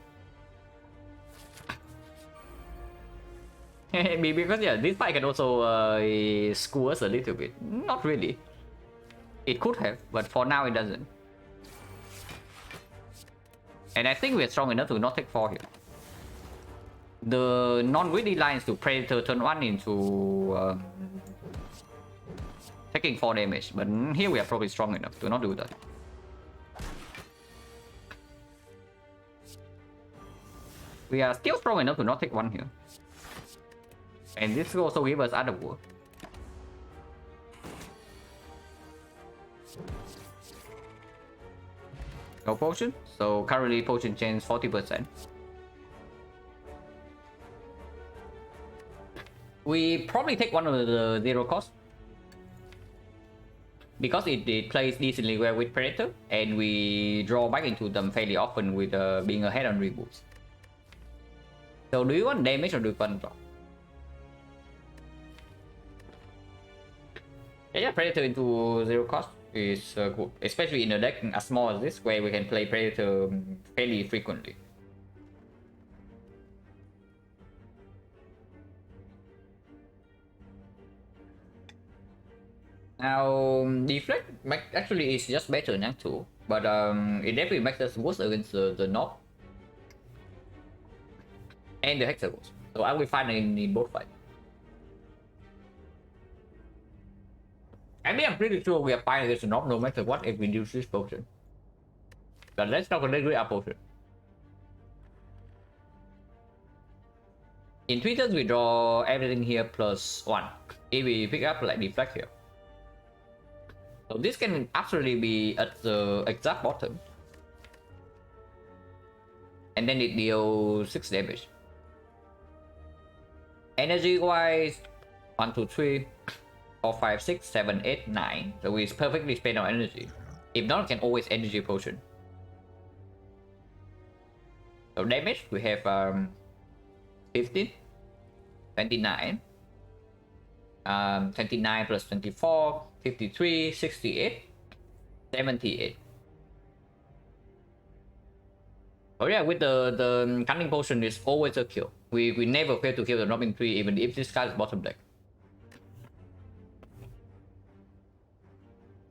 Because yeah, this fight can also screw us a little bit. Not really. It could have, but for now it doesn't. And I think we're strong enough to not take 4 here. The non-greedy lines to Predator turn 1 into taking 4 damage, but here we are probably strong enough to not do that. We are still strong enough to not take 1 here. And this will also give us other work. No potion, so currently potion change 40%. We probably take one of the 0 cost, because it plays decently well with Predator, and we draw back into them fairly often with being ahead on removes. So do you want damage or do you want draw? Yeah, Predator into 0 cost is good, especially in a deck as small as this, where we can play Predator fairly frequently. Now, deflect actually is just better than Act 2, but it definitely makes us worse against the Knob and the Hexagons. So I will find in both fights. I mean, I'm pretty sure we are fine against the Knob no matter what if we use this potion. But let's not with our potion. In 3 turns, we draw everything here plus 1. If we pick up like deflect here. So this can absolutely be at the exact bottom. And then it deals 6 damage. Energy wise, 1, 2, 3, 4, 5, 6, 7, 8, 9. So we perfectly spend our energy. If not, we can always energy potion. So damage, we have 15, 29, 29 plus 24, 53, 68, 78. Oh yeah, with the cunning potion is always a kill. We never fail to kill the Robin 3 even if this guy is bottom deck.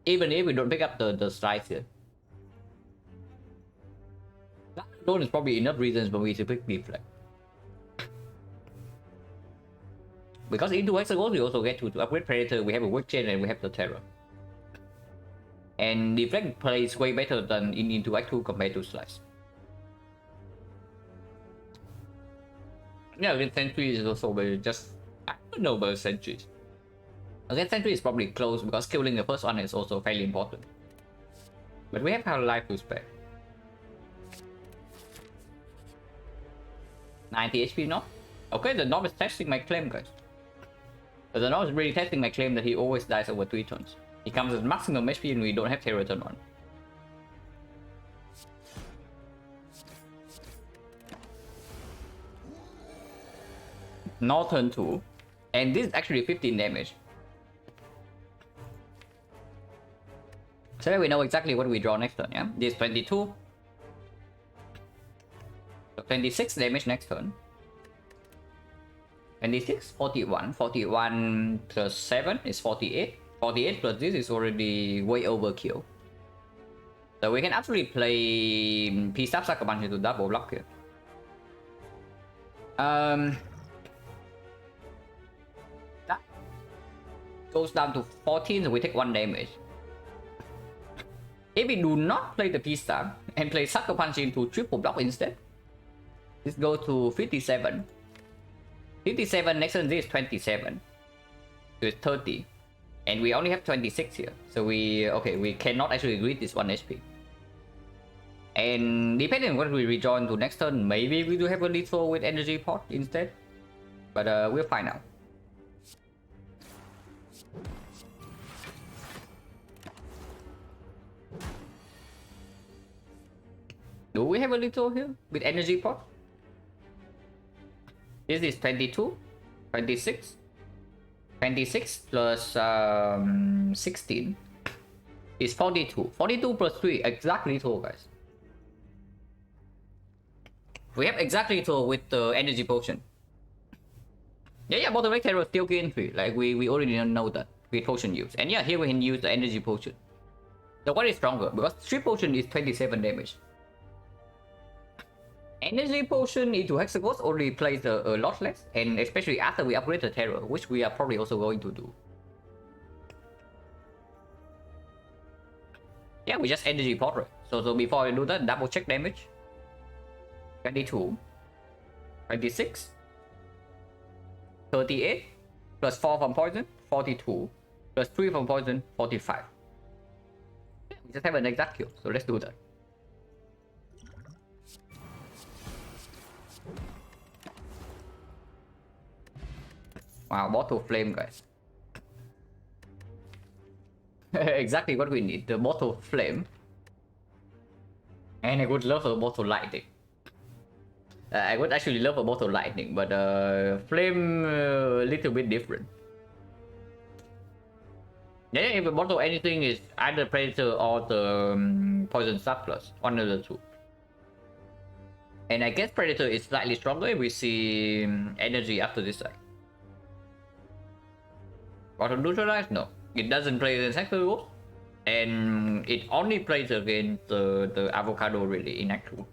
Even if we don't pick up the strikes here. That alone is probably enough reasons for me to pick deflect. Because into Hexagons we also get to upgrade Predator, we have a Work Chain and we have the Terror. And deflect plays way better than into Act 2 compared to Slice. Yeah, against Sentry is also just... I don't know about Sentries. Against Sentry is probably close because killing the first one is also fairly important. But we have our life to spare. 90 HP knob. Okay, the knob is testing my claim, guys. But the knob is really testing my claim that he always dies over 3 turns. He comes with maximum HP and we don't have terror turn on. No turn 2. And this is actually 15 damage. So that we know exactly what we draw next turn, yeah? This is 22. So 26 damage next turn. 26, 41. 41 plus 7 is 48. 48 plus this is already way overkill. So we can actually play P-Stab Sucker Punch into double block here. That goes down to 14, so we take 1 damage. If we do not play the P-Stab and play Sucker Punch into triple block instead, this goes to 57. 57 next turn, this is 27. So it's 30. And we only have 26 here. So we cannot actually read this 1 HP. And depending on what we rejoin to next turn, maybe we do have a lethal with energy pot instead. But we'll find out. Do we have a lethal here with energy pot? This is 22, 26. 26 plus 16 is 42. 42 plus 3, exactly lethal, guys. We have exactly lethal with the energy potion. Yeah, bottom right terror still gain 3. Like we already know that with potion use. And yeah, here we can use the energy potion. So what is stronger? Because 3 potion is 27 damage. Energy potion into Hexaghost already plays a lot less, and especially after we upgrade the terror, which we are probably also going to do. Yeah, we just energy pot, right? So before I do that, double check damage. 22, 26, 38, plus 4 from poison, 42, plus 3 from poison, 45. Yeah, we just have an exact kill, so let's do that. Wow, bottle flame, guys. Exactly what we need, the bottle flame. And I would love a bottle lightning. I would actually love a bottle lightning, but flame a little bit different. Yeah, if a bottle anything is either predator or the poison surplus, one of the two. And I guess predator is slightly stronger if we see energy after this side. Bottle neutralize? No, it doesn't play against Hexaghost, and it only plays against the avocado really in Act 2.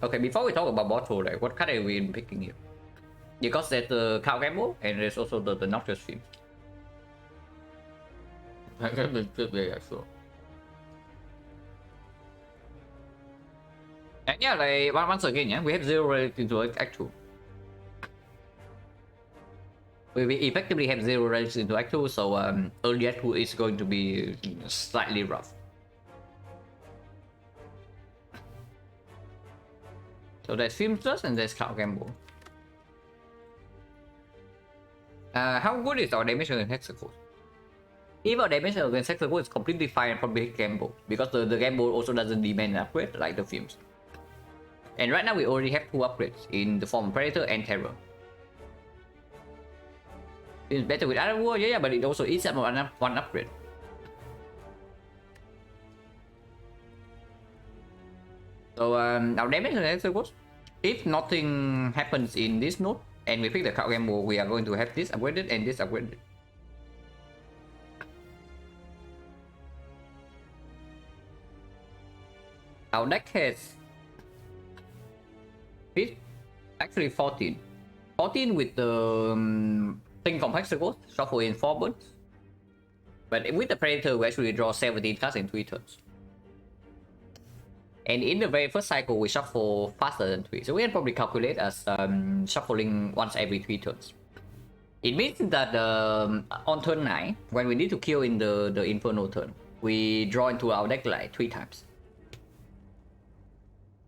Okay, before we talk about bottle, like, what card are we picking here? Because there's the Cow Gamble and there's also the Noxious Fiend. I guess it's good there, so. And yeah, like once again, yeah, we have 0 relative to Act 2. We effectively have 0 relative to Act 2, so early Act 2 is going to be slightly rough. So there's Filmstress and there's Cow Gamble. How good is our damage against Hexaghost? If our damage against Hexaghost is completely fine from the Gamble, because the Gamble also doesn't demand an upgrade like the Films. And right now we already have 2 upgrades in the form of Predator and Terror. It's better with Iron War, yeah, but it also eats up one upgrade. So our damage against Hexaghost, if nothing happens in this node and we pick the Cow Gamble, we are going to have this upgraded and this upgraded. Our deck has actually 14. 14 with the thing from Hexaghost, shuffle in 4 burns. But with the Predator, we actually draw 17 cards in 3 turns. And in the very first cycle, we shuffle faster than 3. So we can probably calculate as shuffling once every 3 turns. It means that on turn 9, when we need to kill in the Inferno turn, we draw into our deck like 3 times.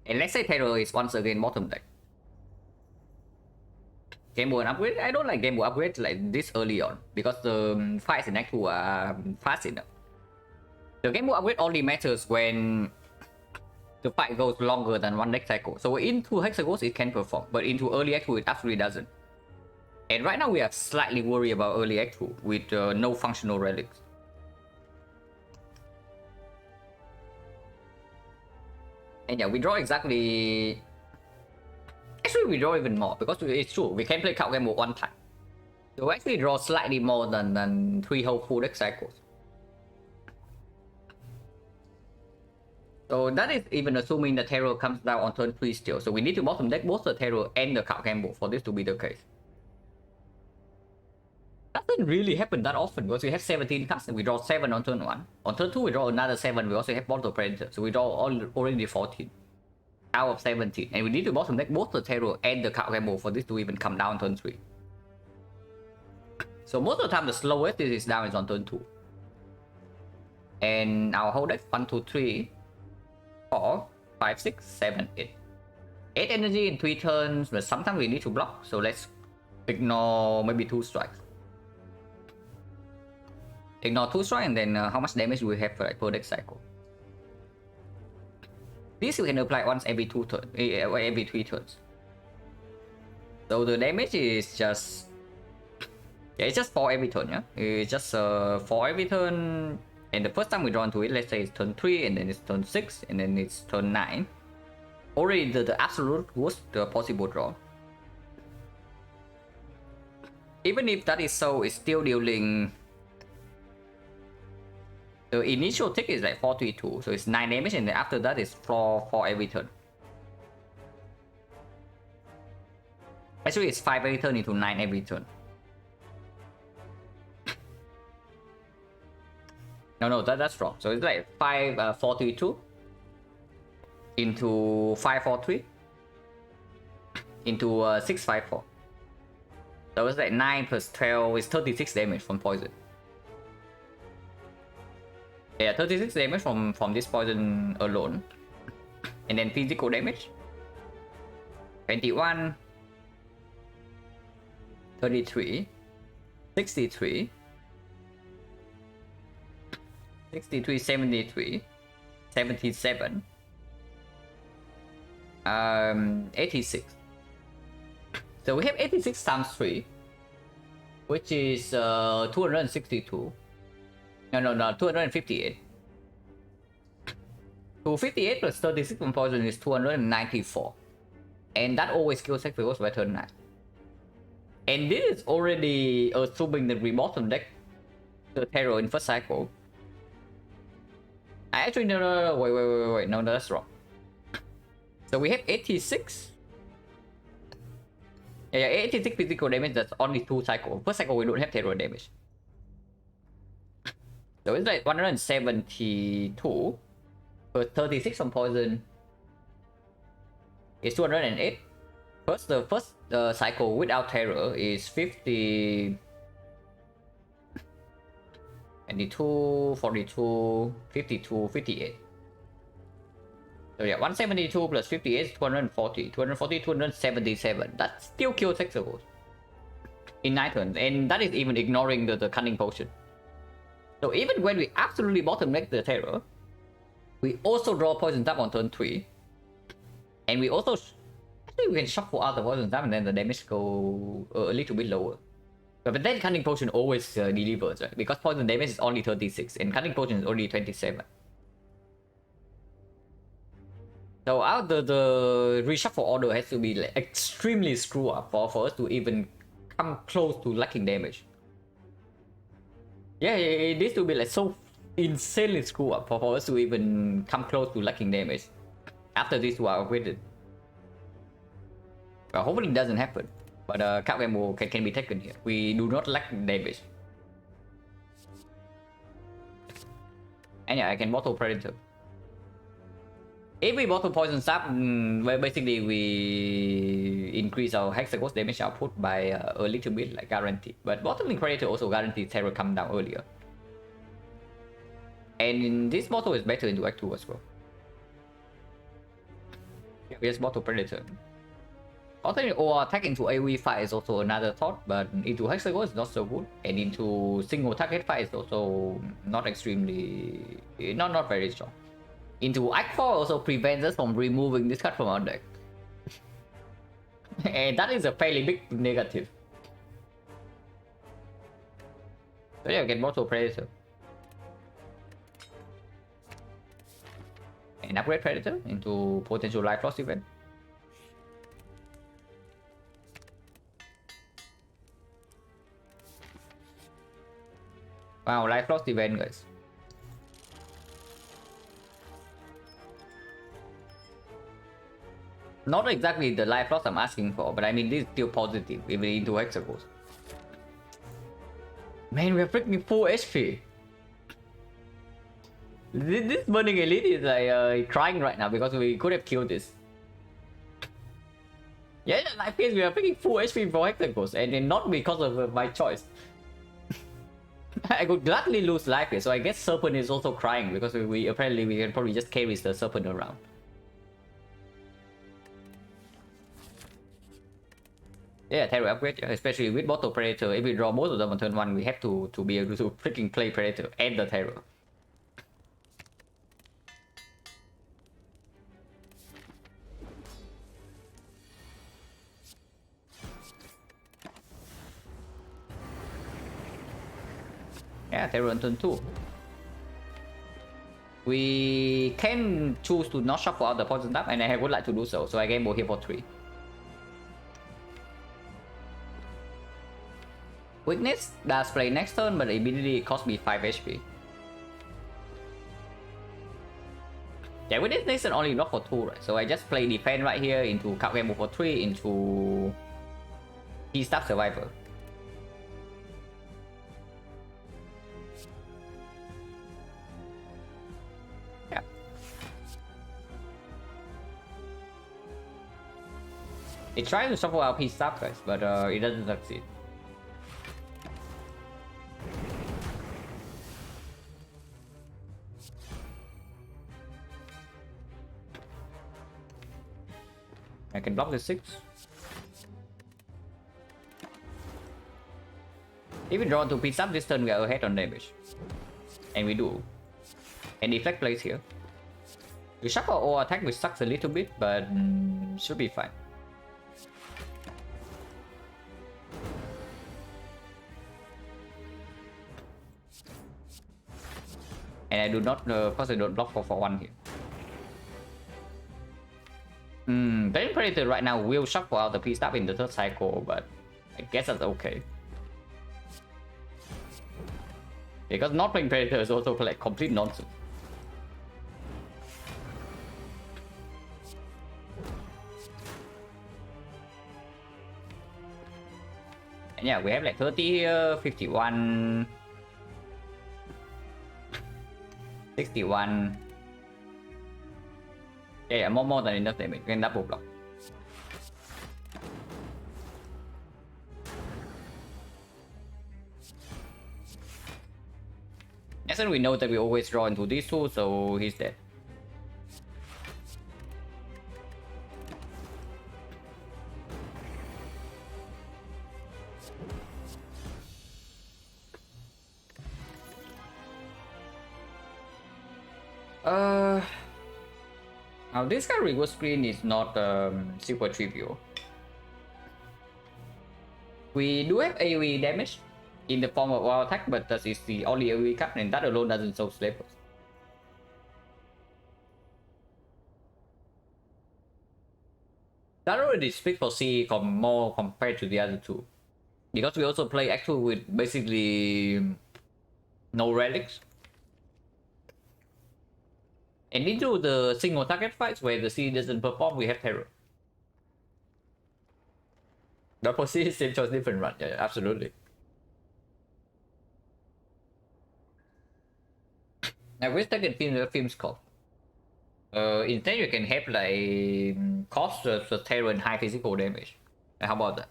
And let's say Terror is once again bottom deck. Game Board upgrade? I don't like Game Board upgrade like this early on, because the fights in Act 2 are fast enough. The Game Board upgrade only matters when the fight goes longer than 1 deck cycle. So into Hexagons it can perform, but into early Act 2 it absolutely doesn't. And right now we are slightly worried about early Act 2 with no functional relics. And yeah, we draw exactly... Actually, we draw even more, because it's true, we can play card game 1 time. So we actually draw slightly more than 3 whole full deck cycles. So that is even assuming the Terror comes down on turn 3 still. So we need to bottom deck both the Terror and the card game for this to be the case. Doesn't really happen that often, because we have 17 cards and we draw 7 on turn 1. On turn 2 we draw another 7, we also have Bottle Predator, so we draw already 14 out of 17. And we need to bottom deck both the Terror and the card game for this to even come down turn 3. So most of the time the slowest this is down is on turn 2. And our whole deck 1, 2, 3, 4, 5, 6, 7, 8. 8 energy in 3 turns, but sometimes we need to block, so let's ignore maybe 2 strikes. Ignore 2 strikes, and then how much damage we have like, per deck cycle. This you can apply once every 2 turns, every 3 turns. So the damage is just... Yeah, it's just 4 every turn, yeah? It's just 4 every turn. And the first time we draw into it, let's say it's turn 3, and then it's turn 6, and then it's turn 9. Already the absolute worst possible draw. Even if that is so, it's still dealing... The initial tick is like 432, so it's 9 damage, and then after that is 4 every turn. Actually, it's 5 every turn into 9 every turn. No, that's wrong. So it's like 432 into 543 into 654. So it's like 9 plus 12 is 36 damage from poison. Yeah, 36 damage from this poison alone. And then physical damage 21, 33, 63, 63, 73, 77, 86. So we have 86 times 3, which is 262. No, 258. 258 plus 36 from poison is 294. And that always kills Hexagons by turn 9. And this is already assuming that we bottom deck the Terror in first cycle. Actually, no, wait, no, that's wrong. So we have 86. Yeah, 86 physical damage, that's only 2 cycles. First cycle we don't have Terror damage. So it's like 172 per 36 on poison is 208. First, the first cycle without Terror is 50, 22, 42, 52, 58. So yeah, 172 plus 58 is 240, 240, 277. That still kills Hexagons in 9 turns, and that is even ignoring the Cunning Potion. So even when we absolutely bottom deck the Terror, we also draw Poison Tap on turn 3. And we also... Actually, we can shuffle out the Poison Tap and then the damage go a little bit lower. But then Cunning Potion always delivers, right? Because Poison damage is only 36 and Cunning Potion is only 27. So the reshuffle order has to be like extremely screwed up for us to even come close to lacking damage. Yeah, it needs to be like so insanely screwed up for us to even come close to lacking damage after these 2 are upgraded. Well, hopefully it doesn't happen, but card game can be taken here. We do not lack damage. And yeah, I can Bottle Predator. If we bought to poison sap, where basically we increase our hexagons damage output by a little bit, like guaranteed. But bottoming predator also guarantees terror come down earlier. And this bottle is better into Act 2 as well. We just bottle predator. Alternate or attack into AoE fight is also another thought, but into hexagon is not so good, and into single target fight is also not extremely, not very strong. Into Act 4 also prevents us from removing this card from our deck. And that is a fairly big negative. So yeah, get Mortal Predator. And upgrade Predator into potential Life Loss event. Wow, Life Loss event, guys. Not exactly the life loss I'm asking for, but I mean this is still positive even into hexagons. Man, we're freaking full HP. This burning elite is like crying right now because we could have killed this. Yeah, life case we are freaking full HP for hexagons, and not because of my choice. I could gladly lose life here, so I guess Serpent is also crying because we apparently we can probably just carry the Serpent around. Yeah, Terror upgrade, especially with Bottle Predator. If we draw both of them on turn 1, we have to be able to freaking play Predator and the Terror. Yeah, Terror on turn 2. We can choose to not shuffle out the poison tap, and I would like to do so, so I gamble here for 3. Weakness does play next turn, but immediately it costs me 5 HP. Yeah, with this next turn only block for 2, right? So I just play defense right here into card gamble for 3 into Key Staff Survivor. Yeah. It tries to shuffle out Key Staff, guys, but it doesn't succeed. I can block the 6. If we draw 2 pieces up this turn, we are ahead on damage. And we do. And deflect plays here. We shuffle or attack, which sucks a little bit, but should be fine. And I do not, of course I don't block for 1 here. Playing Predator right now will shuffle out the piece up in the 3rd cycle, but I guess that's okay. Because not playing Predator is also like complete nonsense. And yeah, we have like 30 here, 51, 61. Yeah, more than enough damage. We can double block. Yes, and we know that we always draw into these two, so he's dead. Now this guy reverse screen is not super trivial. We do have AoE damage in the form of wild attack, but that is the only AoE card, and that alone doesn't show slavers. That already speaks for C more compared to the other two. Because we also play Act 2 with basically no relics. And into the single target fights where the C doesn't perform, we have Terror. But for C, same choice, different run. Yeah, absolutely. Now, which second film's called? Instead you can have like cost the terror and high physical damage. How about that?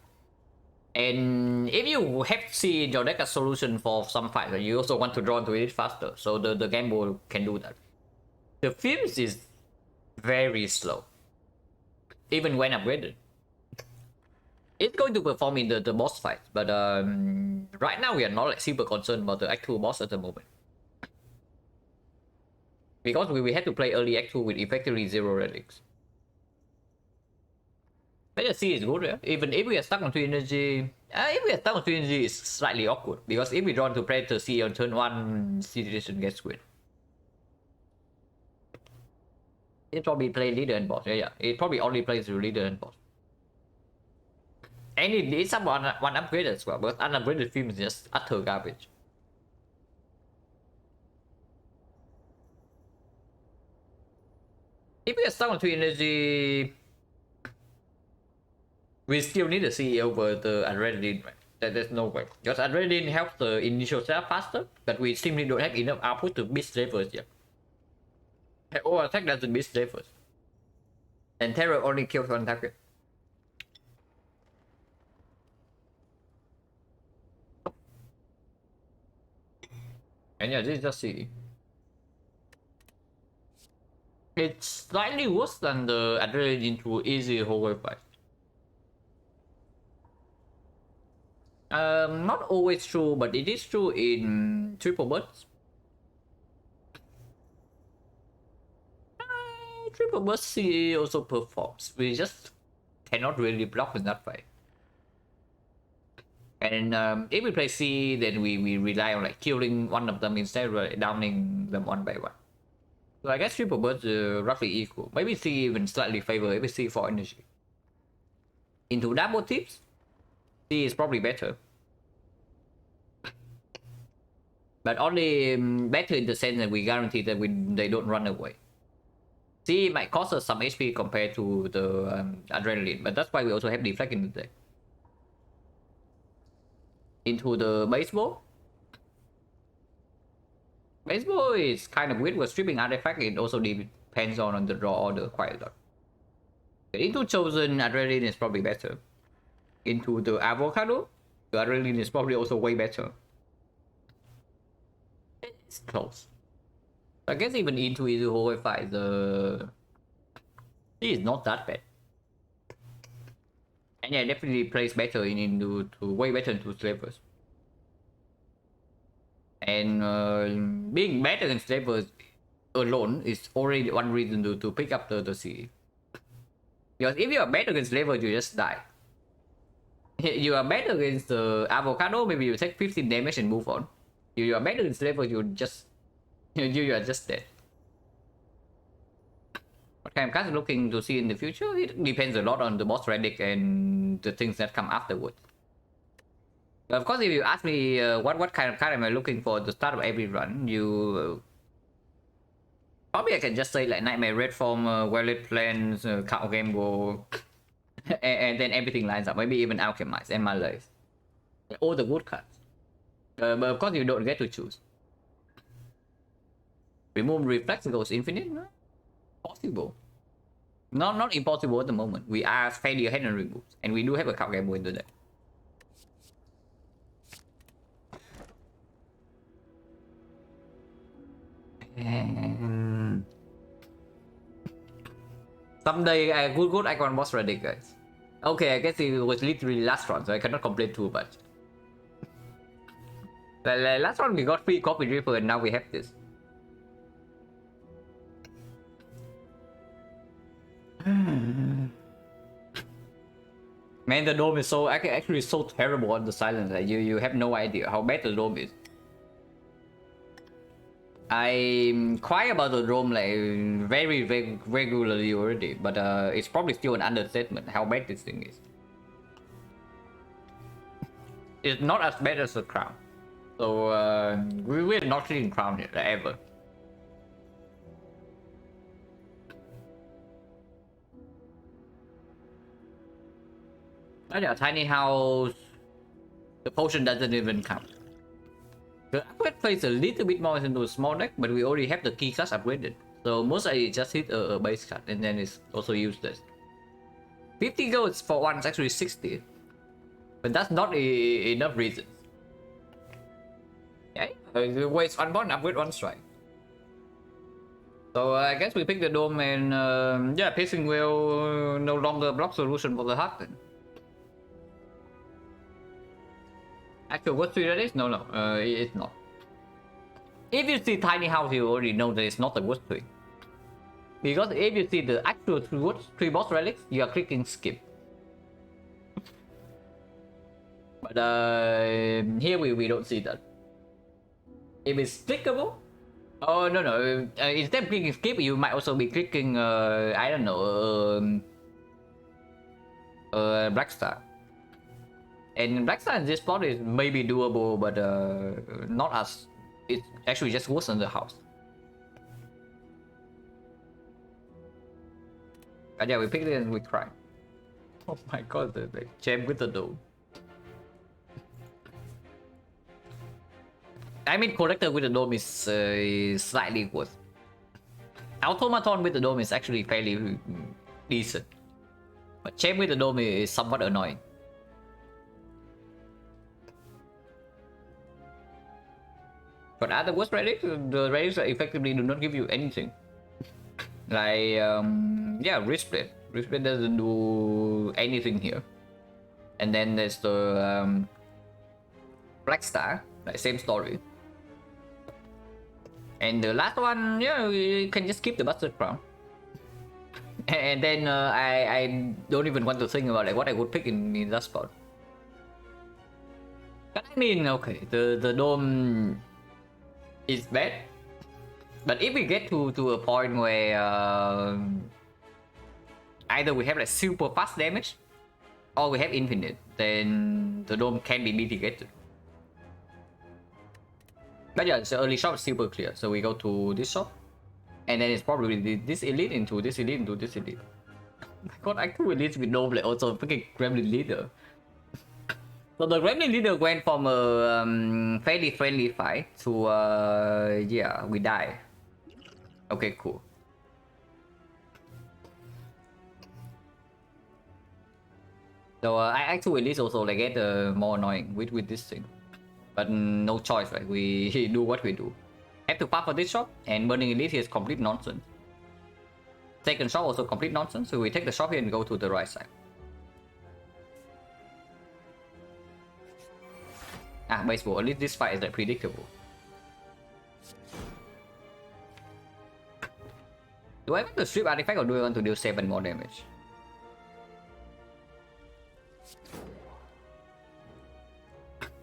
And if you have seen your deck a solution for some fight, you also want to draw into it faster, so the game board can do that. The films is very slow, even when upgraded. It's going to perform in the boss fight, but right now we are not like super concerned about the Act 2 boss at the moment. Because we had to play early Act 2 with effectively 0 relics. But C is good, yeah? Even if we are stuck on 3 energy, if we are stuck on 3 energy, it's slightly awkward. Because if we draw to Predator C on turn 1, situation gets squid. It probably play leader and boss, yeah. It probably only plays the leader and boss. And it needs someone one upgrade as well, but unupgraded film is just utter garbage. If we are stuck on 3 energy, we still need the CE over the adrenaline, right? There's no way. Because adrenaline helps the initial setup faster, but we simply don't have enough output to beat Slavers yet. Or attack doesn't beat Slavers. And terror only kills one target. And yeah, this is just CE. It's slightly worse than the adrenaline into easy hallway fight. Not always true, but it is true in triple bursts. Triple burst CE also performs. We just cannot really block in that fight. And if we play C, then we rely on like killing one of them instead of like, downing them one by one. So I guess triple bursts are roughly equal. Maybe C even slightly favor if we C for energy. Into double tips, C is probably better. But only better in the sense that we guarantee that they don't run away. C might cost us some HP compared to the adrenaline, but that's why we also have deflect in the deck. Into the baseball. Baseball is kind of weird with stripping artifact. It also depends on the draw order quite a lot. Into chosen, adrenaline is probably better. Into the avocado, the adrenaline is probably also way better. It's close. I guess even into easy hallway fight, the C is not that bad. And yeah, definitely plays better into way better into Slavers. And being better than Slavers alone is already one reason to pick up the CE. Because if you are better against Slavers, you just die. You are better against the avocado, maybe you take 15 damage and move on. If you are better against Slavers, you are just dead. What kind of cards are looking to see in the future? It depends a lot on the boss relic and the things that come afterwards. Of course, if you ask me what kind of card am I looking for at the start of every run, probably I can just say like Nightmare Red Form, Well-Lit Plans, Count Game Goal, and then everything lines up. Maybe even Alchemize and Malaise. All the good cards. But of course, you don't get to choose. Remove Reflex goes infinite? No? Possible. Not impossible at the moment. We are fairly ahead on removes, and we do have a Count Game Goal in the deck. Someday good icon boss ready, guys. Okay, I guess it was literally last round, so I cannot complain too much. Last round we got free copy Reaper and now we have this. Man, the dome is so actually so terrible on the silence. Like you have no idea how bad the dome is. I'm quiet about the dome like very regularly already, but it's probably still an understatement how bad this thing is. It's not as bad as the crown, so we're not seeing crown here ever. Oh yeah, tiny house. The potion doesn't even count. The upgrade plays a little bit more into a small deck, but we already have the key class upgraded. So most I just hit a base card and then it's also useless. 50 goals for one is actually 60. But that's not enough reasons. Yeah, waste one bond up with one strike. So I guess we pick the dome and yeah, piercing will no longer block solution for the heart then. Actual what tree that is? No, it's not. If you see tiny house, you already know that it's not a wood tree. Because if you see the actual wood tree boss relics, you are clicking skip. But here we don't see that. If it's clickable, oh no, instead of clicking skip, you might also be clicking I don't know, Black Star. And Black Star in this spot is maybe doable, but not as it actually just works on the house. But yeah, we picked it and we cry. Oh my god, the gem with the dome. I mean, Collector with the dome is slightly worse. Automaton with the dome is actually fairly decent. But Gem with the dome is somewhat annoying. But other worst relics, the relics effectively do not give you anything. Like, yeah, Wristblade. Wristblade doesn't do anything here. And then there's the Black Star, like same story. And the last one, yeah, you can just keep the Bastard Crown. And then I don't even want to think about like what I would pick in that spot. But I mean, okay, the dome is bad. But if we get to a point where either we have like super fast damage or we have infinite, then the dome can be mitigated. But yeah, the early shop is super clear. So we go to this shop, and then it's probably this elite into this elite into this elite. Oh my god, I could release with no like also freaking Gremlin leader. So the Gremlin leader went from a fairly friendly fight to yeah, we die. Okay, cool. So I actually release also like get more annoying with this thing. But no choice, right? We do what we do. Have to pass for this shop, and burning elite is complete nonsense. Second shop also complete nonsense, so we take the shop here and go to the right side. Ah, baseball. At least this fight is like predictable. Do I want to strip artifact or do I want to deal 7 more damage?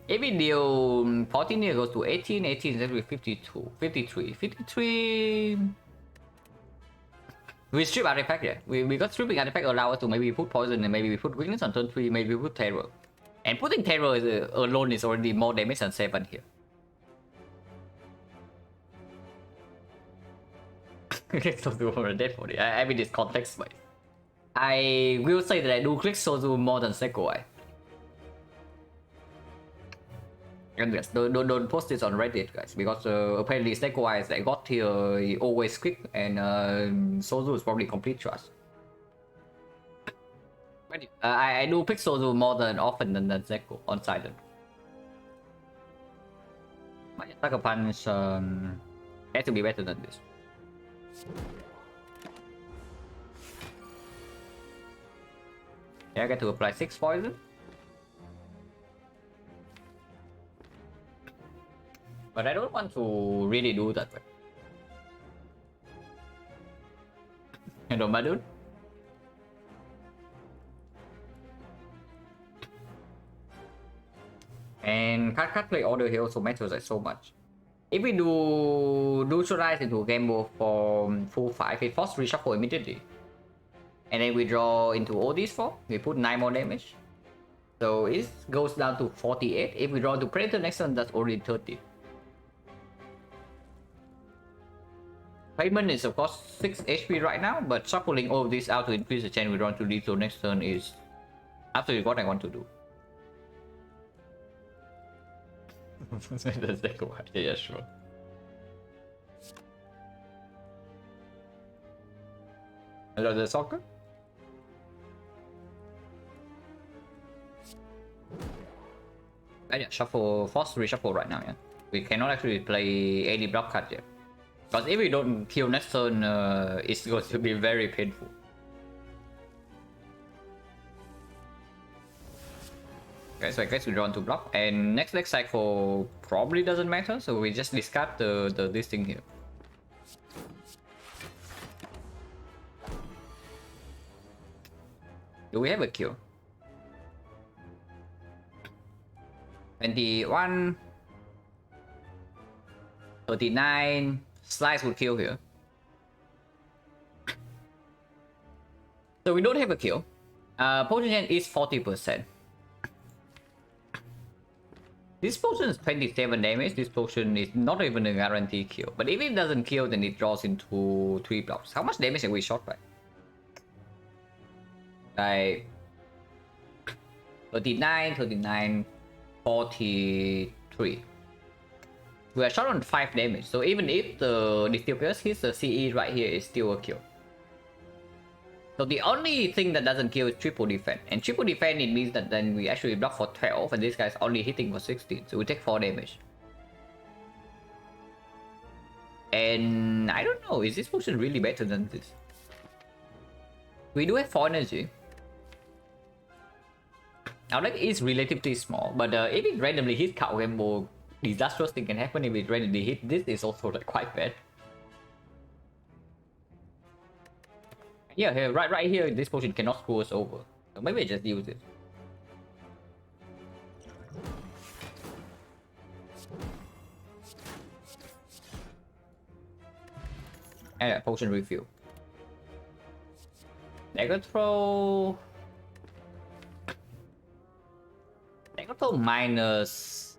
If we deal 14 here goes to 18, 18 that will be 52, 53, 53. We strip artifact, yeah. We got stripping artifact allow us to maybe put poison and maybe we put weakness on turn 3, maybe we put terror. And putting terror alone is already more damage than 7 here. So do over dead for it. I mean this context wise. I will say that I do click Sozu more than Sekoi. And yes, don't post this on Reddit, guys, because apparently Sekoi is like got here he always quick, and Sozu is probably complete trust. I do pick Sozu more than often than Sekko on Silent. My Sucker Punch has to be better than this. Yeah, I get to apply 6 poison. But I don't want to really do that way. Hello, my dude. And card play order here also matters like so much. If we do neutralize into game move for full 5, it force reshuffle immediately. And then we draw into all these 4, we put 9 more damage. So it goes down to 48. If we draw to Predator next turn, that's already 30. Payment is of course 6 HP right now, but shuffling all of this out to increase the chance we run to lethal next turn is absolutely what I want to do. Yeah, sure. Hello, the soccer. Yeah, shuffle, force reshuffle right now, yeah. We cannot actually play any block card yet. Because if we don't kill next turn, it's going to be very painful. Okay, so I guess we draw to block. And next cycle probably doesn't matter, so we just discard this thing here. Do we have a kill? 21, 39, slice would kill here. So we don't have a kill. Potion gen is 40%. This potion is 27 damage. This potion is not even a guarantee kill. But if it doesn't kill, then it draws into 3 blocks. How much damage are we shot by? Like 39, 39, 43. We are shot on 5 damage. So even if the Distill hits the CE right here, is still a kill. So the only thing that doesn't kill is triple defense. And triple defense, it means that then we actually block for 12 and this guy's only hitting for 16. So we take 4 damage. And I don't know, is this potion really better than this? We do have 4 energy. Our deck is relatively small, but if it randomly hits cow combo, disastrous thing can happen. If it randomly hit this, is also like quite bad. Yeah, here, right here, this potion cannot screw us over. So maybe I just use it. And yeah, potion refill. Dagger throw. Dagger throw minus.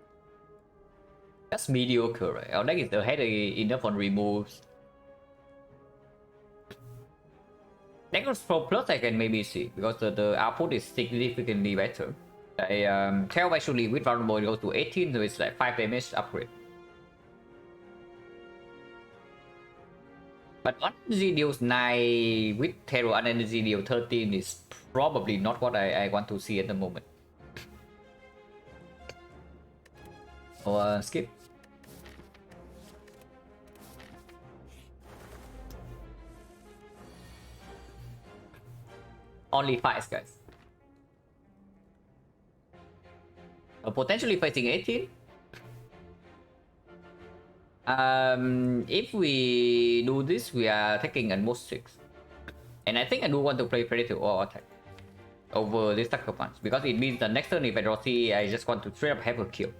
That's mediocre, right? Our deck is ahead enough on removes. Dagger throw plus I can maybe see because the output is significantly better. 12 actually with vulnerable goes to 18, so it's like 5 damage upgrade. But energy deals 9 with Terror and energy deal 13 is probably not what I want to see at the moment. Or skip. Only 5 guys. Potentially fighting 18. If we do this, we are taking almost 6. And I think I do want to play Predator or Attack over this Sucker Punch because it means the next turn if I draw C, I just want to straight up have a kill.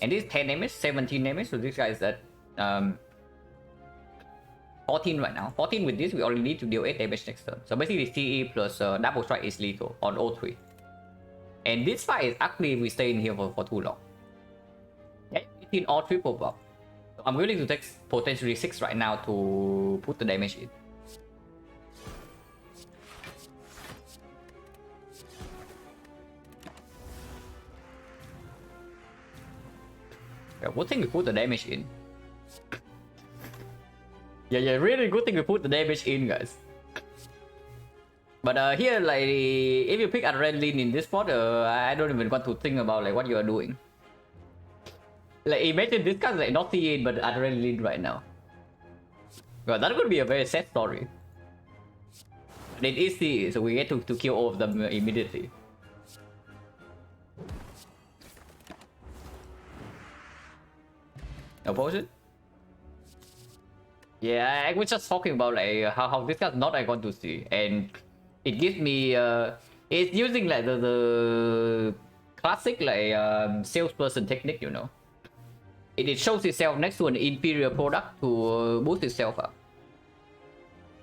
And this 10 damage, 17 damage, so this guy is at 14 right now. 14 with this, we only need to deal 8 damage next turn. So basically CE plus double strike is lethal on all 3. And this fight is ugly if we stay in here for too long. Yeah, 18 or triple buff. So I'm willing to take potentially 6 right now to put the damage in. Yeah, good thing we put the damage in. Yeah, really good thing we put the damage in, guys. But here, like, if you pick Adrenaline in this spot, I don't even want to think about like what you are doing. Like, imagine this guy's like not seeing but Adrenaline right now. God, that would be a very sad story. But it is CE, so we get to kill all of them immediately. No potion? Yeah, I was just talking about like how this guy's not I want to see, and it gives me it's using like the classic like salesperson technique, you know. It shows itself next to an inferior product to boost itself up.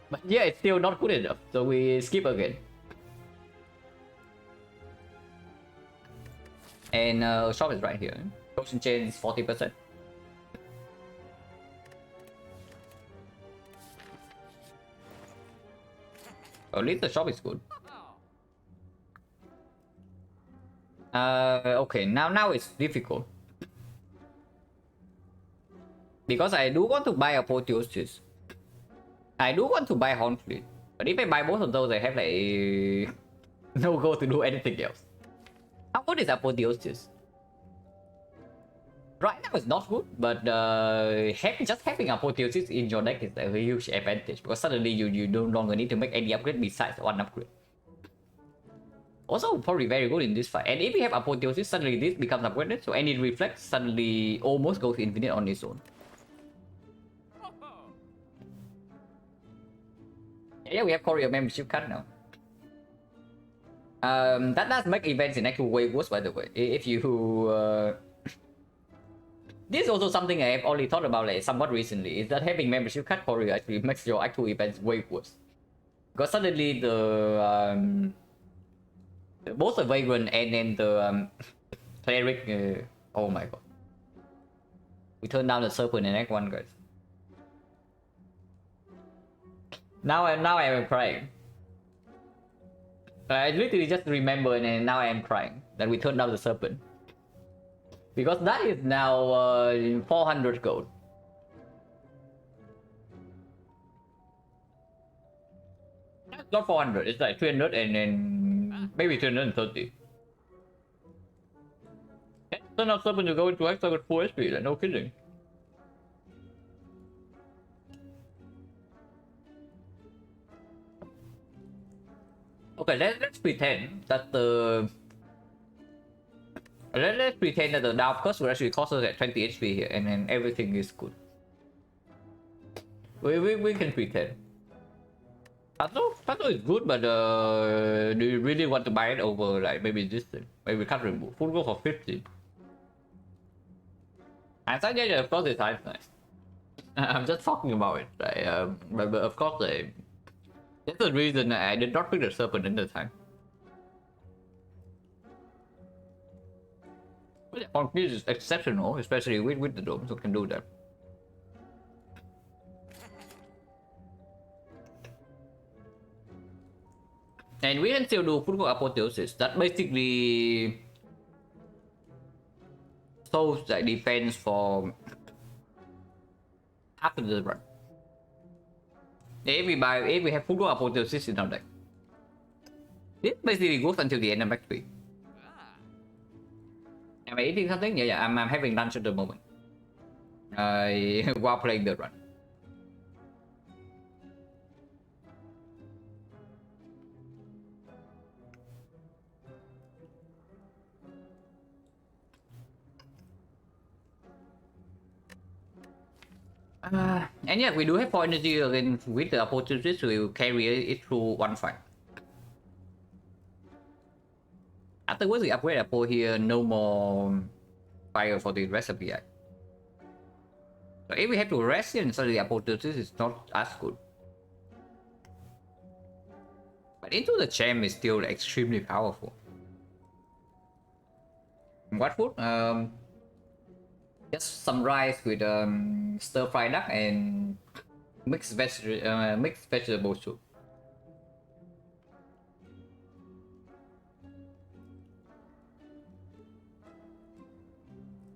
But yeah, it's still not good enough, so we skip again. And shop is right here. Potion chain is 40%. At least the shop is good. Okay, now it's difficult. Because I do want to buy Apotheosis. I do want to buy Hornfleet. But if I buy both of those, I have like no goal to do anything else. How good is Apotheosis? Right now it's not good, but just having Apotheosis in your deck is a huge advantage because suddenly you no longer need to make any upgrade besides one upgrade. Also probably very good in this fight. And if you have Apotheosis, suddenly this becomes upgraded, so any reflex suddenly almost goes infinite on its own. Yeah, we have Courier membership card now. That does make events in actual way worse, by the way. If you this is also something I have only thought about like somewhat recently, is that having membership card Courier actually makes your actual events way worse. Because suddenly the both the Vagrant and then the Cleric, oh my god. We turn down the Serpent in Act 1, guys. Now I am crying. I literally just remember and now I am crying that we turned down the Serpent. Because that is now 400 gold. That's not 400, it's like 300 and then maybe 330. Turn out Serpent to go into X with 4 SP, like no kidding. Okay, let's pretend that the let's pretend that the down curse will actually cost us at 20 HP here, and then everything is good. We can pretend. Tato is good, but do you really want to buy it over like maybe this thing? Maybe we can't remove. Full go for 50. And Saint of course it's nice. I'm just talking about it. But of course that's the reason I did not pick the Serpent in the time. But Conquest is exceptional, especially with the dome, so can do that. And we can still do Full Apotheosis. That basically shows that defense for after the run. If we have Full Apotheosis in our deck, this basically goes until the end of back 3. Am I eating something? Yeah, I'm having lunch at the moment. While playing the run. And yeah, we do have 4 energy again with the Apotheosis, we will carry it through one fight. Afterwards, we upgrade Apo here, no more fire for the rest of the act. So if we have to rest here, suddenly Apotheosis is not as good. But Into the Champ is still extremely powerful. What food? Just some rice with stir fried duck and mixed vegetable soup.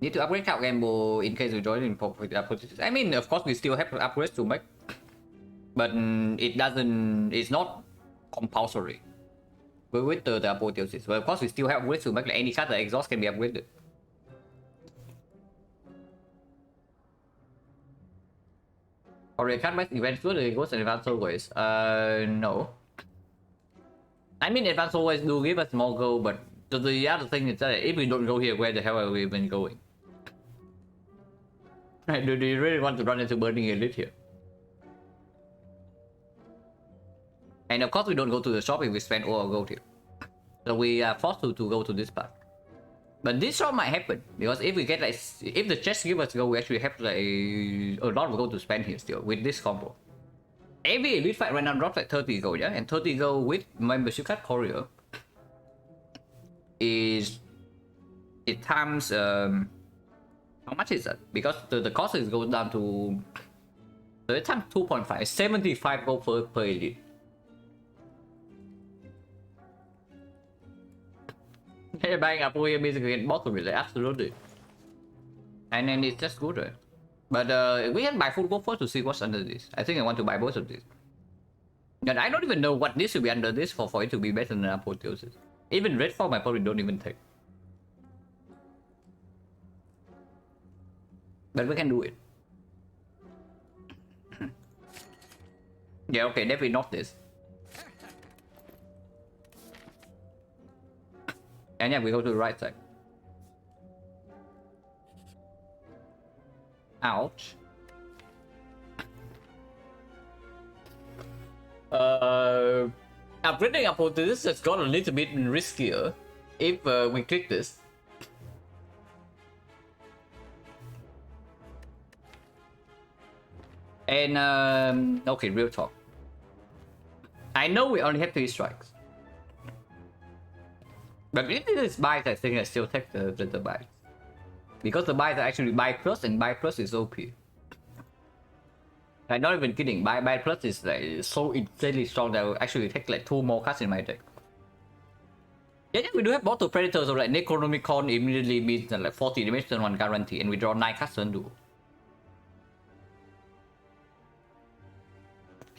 Need to upgrade Count Gamble in case you join in with the Apotheosis. I mean, of course, we still have upgrades to make, but it's not compulsory with the Apotheosis. But of course, we still have upgrades to make, like any card that exhaust can be upgraded. Or a card based event good goes in advanced always. No. I mean, advanced always do give us more gold, but the other thing is that if we don't go here, where the hell are we even going? Do you really want to run into Burning Elite here? And of course, we don't go to the shop if we spend all our gold here. So we are forced to go to this part. But this shop might happen because if we get like, if the chest give us gold, we actually have like a lot of gold to spend here still with this combo. Every elite fight right now drops like 30 gold, yeah, and 30 gold with membership card Courier is it times how much is that? Because the cost is goes down to so it times 2.5, 75 gold per elite. Hey, buying Apo here means we get bottom really, absolutely. And then it's just good, right? But we can buy full gold first to see what's under this. I think I want to buy both of these. And I don't even know what this should be under this for it to be better than Apotheosis. Even red form I probably don't even take. But we can do it. Yeah, okay, definitely not this. And yeah, we go to the right side. Ouch. Upgrading Apotheosis has got a little bit riskier if we click this. And okay, real talk. I know we only have 3 strikes. But if it is buys, I think I still take the buys. Because the buys are actually buy plus, and buy plus is OP. I'm not even kidding, buy plus is like so insanely strong that I will actually take like 2 more cards in my deck. Yeah, we do have Bottle Predator, so like Necronomicon immediately means like 40 damage turn 1 guarantee, and we draw 9 cards turn 2.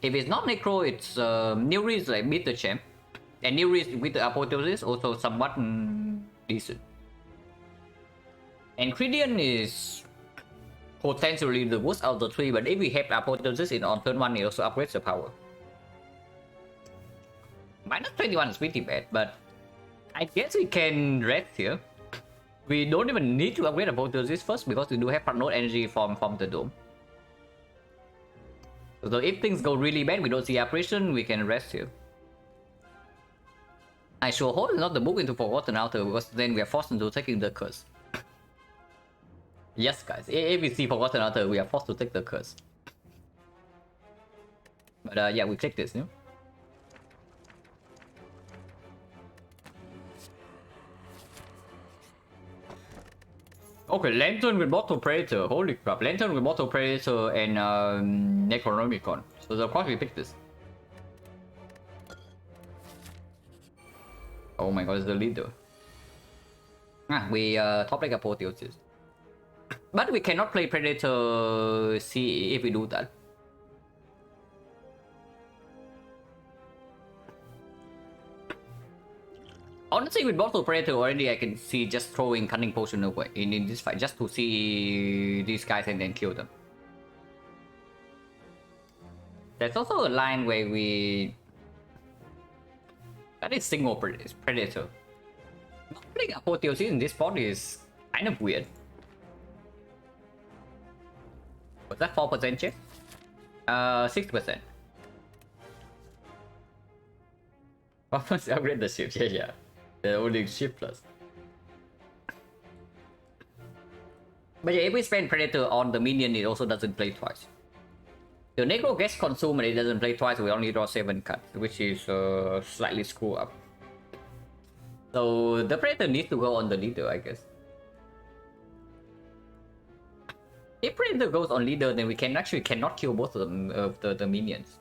If it's not Necro, it's Newry is like beat the champ. And Newry with the Apotheosis also somewhat decent. And Cridian is potentially the worst out of the 3, but if we have Apotheosis in on turn 1, it also upgrades the power. Minus 21 is pretty bad, but I guess we can rest here. We don't even need to upgrade Apotheosis first because we do have Node energy from the dome. So if things go really bad, we don't see apparition, we can rest here. I sure hope it's not the book into Forgotten Outer, because then we are forced into taking the curse. Yes, guys, if we see Forgotten Outer, we are forced to take the curse. But yeah, we click this, you know? Okay, Lantern with Bottle Predator. Holy crap, Lantern with Bottle Predator and Necronomicon. So of course we pick this. Oh my god, it's the leader. We top like Apotheosis. But we cannot play Predator C if we do that. Honestly, with Bottle Predator already, I can see just throwing Cunning Potion away in this fight just to see these guys and then kill them. There's also a line where we... That is single Predator. Not playing Apotheosis in this spot is kind of weird. Was that 4% check? 6%. Once upgrade the ship, yeah. The only ship plus. But yeah, if we spend Predator on the minion, it also doesn't play twice. The Necro gets consumed and it doesn't play twice, we only draw 7 cards, which is slightly screwed up. So the Predator needs to go on the leader, I guess. If Predator goes on leader, then we cannot kill both of them of the minions.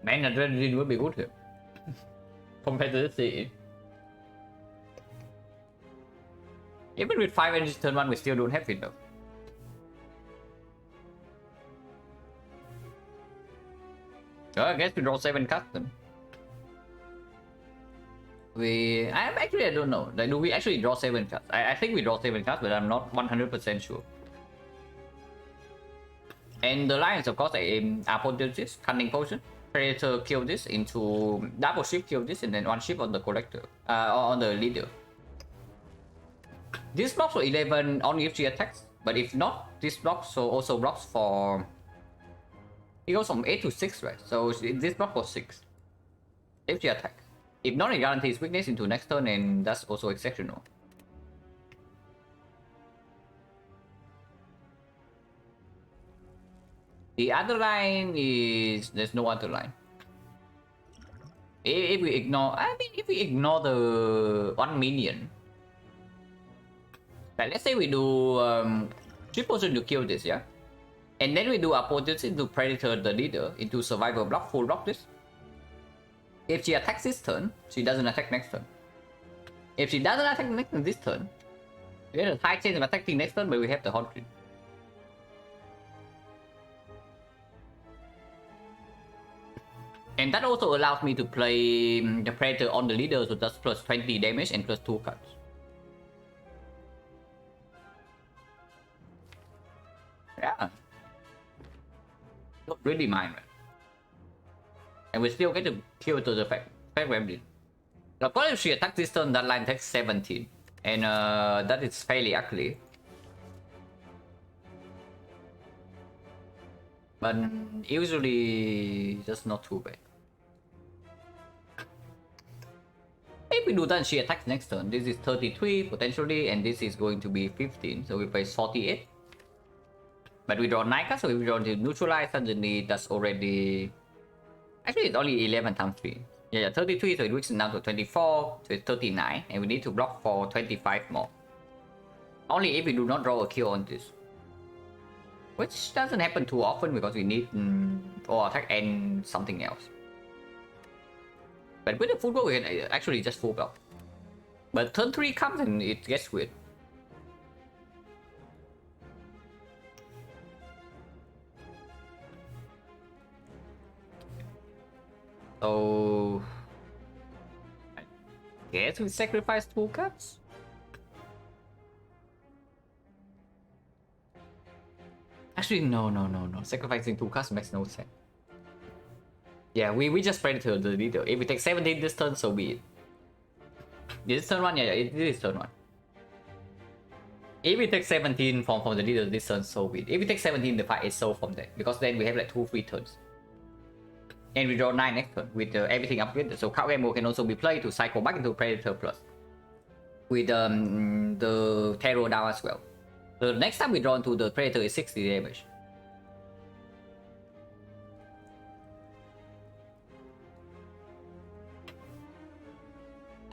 Man, Adrenaline would be good here. Compared to the C. Even with 5 energy turn 1, we still don't have it though. So I guess we draw 7 cards then. I don't know. Like, do we actually draw 7 cards? I think we draw 7 cards, but I'm not 100% sure. And the lines, of course, Apotheosis, Cunning Potion. Predator kill this into double ship kill this and then 1 ship on the collector, on the leader. This blocks for 11 only if she attacks, but if not, this blocks also blocks for. It goes from 8 to 6, right? So this block for 6 if she attacks. If not, it guarantees weakness into next turn, and that's also exceptional. The other line is... there's no other line. If we ignore... if we ignore the 1 minion... Like, let's say we do... 3 potion to kill this, yeah? And then we do Apotheosis into Predator the leader, into Survivor block, full block this. If she attacks this turn, she doesn't attack next turn. If she doesn't attack this turn, we have a high chance of attacking next turn, but we have the Haunted. And that also allows me to play the Predator on the leader, so that's plus 20 damage and plus 2 cards. Yeah. Don't really mind, right? And we still get to kill to the fact remedy. Of course, if she attacks this turn, that line takes 17. And that is fairly ugly. But usually just not too bad. If we do that, she attacks next turn. This is 33 potentially, and this is going to be 15. So we play 48. But we draw 9 cards, so if we draw to neutralize, suddenly that's already... Actually, it's only 11 times 3. Yeah, 33, so it reaches down to 24, so it's 39, and we need to block for 25 more. Only if we do not draw a kill on this. Which doesn't happen too often because we need or attack and something else. But with the full block, we can actually just full block. But turn 3 comes and it gets weird. So... I guess we sacrifice 2 cards? Actually, no. Sacrificing 2 cards makes no sense. Yeah, we just Predator the leader. If we take 17 this turn, so be it. Is this turn 1? Yeah, it is turn 1. If we take 17 from the leader this turn, so be it. If we take 17, the fight is so from there. Because then we have like 2 free turns. And we draw 9 next turn with everything upgraded. So card ammo can also be played to cycle back into Predator Plus. With the Terror down as well. So the next time we draw into the Predator is 60 damage.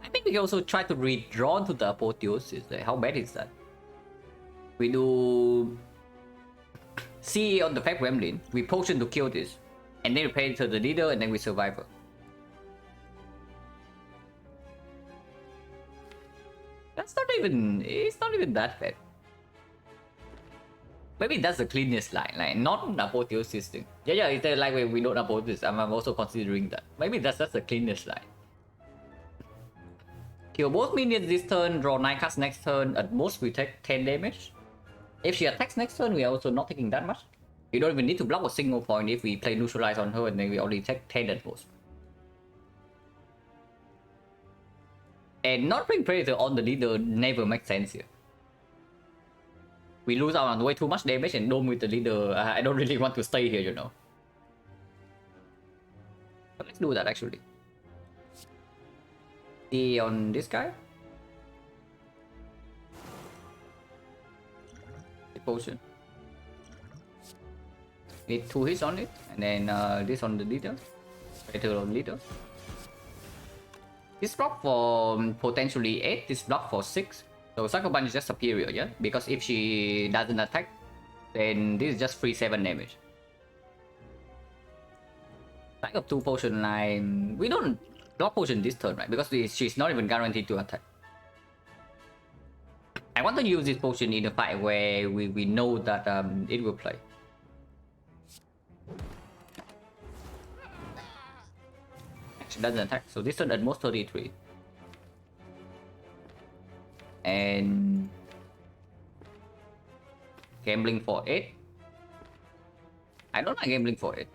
I think we can also try to redraw into the Apotheosis. Like, how bad is that? We do CE on the Fat Gremlin. We potion to kill this. And then we Predator the leader and then we Survivor. That's not even... It's not even that bad. Maybe that's the cleanest line, like not an Apotheosis thing. Yeah, it's like we don't upload this. I'm also considering that. Maybe that's the cleanest line. Kill both minions this turn, draw 9 cards next turn. At most we take 10 damage. If she attacks next turn, we are also not taking that much. We don't even need to block a single point if we play neutralize on her, and then we only take 10 at most. And not playing Predator on the leader never makes sense here. We lose out on way too much damage and dome with the leader. I don't really want to stay here, you know. But let's do that actually. See on this guy. The potion. Need 2 hits on it, and then this on the leader. Better on leader. This block for potentially 8. This block for 6. So Psycho Punch is just superior, yeah? Because if she doesn't attack, then this is just free 7 damage. Back up 2 potion line. We don't block potion this turn, right? Because she's not even guaranteed to attack. I want to use this potion in a fight where we know that it will play. She doesn't attack, so this turn at most 33. And gambling for 8. I don't like gambling for 8.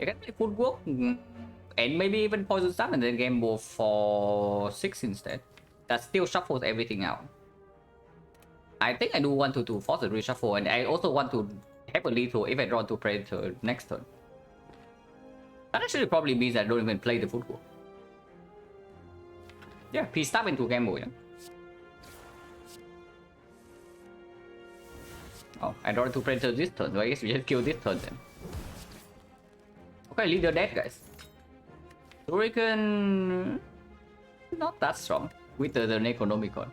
You can play footwork and maybe even poison stab and then gamble for 6 instead. That still shuffles everything out. I think I do want to force a reshuffle, and I also want to have a lethal if I draw to Predator next turn. That actually probably means I don't even play the footwork. Yeah, please stop into gamble, yeah. Oh, I draw to Predator this turn, so I guess we just kill this turn then. Okay, leader dead, guys. Hurricane... not that strong with the Necronomicon.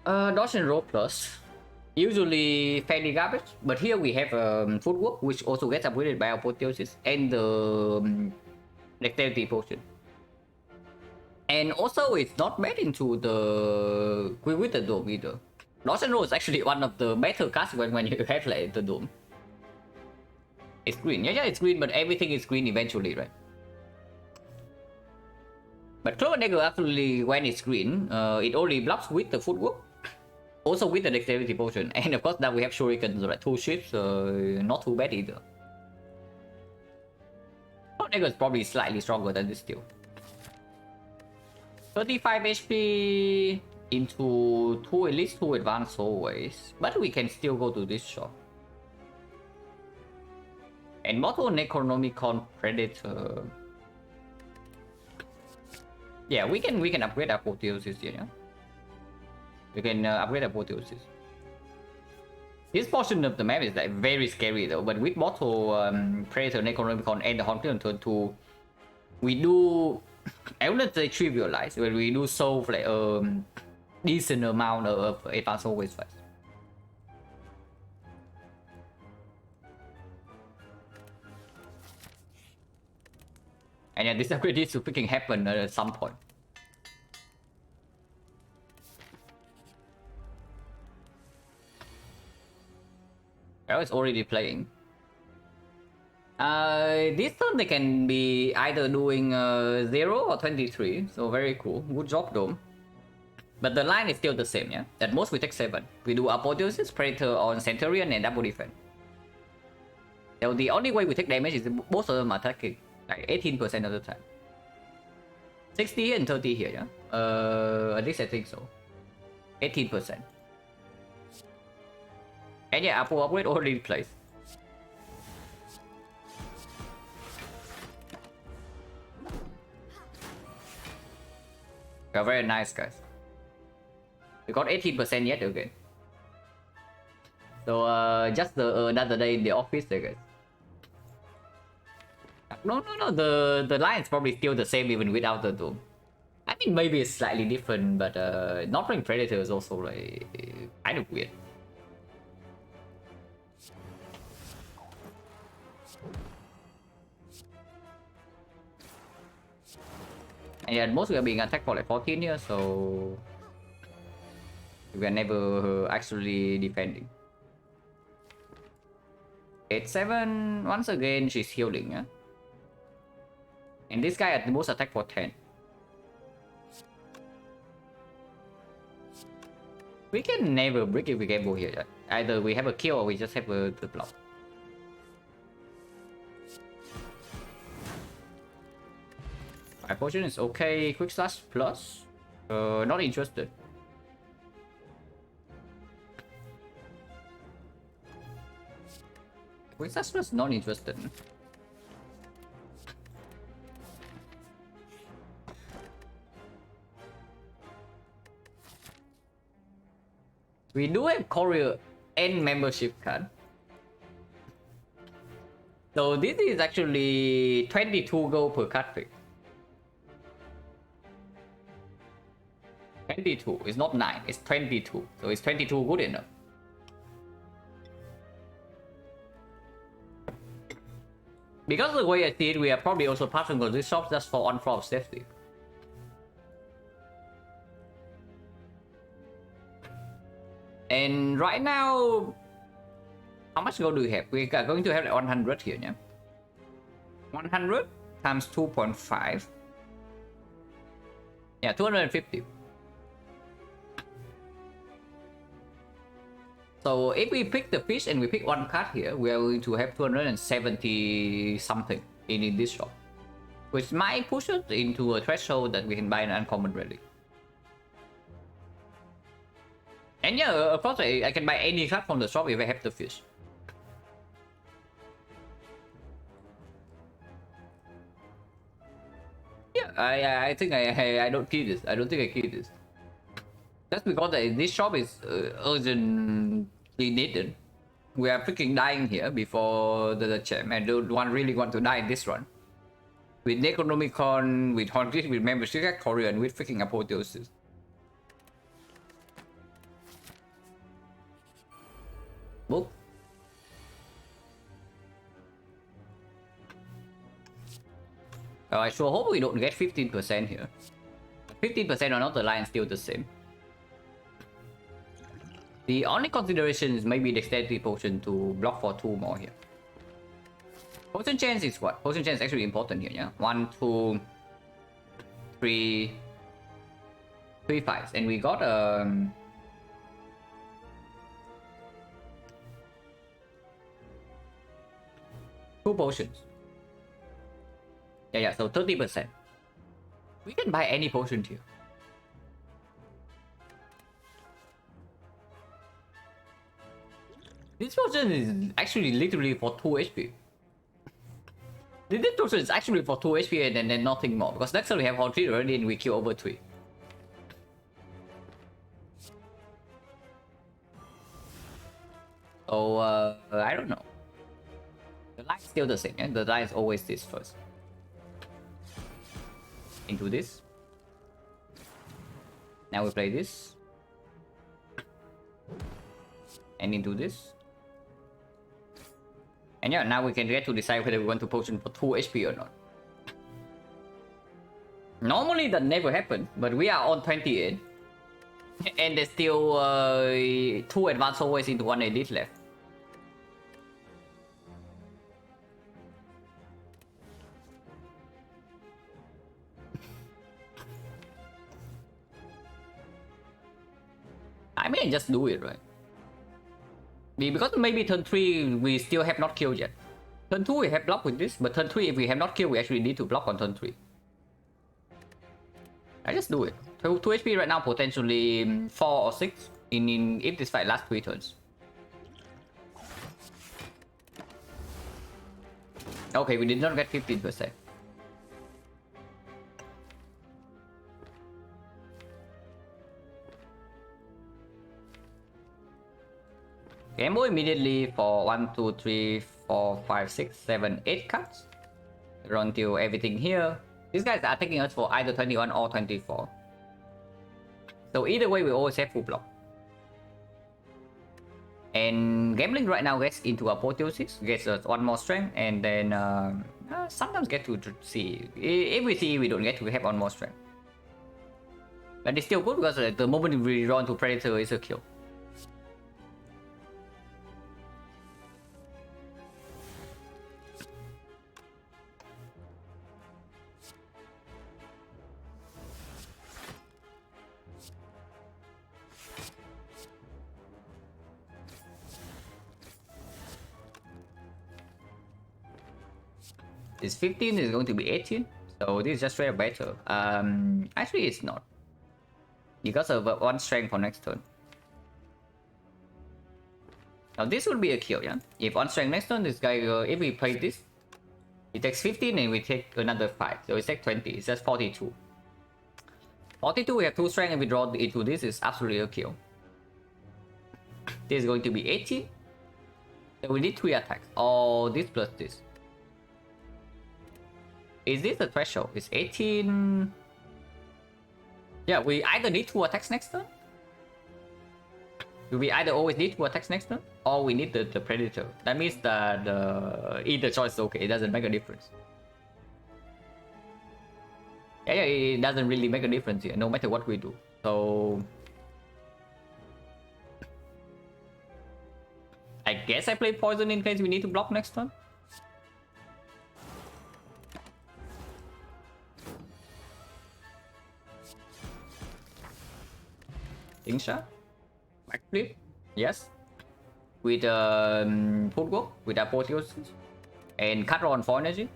Dodge and roll plus. Usually fairly garbage, but here we have footwork, which also gets upgraded by Apotheosis, and the dexterity potion. And also it's not bad into the with the dome either. Dodge and roll is actually one of the better cards when you have like the Doom. It's green. Yeah, it's green, but everything is green eventually, right? But Clover Dagger actually, when it's green, it only blocks with the footwork, also with the dexterity potion, and of course now we have shurikens, right? 2 ships, not too bad either. Clover Dagger is probably slightly stronger than this still. 35 HP into at least 2 advanced always, but we can still go to this shop. And Mortal Necronomicon Predator. Yeah, we can upgrade Apotheosis here, yeah? We can upgrade Apotheosis. This portion of the map is like very scary though, but with Mortal Predator, Necronomicon, and the Haunted on turn 2, we do, I wouldn't say trivialize, but we do solve like decent amount of advanced always fights. And yeah, this upgrade needs to freaking happen at some point. Oh, it's already playing. This turn they can be either doing 0 or 23, so very cool. Good job, Dome. But the line is still the same, yeah? At most we take 7. We do Apotheosis, Predator on Centurion, and double defense. So the only way we take damage is both of them attacking, like 18% of the time. 60 here and 30 here, yeah? At least I think so. 18%. And yeah, Apo upgrade already placed. Yeah, very nice, guys. We got 18% yet again. So just another day in the office, I guess. No, the line is probably still the same even without the Doom. I mean, maybe it's slightly different, but not playing Predator is also like kind of weird. And yeah, most we are being attacked for like 14 here, so we are never actually defending. 8-7, once again she's healing, yeah? And this guy at the most attack for 10. We can never break if we gamble here, yeah? Either we have a kill or we just have the block. My potion is okay. Quick slash plus. Not interested. Quick slash plus, not interested. We do have courier and membership card. So this is actually 22 gold per card pick. 22, it's not 9, it's 22. So is 22 good enough? Because of the way I see it, we are probably also passing on this shop just for on-floor safety. And right now, how much gold do we have? We are going to have like 100 here, yeah? 100 times 2.5. Yeah, 250. So if we pick the fish and we pick one card here, we are going to have 270 something in this shop, which might push us into a threshold that we can buy an uncommon relic. And yeah, of course I can buy any card from the shop if I have the fish. Yeah, I think I don't keep this. I don't think I keep this. That's because this shop is urgently needed. We are freaking dying here before the champ. I don't really want to die in this run. With Necronomicon, with Haunted, with membership, Korean, with freaking Apotheosis. Book. I sure hope we don't get 15% here. 15% or not, the line still the same. The only consideration is maybe Dexterity Potion to block for 2 more here. Potion chance is what? Potion chance is actually important here, yeah? 1, 2, 3, 3 5s. And we got 2 potions. Yeah, so 30%. We can buy any potion here. This potion is actually literally for 2 HP. This potion is actually for 2 HP and then nothing more. Because next time we have all 3 already and we kill over 3. So, I don't know. The line is still the same, yeah? The line is always this first. Into this. Now we play this. And into this. And yeah, now we can get to decide whether we want to potion for 2 HP or not. Normally that never happens, but we are on 28. And there's still 2 advanced always into 1 elite left. I may just do it, right? Because maybe turn 3 we still have not killed yet. Turn 2 we have blocked with this, but turn 3 if we have not killed we actually need to block on turn 3. I just do it. 2 HP right now, potentially 4 or 6 in if this fight lasts 3 turns. Okay, we did not get 15%. Game Boy immediately for 1, 2, 3, 4, 5, 6, 7, 8 cards. Run till everything here. These guys are taking us for either 21 or 24. So either way, we always have full block. And Gambling right now gets into apotheosis, gets us 1 more strength, and then sometimes get to see. If we see we don't get to have 1 more strength. But it's still good because the moment we run to Predator is a kill. This 15 is going to be 18, so this is just straight better. Actually it's not. Because of 1 strength for next turn. Now this would be a kill, yeah? If 1 strength next turn, this guy, if we play this, he takes 15 and we take another 5, so we take 20, it's just 42. 42 we have 2 strength and we draw into this, is absolutely a kill. This is going to be 18. So we need 3 attacks, or this plus this. Is this the threshold? It's 18. Yeah, we either need 2 attacks next turn. We either always need 2 attacks next turn, or we need the Predator. That means that either choice is okay, it doesn't make a difference. Yeah, it doesn't really make a difference here, no matter what we do. So I guess I play Poison in case we need to block next turn. Shot, backflip, yes, with footwork, with apotheosis, and cut on for energy.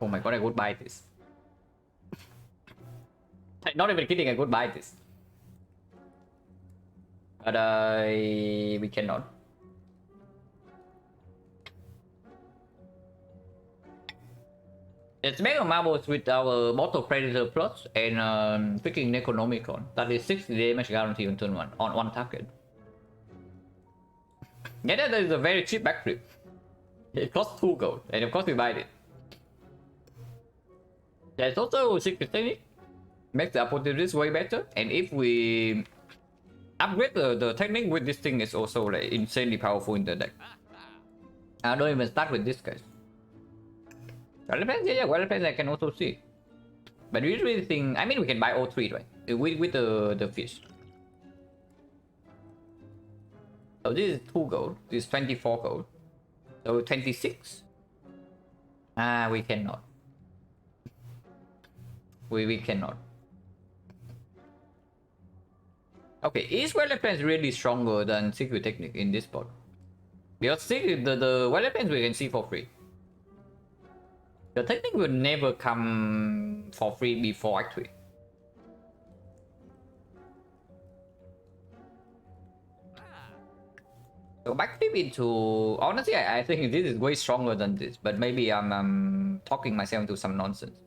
Oh my god, I would buy this. Not even kidding, I would buy this. But we cannot. It's Mega Marbles with our Bottle Predator Plus and freaking Necronomicon. That is 60 damage guarantee on turn 1 on 1 target. Yeah, that is a very cheap backflip. It costs 2 gold, and of course we buy it. There's also secret technique. Makes the apotheosis way better, and if we upgrade the technique with this thing is also like insanely powerful in the deck. I don't even start with this guys. Well depends, yeah, well depends, I can also see. But we really think, I mean, we can buy all three, right? With the fish. So this is 2 gold. This is 24 gold. So 26. We cannot. We cannot. Okay, is weapons really stronger than secret technique in this spot? Because the weapons we can see for free. The technique will never come for free before Act 3. So backflip into... Honestly, I think this is way stronger than this. But maybe I'm talking myself into some nonsense.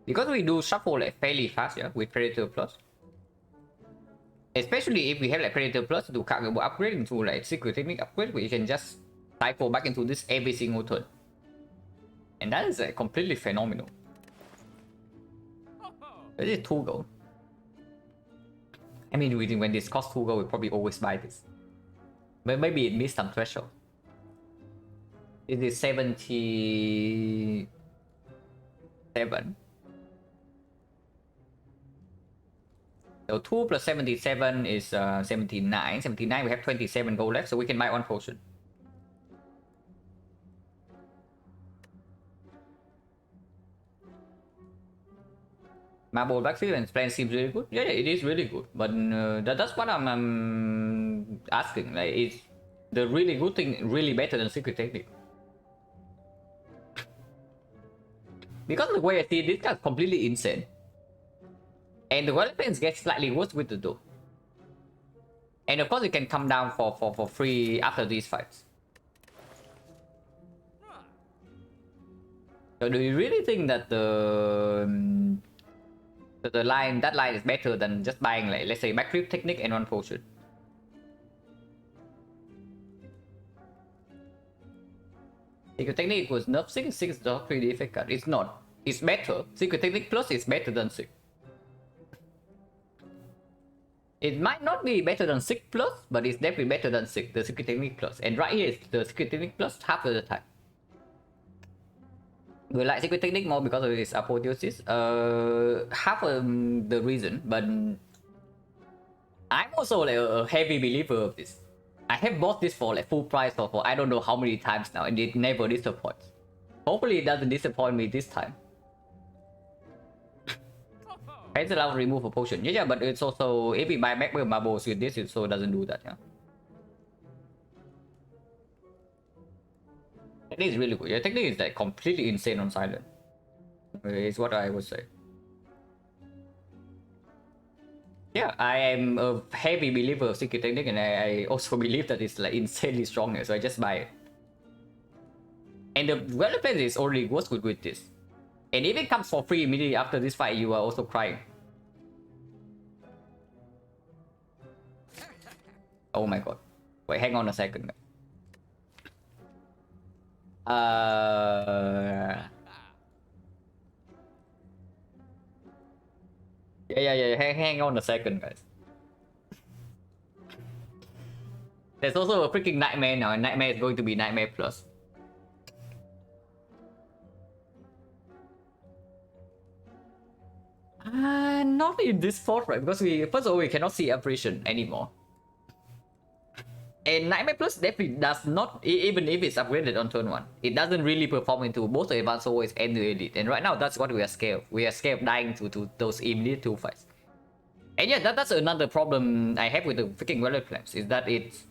Because we do shuffle like fairly fast, yeah, with Predator Plus. Especially if we have like Predator Plus to upgrade into like secret technique upgrade, we can just cycle back into this every single turn. And that is completely phenomenal. This is 2 gold. I mean, when this costs 2 gold, we probably always buy this. But maybe it missed some threshold. It is 77. So 2 plus 77 is 79. 79, we have 27 gold left, so we can buy 1 potion. Marble backfield and plan seems really good. Yeah, it is really good. But that's what I'm asking. Like, is the really good thing really better than secret technique? Because the way I see it, this guy's completely insane. And the weapons get slightly worse with the door. And of course it can come down for free after these fights. So do you really think that that line is better than just buying, like, let's say backflip technique and 1 potion? Secret technique was nerf 6 3D effect card. It's not. It's better. Secret technique plus is better than 6. It might not be better than 6 plus, but it's definitely better than 6, the secret technique plus. And right here is the secret technique plus half of the time. We like secret technique more because of its apotheosis. Half of the reason, but I'm also like a heavy believer of this. I have bought this for like full price for I don't know how many times now, and it never disappoints. Hopefully it doesn't disappoint me this time. It's allowed to remove a potion. Yeah, but it's also, if we buy back with marbles with this, it so doesn't do that, yeah. Technique is really good. Yeah, technique is like completely insane on silent. Is what I would say. Yeah, I am a heavy believer of secret technique, and I also believe that it's like insanely strong, so I just buy it. And the weapon is already works good with this. And if it comes for free immediately after this fight, you are also crying. Oh my god. Wait, hang on a second. Yeah. Hang on a second, guys. There's also a freaking nightmare now, and nightmare is going to be nightmare plus. Not in this fort, right? Because first of all, we cannot see apparition anymore. And Nightmare Plus definitely does not, even if it's upgraded on turn 1, it doesn't really perform into both the Advanced always and the Elite. And right now, that's what we are scared of. We are scared of dying to those immediate 2 fights. And yeah, that's another problem I have with the freaking Weather Clamps, is that it's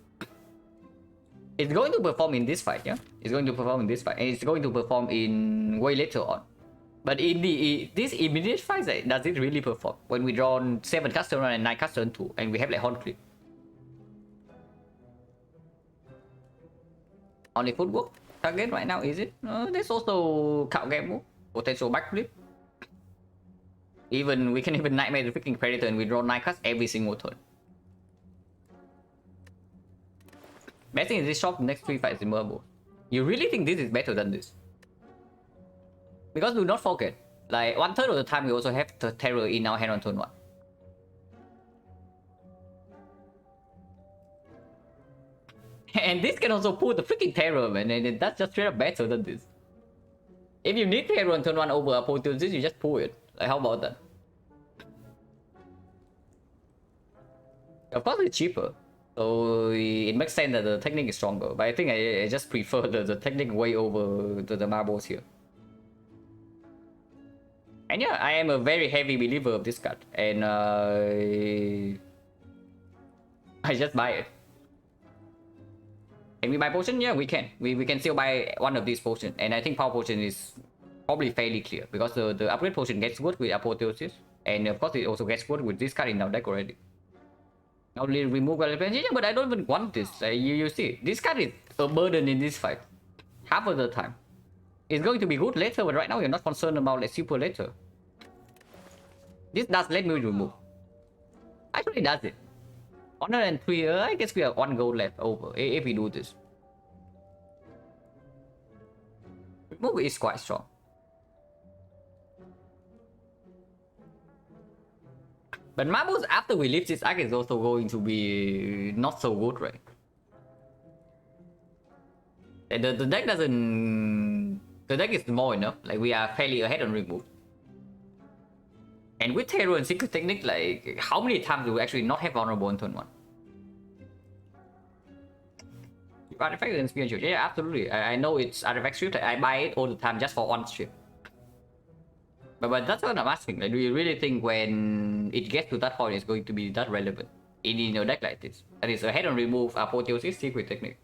going to perform in this fight, yeah? It's going to perform in this fight, and it's going to perform in way later on. But in these immediate fights, does it really perform? When we draw 7 cards turn 1 and 9 cards turn 2, and we have like Horn Clip. Only footwork target right now, is it? There's also Cow Game move, potential backflip. Even we can even Nightmare the freaking Predator and we draw 9 cards every single turn. Best thing is this shop next 3 fights is Immovable. You really think this is better than this? Because do not forget, like 1/3 of the time we also have the Terror in our hand on turn 1. And this can also pull the freaking Terror, man, and that's just straight up better than this. If you need Terror on turn 1 over Apotheosis, you just pull it. Like, how about that? Of course, it's cheaper, so it makes sense that the technique is stronger. But I think I just prefer the technique way over the marbles here. And yeah, I am a very heavy believer of this card, and I just buy it. Can we buy potion? Yeah, we can. We can still buy one of these potions, and I think power potion is probably fairly clear because the upgrade potion gets good with apotheosis, and of course it also gets good with this card in our deck already. Now remove relevance, yeah, but I don't even want this. You see, this card is a burden in this fight. Half of the time, it's going to be good later, but right now you're not concerned about like super later. This does let me remove. Actually, does it? 103. I guess we have 1 gold left over if we do this. Remove is quite strong. But marbles after we lift this arc is also going to be not so good, right? The deck doesn't... The deck is small enough, like we are fairly ahead on remove. And with Terror and Secret Technique, like how many times do we actually not have vulnerable on turn 1? Artifact and Spear Shield, yeah, absolutely. I know it's Artifact Shield, I buy it all the time just for one shield. But that's what I'm asking. Like, do you really think when it gets to that point, it's going to be that relevant in a deck like this? That is ahead on remove, apotheosis, secret technique.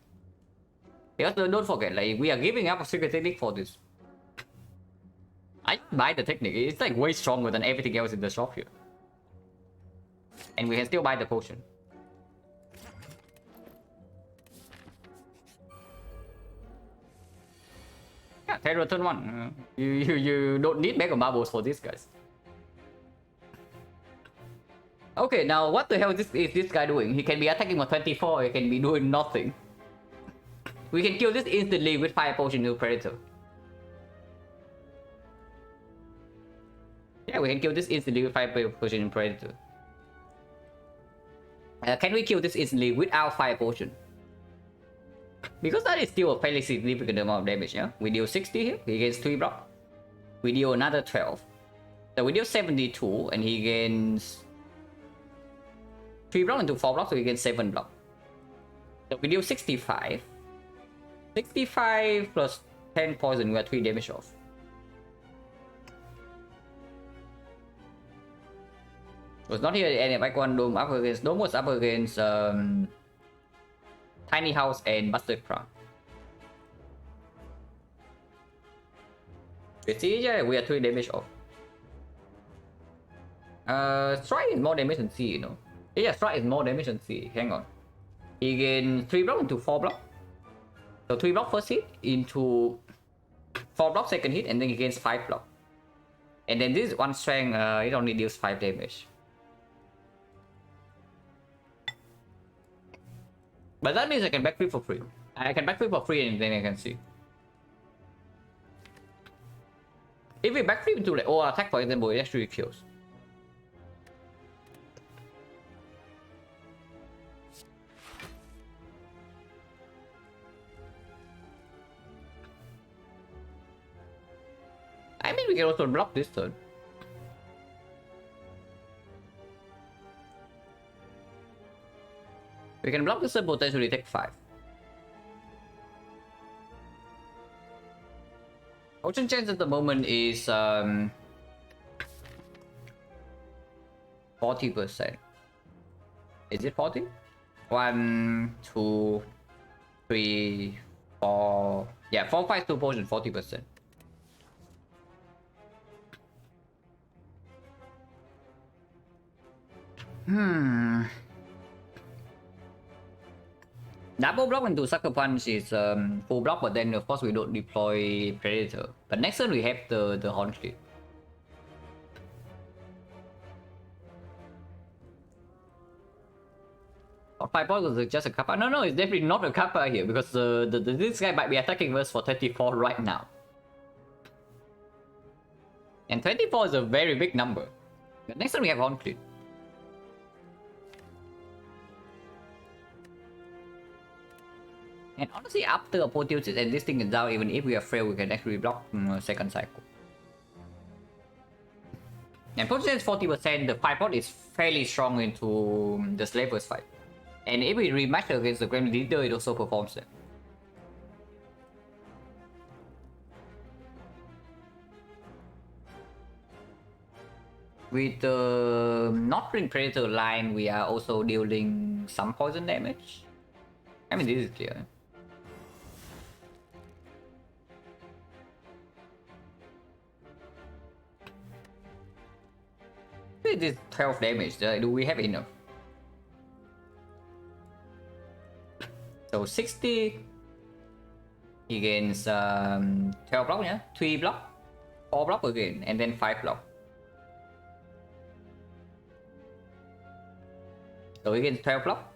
Because don't forget, like we are giving up a secret technique for this. I buy the technique. It's like way stronger than everything else in the shop here, and we can still buy the potion. Yeah, Terror turn 1. You don't need Mega Marbles for this, guys. Okay, now what the hell is this guy doing? He can be attacking for 24, he can be doing nothing. We can kill this instantly with Fire Potion to Predator. Yeah, we can kill this instantly with Fire Potion in Predator. Can we kill this instantly without Fire Potion? Because that is still a fairly significant amount of damage, yeah? We deal 60 here, he gains 3 block. We deal another 12. So we deal 72, and he gains 3 block into 4 blocks, so he gains 7 block. So we deal 65. 65 plus 10 poison, we are 3 damage off. Was not here any back one Dome up against Dome was up against Tiny House and Buster Crown. You see, yeah, we are 3 damage off. Strike is more damage than C, you know. Yeah, Strike is more damage than C. Hang on. He gains 3 block into 4 block. So 3 block first hit into 4 block second hit, and then he gains 5 block. And then this one strength, it only deals 5 damage. But that means I can backflip for free. I can backflip for free and then I can see. If we backflip into the all attack, for example, it actually kills. I mean, we can also block this turn. We can block this and potentially take 5. Potion chance at the moment is 40%. Is it 40? 1, 2, 3, 4. Yeah, 4, 5, 2 potion, 40%. Double block into Sucker Punch is full block, but then of course we don't deploy Predator. But next turn we have the Horn Clip. Or 5 points is just a Kappa? No, it's definitely not a Kappa here because this guy might be attacking us for 24 right now. And 24 is a very big number. But next turn we have Horn Clip. And honestly, after apotheosis and this thing is down, even if we are frail, we can actually block second cycle. And potion is 40%, the 5 pot is fairly strong into the Slavers fight. And if we rematch against the Grand Leader, it also performs that. With the not Ring Predator line, we are also dealing some poison damage. I mean, this is clear. This is 12 damage. Do we have enough? So 60 against 12 block, yeah? 3 block, 4 block again, and then 5 block. So we get 12 block,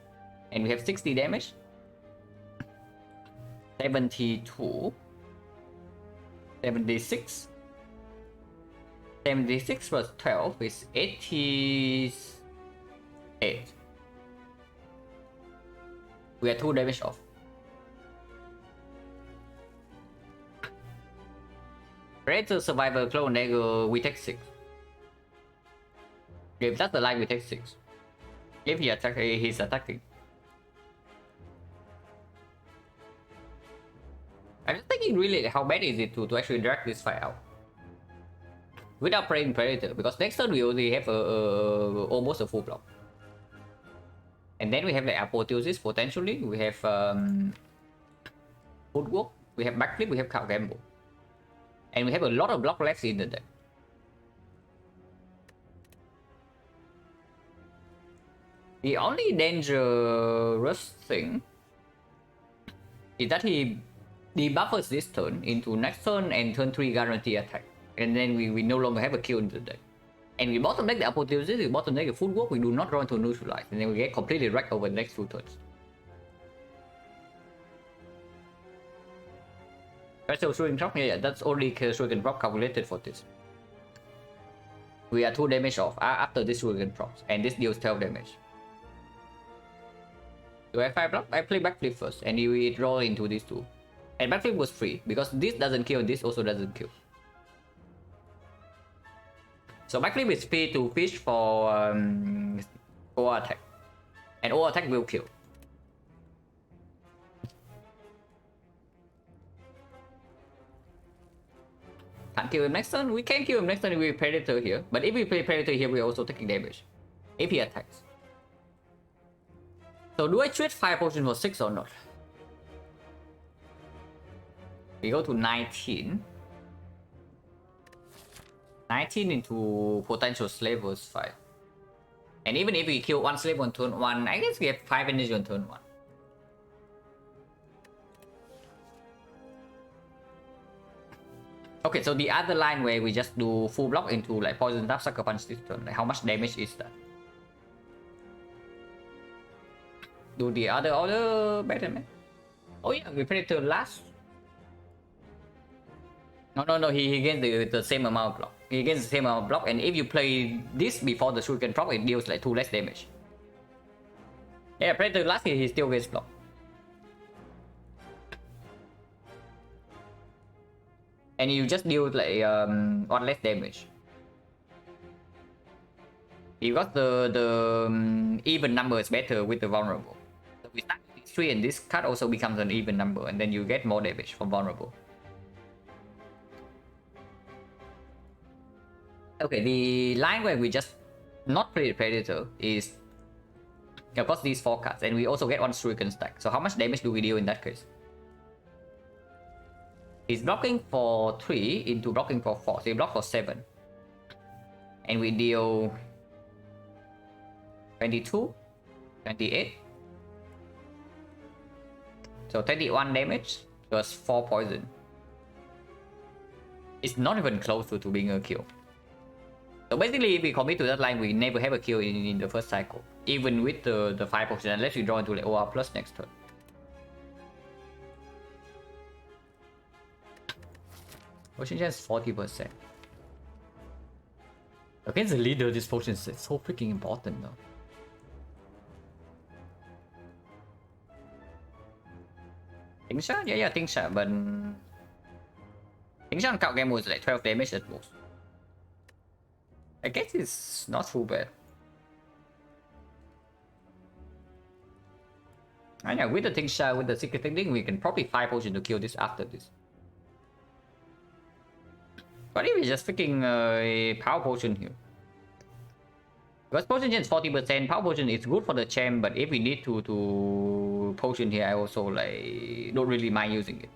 and we have 60 damage. 72, 76. 76 plus 12 is 88. We are 2 damage off. Predator Survivor Clone Dagger, we take 6. If that's the line, we take 6. If he attack, he's attacking. I'm just thinking really how bad is it to actually drag this fight out without playing Predator, because next turn we only have almost a full block. And then we have the Apotheosis potentially, we have Footwork, we have Backflip, we have Cow Gamble. And we have a lot of block left in the deck. The only dangerous thing is that he debuffers this turn into next turn and turn 3 guarantee attack. And then we no longer have a kill in the deck. And we bottom deck the Apotheosis, we bottom deck the Footwork, we do not draw into neutralize. And then we get completely wrecked over the next 2 turns. Special Shuriken Drop? Yeah, that's only Shuriken Drop calculated for this. We are 2 damage off after this Shuriken drops. And this deals 12 damage. Do I have 5 block? I play Backflip first. And we draw into these 2. And Backflip was free, because this doesn't kill, this also doesn't kill. So Backflip is free to fish for OR attack. And OR attack will kill. Can't kill him next turn? We can kill him next turn if we Predator here. But if we play Predator here, we're also taking damage. If he attacks. So do I trade 5 potions for 6 or not? We go to 19. 19 into potential Slavers fight. And even if we kill 1 slave on turn 1, I guess we have 5 energy on turn 1. Okay, so the other line where we just do full block into like poison tap, sucker punch this turn, like how much damage is that? Do the other order better, man? Oh yeah, we Predator last. No, he gains the same amount of block. He gains the same amount of block, and if you play this before the Shuriken drop, it deals like 2 less damage. Yeah, Predator last he still gets block. And you just deal like 1 less damage. You got the even number is better with the vulnerable. So we start with 3 and this card also becomes an even number, and then you get more damage from vulnerable. Okay, the line where we just not play the Predator is of course these 4 cards, and we also get 1 Shuriken stack. So how much damage do we deal in that case? He's blocking for 3 into blocking for 4, so he blocked for 7. And we deal 22, 28. So 21 damage plus 4 poison. It's not even close to being a kill. So basically, if we commit to that line, we never have a kill in the first cycle. Even with the 5 potion, unless we draw into like OR plus next turn. Potion chance 40%. Against the leader, this potion is so freaking important though. Think shot? Yeah, think shot, but think shot on count game was like 12 damage at most. I guess it's not too bad. I know with the thing shot, with the secret thing, we can probably 5 potion to kill this after this. But if we just freaking a power potion here. Because potion gen is 40%, power potion is good for the champ, but if we need to potion here, I also like don't really mind using it.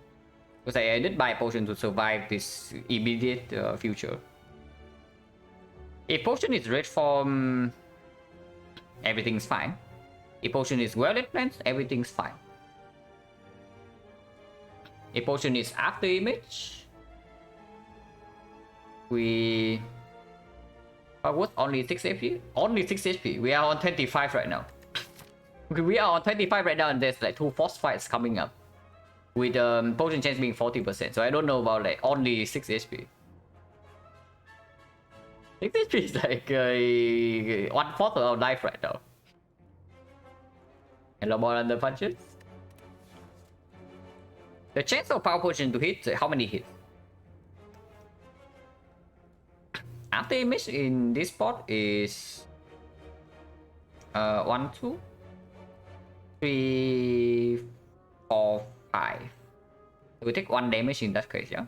Because I did buy a potion to survive this immediate future. If potion is red form, everything's fine. If potion is well-lit plants, everything's fine. If potion is after image, we... what? Only 6 HP? Only 6 HP. We are on 25 right now. Okay, we are on 25 right now and there's like 2 force fights coming up. With potion chance being 40%. So I don't know about like only 6 HP. 6 HP is like 1/4 of our life right now. Hello, more under punches. The chance of power potion to hit, how many hits? After image in this spot is 1, 2, 3, 4, 5. We take 1 damage in that case, yeah?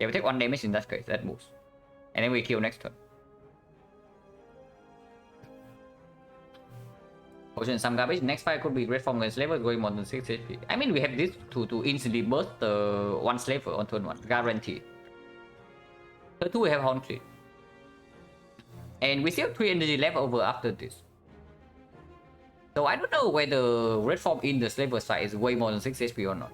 Yeah, we take 1 damage in that case, that moves. And then we kill next turn. Potion some garbage. Next fight could be great from the slaver going more than 6 HP. I mean, we have this to instantly burst the 1 slaver on turn 1. Guarantee. Turn 2 we have Horn 3. And we still have 3 energy left over after this. So I don't know whether red form in the slaver side is way more than 6 HP or not.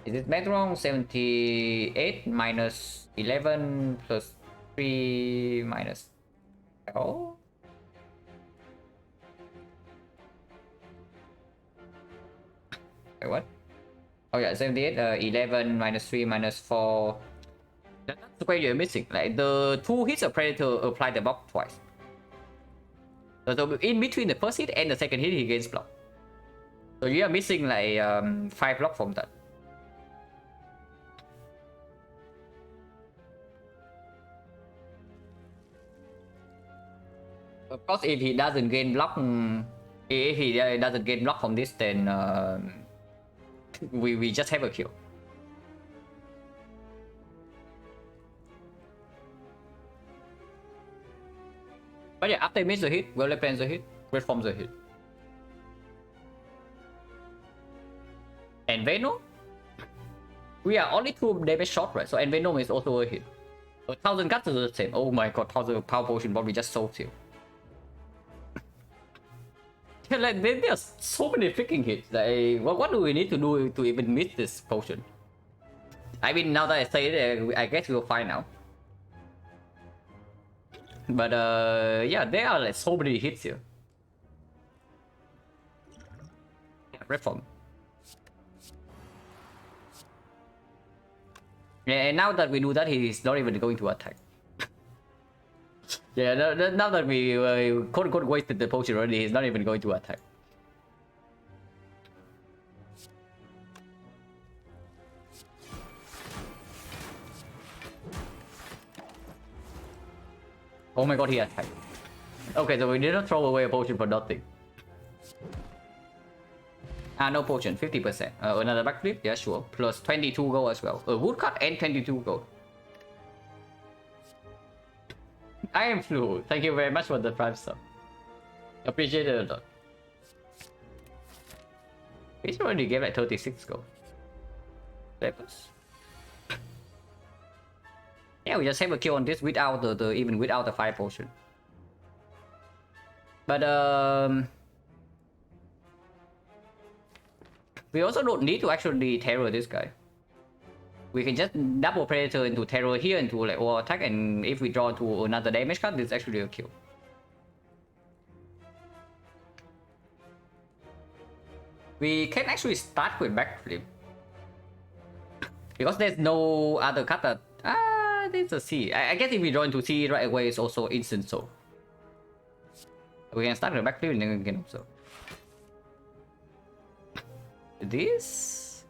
Is it math wrong? 78 minus 11 plus 3 minus... Oh? Wait, what? Oh yeah, 78, 11 minus 3 minus 4. That's where you're missing. Like the 2 hits a predator apply the block twice. So in between the first hit and the second hit, he gains block. So you are missing like 5 block from that. Of course, if he doesn't gain block, if he doesn't gain block from this, then we just have a kill. But yeah, after he misses the hit, well plans the hit, red forms the hit. And Venom, we are only 2 damage short, right? So and Venom is also a hit. 1000 guts is the same. Oh my god, 1000 power potion, but we just sold you. Yeah, like there's so many freaking hits. Like, what do we need to do to even miss this potion? I mean, now that I say it, I guess we'll find out. But yeah, there are like so many hits here. Yeah, reform. Yeah, and now that we do that, he's not even going to attack. Yeah, now that we quote unquote wasted the potion already, he's not even going to attack. Oh my god, he attacked. Okay, so we did not throw away a potion for nothing. Ah, no potion, 50%. Another backflip? Yeah, sure. Plus 22 gold as well. A woodcut and 22 gold. I am Flu. Thank you very much for the prime sub. Appreciate it a lot. He's already gave like 36 gold. Levels. Yeah, we just have a kill on this without the even without the 5 potion. But we also don't need to actually terror this guy. We can just double predator into terror here into like war attack, and if we draw to another damage card, it's actually a kill. We can actually start with backflip because there's no other card that there's a C. I guess if we draw into C right away, it's also instant so. We can start with backflip and then we can observe. This.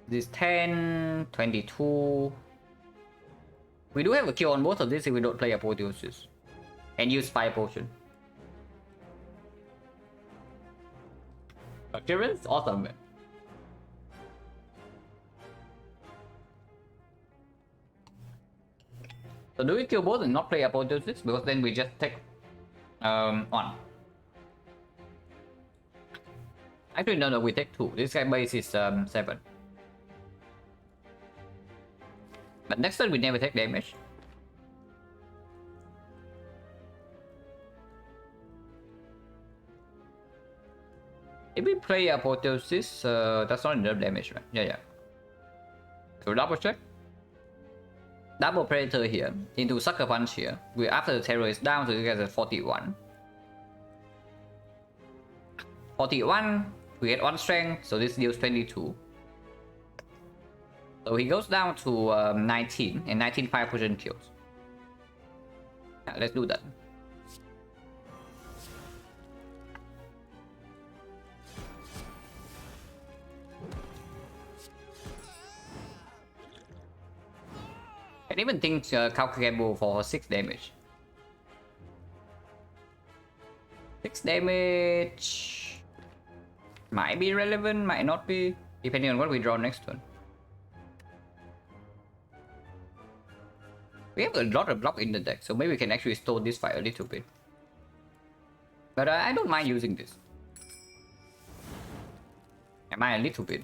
This 10, 22. We do have a kill on both of these if we don't play Apotheosis. And use Fire Potion. Appearance? Awesome, man. So do we kill both and not play Apotheosis? Because then we just take one. Actually no, we take two. This guy base is 7. But next turn we never take damage. If we play Apotheosis, that's not enough damage, right? Yeah. So double check. Double Predator here into Sucker Punch here. We after the Terror is down, so you guys are 41. 41. We get 1 strength, so this deals 22. So he goes down to 19, and 19 fire potion kills. Yeah, let's do that. I even think calculable for 6 damage. 6 damage might be relevant, might not be, depending on what we draw next turn. We have a lot of block in the deck, so maybe we can actually store this fight a little bit. But I don't mind using this. I mind a little bit.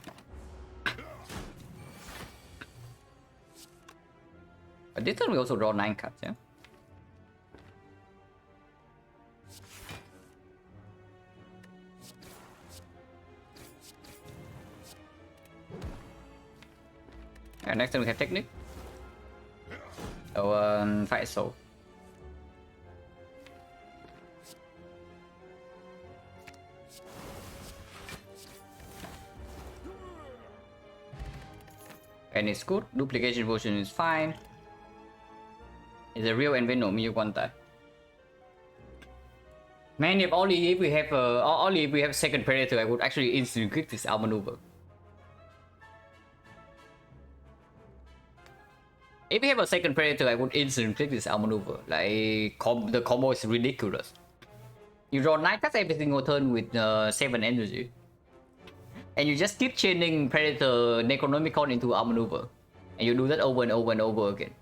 But this turn we also draw 9 cards, yeah? And next turn we have Technique. So, Fight Soul. And it's good. Duplication Potion is fine. It's a real Envenom, you want that. Man, if we have second Predator, I would actually instantly click this outmaneuver. If we have a second Predator, I would instantly click this outmaneuver. Like, the combo is ridiculous. You draw 9 cards every single turn with 7 energy. And you just keep chaining Predator Necronomicon into outmaneuver. And you do that over and over and over again.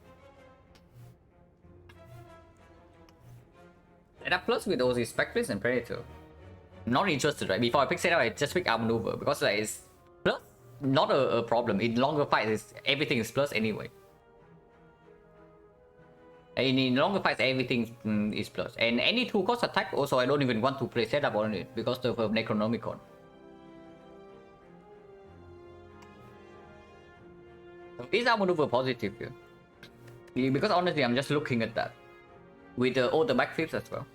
Setup plus with those Spectres and Predator. Not interested, right? Before I pick setup, I just pick outmaneuver because like, it's plus not a problem. In longer fights, everything is plus anyway. And in longer fights, everything is plus. And any 2-cost attack, also, I don't even want to play setup on it because of Necronomicon. So is outmaneuver positive here? Because honestly, I'm just looking at that. With all the backflips as well.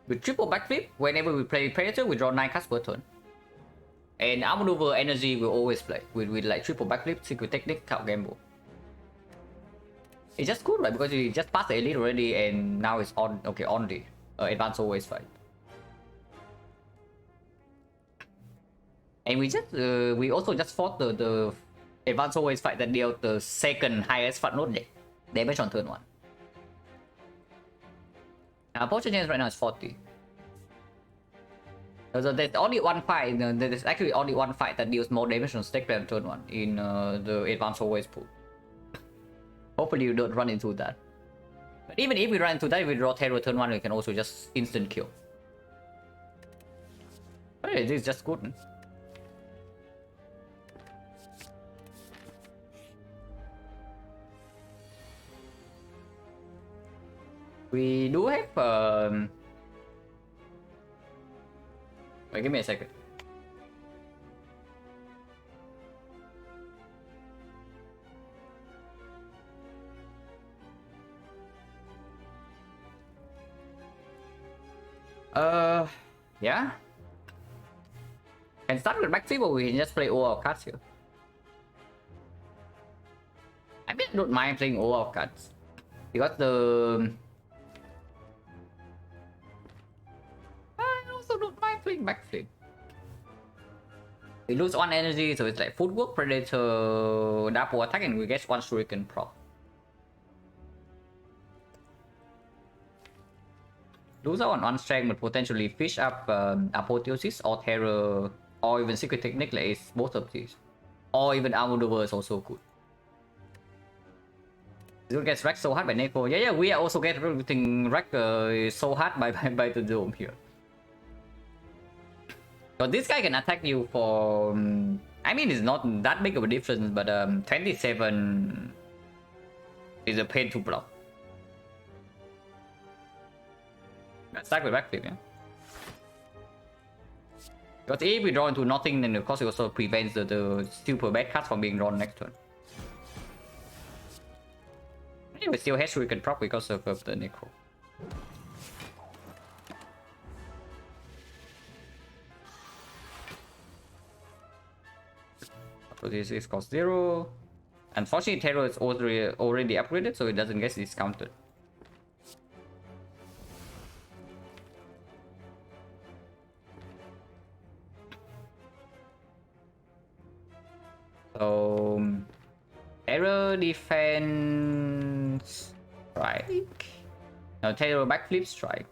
With triple backflip, whenever we play Predator, we draw 9 cards per turn. And outmaneuver energy will always play with like triple backflip, secret technique, count gamble. It's just good, right? Because you just passed the elite already, and now it's on. Okay, on the advanced always fight. And we also just fought the advanced always fight that dealt the second highest fight node damage on turn 1. Potion chance right now is 40. So there's only one fight. There's actually only one fight that deals more damage on stake than turn 1 in the advanced always pool. Hopefully you don't run into that. But even if we run into that, if we draw terror turn 1, we can also just instant kill. Hey, this is just good. We do have wait, give me a second. Yeah. Can start with backflip or we can just play all our cards here. I mean, I don't mind playing all our cards. Because I also don't mind playing backflip. We lose 1 energy, so it's like footwork, predator, double attack, and we get 1 shuriken proc. Lose out on 1 strength, but potentially fish up apotheosis or terror, or even secret technique, like it's both of these. Or even armor maneuver is also good. You get wrecked so hard by Neko. Yeah, we are also getting wrecked so hard by the dome here. But this guy can attack you for... I mean, it's not that big of a difference, but 27 is a pain to block. Let's start with backflip, yeah? Because if we draw into nothing, then of course it also prevents the super bad cards from being drawn next turn. We still have Shuriken proc because of the Necro. So this is cost 0. Unfortunately, Terror is already upgraded, so it doesn't get discounted. So Terror defense strike. No, Terror backflip strike.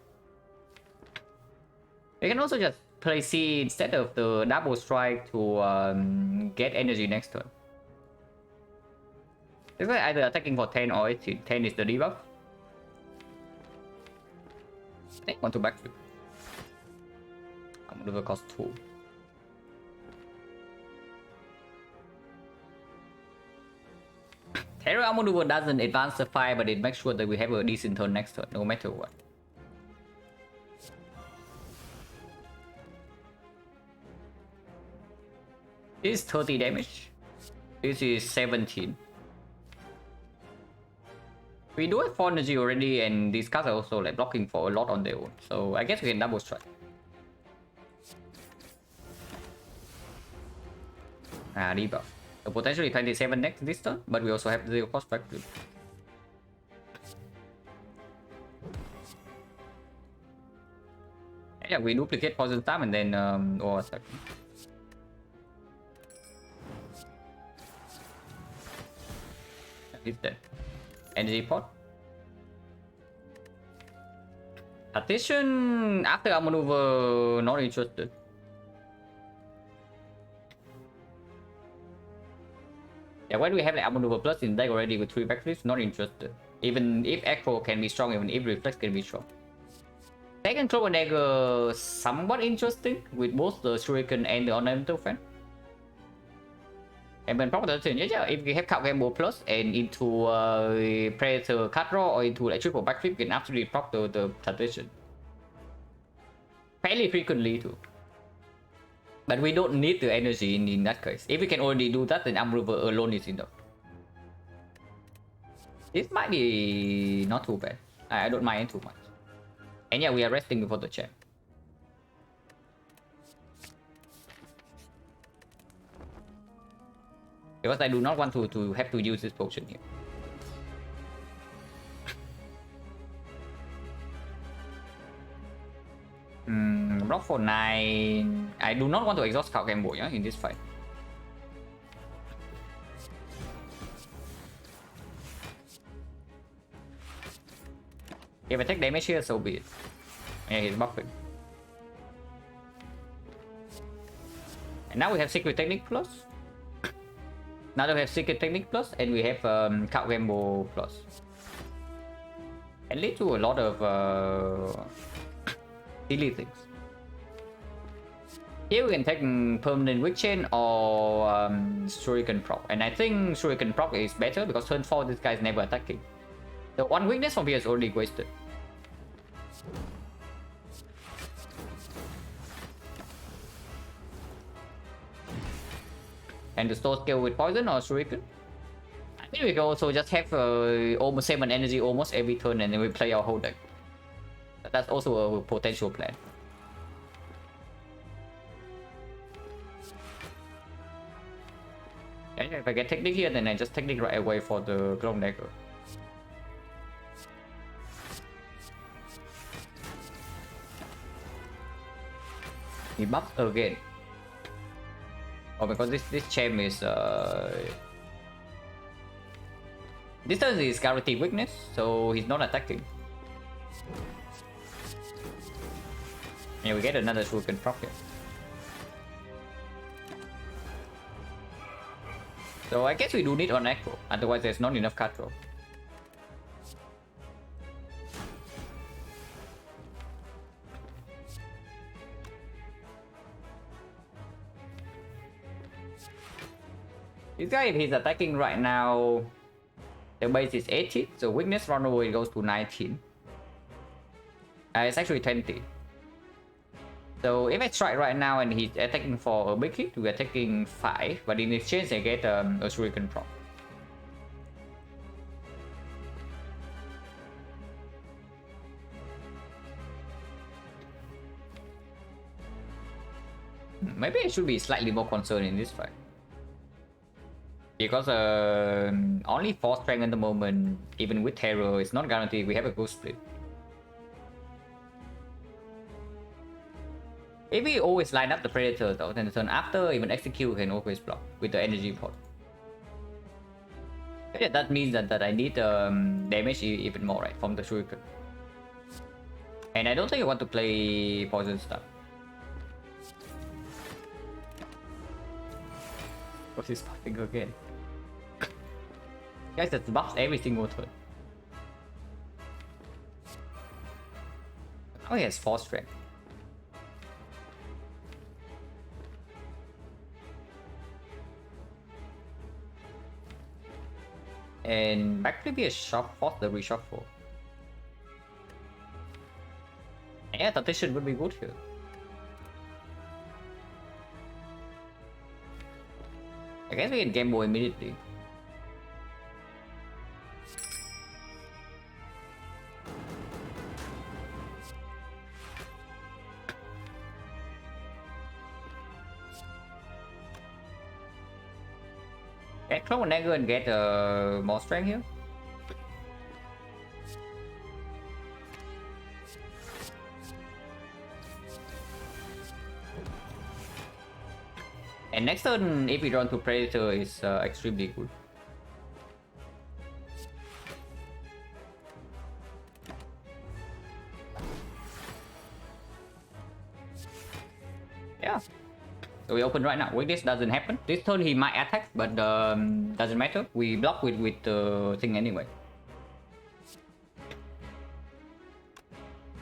You can also just play C instead of the double strike to get energy next turn. This guy either attacking for 10 or 18. 10 is the debuff. I want to backflip. I'm gonna cost 2. Terror Armor Maneuver doesn't advance the fire, but it makes sure that we have a decent turn next turn, no matter what. This is 30 damage. This is 17. We do have 4 energy already, and these cards are also like blocking for a lot on their own. So I guess we can double strike. Debuff. So potentially 27 next this turn, but we also have 0 cost backflip. Yeah, we duplicate poison stab and then or attack. He's dead. Energy pot. Addition after our maneuver, not interested. Yeah, when we have the maneuver plus in deck already with 3 backflips, not interested. Even if Echo can be strong, even if Reflex can be strong. Second Clover Dagger somewhat interesting with both the Shuriken and the Ornamental Fan. And when proper turn, yeah, if you have Card Gamble plus and into Predator card draw or into like triple backflip, you can absolutely proc the transition. Fairly frequently too. But we don't need the energy in that case. If we can already do that, then Amruver alone is enough. This might be not too bad. I don't mind too much. And yeah, we are resting before the champ. Because I do not want to have to use this potion here. Block for 9. I do not want to exhaust Cloud Gamble, yeah, in this fight. If I take damage here, so be it. Yeah, he's buffing. And now we have Secret Technique plus. Now that we have Secret Technique plus, and we have Cloud Gamble plus. And lead to a lot of silly things. Here we can take Permanent Weak Chain or Shuriken proc. And I think Shuriken proc is better because turn 4 this guy is never attacking. The one weakness from here is already wasted. And the store scale with poison or Shuriken. I think we can also just have almost 7 energy almost every turn and then we play our whole deck. That's also a potential plan. And if I get technique here, then I just technique right away for the Clone Dagger. He buffs again. Oh, because this champ is this turn is guaranteed weakness, so he's not attacking. Yeah, we get another shuriken proc here. So I guess we do need on echo, otherwise there's not enough card draw. This guy, if he's attacking right now, the base is 18, so weakness run away goes to 19. It's actually 20. So if I strike right now and he's attacking for a big hit, we're taking 5, but in exchange I get a shuriken proc. Maybe I should be slightly more concerned in this fight. Because only 4 strength at the moment, even with terror, it's not guaranteed we have a good split. If we always line up the predator though, then the turn after, even execute can always block with the energy pot. Yeah, that means that I need damage even more, right, from the shuriken. And I don't think I want to play poison stuff. What's this fucking again? Guys, that's buffs every single turn. Oh, he has 4 strength. And back to be a shot, force the reshuffle. Yeah, Tatition would be good here. I guess we can Game Boy immediately. Can clone Nagger and get more strength here? And next turn, if we run to Predator, is extremely good. Yeah. So we open right now. With this doesn't happen. This turn he might attack, but doesn't matter. We block with the thing anyway.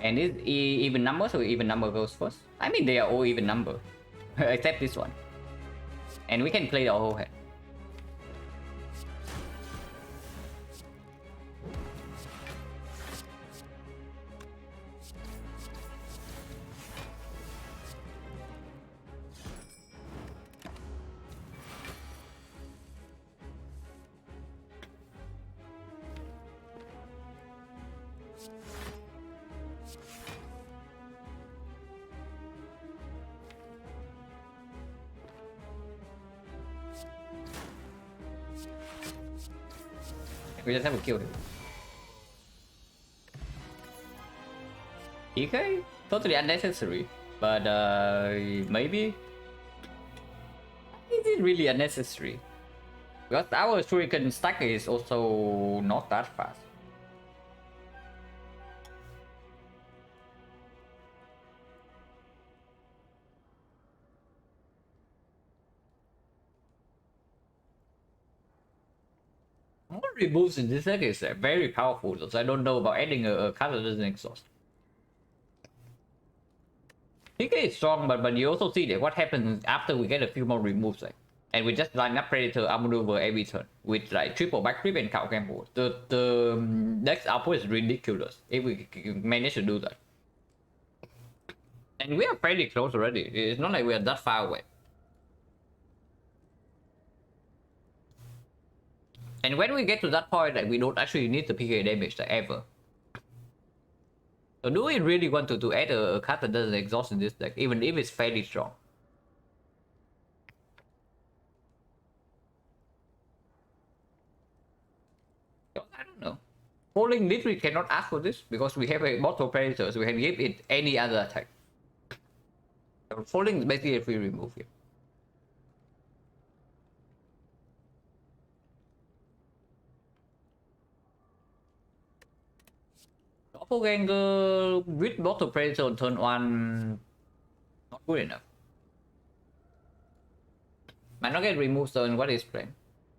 And this even number, so even number goes first. I mean they are all even number, except this one. And we can play the whole hand. We just have to kill him. Okay, totally unnecessary, but maybe is it really unnecessary? Because our shuriken stack is also not that fast. More removes in this deck is very powerful, so I don't know about adding a card that doesn't exhaust. PK is strong, but you also see that what happens after we get a few more removes, like, and we just line up Predator outmaneuver every turn with like triple backflip and cow gamble. The deck's output is ridiculous if we manage to do that. And we are fairly close already. It's not like we are that far away. And when we get to that point, like, we don't actually need the PK damage like, ever. So do we really want to add a card that doesn't exhaust in this deck, even if it's fairly strong? I don't know. Falling literally cannot ask for this because we have a multiple predators, so we can give it any other attack. So Falling is basically a free remove here. Doppelganger with Bottle Predator on turn 1, not good enough. Might not get removed, so what is plan?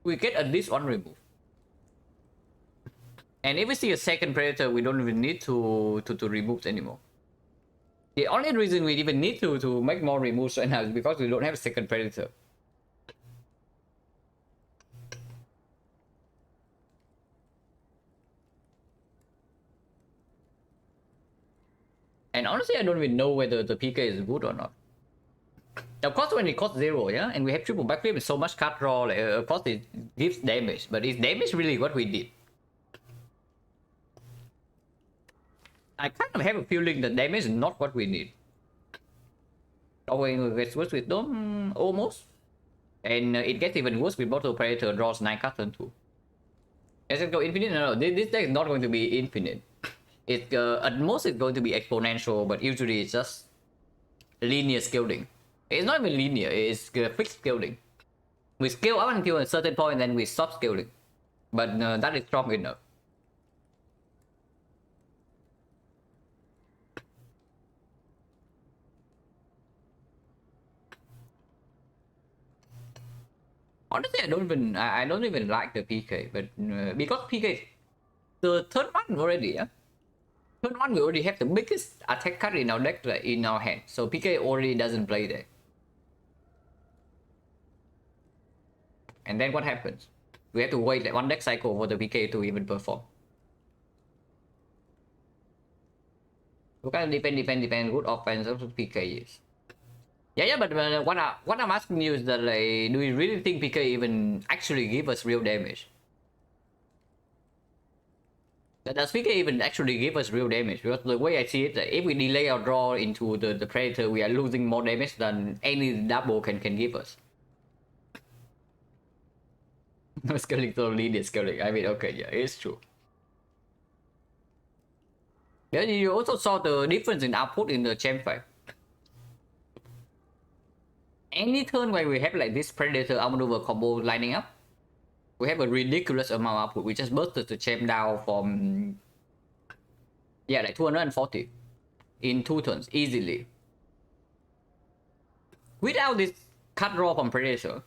We get at least one remove. And if we see a second Predator, we don't even need to remove anymore. The only reason we even need to make more removes right now is because we don't have a second Predator. And honestly, I don't even know whether the PK is good or not. Of course, when it costs 0, yeah, and we have triple backflip with so much card draw, like, of course it gives damage, but is damage really what we did? I kind of have a feeling that damage is not what we need. Oh, it gets worse with Dome, almost. And it gets even worse with Bottle Predator draws 9 cards turn 2. Is it go infinite? No, this deck is not going to be infinite. It at most it's going to be exponential, but usually it's just linear scaling. It's not even linear, it's fixed scaling. We scale up until a certain point, then we stop scaling. But that is strong enough. Honestly, I don't even like the PK, but because PK, the third one already, yeah. Turn 1 we already have the biggest attack card in our deck, like, in our hand, so PK already doesn't play there. And then what happens? We have to wait like one deck cycle for the PK to even perform. So kind of depend. Good offense of PK is. Yeah, but what I'm asking you is that, like, do we really think PK even actually give us real damage? Does PK even actually give us real damage? Because the way I see it, if we delay our draw into the Predator, we are losing more damage than any double can give us. Scaling so linear scaling. I mean, okay, yeah, it's true. Then you also saw the difference in output in the champ fight. Any turn where we have like this Predator outmaneuver combo lining up, we have a ridiculous amount of output. We just bursted the champ down from, yeah, like 240 in 2 turns easily. Without this cut draw from Predator,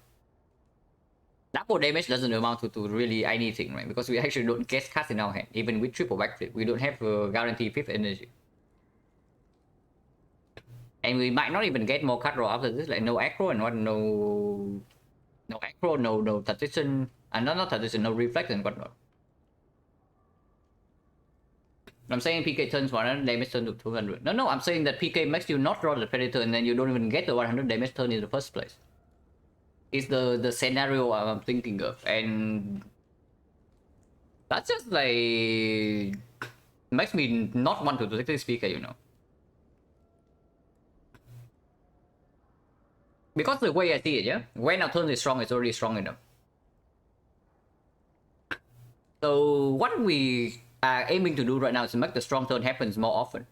double damage doesn't amount to really anything, right? Because we actually don't get cards in our hand. Even with triple backflip, we don't have a guaranteed 5th energy. And we might not even get more card draw after this, like no aggro and what, no aggro, no transition, and not transition, no reflex and whatnot. I'm saying PK turns 100 damage turn to 200. No, I'm saying that PK makes you not draw the Predator and then you don't even get the 100 damage turn in the first place. It's the scenario I'm thinking of, and that's just like makes me not want to take this PK, you know. Because the way I see it, yeah, when our turn is strong, it's already strong enough. So what we are aiming to do right now is to make the strong turn happens more often.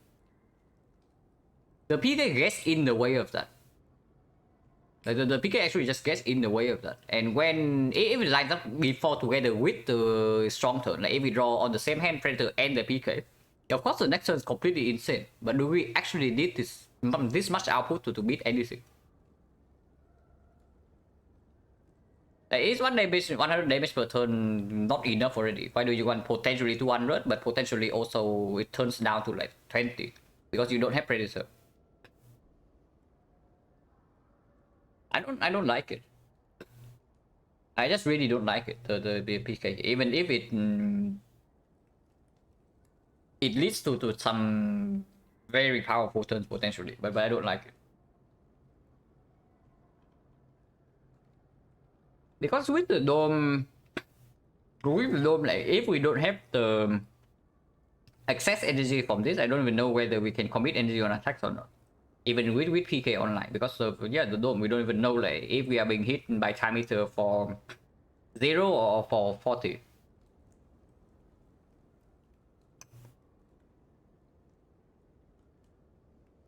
The PK gets in the way of that. Like the PK actually just gets in the way of that. And when if it lines up before together with the strong turn, like if we draw on the same hand Predator and the PK, of course the next turn is completely insane. But do we actually need this much output to beat anything? Like, is 100 damage per turn not enough already? Why do you want potentially 200, but potentially also it turns down to like 20 because you don't have Predator? I don't like it. I just really don't like it. The PK, even if it it leads to some very powerful turns potentially, but I don't like it. Because with the dome, like if we don't have the excess energy from this, I don't even know whether we can commit energy on attacks or not. Even with PK online, because of, yeah, the dome, we don't even know like if we are being hit by time meter for 0 or for 40.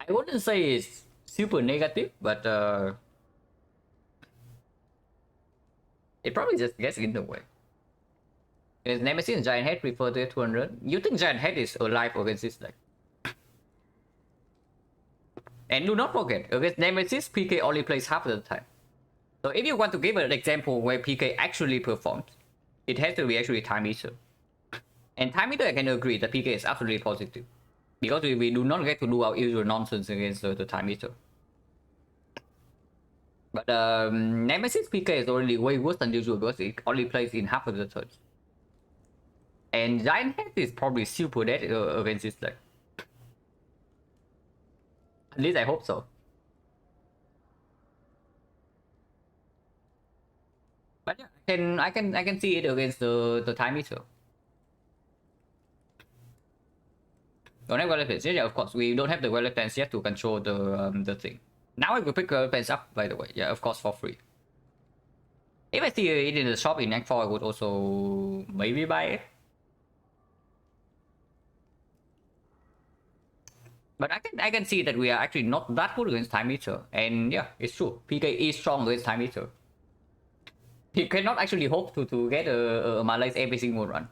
I wouldn't say it's super negative, but it probably just gets in the way. Is Nemesis and Giant Head prefer to 200? You think Giant Head is alive against this deck? And do not forget, against Nemesis, PK only plays half of the time. So if you want to give an example where PK actually performs, it has to be actually Time Eater. And Time Eater, I can agree that PK is absolutely positive. Because we do not get to do our usual nonsense against the Time Eater. But Nemesis PK is already way worse than usual because it only plays in half of the turns. And Giant Head is probably super dead against this deck. At least I hope so. But yeah, I can see it against the Time Eater. Don't have weapons yet, yeah, of course. We don't have the weapons yet to control the thing. Now I will pick weapons up, by the way. Yeah, of course, for free. If I see it in the shop in Act 4, I would also maybe buy it. But I can see that we are actually not that good against Time Eater. And yeah, it's true. PK is strong against Time Eater. You cannot actually hope to get a Malaise every single run.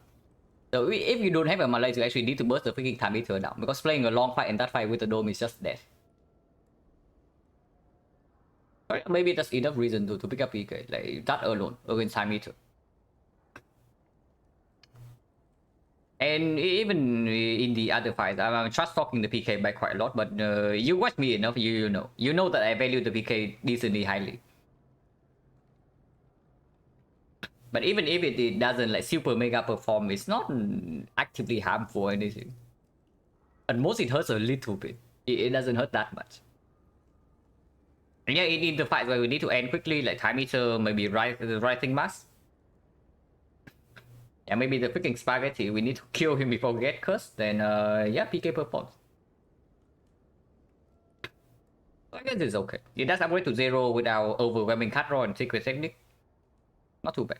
So if you don't have a Malaise, you actually need to burst the freaking Time Eater down. Because playing a long fight and that fight with the Dome is just death. Maybe that's enough reason to pick up PK. Like that alone against Time Eater. And even in the other fights, I'm just talking the PK back quite a lot, but you watch me enough, you know that I value the PK decently highly. But even if it doesn't like super mega perform, it's not actively harmful or anything. At most it hurts a little bit. It doesn't hurt that much. And yeah, in the fights where we need to end quickly, like Time Eater, maybe the Writhing Mask. Yeah, maybe the freaking Spaghetti, we need to kill him before we get cursed, then yeah, PK performs. So I guess it's okay. It does upgrade to 0 without overwhelming cut draw and secret technique. Not too bad.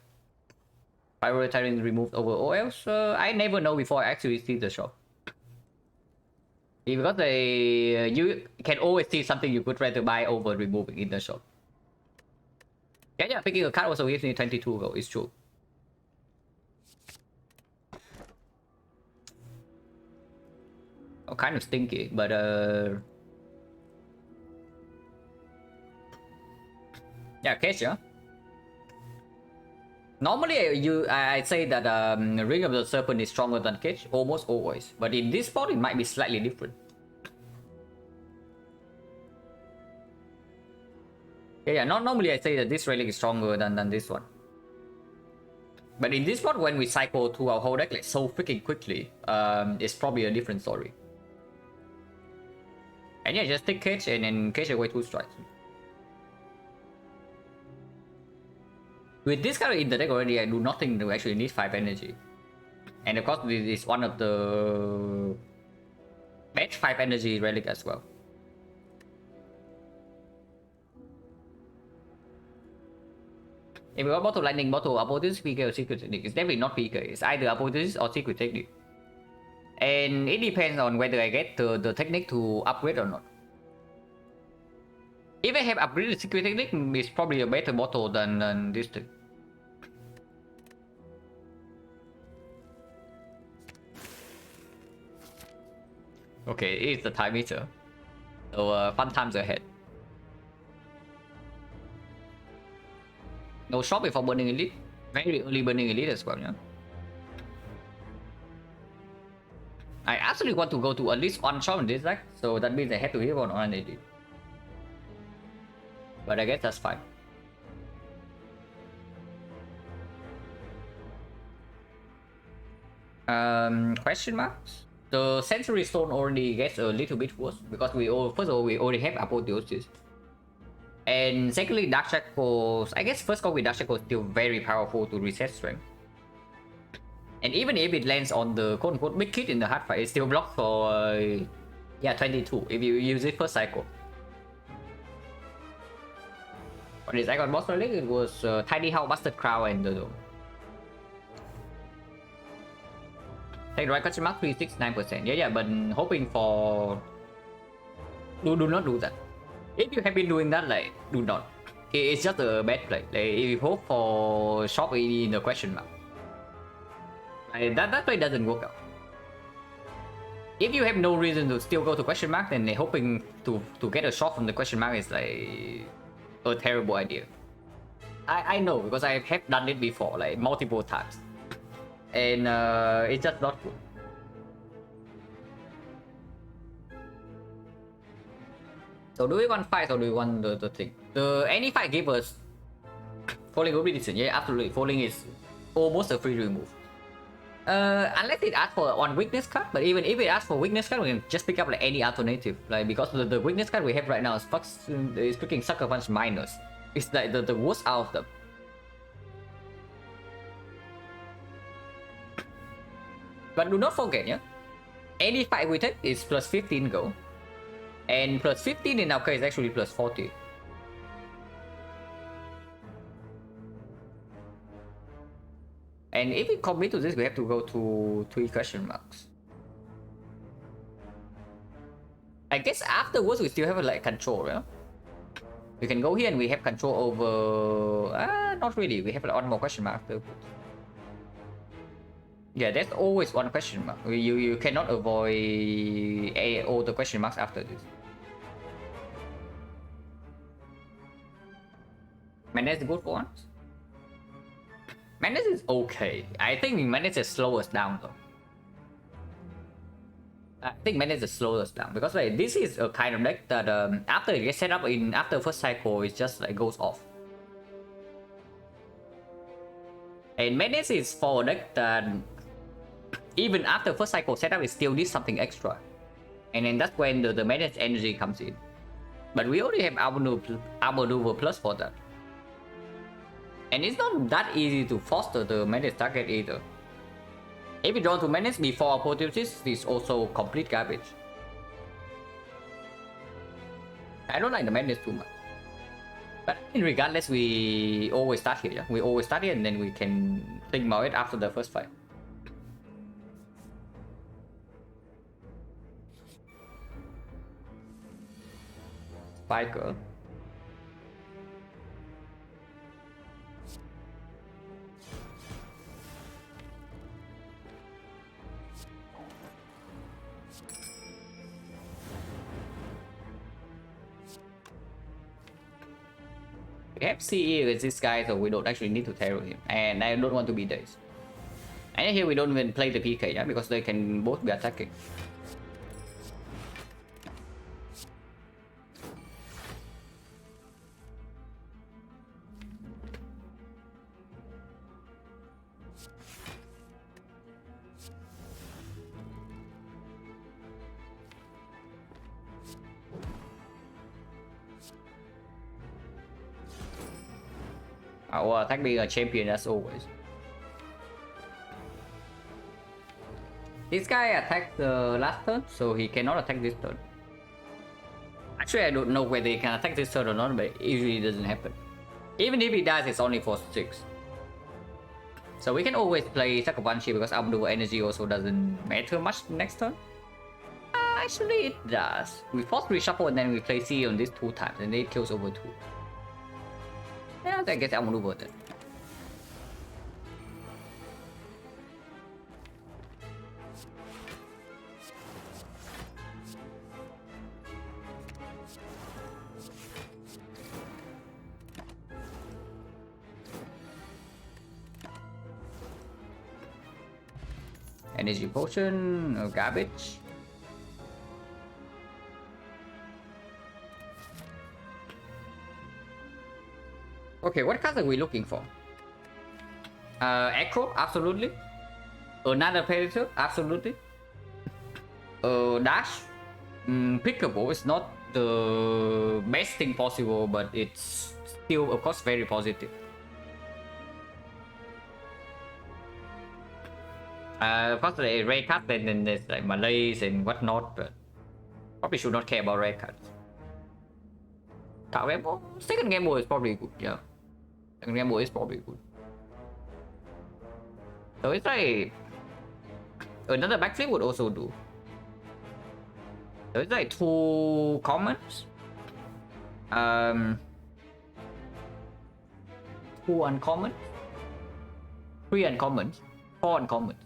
Prioritizing removed over OLs, I never know before I actually see the shop. Because you can always see something you could rather buy over removing in the shop. Yeah, picking a card also gives me 22 gold, it's true. Oh, kind of stinky, but yeah, case, yeah. Normally, I say that Ring of the Serpent is stronger than Cage, almost always. But in this spot, it might be slightly different. Yeah, not normally I say that this relic is stronger than this one. But in this spot, when we cycle through our whole deck like so freaking quickly, it's probably a different story. And yeah, just take Cage and then Cage away 2 strikes. With this card in the deck already, I do not think we actually need 5 energy. And of course, this is one of the best 5 energy relic as well. If we got bottle lightning, bottle apotheosis, PK or secret technique, it's definitely not PK. It's either apotheosis or secret technique. And it depends on whether I get the technique to upgrade or not. If I have upgraded secret technique, it's probably a better bottle than this thing. Okay, it's the Time Eater. So fun times ahead. No shop before burning elite. Very early burning elite as well, yeah. I absolutely want to go to at least 1 shop in this deck, so that means I have to hit on elite. But I guess that's fine. Question marks? The Sensory Stone already gets a little bit worse because first of all we already have Apotheosis. And secondly, Dark Shackles, I guess first call with Dark Shackles is still very powerful to reset strength. And even if it lands on the quote-unquote big kid in the hard fight, it still blocks for yeah, 22 if you use it first cycle. On this Icon boss relic, it was Tiny House, Busted Crown, and the Dome. Take the right question mark 369%. Yeah, but hoping for. Do not do that. If you have been doing that, like, do not. It's just a bad play. Like, if you hope for shop in the question mark. That play doesn't work out. If you have no reason to still go to question mark, then hoping to get a shot from the question mark is like a terrible idea. I know because I have done it before, like multiple times, and it's just not good. So do we want fight or do we want the thing? Any fight give us falling will be decent. Yeah, absolutely. Falling is almost a free remove. Unless it asks for one weakness card, but even if it asks for weakness card, we can just pick up like any alternative. Like because the weakness card we have right now is freaking Sucker Punch minus. It's like the worst out of them. But do not forget, yeah, any fight we take is plus 15 go, and plus 15 in our case is actually plus 40. And if we commit to this, we have to go to 3 question marks. I guess afterwards we still have like control, yeah? We can go here and we have control over... not really, we have like one more question mark afterwards. Yeah, there's always one question mark. You cannot avoid all the question marks after this. Menace good for once? Menace is okay. I think Menace is slow us down though. I think Menace is slow us down because like this is a kind of deck that after it gets set up in after first cycle, it just like goes off. And Menace is for a deck that even after first cycle setup, it still needs something extra. And then that's when the Menace energy comes in. But we already have Armor Plus for that. And it's not that easy to foster the Menace target either. If you draw to Menace before Apotheosis, it's also complete garbage. I don't like the Menace too much. But regardless, we always start here, yeah? We always start here and then we can think about it after the first fight. Spiker. We have CE against this guy, so we don't actually need to terror him. And I don't want to be dazed. And here we don't even play the PK, yeah, because they can both be attacking. Our attack being a champion as always. This guy attacked the last turn, so he cannot attack this turn. Actually, I don't know whether he can attack this turn or not, but it usually doesn't happen. Even if he dies, it's only for 6. So we can always play Sucker Punch here because Abdul energy also doesn't matter much next turn. Actually, it does. We force reshuffle and then we play C on this 2 times, and it kills over 2. Yeah, I guess I'm gonna vote it. Energy potion, no garbage. Okay, what cards are we looking for? Echo, absolutely. Another Predator, absolutely. Dash, pickable. It's not the best thing possible, but it's still, of course, very positive. Of course, the rare card, then there's like Malays and whatnot, but probably should not care about rare cards. Second Game Boy is probably good, yeah. Second Game Boy is probably good. So it's like another backflip would also do. So it's like 2 commons, 2 uncommons, 3 uncommons, 4 uncommons.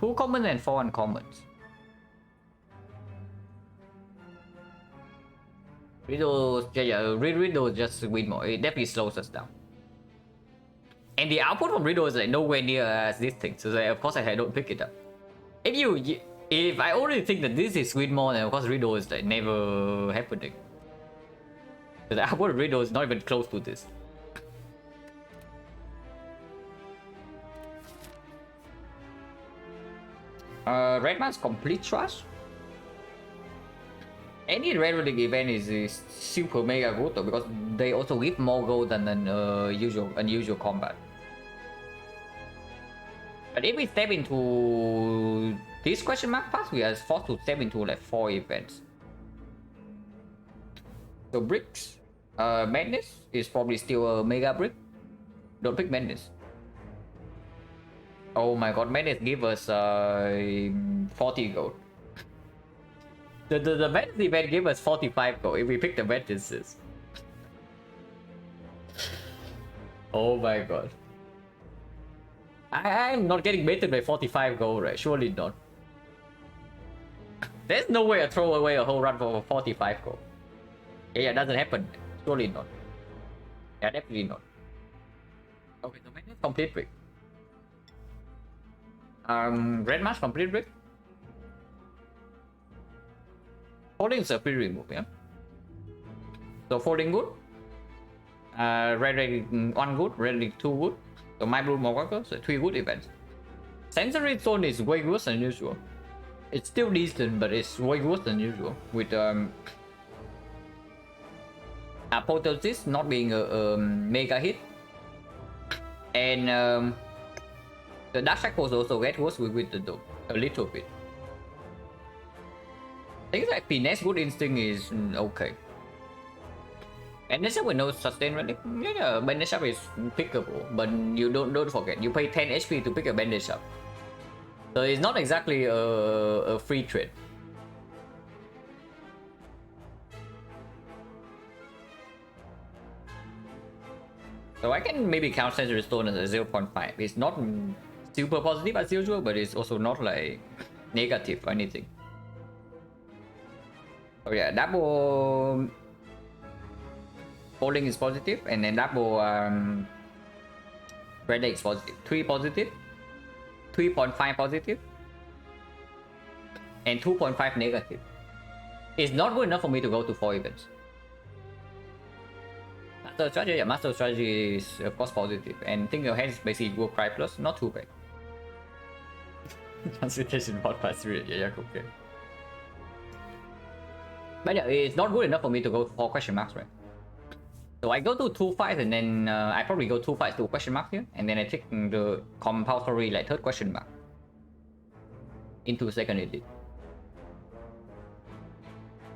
2 commons and 4 uncommons. Riddles, Riddles just win more. It definitely slows us down. And the output from Riddle is like nowhere near as this thing, so like, of course I don't pick it up. If I already think that this is win more, then of course Riddle is like never happening. So the output of Riddle is not even close to this. Red Man's complete trash. Any Red Relic event is super mega good though, because they also give more gold than unusual combat. But if we step into this question mark pass, we are forced to step into like 4 events. So bricks, Madness is probably still a mega brick. Don't pick Madness. Oh my god, Madness give us 40 gold. The Madness event gave us 45 gold if we pick the Madnesses. Oh my god. I'm not getting baited by 45 gold, right? Surely not. There's no way I throw away a whole run for 45 gold. Yeah, doesn't happen. Surely not. Yeah, definitely not. Okay, so Madness complete brick. Red Mask complete brick. Folding is a free remove, yeah. So folding good. Red Relic 1 good, Red Relic 2 good. So my blue Mawaka, so 3 good events. Sensory Zone is way worse than usual. It's still decent, but it's way worse than usual. With Apotheosis not being a mega hit. And the Dark Shackles also get worse with the dome. A little bit. Things like Finesse Good Instinct is okay. Bandage Up with no sustain relic. Yeah, Bandage Up is pickable, but you don't forget, you pay 10 HP to pick a Bandage Up. So it's not exactly a free trade. So I can maybe count Sensory Stone as a 0.5. It's not super positive as usual, but it's also not like negative or anything. Oh yeah, double folding is positive, and then double red is positive. 3 positive, 3.5 positive, and 2.5 negative. It's not good enough for me to go to 4 events. Master strategy, yeah, master strategy is of course positive, and think your hand is basically equal cry plus, not too bad. Transmutation 1+3, yeah, okay. But yeah, it's not good enough for me to go for question marks, right? So I go to 2 fights, and then I probably go 2 fights to question mark here, and then I take the compulsory like 3rd question mark into 2nd elite.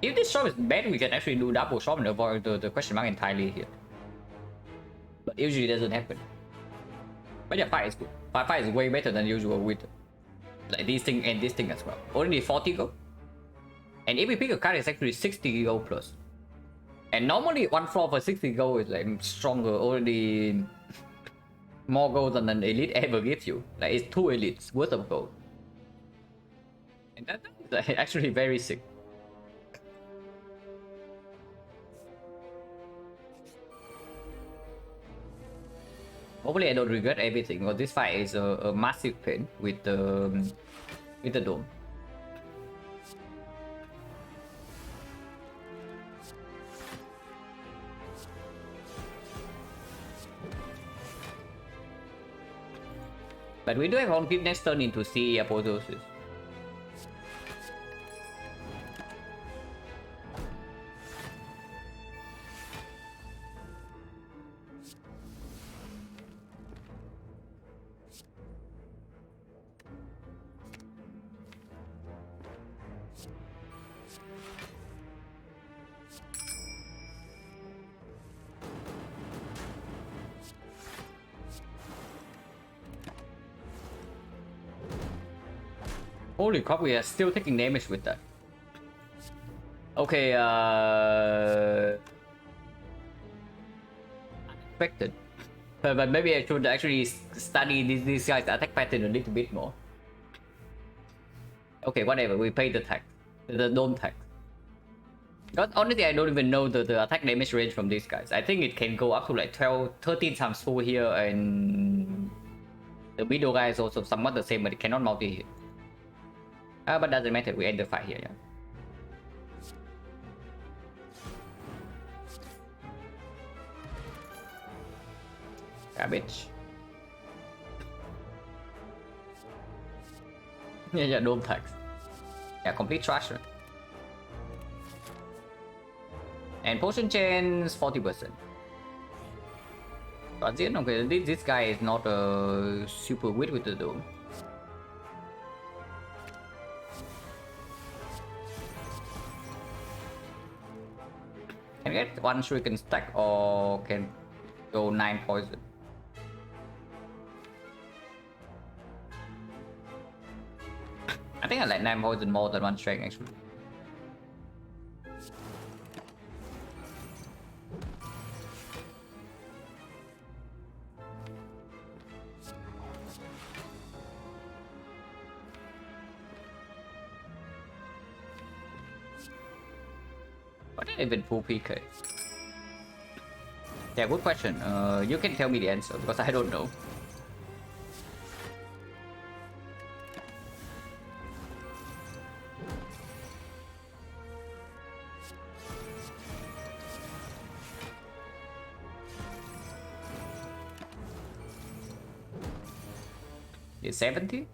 If this shop is bad, we can actually do double shop and avoid the question mark entirely here. But usually it doesn't happen. But yeah, 5 is good. 5 is way better than usual with like this thing and this thing as well. Only 40 gold. And if we pick a card, it's actually 60 gold plus. And normally 1 floor for 60 gold is like stronger, already more gold than an elite ever gives you. Like it's 2 elites worth of gold. And that is actually very sick. Hopefully I don't regret everything, because this fight is a massive pain with the dome. But we do have on keep next turn into CE Apotheosis. Holy crap, we are still taking damage with that. Okay, unexpected. But maybe I should actually study this guy's attack pattern a little bit more. Okay, whatever. We pay the tax, the dome tax. But honestly, I don't even know the attack damage range from these guys. I think it can go up to like 12, 13 times full here, and the middle guy is also somewhat the same, but it cannot multi-hit. But doesn't matter. We end the fight here. Yeah. Garbage. Yeah, dome tax. Yeah, complete trash. Right? And potion chains 40%. Transient, okay, this guy is not super weird with the dome. Can get one shuriken stack or can go 9 poison. I think I like 9 poison more than 1 strength actually. What did I even pull PK? Yeah, good question. You can tell me the answer because I don't know. Is 70?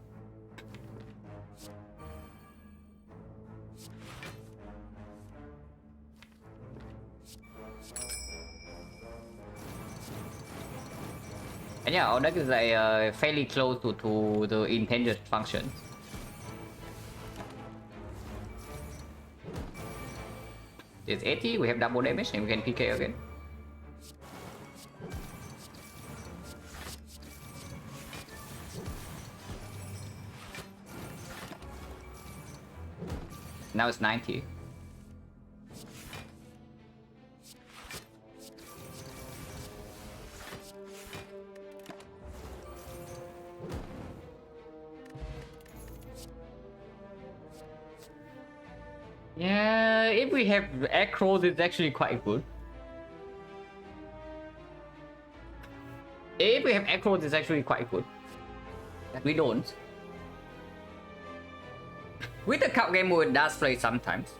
And yeah, our deck is like fairly close to the intended function. It's 80, we have double damage and we can PK again. Now it's 90. Yeah, if we have acros, it's actually quite good. If we have acros, it's actually quite good. But we don't. With the cup game mode, it does play sometimes.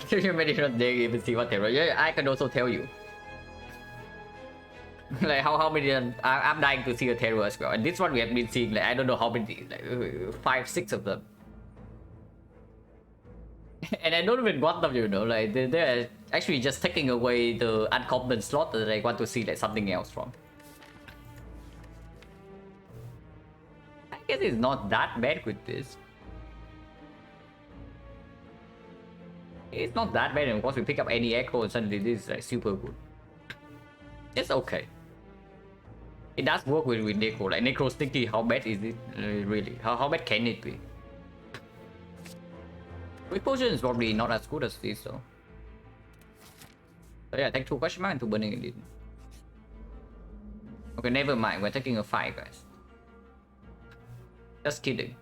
You may not even see what terror. Yeah, I can also tell you. Like how many I'm dying to see a terror as well. And this one we have been seeing like I don't know how many, like 5, 6 of them. And I don't even want them, you know, like they're actually just taking away the uncommon slot that I want to see like something else from. I guess it's not that bad with this. It's not that bad, and once we pick up any echo and suddenly this is like super good. It's okay. It does work with Necro. Like Necro Sticky, how bad is it really? How bad can it be? With potion is probably not as good as this though. So yeah, take 2 question mark into burning it. Okay, never mind. We're taking a 5, guys. Just kidding.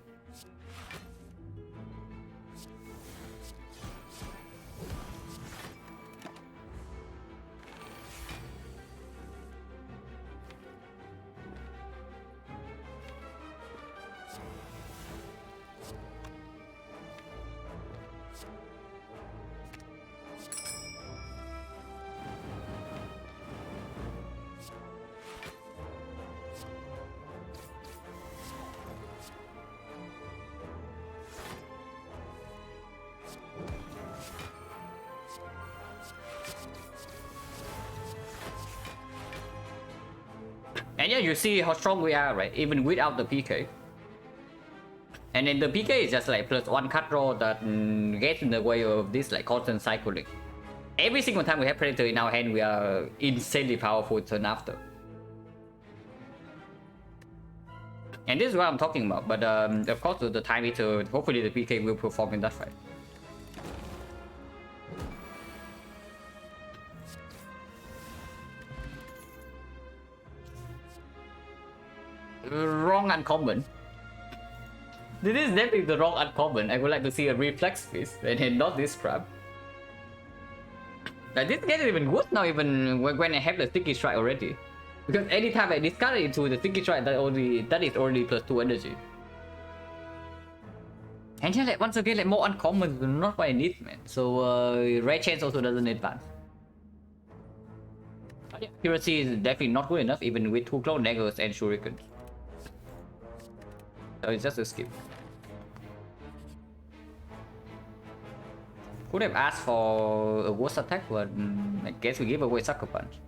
And yeah, you see how strong we are, right? Even without the PK. And then the PK is just like +1 cut draw that gets in the way of this like constant cycling. Every single time we have Predator in our hand, we are insanely powerful turn after. And this is what I'm talking about. But of course, the time Eater, hopefully the PK will perform in that fight. Wrong uncommon. This is definitely the wrong uncommon. I would like to see a reflex piece and not this crap. This gets even worse now, even when I have the sticky strike already. Because anytime I discard it into the sticky strike, that is already +2 energy. And yeah, like, once again, like more uncommon is not what I need, man. So rare chance also doesn't advance. But yeah, accuracy is definitely not good enough, even with 2 clone daggers and shurikens. So it's just a skip. Could have asked for a worse attack, but I guess we give away Sucker Punch.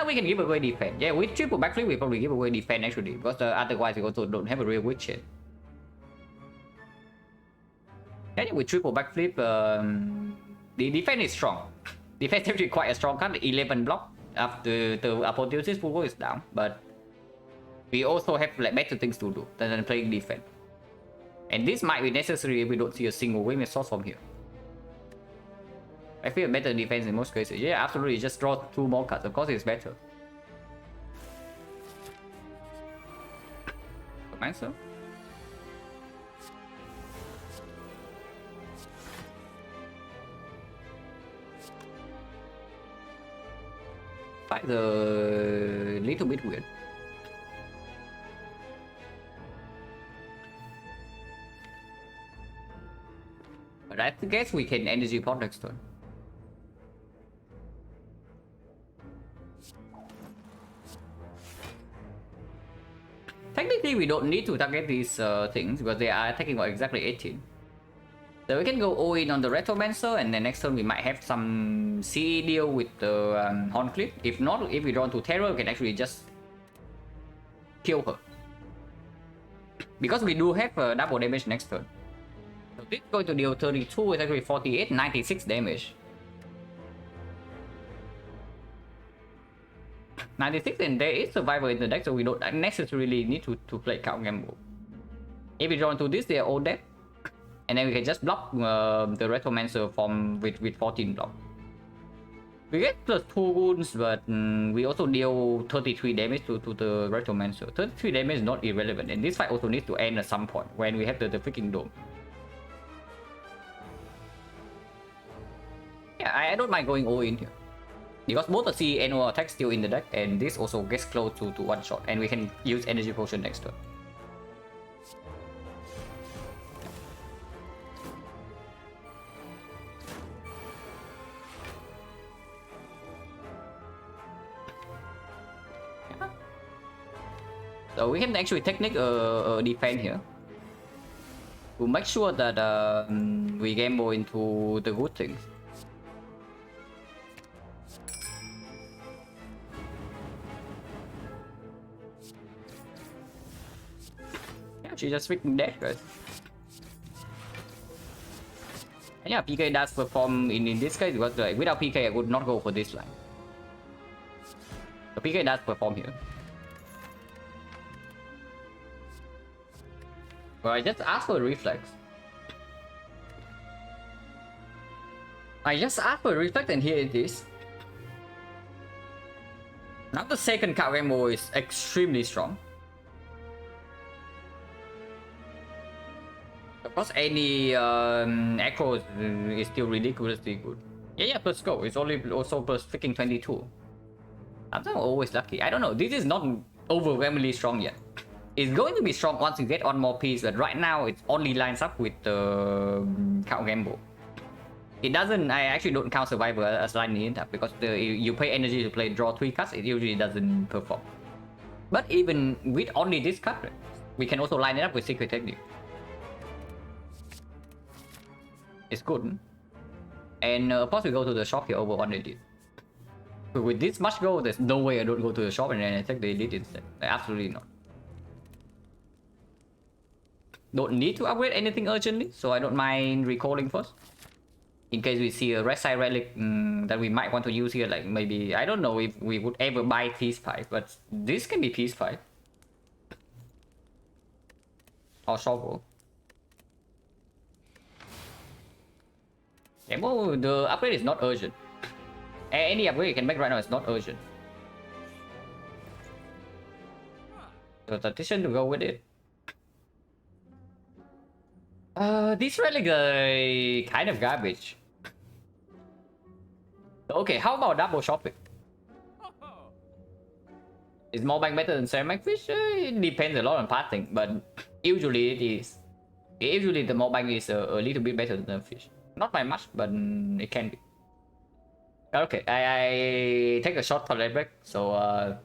We can give away defense. Yeah, with triple backflip, we probably give away defense actually, because otherwise we also don't have a real witch yet. Yeah, with triple backflip, the defense is strong. Defense is actually quite a strong card, 11 block after the apotheosis Fugo is down, but we also have like better things to do than playing defense. And this might be necessary if we don't see a single winged source from here. I feel better defense in most cases. Yeah, absolutely. Just draw 2 more cards. Of course, it's better. Mind so? Fight the little bit weird. But I guess we can energy pot next turn. Technically, we don't need to target these things because they are attacking for exactly 18. So we can go all in on the Retromancer, and then next turn we might have some CE deal with the Horncliffe. If not, if we draw into Terror, we can actually just kill her. Because we do have double damage next turn. So this is going to deal 32, it's actually 48, 96 damage. 96, and there is Survivor in the deck, so we don't necessarily need to play Count Gamble. If we draw into this, they are all dead. And then we can just block the Retromancer from with 14 block. We get +2 wounds, but we also deal 33 damage to the Retromancer. 33 damage is not irrelevant, and this fight also needs to end at some point when we have the freaking dome. Yeah, I don't mind going all in here. Because both the CE and our attack still in the deck, and this also gets close to one shot, and we can use energy potion next turn. So we can actually technique defense here to make sure that we gamble into the good things. Yeah, she's just freaking dead, guys. And yeah, PK does perform in this case because like, without PK I would not go for this line. So PK does perform here. Well, I just asked for a reflex. I just asked for a reflex and here it is. Now the second card combo is extremely strong. Of course, any echo is still ridiculously good. Yeah, plus go. It's only also plus freaking 22. I'm always lucky. I don't know. This is not overwhelmingly strong yet. It's going to be strong once you get one more piece, but right now it only lines up with the count gamble. It doesn't. I actually don't count survivor as lining it up because you pay energy to play draw 3 cards. It usually doesn't perform. But even with only this card, we can also line it up with secret technique. It's good. And of course we go to the shop here over 180. But with this much gold, there's no way I don't go to the shop and then I take the elite instead. Absolutely not. Don't need to upgrade anything urgently, so I don't mind recalling first. In case we see a red side relic that we might want to use here, like maybe, I don't know if we would ever buy Peace Pipe, but this can be Peace Pipe. Or Shovel. Yeah, well, the upgrade is not urgent. Any upgrade you can make right now is not urgent. So the decision to go with it. This relic kind of garbage. Okay, how about double shopping? Is more bank better than ceramic fish? It depends a lot on pathing, but usually it is. Usually the more bank is a little bit better than the fish. Not by much, but it can be. Okay, I take a short toilet break. So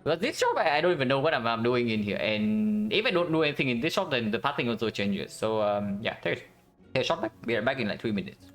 but this shop I don't even know what I'm doing in here, and if I don't do anything in this shop, then the pathing also changes. So yeah, take a short break. Be right back in like 3 minutes.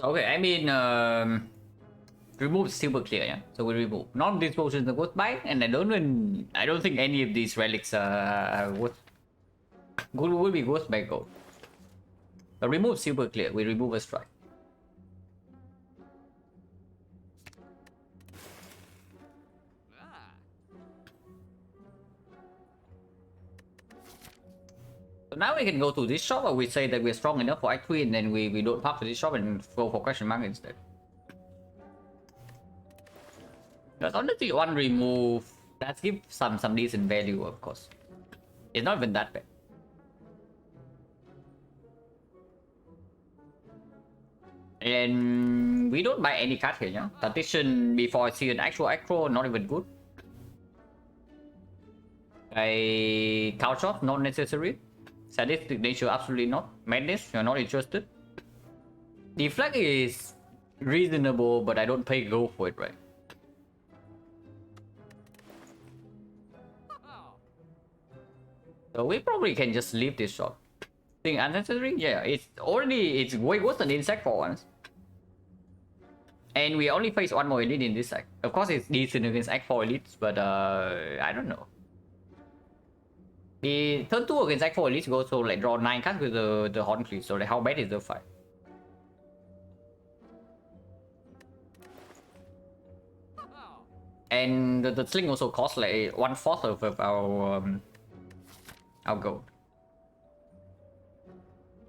Okay, I mean, remove super clear, yeah. So we remove none of these potions are worth buying, and I don't think any of these relics are worth good would be worth by gold. But remove super clear, we remove a strike. So now we can go to this shop, or we say that we're strong enough for Act 3, and then we don't pop to this shop and go for question mark instead. Because honestly, one remove, let's give some decent value, of course. It's not even that bad. And we don't buy any card here, yeah? Tactician before I see an actual acro, not even good. A couch off, not necessary. Sadistic nature, absolutely not. Madness, you're not interested. Deflect is reasonable, but I don't pay gold for it, right? So we probably can just leave this shop. Thing unnecessary? Yeah, it's way worse than insect for once. And we only face one more elite in this side. Of course it's decent against Act 4 elites, but I don't know. The turn 2 against Act 4 elites goes so like draw 9 cards with the Horn Cleave, so like how bad is the fight? And the sling also costs like 1/4 of our gold.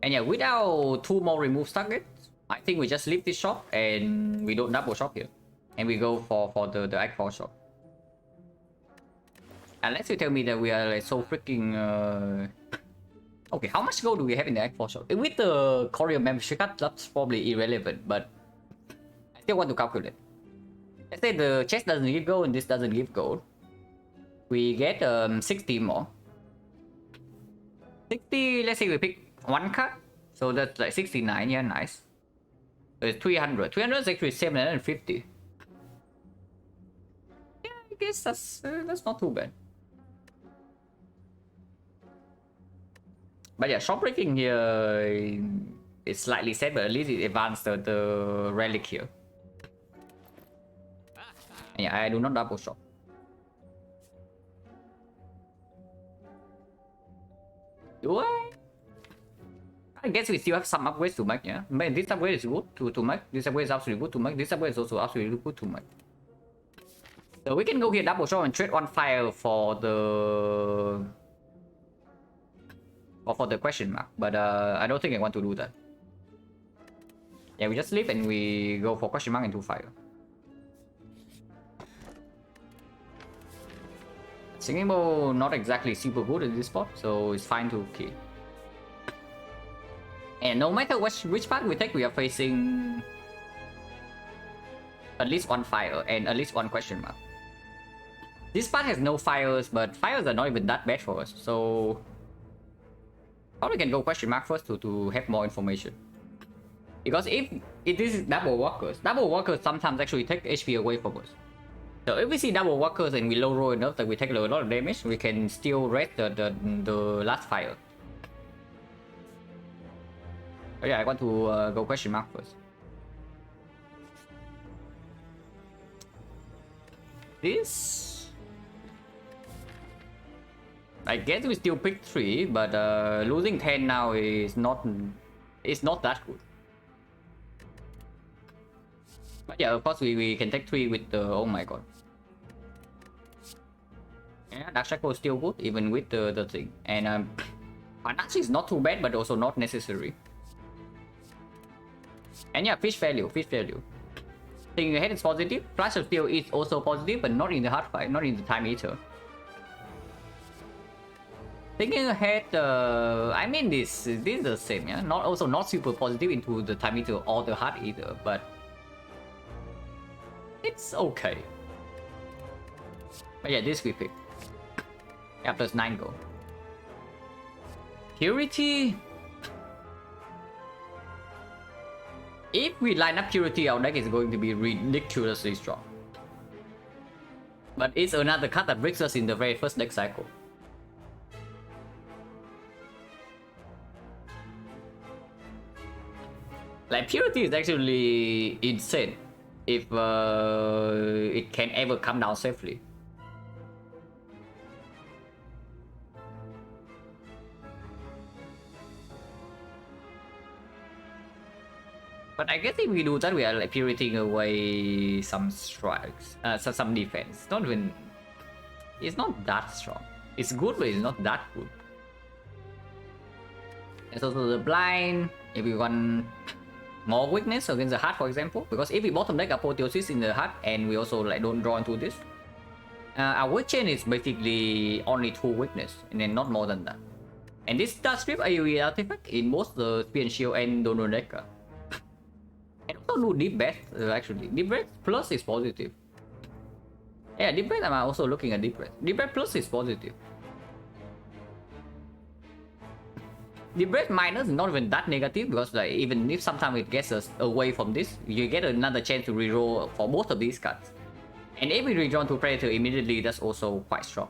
And yeah, without 2 more remove targets, I think we just leave this shop and we don't double shop here. And we go for the Act 4 shop. Unless you tell me that we are like so freaking... Okay, how much gold do we have in the Act 4 shop? With the Courier membership card, that's probably irrelevant, but I still want to calculate. Let's say the chest doesn't give gold and this doesn't give gold. We get 60 more. 60, let's say we pick 1 card. So that's like 69, yeah, nice. So it's 300. 300 is actually 750. Yeah, I guess that's not too bad. But yeah, shop breaking here is slightly sad, but at least it advanced the relic here. And yeah, I do not double shop. Do I? I guess we still have some upgrades to make, yeah. But this upgrade is good to make. This upgrade is absolutely good to make. This upgrade is also absolutely good to make. So we can go here double shop and trade 1 fire for the... Or for the question mark, but I don't think I want to do that. Yeah, we just leave and we go for question mark and 2 fire. Singing bow not exactly super good in this spot, so it's fine to kill. And no matter which part we take, we are facing at least 1 fire and at least 1 question mark. This part has no fires, but fires are not even that bad for us, so probably can go question mark first to have more information. Because if this is double walkers sometimes actually take HP away from us. So if we see double walkers and we low roll enough that we take a lot of damage, we can still rest the last fire. But yeah, I want to go question mark first. This... I guess we still pick 3, but losing 10 now is not that good. But yeah, of course we can take 3 with the... Oh my god. Yeah, Dark Shackle is still good, even with the thing. And Panache is not too bad, but also not necessary. And yeah, fish value. Thinking ahead is positive. Flash of Steel is also positive, but not in the hard fight, not in the Time Eater. Thinking ahead, I mean this is the same, yeah. Not super positive into the Time Eater or the Heart either, but it's okay. But yeah, this we pick. Yeah, plus 9 gold. Purity. If we line up Purity, our deck is going to be ridiculously strong. But it's another card that breaks us in the very first deck cycle. Like, Purity is actually insane if it can ever come down safely. But I guess if we do that, we are like Puritying away some strikes, some defense. Not even... It's not that strong. It's good, but it's not that good. There's also the blind. If we want more weakness against the heart, for example, because if we bottom deck Apotheosis in the heart and we also like don't draw into this, our weak chain is basically only 2 weakness and then not more than that. And this does strip AoE artifact in both the Spear and Shield and Donor deck. And also do Deep Breath, actually. Deep Breath plus is positive. Yeah, Deep Breath, I'm also looking at Deep Breath. Deep Breath plus is positive. Deep Breath minus is not even that negative, because like even if sometimes it gets us away from this, you get another chance to reroll for both of these cards. And if we redraw to Predator immediately, that's also quite strong.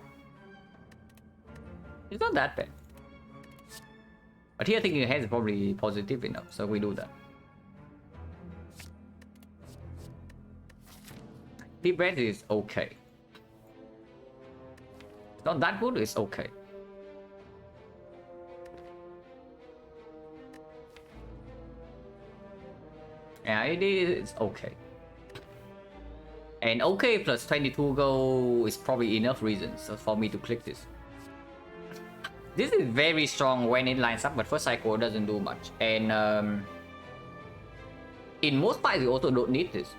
It's not that bad. But here I think it has probably positive enough, so we do that. Deep breath is okay. It's not that good, it's okay. Yeah, it is okay. And okay plus 22 gold is probably enough reasons for me to click this. This is very strong when it lines up, but first cycle doesn't do much. And in most fights, we also don't need this.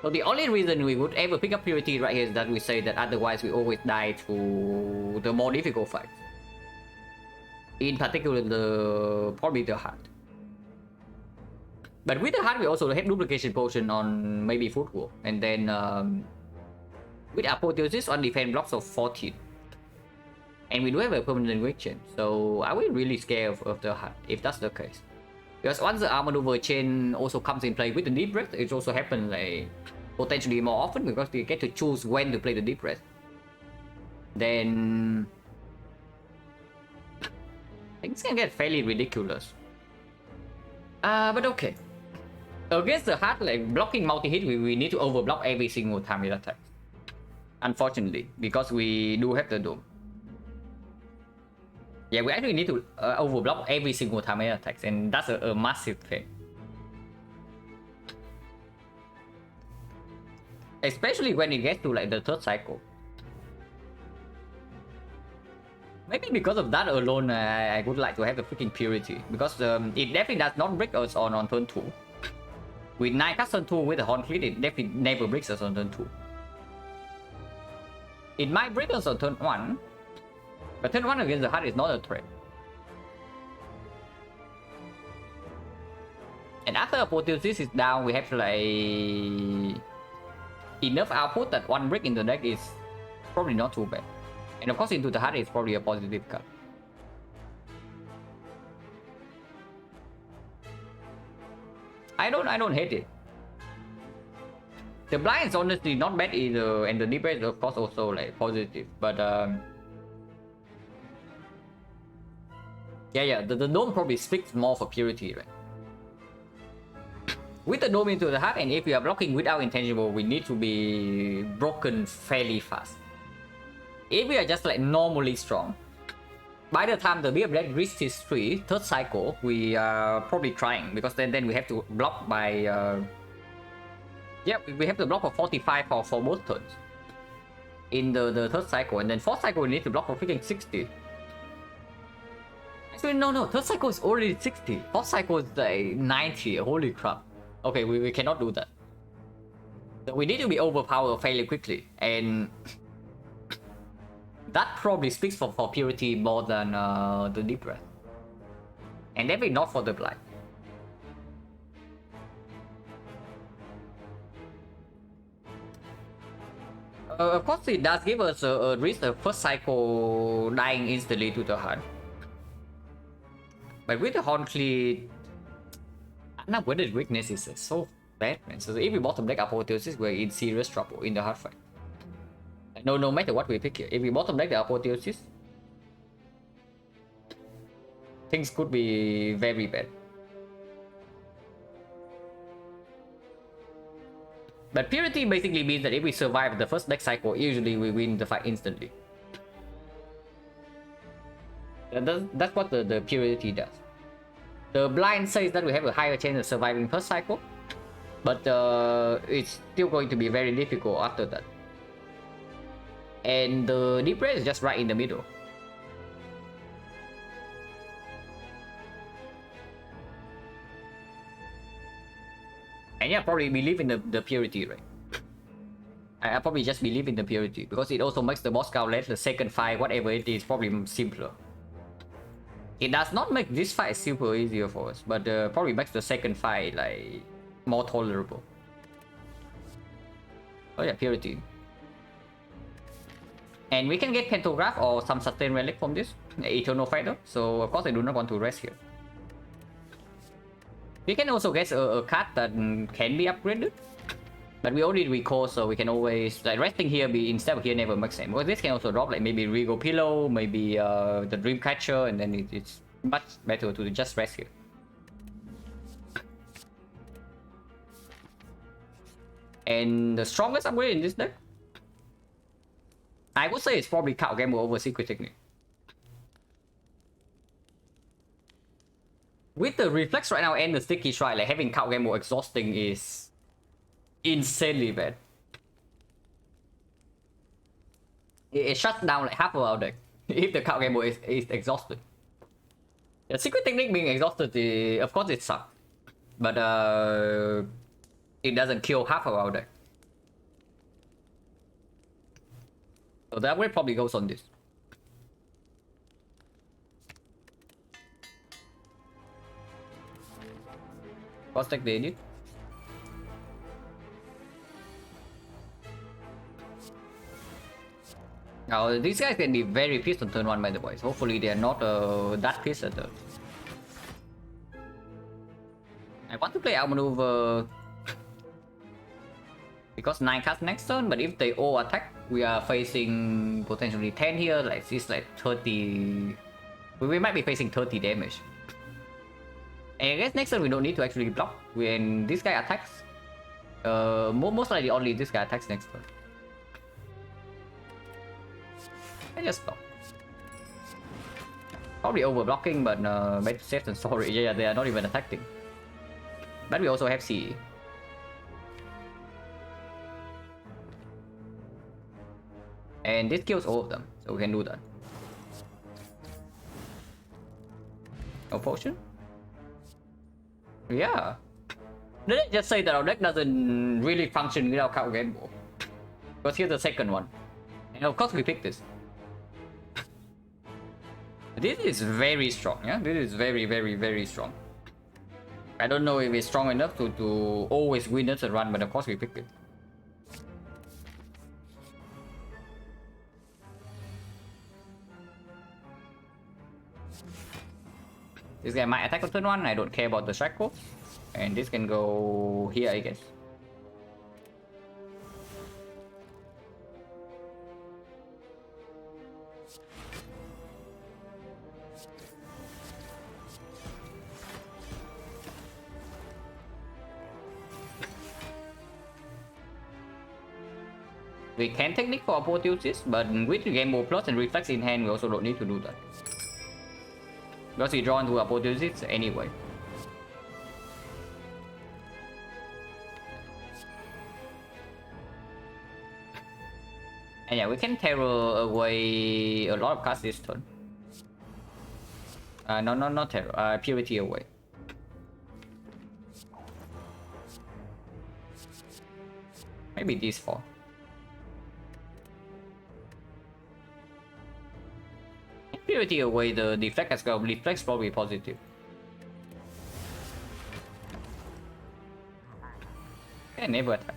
So the only reason we would ever pick up purity right here is that we say that otherwise we always die to the more difficult fights. In particular, probably the heart. But with the heart, we also have duplication potion on maybe footwall, and then with apotheosis on defense blocks of 14. And we do have a permanent weak chain, so are we really scared of the heart if that's the case? Because once the armor maneuver chain also comes in play with the deep breath, it also happens like potentially more often because you get to choose when to play the deep breath. Then things can get fairly ridiculous. But okay. Against the heart, like blocking multi-hit, we need to overblock every single time it attacks. Unfortunately, because we do have the dome. Yeah, we actually need to overblock every single time it attacks, and that's a massive thing. Especially when it gets to like the third cycle. Maybe because of that alone, I would like to have the freaking purity, because it definitely does not break us on turn 2. With 9 cast turn 2 with the Horn Fleet, it definitely never breaks us on turn 2. It might break us on turn 1, but turn 1 against the heart is not a threat. And after apotheosis is down, we have like enough output that one break in the deck is probably not too bad. And of course, into the heart is probably a positive card. I don't hate it. The blind is honestly not bad either, and the deep breath is of course also like positive. But yeah, the dome probably speaks more for purity, right? With the dome into the heart, and if we are blocking without intangible, we need to be broken fairly fast. If we are just like normally strong, by the time the beer black reaches 3, third cycle, we are probably crying, because then we have to block by yeah, we have to block for 45 for both turns in the third cycle, and then fourth cycle we need to block for freaking 60. Actually, no, third cycle is already 60. Fourth cycle is like 90. Holy crap. Okay, we cannot do that. So we need to be overpowered fairly quickly, and that probably speaks for purity more than the deep breath. And definitely not for the blind. Of course, it does give us a risk of first cycle dying instantly to the heart. But with the Horn Fleet, unavoided weakness is so bad, man. So if we bottom deck apotheosis, we're in serious trouble in the hard fight. No matter what we pick here, if we bottom deck the apotheosis, things could be very bad. But purity basically means that if we survive the first deck cycle, usually we win the fight instantly. That's what the purity does. The blind says that we have a higher chance of surviving first cycle, but it's still going to be very difficult after that. And the deep breath is just right in the middle. And yeah, probably believe in the purity, right? I probably just believe in the purity, because it also makes the boss scout let the second fight, whatever it is, probably simpler. It does not make this fight super easier for us, but probably makes the second fight like more tolerable. Oh yeah, purity. And we can get Pantograph or some sustain relic from this Eternal Fighter, so of course I do not want to rest here. We can also get a card that can be upgraded, But we already recall, so we can always like resting here be instead of here never makes sense. Because this can also drop like maybe Regal Pillow, maybe the Dreamcatcher, and then it's much better to just rest here. And the strongest upgrade in this deck, I would say it's probably Card Gamble over Secret Technique. With the Reflex right now and the Sticky Strike, like having Card Gamble exhausting is insanely bad. It shuts down like half of our deck if the Card Gamble is exhausted. The Secret Technique being exhausted, of course it sucks, but it doesn't kill half of our deck. So that way probably goes on this. What's deck they need? Now these guys can be very pissed on turn 1 by the way. So hopefully they are not that pissed at the... I want to play outmaneuver because 9 cards next turn, but if they all attack, we are facing potentially 10 here, like this like 30... We might be facing 30 damage. And I guess next turn we don't need to actually block when this guy attacks. Most likely only this guy attacks next turn. I just block. Probably overblocking, but better safe than sorry. Yeah, they are not even attacking. But we also have CE. And this kills all of them, so we can do that. No potion? Yeah. Let's just say that our deck doesn't really function without Card Gamble. Because here's the second one. And of course we pick this. This is very strong, yeah? This is very, very, very strong. I don't know if it's strong enough to always win this run, but of course we pick it. This guy might attack on turn 1, I don't care about the strike cost. And this can go here, I guess. We can technique for opportunities, but with Gamble Plus and Reflex in hand, we also don't need to do that. Because we draw into opportunities anyway. And yeah, we can terror away a lot of cards this turn. No, not terror. Purity away. Maybe these 4. Purity away, the deflect as well. Deflect's probably positive. Okay, never attack.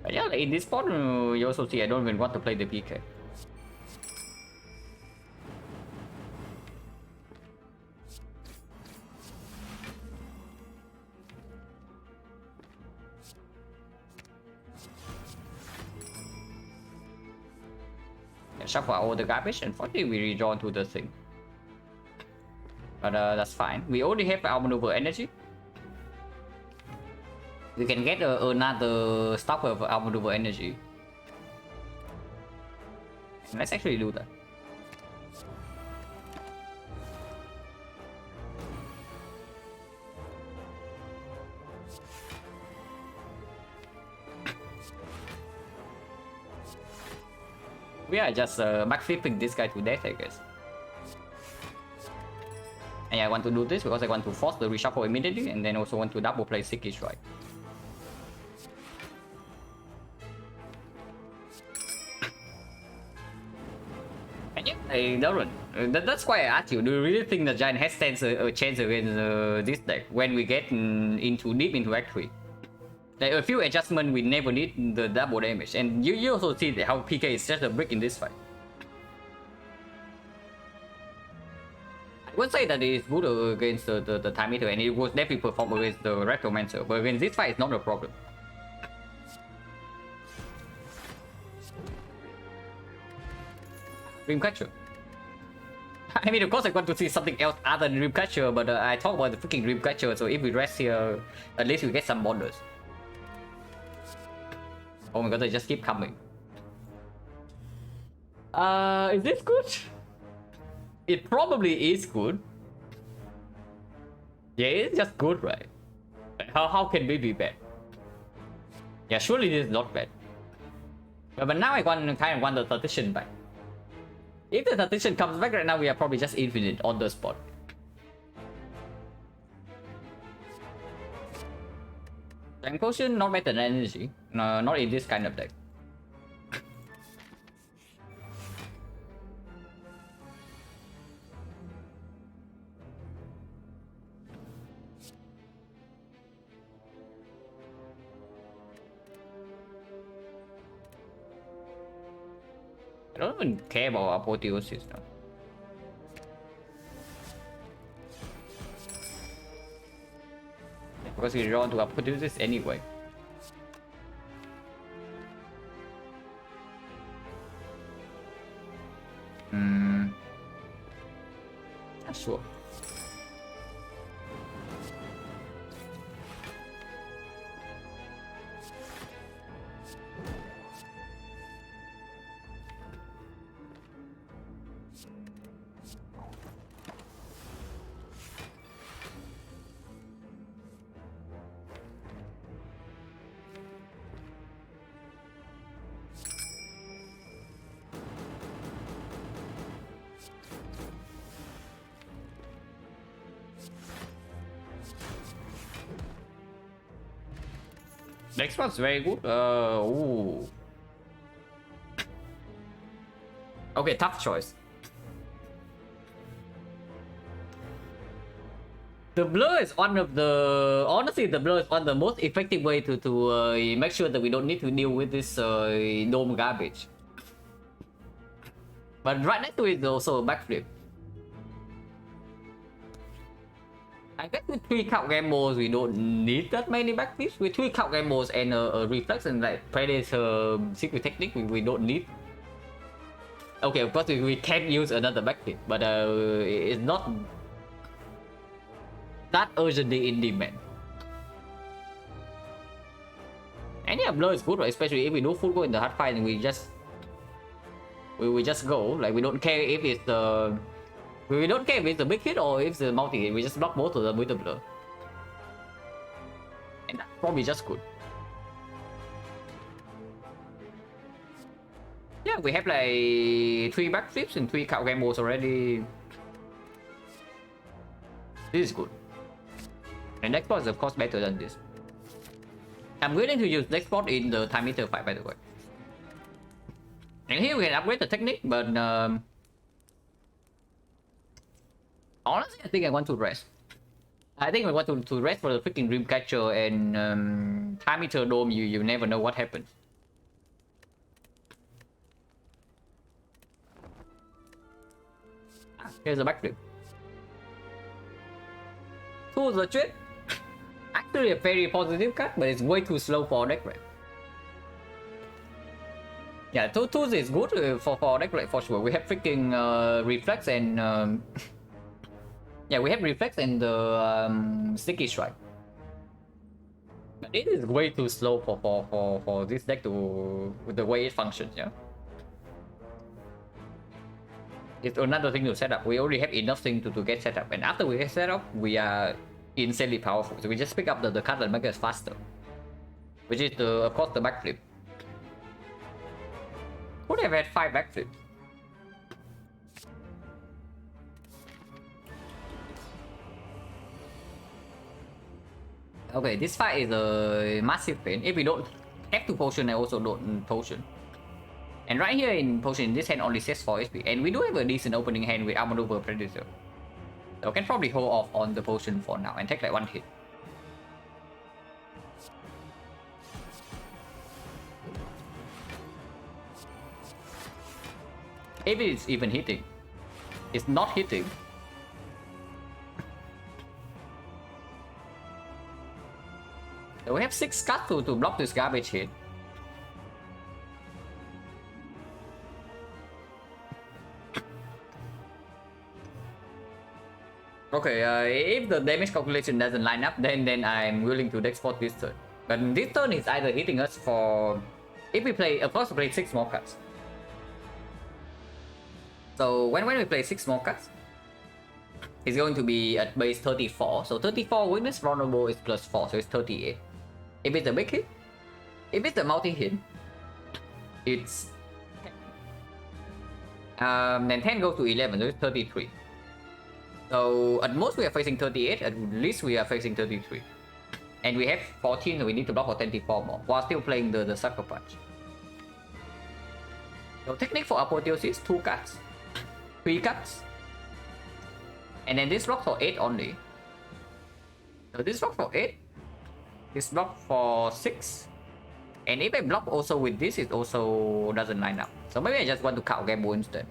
But yeah, like in this spot, you also see I don't even want to play the PK. Shuffle out all the garbage and finally we redraw to the thing. But that's fine. We already have our maneuver energy. We can get another stopper of our maneuver energy. Let's actually do that. We are just backflipping this guy to death, I guess. And yeah, I want to do this because I want to force the reshuffle immediately and then also want to double play Sticky Strike. And yeah, I don't. That's why I asked you, do you really think the Giant has stands a chance against this deck when we get into deep into Act 3? Like a few adjustments, we never need the double damage, and you also see how PK is just a brick in this fight. I would say that it is good against the time eater, and it was definitely perform against the Retromancer, but against this fight it's not a problem. Dreamcatcher. I mean, of course I want to see something else other than Dreamcatcher, but I talk about the freaking Dreamcatcher, so if we rest here, at least we get some borders. Oh my god, they just keep coming. Is this good? It probably is good. Yeah, it's just good, right? How can we be bad? Yeah, surely this is not bad. But now I kind of want the Tactician back. If the Tactician comes back right now, we are probably just infinite on the spot. Tank Potion, not better than energy. No, not in this kind of deck. I don't even care about apotheosis now. Because we draw to apotheosis anyway. Not sure. Next one's very good. Ooh. Okay, tough choice. The blur is one of the... Honestly, the blur is one of the most effective way to make sure that we don't need to deal with this dome garbage. But right next to it is also a backflip. I guess with 3 count gambos, we don't need that many backflips. With 3 count gambos and a reflex and like Predator secret technique, we don't need. Okay, of course we can use another backflip, but it's not that urgently in demand. Any blur is good, right? Especially if we do full go in the hard fight and we just go. Like we don't care if it's the... We don't care if it's a big hit or if it's a multi hit, we just block both of them with the blur. And that's probably just good. Yeah, we have like 3 backflips and 3 count gambos already. This is good. And next spot is of course better than this. I'm willing to use next spot in the time meter fight, by the way. And here we can upgrade the technique, but honestly, I think I want to rest. I think I want to rest for the freaking Dreamcatcher and time meter dome. You never know what happens. Here's a backflip. Tools the trick. Actually a very positive card, but it's way too slow for deck rep. Yeah, Tools is good for deck rep for sure. We have freaking reflex and yeah, we have reflex and the sticky strike. But it is way too slow for this deck to with the way it functions. Yeah. It's another thing to set up. We already have enough thing to get set up, and after we get set up, we are insanely powerful. So we just pick up the card and make us faster, which is of course the backflip. Could have had 5 backflips. Okay, this fight is a massive pain. If we don't have to potion, I also don't potion. And right here in potion, this hand only says 4 HP. And we do have a decent opening hand with Outmaneuver Predator. So I can probably hold off on the potion for now and take like 1 hit. If it's even hitting. It's not hitting. So we have 6 cards to block this garbage hit. Okay, if the damage calculation doesn't line up, then I'm willing to deck spot this turn. But this turn is either hitting us for... If we play... Of course we play 6 more cards. So when we play 6 more cards, it's going to be at base 34. So 34 weakness vulnerable is plus 4, so it's 38. If it's a big hit, if it's a multi-hit, it's 10. Then 10 goes to 11, so it's 33. So at most we are facing 38, at least we are facing 33. And we have 14, so we need to block for 24 more, while still playing the Sucker Punch. So technique for Apotheosis, 2 cards. 3 cards. And then this block for 8 only. So this block for 8. This block for 6. And if I block also with this, it also doesn't line up. So maybe I just want to count gamble instead.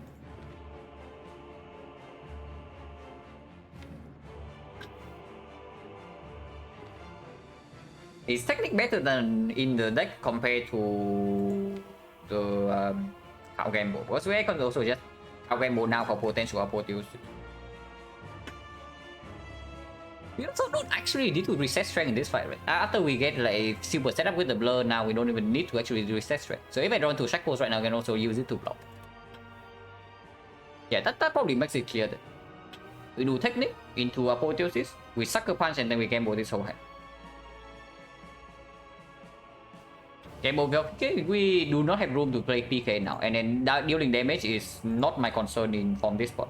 Is technique better than in the deck compared to the count gamble? Because we can also just count gamble now for potential Apotheosis. We also don't actually need to reset strength in this fight, right? After we get like super setup with the blur, now we don't even need to actually reset strength. So if I draw into shackles right now, I can also use it to block. Yeah, that probably makes it clear that we do technique into Apotheosis, we Sucker Punch, and then we gamble this whole hand. Gamble PK, we do not have room to play PK now, and then dealing damage is not my concern from this spot.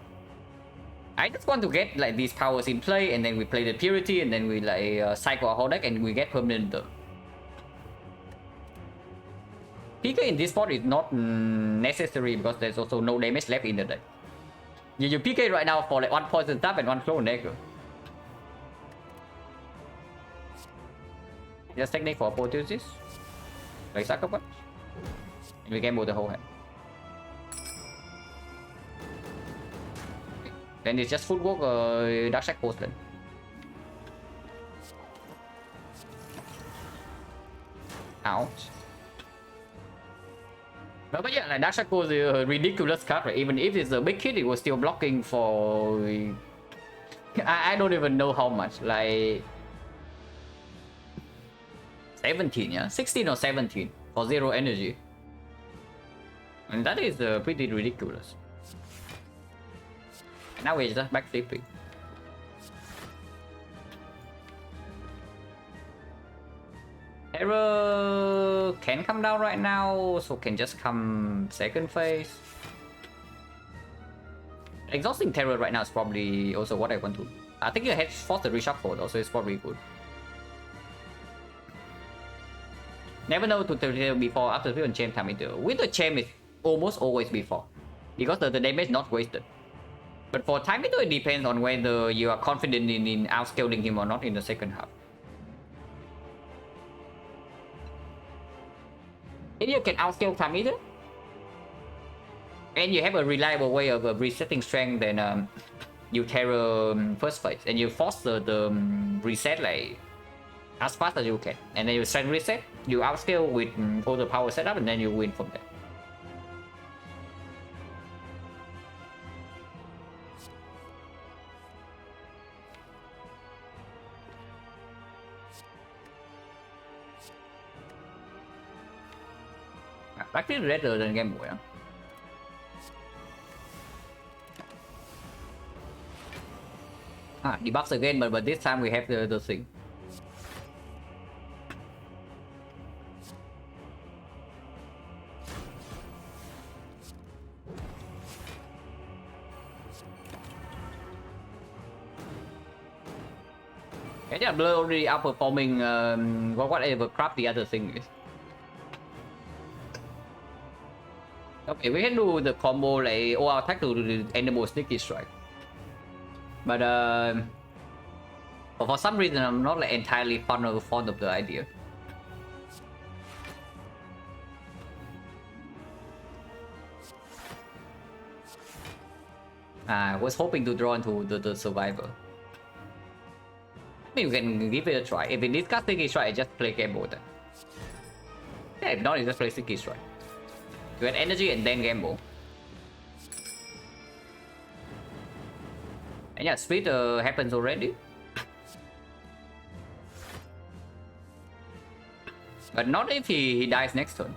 I just want to get like these powers in play, and then we play the Purity, and then we like cycle our whole deck, and we get permanent turn. PK in this spot is not necessary because there's also no damage left in the deck. You PK right now for like 1 poison tap and 1 clone dagger. Just technique for Apotheosis. Like Sucker Punch. And we gamble the whole hand. Then it's just footwork Dark Shackles then. Ouch. But yeah, like Dark Shackles is a ridiculous card, right? Even if it's a big hit, it was still blocking for... I don't even know how much, like... 17, yeah? 16 or 17 for 0 energy. And that is pretty ridiculous. And now we're just back flipping. Terror can come down right now, so can just come second phase. Exhausting Terror right now is probably also what I want to... I think I had forced the reshuffle though, so it's probably good. Never know to tell before after the chain time either. With the chain is almost always before, because the damage not wasted. But for time it depends on whether you are confident in outscaling him or not in the second half. If you can outscale time either, and you have a reliable way of resetting strength, then you terror first phase and you force the reset like as fast as you can, and then you strength reset, you outscale with all the power setup, and then you win from there. Actually better than Game Boy. Debuffs again, but this time we have the thing. Yeah, Blur already outperforming whatever crap the other thing is. Okay, we can do the combo like all attack to the enable sneaky strike. But for some reason I'm not like entirely fond of the idea. I was hoping to draw into the survivor. I mean, you can give it a try. If it discards Sticky Strike, just play Gamble then. Yeah, if not, you just play Sticky Strike. You get energy and then Gamble. And yeah, speed happens already. But not if he dies next turn.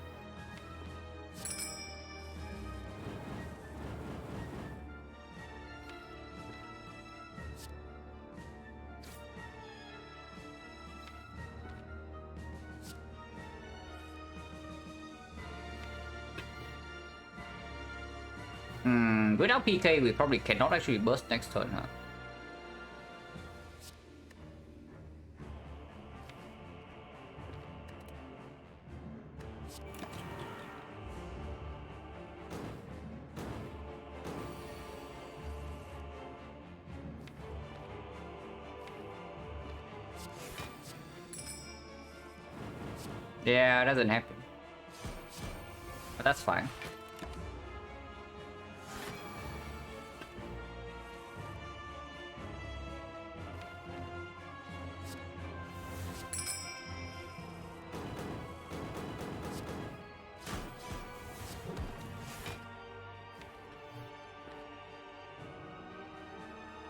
Without PK, we probably cannot actually burst next turn, huh? Yeah, it doesn't happen. But that's fine.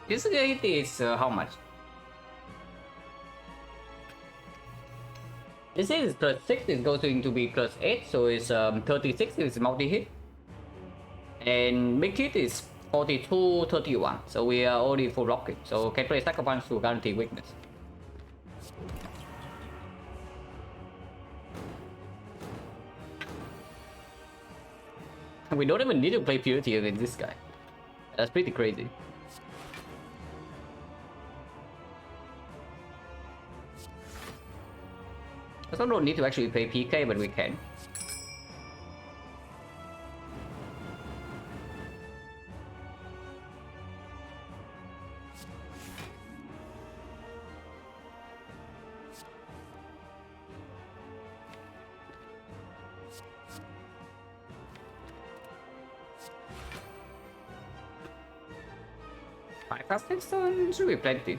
This hit is how much? This is plus 6, is going to be plus 8, so it's 36 is multi-hit. And big hit is 42, 31, so we are already full blocking. So can play Stack of Punch to guarantee weakness. We don't even need to play Purity against this guy. That's pretty crazy. I also don't need to actually play PK, but we can. Cast next turn should be plenty.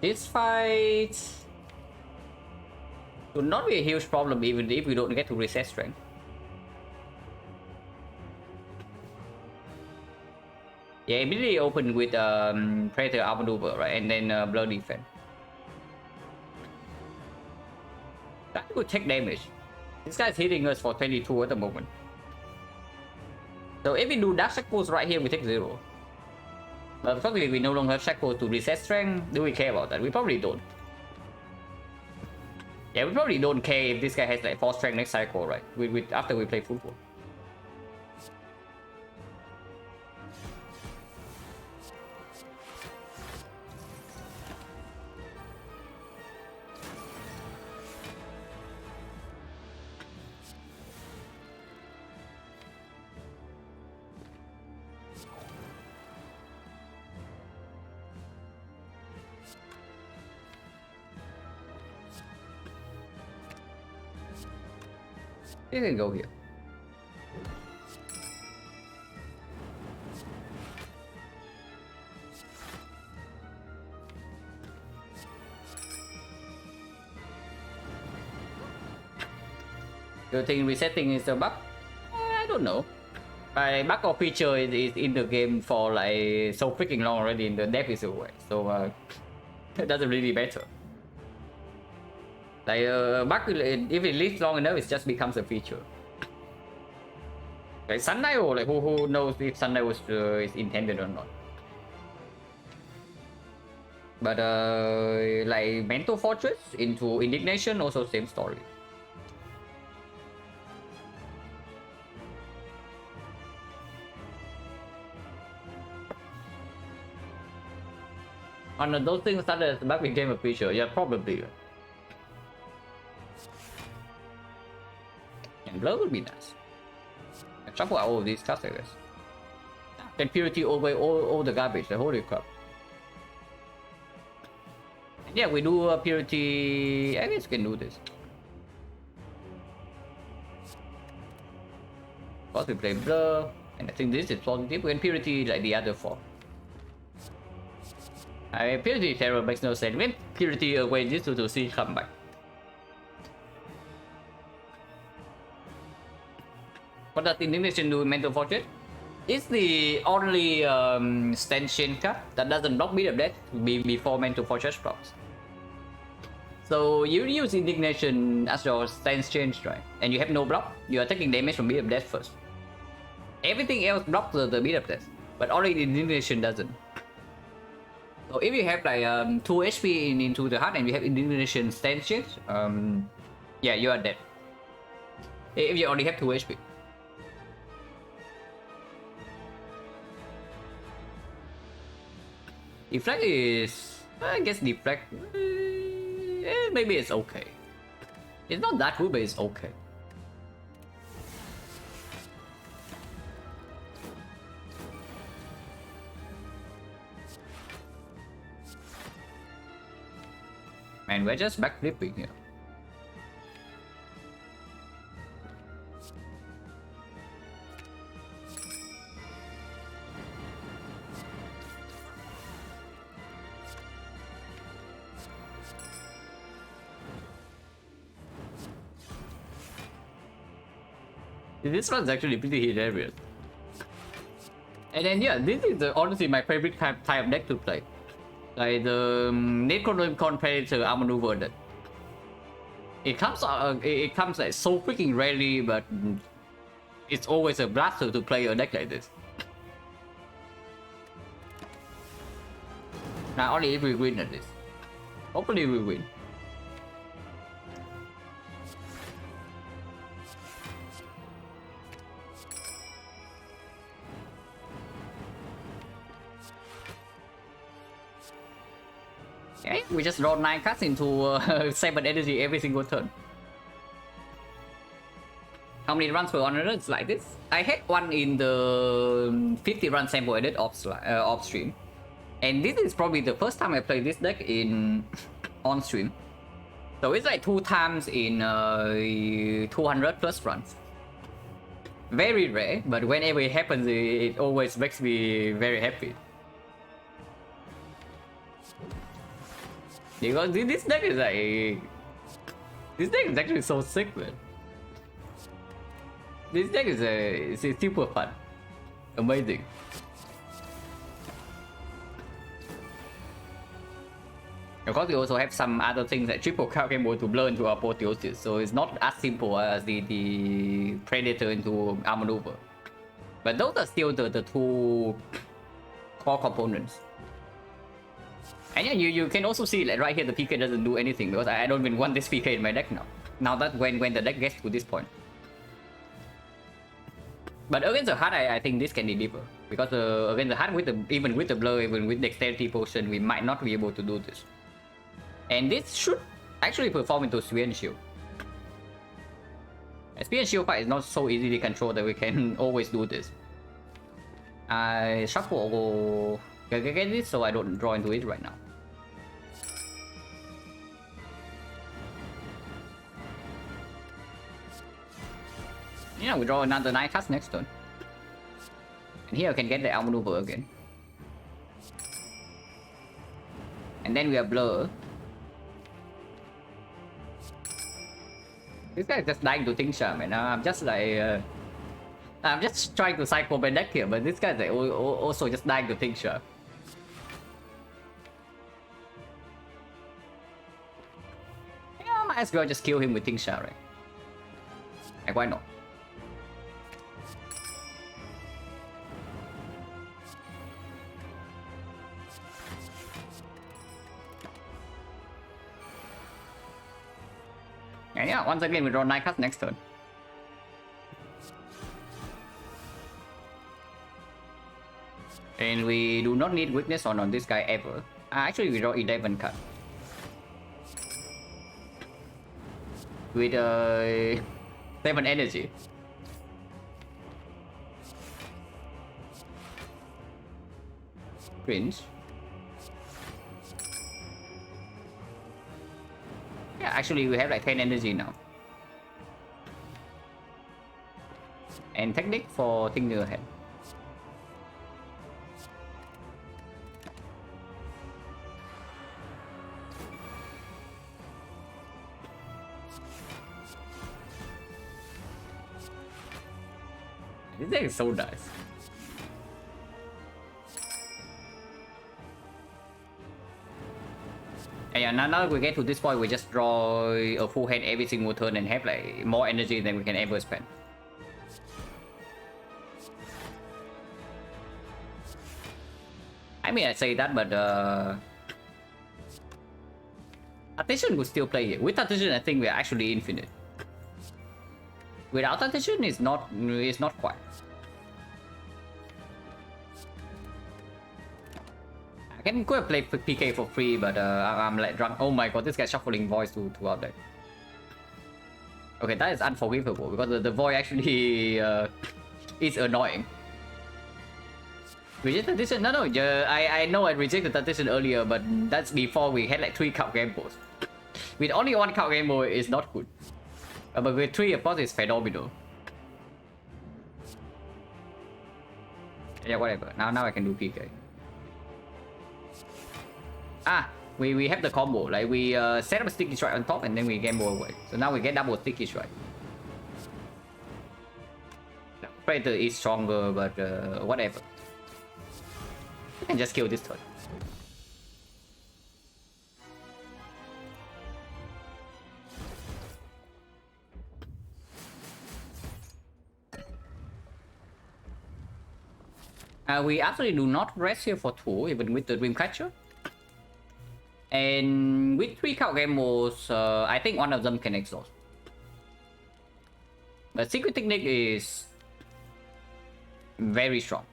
This fight would not be a huge problem even if we don't get to reset strength. Yeah, immediately open with Predator Outmaneuver, right? And then Blood Defense. That could take damage. This guy's hitting us for 22 at the moment. So if we do Dark Shackles right here, we take 0. But probably we no longer have Shackles to reset strength. Do we care about that? We probably don't. Yeah, we probably don't care if this guy has like 4 strength next cycle, right? After we play football. You can go here. You think resetting is a bug? I don't know. Bug or feature is in the game for like so freaking long already in the depth is away, so it doesn't really matter. Like bug, if it lives long enough, it just becomes a feature. Like Sunlight, or like who knows if Sunlight was is intended or not. But like Mental Fortress into Indignation, also same story. And those things started as bug became a feature. Yeah, probably. And blur would be nice. And shuffle out all of these cards, I guess. Then purity over all the garbage, the holy crap. And yeah, we do purity. I guess we can do this. Of course, we play blur. And I think this is positive when purity like the other four. Purity terror makes no sense. When purity away this to see come back. What does indignation do in Mental Fortress? It's the only stanchion card that doesn't block beat of death before Mental Fortress blocks. So you use indignation as your stance change, right? And you have no block, you are taking damage from beat of death first. Everything else blocks the beat of death, but only the indignation doesn't. So if you have like 2 HP into the heart and you have indignation stance change, yeah, you are dead. If you only have 2 HP. Deflect is, I guess deflect, maybe it's okay. It's not that good, but it's okay. Man, we're just backflipping here. This one's actually pretty hilarious. And then yeah, this is honestly my favorite type of deck to play. Like the Necronomicon Predator Outmaneuver deck. It comes like so freaking rarely, but it's always a blaster to play a deck like this. Now only if we win at this. Hopefully we win. Okay, we just draw 9 cards into 7 energy every single turn. How many runs per honor? It's like this. I had one in the 50 run sample edit off stream, and this is probably the first time I played this deck in on stream. So it's like 2 times in 200 plus runs. Very rare, but whenever it happens, it always makes me very happy. Because this deck is like... This deck is actually so sick, man. This deck is super fun. Amazing. Of course, we also have some other things like triple capable to blur into apotheosis, so it's not as simple as the Predator into Outmaneuver. But those are still the 2 core components. And yeah, you can also see like right here the PK doesn't do anything because I don't even want this PK in my deck now. Now that when the deck gets to this point. But against the heart, I think this can deliver because against the heart, even with the blur, even with dexterity potion, we might not be able to do this. And this should actually perform into Spear and Shield. Spear and Shield fight is not so easily controlled that we can always do this. I shuffle get this so I don't draw into it right now. Yeah, we draw another 9 cards next turn. And here I can get the Outmaneuver again. And then we have Blur. This guy is just dying to Tincture, man. I'm just like... I'm just trying to cycle my deck here, but this guy's like also just dying to Tincture. Yeah, might as well just kill him with Tincture, right? Like, why not? And yeah, once again we draw 9 cards next turn. And we do not need weakness on this guy ever. Actually we draw 11 cards. With 7 energy. Cringe. Yeah, actually we have like 10 energy now. And technique for thinking ahead. This thing is so nice. And yeah, now we get to this point, we just draw a full hand every single turn and have like more energy than we can ever spend. I mean, I say that, but attention would still play here. With attention, I think we're actually infinite. Without attention, it's not quite. I can go and play PK for free, but I'm like drunk. Oh my god, this guy's shuffling voice to out there. Okay, that is unforgivable because the voice actually is annoying. Reject attention? No, I know I rejected attention earlier, but that's before we had like 3 card gambos. With only 1 card gamble, it's not good. But with 3, of course, it's phenomenal. Yeah, whatever. Now I can do PK. Ah, we have the combo. Like we set up a sticky strike on top and then we gamble away. So now we get double sticky strike. Predator is stronger, but whatever. We can just kill this turn. We absolutely do not rest here for 2, even with the Dreamcatcher. And with 3 card gambles, I think one of them can exhaust. But Secret Technique is very strong.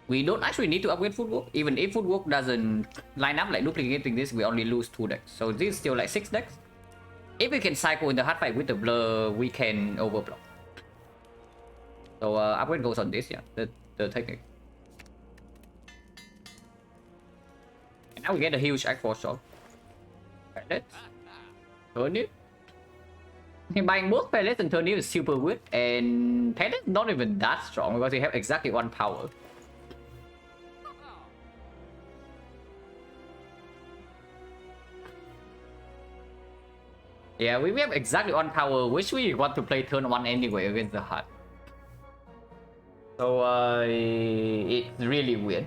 We don't actually need to upgrade Footwork. Even if Footwork doesn't line up like duplicating this, we only lose 2 decks. So this is still like 6 decks. If we can cycle in the hard fight with the blur, we can overblock. So upgrade goes on this, yeah, the technique. And now we get a huge Act 4 shot. Pellets. Turnip. Buying both Pellets and Turnip is super good. And Pellets not even that strong because they have exactly 1 power. Yeah, we have exactly 1 power, which we want to play turn 1 anyway against the heart. So it's really weird.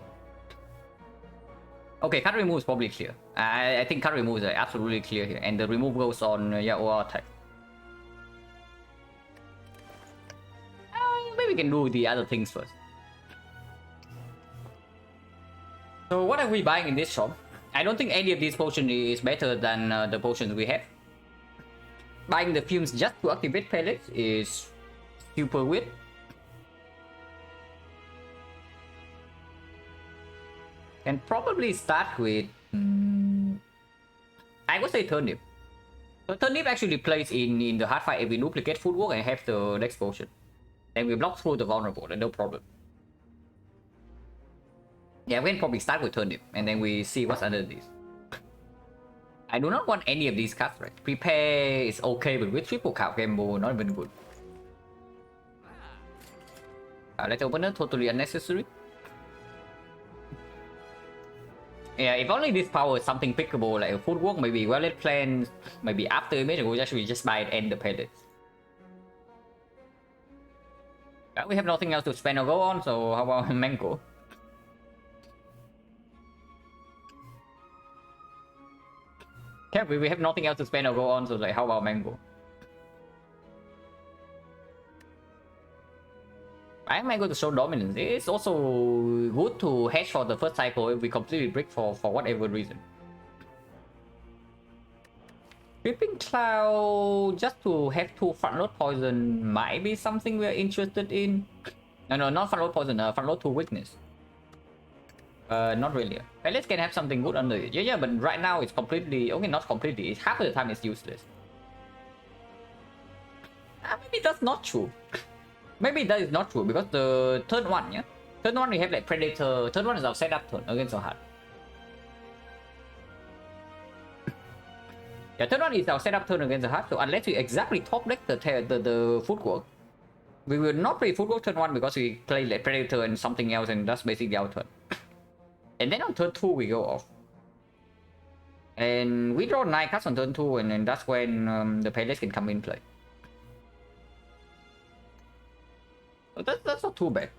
Okay, card remove is probably clear. I think card remove is absolutely clear here, and the remove goes on OR attack. Maybe we can do the other things first. So what are we buying in this shop? I don't think any of these potions is better than the potions we have. Buying the fumes just to activate pellets is super weird. Can probably start with I would say Turnip. So Turnip actually plays in the hard fight if we duplicate Footwork and have the next potion. Then we block through the vulnerable and no problem. Yeah, we can probably start with Turnip and then we see what's under this. I do not want any of these cards, right? Prepare is okay, but with triple card gamble, not even good. Let's open it, totally unnecessary. Yeah, if only this power is something pickable like a Footwork, maybe Wallet Plan, maybe after image, we'll actually just buy it and the pellets. We have nothing else to spend or go on, so how about Mango? Yeah, we have nothing else to spend or go on, so like how about Mango? I have Mango to show dominance. It's also good to hedge for the first cycle if we completely break for whatever reason. Creeping Cloud just to have 2 front load poison might be something we're interested in. No, not front load poison, front load to weakness. Not really. Pellets can have something good under it. Yeah, but right now it's completely, okay, not completely, it's half of the time it's useless. maybe that's not true. Maybe that is not true because the turn 1, yeah? Turn 1 we have like Predator. Turn 1 is our setup turn against our heart. Yeah, turn 1 is our setup turn against the heart. So unless we exactly top deck the footwork, we will not play footwork turn 1 because we play like Predator and something else, and that's basically our turn. And then on turn 2 we go off. And we draw 9 cards on turn 2, and then that's when the Palace can come in play. So that's not too bad.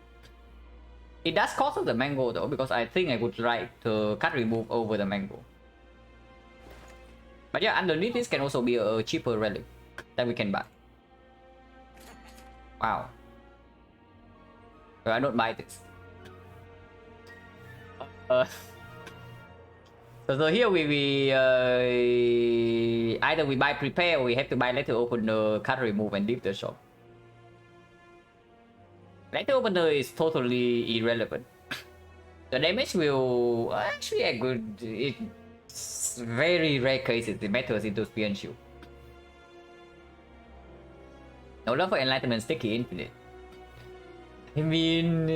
It does cost us the mango though, because I think I would like to card remove over the mango. But yeah, underneath this can also be a cheaper relic that we can buy. Wow. I don't buy this. So here either we buy prepare or we have to buy letter opener, card remove, and leave the shop. Letter opener is totally irrelevant. The damage will actually a good. It's very rare cases it matters into Spear and Shield. No love for Enlightenment, Sticky Infinite. I mean,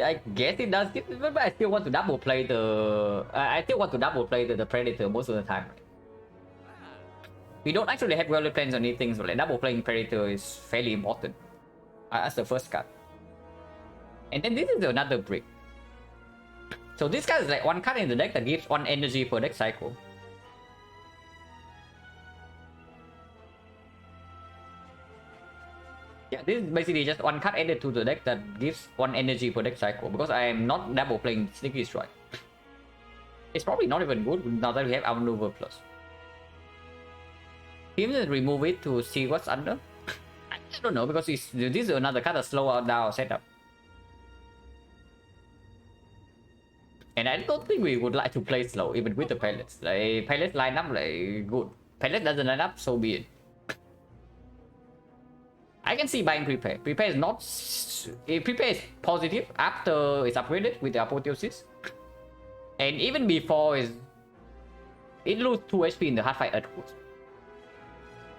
I guess it does give, but I still want to double play the. I still want to double play the Predator most of the time. We don't actually have well plans on anything, so like double playing Predator is fairly important. That's the first card. And then this is another brick. So this card is like one card in the deck that gives 1 energy per deck cycle. Yeah, this is basically just 1 card added to the deck that gives 1 energy per deck cycle, because I am not double playing Sneaky Strike. It's probably not even good now that we have Outmaneuver Plus. Even remove it to see what's under. I don't know, because this is another card that slow down our setup. And I don't think we would like to play slow, even with the Palace. Like, Palace line up, like, good. Palace doesn't line up, so be it. I can see buying Prepare. Prepare is not... Prepare is positive after it's upgraded with the Apotheosis. And even before is... It loses 2 HP in the hard fight Earthquake.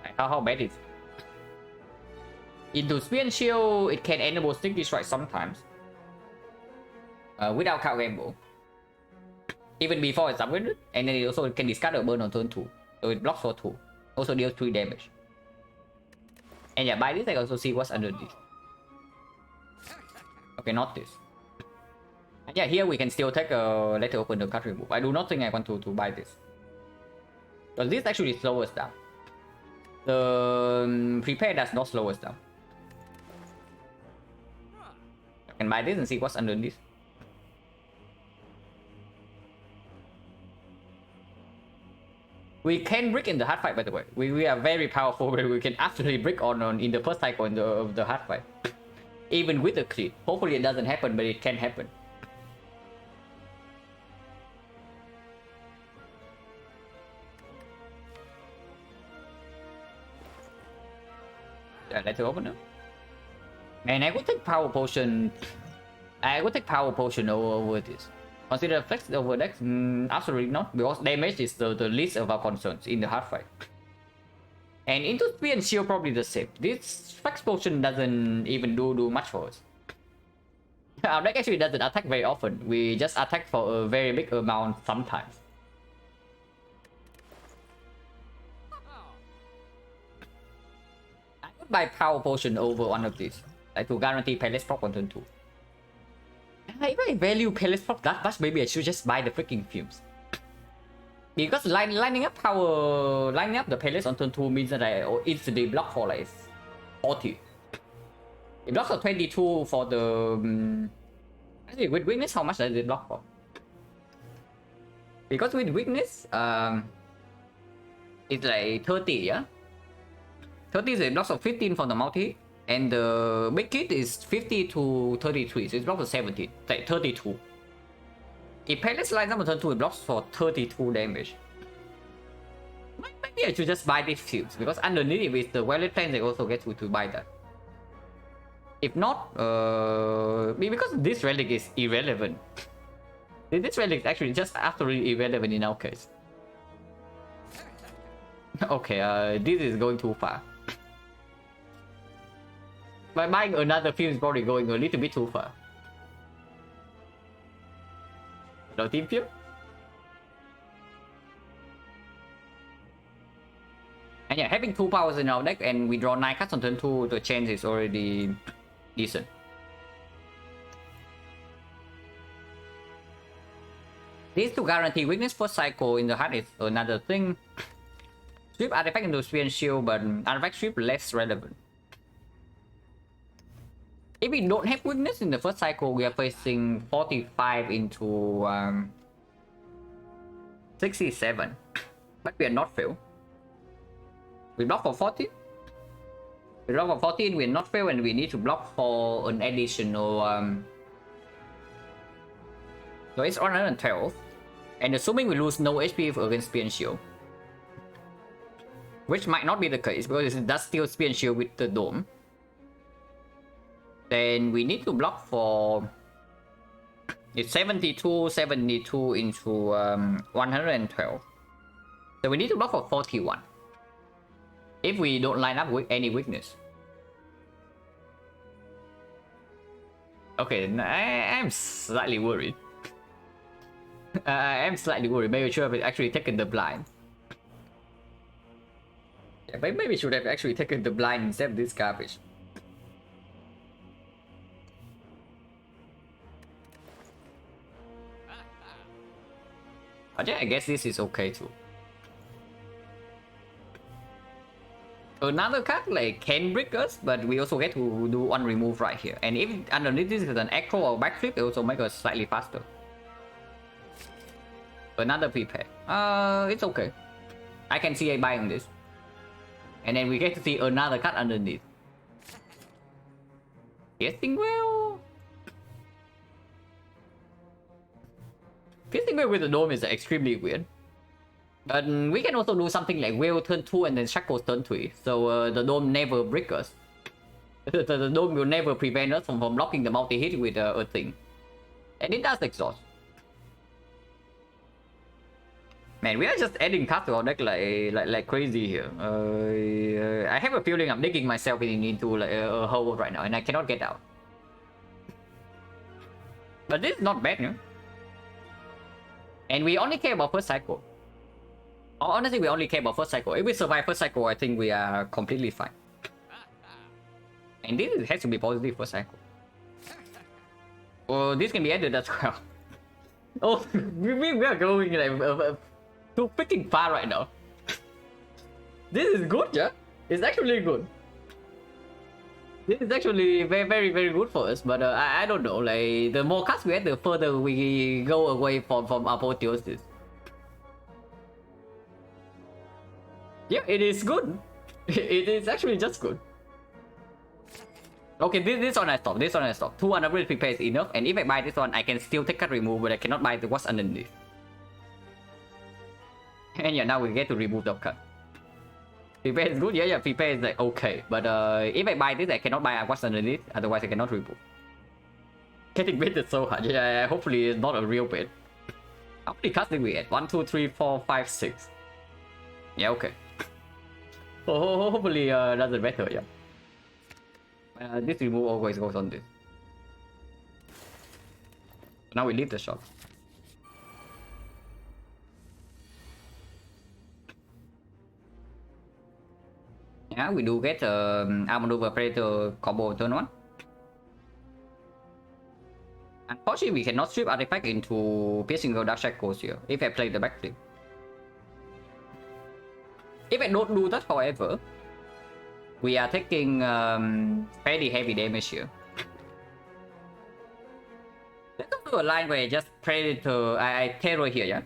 Like, how bad is it? Into Spear and Shield, it can enable Sneaky Strike sometimes. Without Count Gamble. Even before it's upgraded, and then it also can discard a burn on turn 2. So it blocks for 2. Also deals 3 damage. And yeah, by this I can also see what's under this. Okay, not this. And yeah, here we can still take a letter open the card remove. I do not think I want to buy this. Because this actually slows us down. The prepare does not slow us down. I can buy this and see what's under this. We can brick in the hard fight, by the way. We are very powerful, but we can absolutely brick on in the first cycle of the hard fight. Even with the crit. Hopefully it doesn't happen, but it can happen. Yeah, let's open it. And I would take Power Potion. I would take Power Potion over this. Consider flex over deck? Absolutely not, because damage is the least of our concerns in the hard fight. And into Spear and Shield probably the same. This flex potion doesn't even do much for us. Our deck actually doesn't attack very often. We just attack for a very big amount sometimes. I would buy Power Potion over one of these, like to guarantee Palace proc on turn 2. If I value Palace prop that much, maybe I should just buy the freaking Fumes. Because lining up the Palace on turn 2 means that I instantly block for like 40. It blocks for 22 for the... Actually, with Weakness, how much does it block for? Because with Weakness, it's like 30, yeah? 30 is it blocks for 15 for the multi. And the big kit is 50 to 33, so it blocks for 17, like 32. If Palace lines up on turn 2, it blocks for 32 damage. Maybe I should just buy these fields, because underneath if it's the Violet Plains, I also get to buy that. If not, because this relic is irrelevant. This relic is actually just absolutely irrelevant in our case. Okay, this is going too far. By buying another field is probably going a little bit too far. No team field? And yeah, having 2 powers in our deck and we draw 9 cards on turn 2, the chance is already decent. This to guarantee weakness for Psycho in the heart is another thing. Sweep artifact into Spear and Shield, but artifact sweep less relevant. If we don't have weakness in the first cycle, we are facing 45 into 67. But we are not fail. We block for 14. We block for 14, we are not fail, and we need to block for an additional so it's 112. And assuming we lose no HP against Spear and Shield, which might not be the case because it does still Spear and Shield with the Dome, then we need to block for it's 72 into 112. So we need to block for 41 if we don't line up with any weakness. Okay, I'm slightly worried. I'm slightly worried. Maybe I should have actually taken the blind. Yeah, maybe we should have actually taken the blind instead of this garbage. But yeah, I guess this is okay too. Another card like can break us, but we also get to do one remove right here. And if underneath this is an echo or backflip, it also makes us slightly faster. Another prepare. It's okay. I can see a buying this. And then we get to see another card underneath. Guessing well. Guessing well with the Dome is extremely weird. But we can also do something like Will turn 2 and then Shackles turn 3. So the Dome never break us. The Dome will never prevent us from blocking the multi-hit with a thing. And it does exhaust. Man, we are just adding cards to our deck like crazy here. I have a feeling I'm digging myself into like a hole right now and I cannot get out. But this is not bad, you know? And we only care about first cycle. Honestly, we only care about first cycle. If we survive first cycle, I think we are completely fine. And this has to be positive first cycle. Oh, this can be added as well. Oh, we are going like too freaking far right now. This is good, yeah? It's actually good. This is actually very good for us, but I don't know, like the more cards we add, the further we go away from apotheosis. Yeah, it is good. It is actually just good. Okay, this one I stop. This one I stop. 2 unupgraded prepare is enough, and if I buy this one, I can still take card remove, but I cannot buy the what's underneath. And yeah, now we get to remove the card. Prepare is good, yeah, prepare is like okay. But if I buy this, I cannot buy what's underneath, otherwise I cannot remove. Getting bait is so hard. Yeah, hopefully it's not a real bait. How many cards did we add? 1, 2, 3, 4, 5, 6. Yeah, okay. Oh, hopefully doesn't matter, yeah. This remove always goes on this. Now we leave the shop. Yeah, we do get Armanova Predator combo turn 1. Unfortunately, we cannot strip artifact into Piercing Gold Dark Shackles here if I play the backflip. If I don't do that, however, we are taking fairly heavy damage here. Let's do a line where I just Predator, I Terror here, yeah?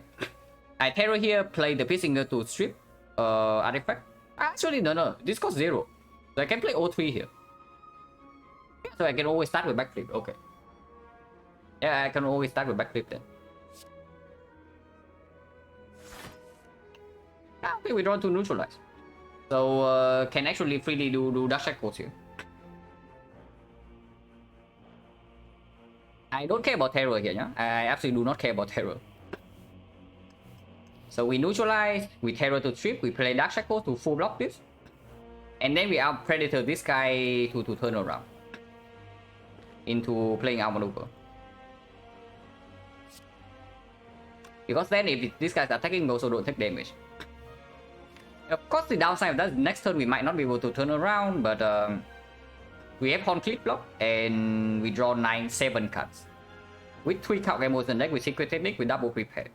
I Terror here, play the Piercing to strip artifact. Actually, no, this costs 0. So I can play O3 here. So I can always start with backflip, okay. Yeah, I can always start with backflip then. Okay, we draw to neutralize. So can actually freely do Dark Shackles here. I don't care about Terror here, yeah? I absolutely do not care about Terror. So we neutralize, we Terror to strip, we play Dark Shackles to full block this. And then we out Predator this guy to turn around. into playing our maneuver. Because then if these guys are attacking, we also don't take damage. Of course, the downside of that, next turn we might not be able to turn around, but we have conflict block and we draw 7 cards. With 3 card game modes in the deck, with secret technique, we double prepare.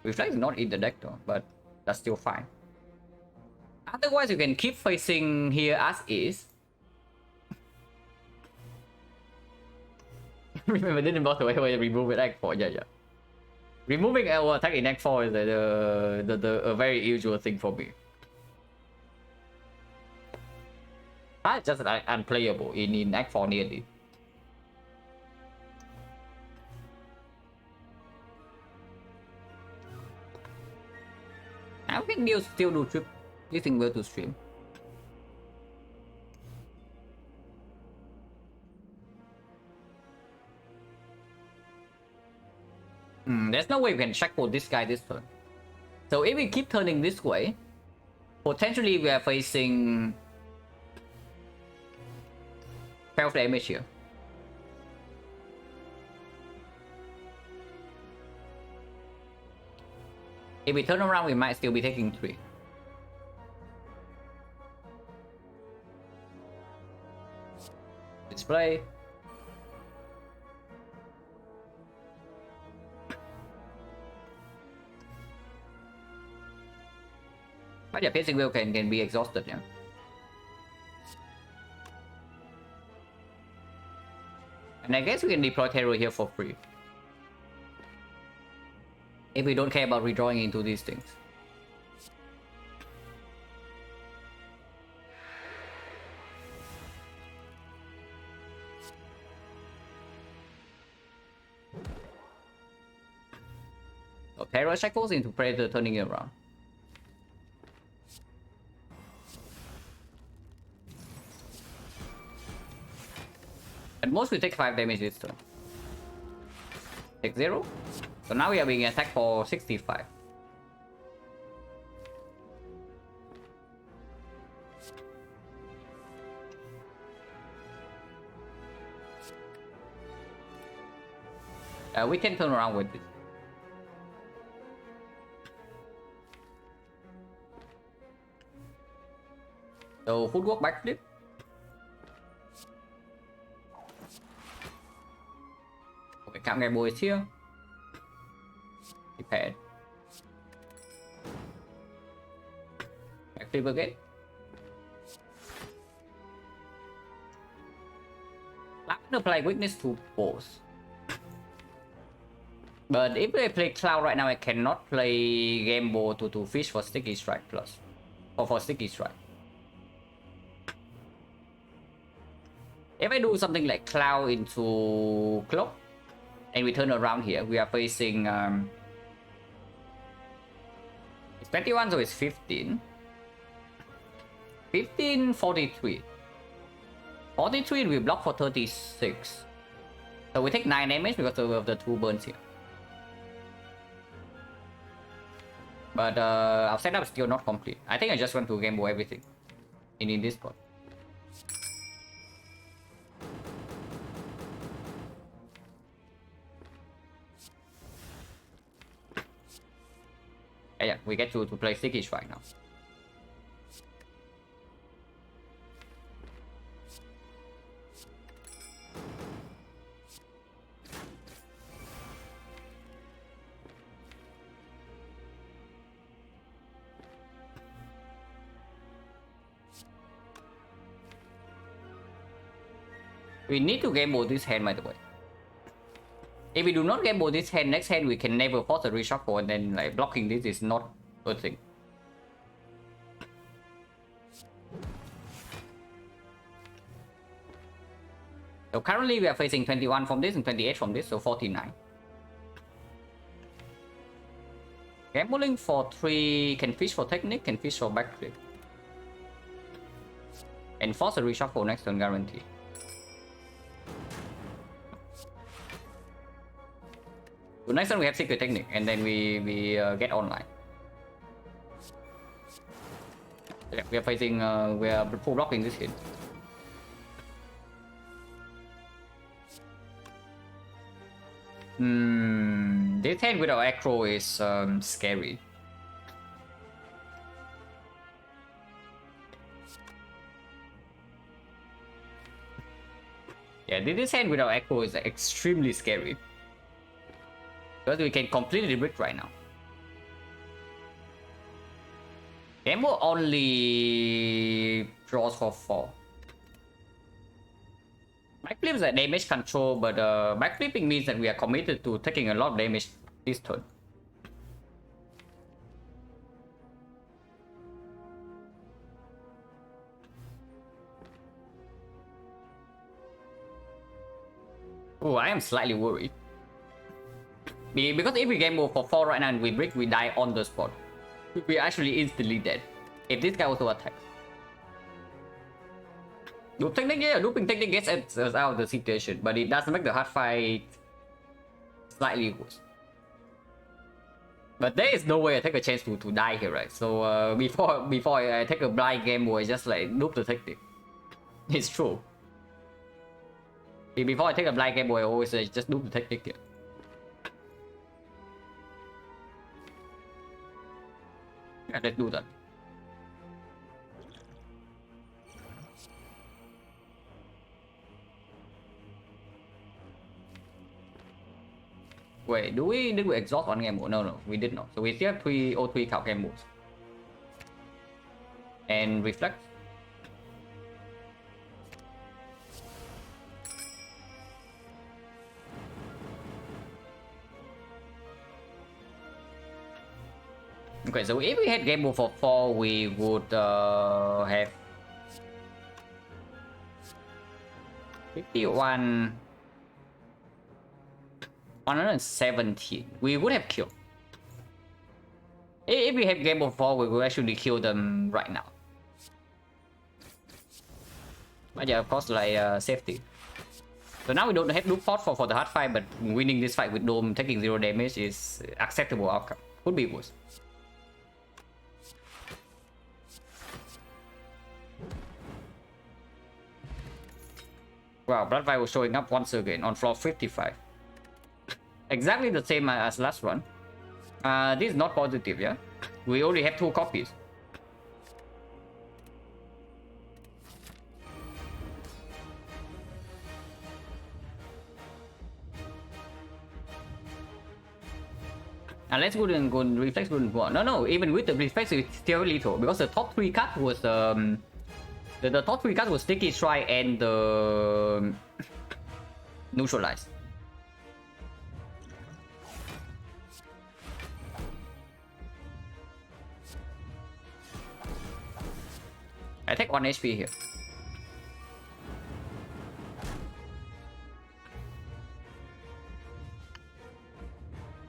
Reflect is not in the deck though, but that's still fine. Otherwise, you can keep facing here as is. Remember, didn't bother where remove it Act 4. Yeah. Removing our attack in Act 4 is a very usual thing for me. That's just like unplayable in Act 4 nearly. I think we'll still do trip. You think we'll to stream? There's no way we can check for this guy this turn. So if we keep turning this way, potentially we are facing 12 damage here. If we turn around, we might still be taking 3. Display. But yeah, piercing will can be exhausted, yeah. And I guess we can deploy terror here for free. If we don't care about redrawing into these things. So terror shackles into predator, turning it around. At most we take 5 damage this turn. Take 0. So now we are being attacked for 65. We can turn around with it. So footwork backflip. Okay, XecnaR boy is here. Prepared. Backflip again. I'm gonna play weakness to both. But if I play Cloud right now, I cannot play Gamble to fish for Sticky Strike plus. Or for Sticky Strike. If I do something like Cloud into Cloak, and we turn around here, we are facing... it's 21, so it's 15. 15, 43. 43, we block for 36. So we take 9 damage because of the 2 burns here. But our setup is still not complete. I think I just want to gamble everything in this spot. Yeah, we get to play Sticky Strike now. We need to gamble this hand, by the way. If we do not gamble this hand, next hand we can never force a reshuffle, and then like blocking this is not a thing. So currently we are facing 21 from this and 28 from this, so 49. Gambling for 3, can fish for technique, can fish for backflip. And force a reshuffle next turn guarantee. So next time we have secret technique, and then we get online. Yeah, we are facing we are full blocking this hit. This hand without acro is scary. Yeah, this hand without acro is extremely scary. Because we can completely brick right now. Gamble only draws for 4. Backflip is a damage control, but backflipping means that we are committed to taking a lot of damage this turn. Oh, I am slightly worried. Because if we gamble for 4 right now and we brick, we die on the spot. We actually instantly dead. If this guy also attacks. Looping technique gets us out of the situation, but it does make the hard fight slightly worse. But there is no way I take a chance to die here, right? So before I take a blind gamble, I just like loop the technique. It's true. Before I take a blind gamble, I always just loop the technique here. Yeah, let's do that. Wait, did we exhaust one game mode? No, we did not. So we still have 303 count game modes. And reflect. Okay, so if we had game mode for 4, we would have 51 117. We would have killed. If we have game mode 4, we will actually kill them right now. But yeah, of course, like safety. So now we don't have loop pot for the hard fight, but winning this fight with Dome taking 0 damage is acceptable outcome. Could be worse. Wow, Blood Vial showing up once again on floor 55. Exactly the same as last one. This is not positive, yeah? We only have 2 copies. Let's go and go reflex wouldn't go on. No, even with the reflex it's still lethal because the top 3 card was the top 3 cards was Sticky Strike and the Neutralize. I take 1 HP here.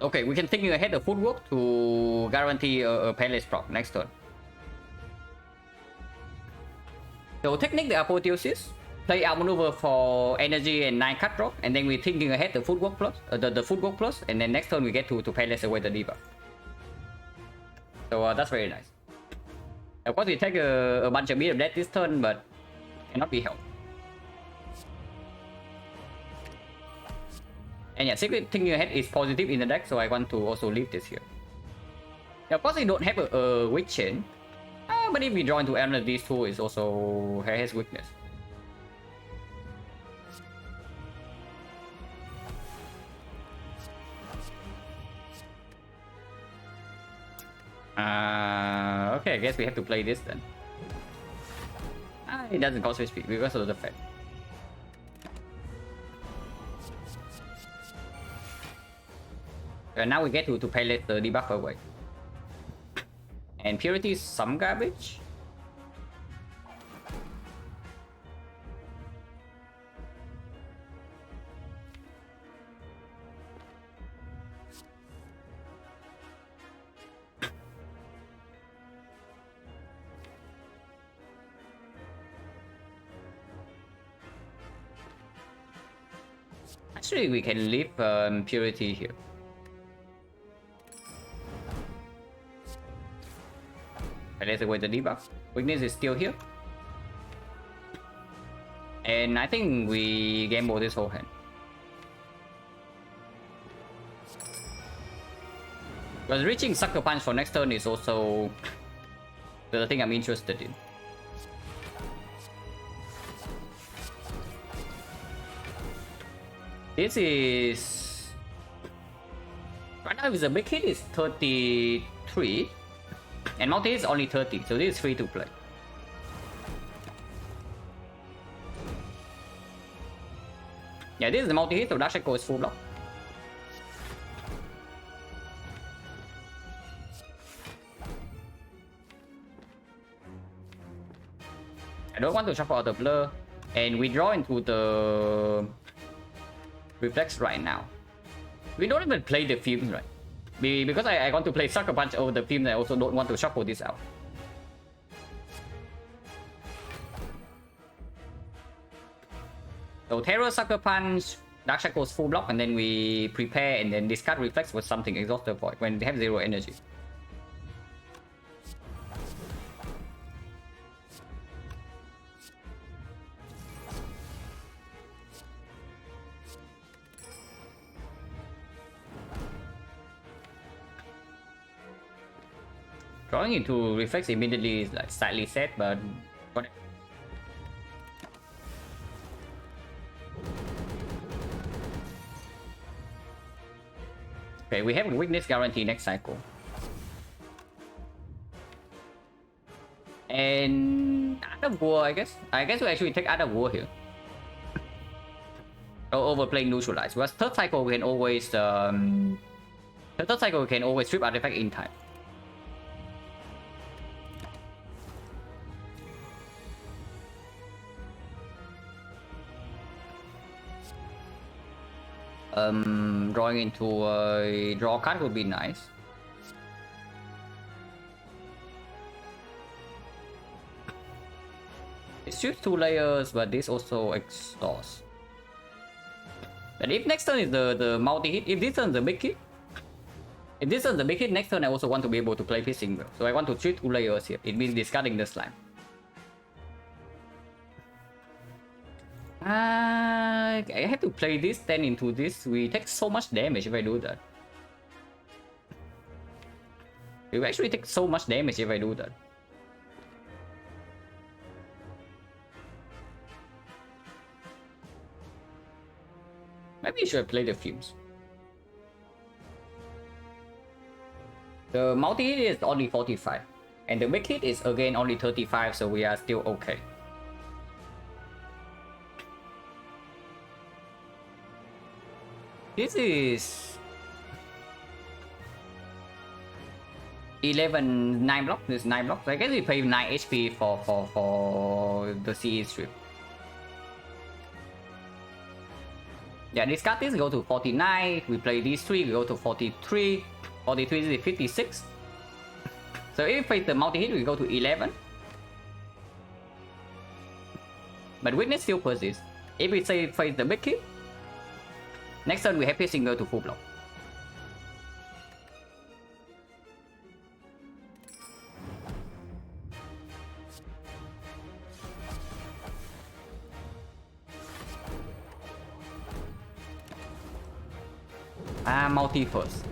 Okay, we can think ahead the footwork to guarantee a palace proc next turn. So technique the apotheosis, play out maneuver for energy and 9 cut drop, and then we're thinking ahead the footwork plus, the footwork plus, and then next turn we get to palace away the debuff. So that's very nice. Of course we take a bunch of beat of death this turn, but cannot be helped. And yeah, secret thinking ahead is positive in the deck, so I want to also leave this here. Of course we don't have a weak chain, but if we draw into any of these two, it also has weakness. Okay, I guess we have to play this then. It doesn't cost HP because of the fact. And now we get to palette the debuff away. And purity is some garbage. Actually, we can leave purity here. Let's avoid the debuff. Weakness is still here. And I think we gamble this whole hand. But reaching Sucker Punch for next turn is also the thing I'm interested in. This is... Right now, if the big hit is 33, and multi hit is only 30, so this is free to play. Yeah, this is the multi hit, so Dash Echo is full block. I don't want to shuffle out the blur and withdraw into the reflex right now. We don't even play the fumes, right? Because I want to play Sucker Punch over the fumes, I also don't want to shuffle this out. So Terror, Sucker Punch, Dark Shackles full block, and then we prepare and then discard reflex with something Exhausted Void when they have 0 energy. Drawing into reflex immediately is like slightly sad, but whatever. Okay, we have a weakness guarantee next cycle. And Art of War, I guess. I guess we actually take Art of War here. Or overplaying Neutralize. Because third cycle we can always the third cycle we can always strip artifact in time. Drawing into a draw card would be nice. It shoots 2 layers, but this also exhausts. But if next turn is the multi-hit, if this turn is the big hit, if this turn is the big hit, next turn I also want to be able to play Piercing Will. So I want to shoot 2 layers here. It means discarding the slime. I have to play this, then into this. We take so much damage if I do that. We will actually take so much damage if I do that. Maybe I should play the fumes. The multi-hit is only 45. And the big hit is again only 35, so we are still okay. This is 9 blocks. This is 9 blocks. I guess we pay 9 HP for the CE strip. Yeah, discard this, go to 49. We play these 3, we go to 43. 43 is 56. So if we face the multi-hit, we go to 11. But weakness still persists. If we say face the big hit, next turn we have Piercing go to full block. Multi first.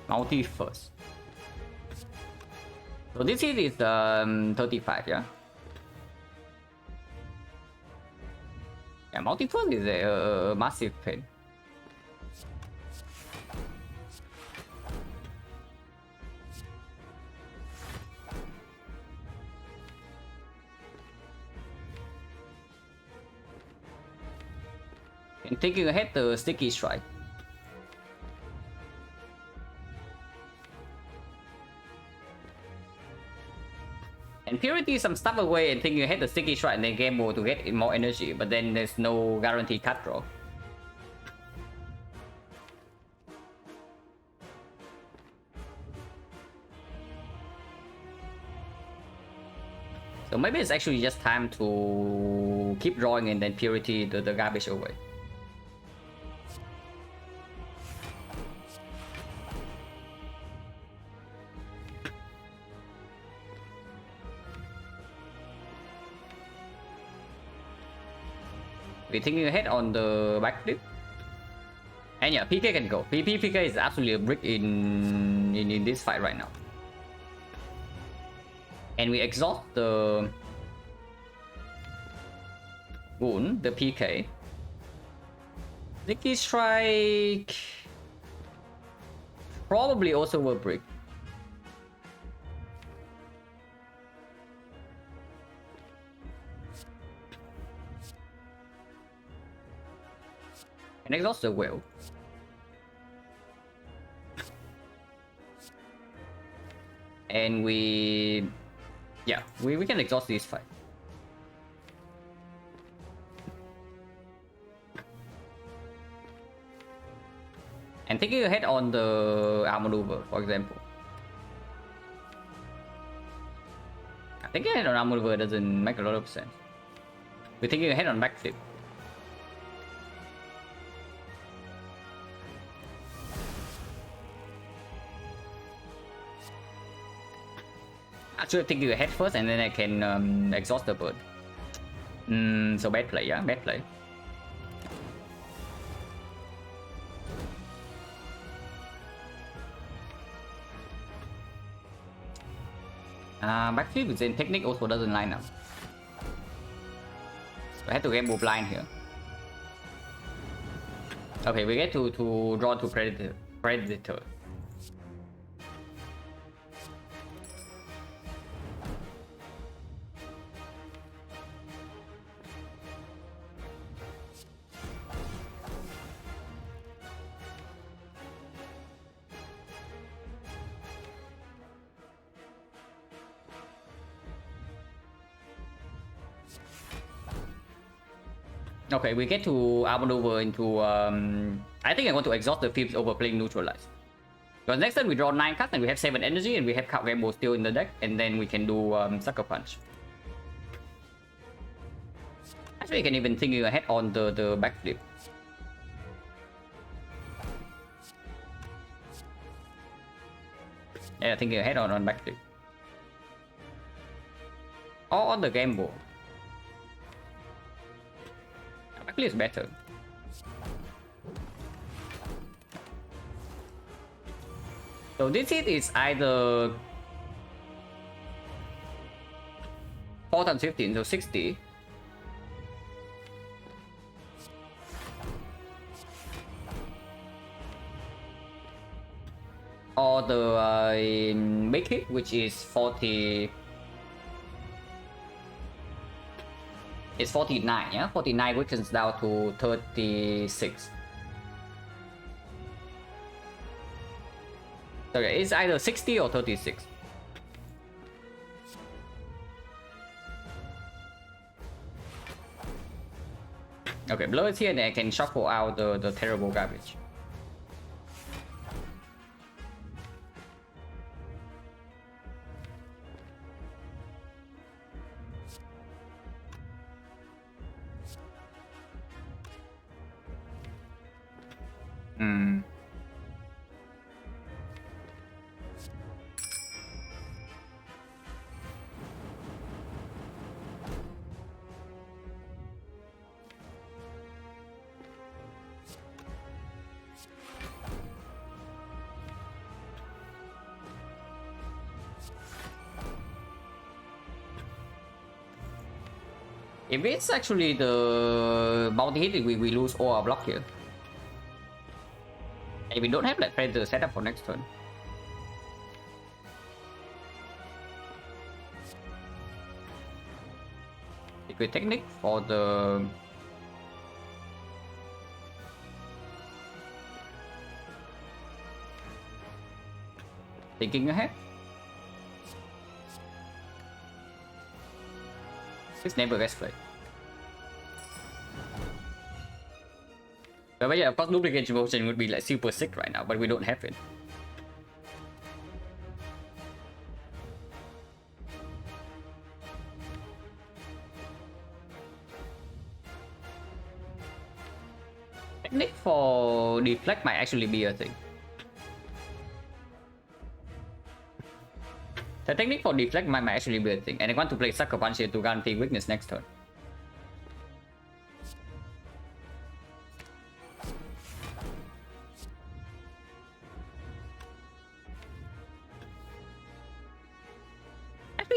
Multi first. So this hit is 35, yeah? Yeah, multi first is a massive pain. And thinking ahead, the Sticky Strike. And Purity some stuff away and thinking ahead the Sticky Strike and then game mode to get more energy, but then there's no guaranteed cut draw. So maybe it's actually just time to keep drawing and then Purity the garbage away. We're thinking ahead on the back flip. And And yeah, PK can go. PK is absolutely a brick in this fight right now. And we exhaust the wound, the PK. Nicky Strike probably also will brick. And exhaust the will. And we can exhaust this fight. And taking ahead on the arm maneuver, for example. Taking ahead on arm maneuver doesn't make a lot of sense. We're taking ahead on backflip. I should take you ahead first and then I can exhaust the bird. So bad play, yeah, bad play. Backflip with Zen technique also doesn't line up. So I had to get more blind here. Okay, we get to draw to predator. Okay, we get to outmaneuver into I think I want to exhaust the Phibs over playing neutralize. Because next time we draw 9 cards and we have 7 energy and we have card Rainbow still in the deck, and then we can do Sucker Punch. Actually, you can even think ahead on the backflip. Yeah, thinking ahead on backflip. Or on the game board. Backflip is better. So this hit is either 4 times 15, so 60. Or the big hit, which is 40. It's 49, yeah? 49 weakens down to 36. Okay, it's either 60 or 36. Okay, blow it here and I can shuffle out the terrible garbage. If it's actually the bounty hit, we lose all our block here. And we don't have like Predator set up for next turn. Liquid Technique for the... Thinking ahead. This never gets played. But yeah, of course, duplication motion would be like super sick right now, but we don't have it. Technique for deflect might actually be a thing. The technique for deflect might actually be a thing, and I want to play Sucker Punch here to guarantee weakness next turn.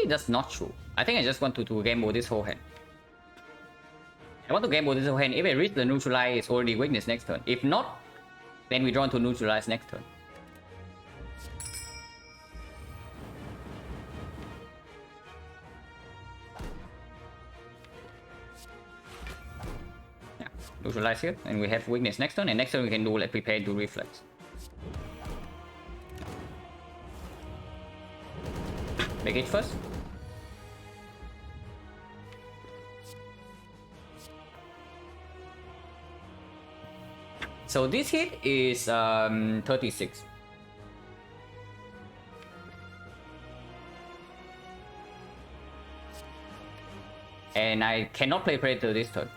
Maybe that's not true. I think I just want to gamble this whole hand. I want to gamble this whole hand. If I reach the neutralize, it's already weakness next turn. If not, then we draw to neutralize next turn. Yeah, neutralize here, and we have weakness next turn, and next turn we can do like prepare to reflex. Make it first. So this hit is 36. And I cannot play Predator this turn.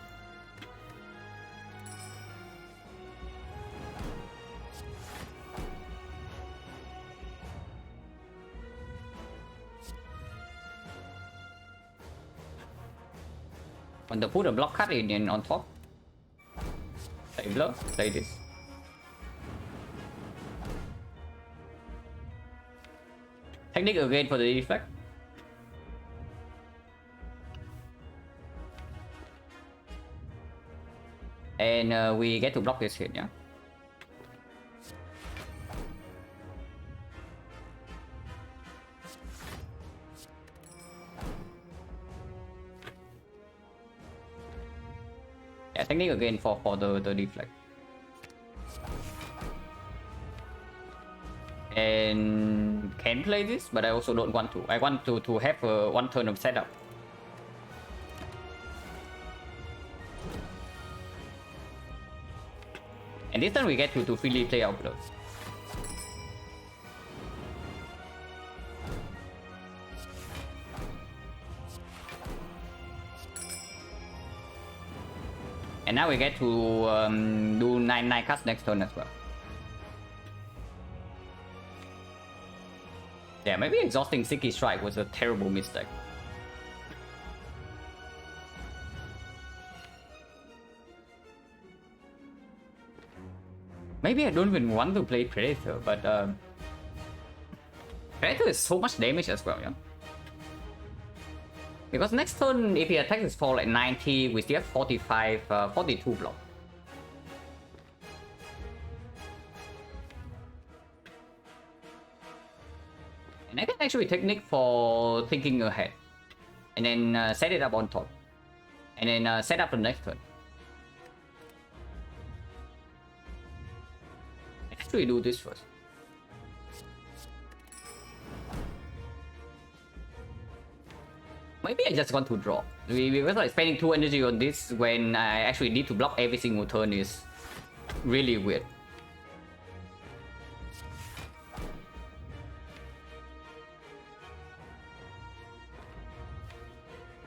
Want to put a block card in on top. Play blur, play this. Technique again for the defect. And we get to block this hit, yeah? Yeah, technique again for the deflect. And can play this, but I also don't want to. I want to have one turn of setup. And this time we get to freely play our blurs. And now we get to do 9 cards next turn as well. Yeah, maybe exhausting Sticky Strike was a terrible mistake. Maybe I don't even want to play Predator, but Predator is so much damage as well, yeah? Because next turn, if he attacks is for like 90, we still have 45, 42 block. And I can actually technique for thinking ahead. And then set it up on top. And then set up the next turn. Actually do this first. Maybe I just want to draw. Because like spending 2 energy on this when I actually need to block every single turn is really weird.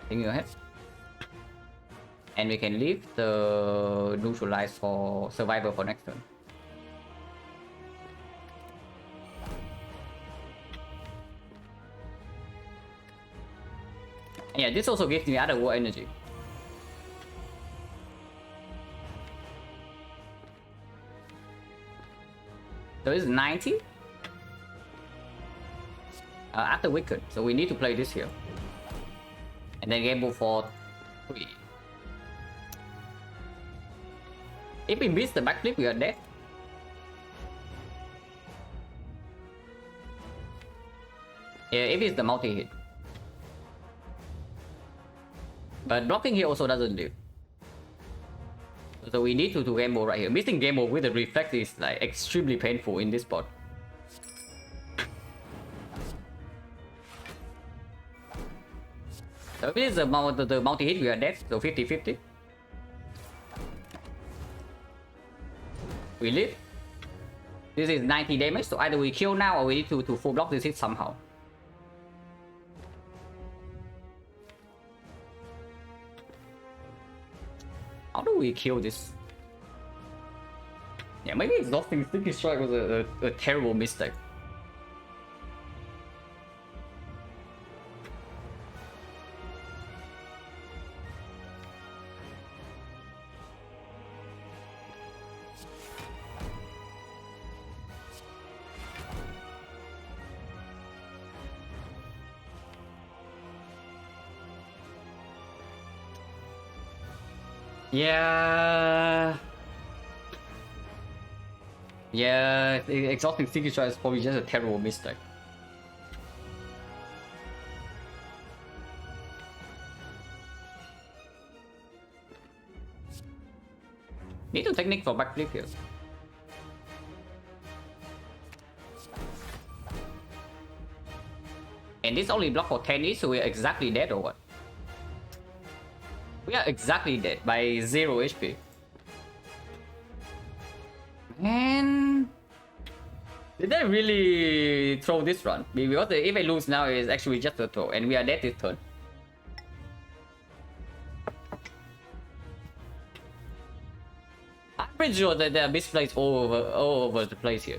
Thinking ahead. And we can leave the neutralize for survivor for next turn. Yeah, this also gives me other war energy. So this is 90. After Wicked, so we need to play this here. And then gamble for 3. If we miss the backflip, we are dead. Yeah, if it's the multi-hit. But blocking here also doesn't live. So we need to gamble right here. Missing gamble with the reflect is like extremely painful in this spot. So if it is the multi-hit, we are dead. So 50-50. We live. This is 90 damage. So either we kill now or we need to full block this hit somehow. How do we kill this? Yeah, maybe exhausting Sticky Strike was a terrible mistake. Yeah. Yeah, exhausting signature is probably just a terrible mistake. Need to technique for backflip here. And this only block for 10 each, so we're exactly dead or what? We are exactly dead by 0 HP. And did I really throw this run? Because if I lose now, it's actually just a throw, and we are dead this turn. I'm pretty sure that there are misplays all over the place here.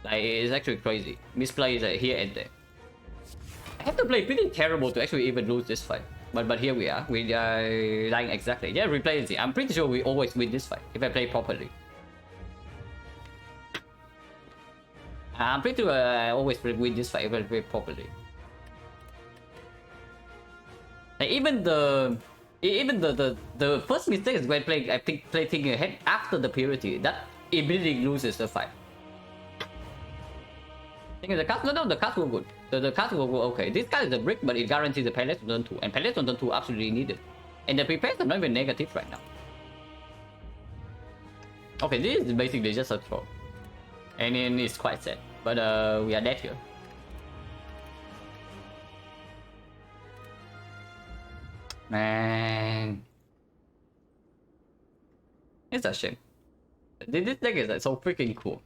Like, it's actually crazy. Misplays here and there. I have to play pretty terrible to actually even lose this fight. But here we are. We are lying exactly. Yeah, replay it. I'm pretty sure we always win this fight if I play properly. I'm pretty sure I always win this fight if I play properly. Like even the first mistake is when I think play thinking ahead after the purity. That immediately loses the fight. I think the cards, no, the cards were good. The cards were okay. This guy is a brick, but it guarantees the palace on turn 2. And palace on turn 2 absolutely needed. And the prepares are not even negative right now. Okay, this is basically just a throw. And then it's quite sad. But we are dead here. Man. It's a shame. This deck is like so freaking cool.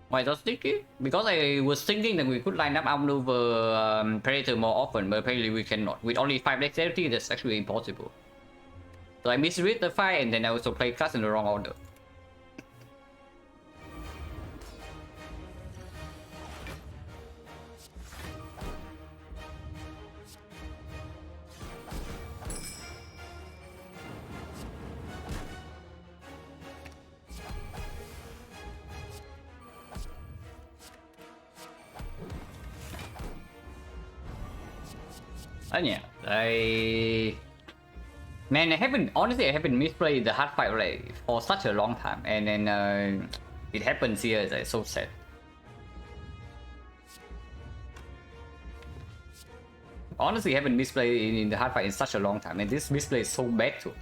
Why that's sticky? Because I was thinking that we could line up outmaneuver Predator more often, but apparently we cannot. With only 5 dexterity, that's actually impossible. So I misread the fight and then I also played class in the wrong order. And yeah, man, honestly, I haven't misplayed the hard fight like for such a long time, and then it happens here. It's like so sad. Honestly, I haven't misplayed in the hard fight in such a long time, and this misplay is so bad too.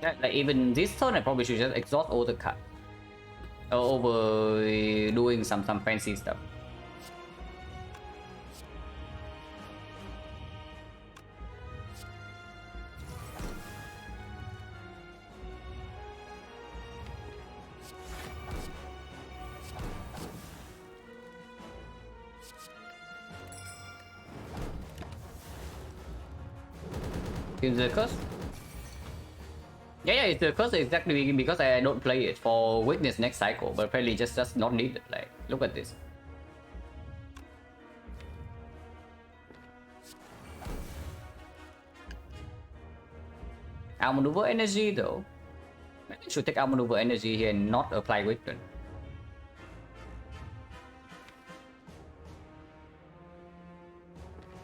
Yeah, like even this turn, I probably should just exhaust all the card over doing some fancy stuff. Is the curse? Yeah, it's the curse exactly because I don't play it for witness next cycle, but apparently just not needed. Like, look at this. Outmaneuver energy though. Maybe I should take outmaneuver energy here and not apply weapon.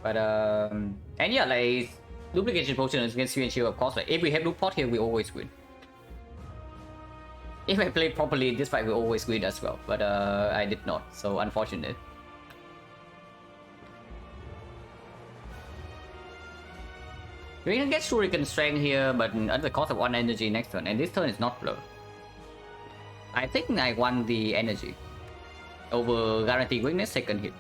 But and yeah, like duplication potion against Shield, of course. Like if we have loot pot here, we always win. If I play properly in this fight, we always win as well. But I did not, so unfortunate. We can get Shuriken Strength here, but at the cost of 1 energy next turn, and this turn is not blur. I think I won the energy over guaranteed weakness second hit.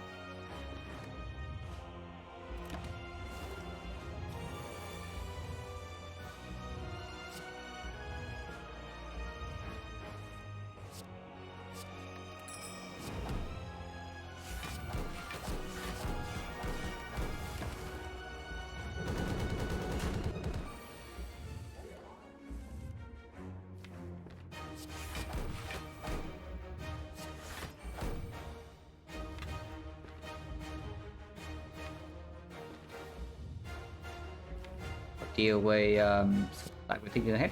Deal with like we think ahead.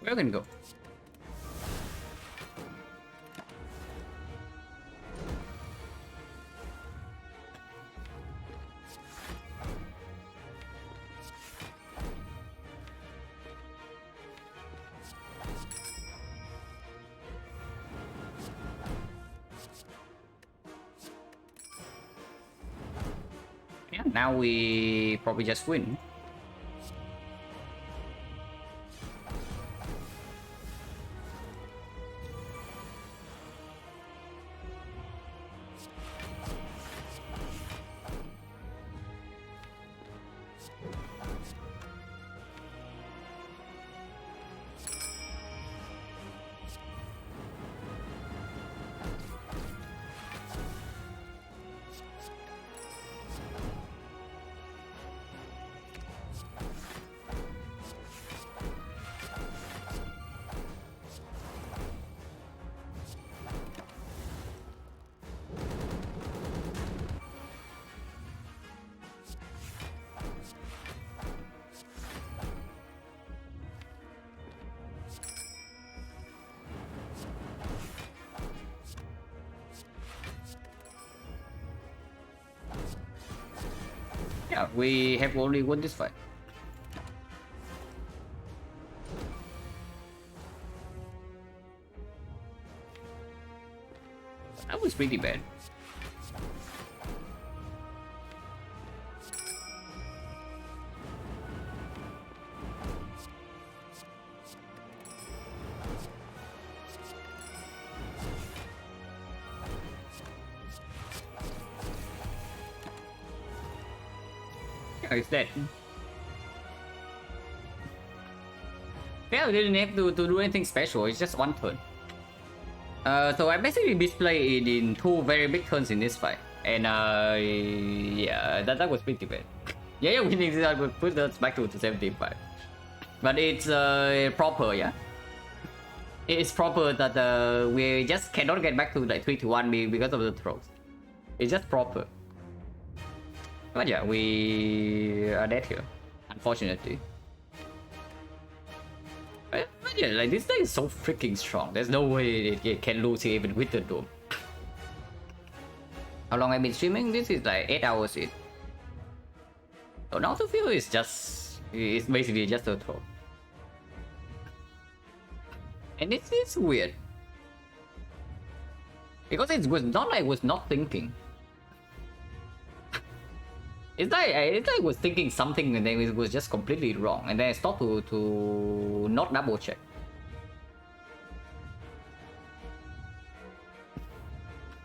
Where can go? Yeah, now we probably just win. Yeah, we have only won this fight. That was pretty bad. Yeah, it's dead. Yeah, we didn't have to do anything special, it's just one turn. So I basically display it in two very big turns in this fight. And yeah, that was pretty bad. Yeah, winning this would put us back to 75. But it's proper, yeah. It's proper that we just cannot get back to like 3-1 because of the throws. It's just proper. But yeah, we are dead here, unfortunately. But yeah, like this thing is so freaking strong. There's no way it can lose here even with the dome. How long I've been streaming? This is like 8 hours in. So now the feel is just, it's basically just a throw. And this is weird. Because it was not like I was not thinking. It's like I was thinking something and then it was just completely wrong. And then I stopped to not double check.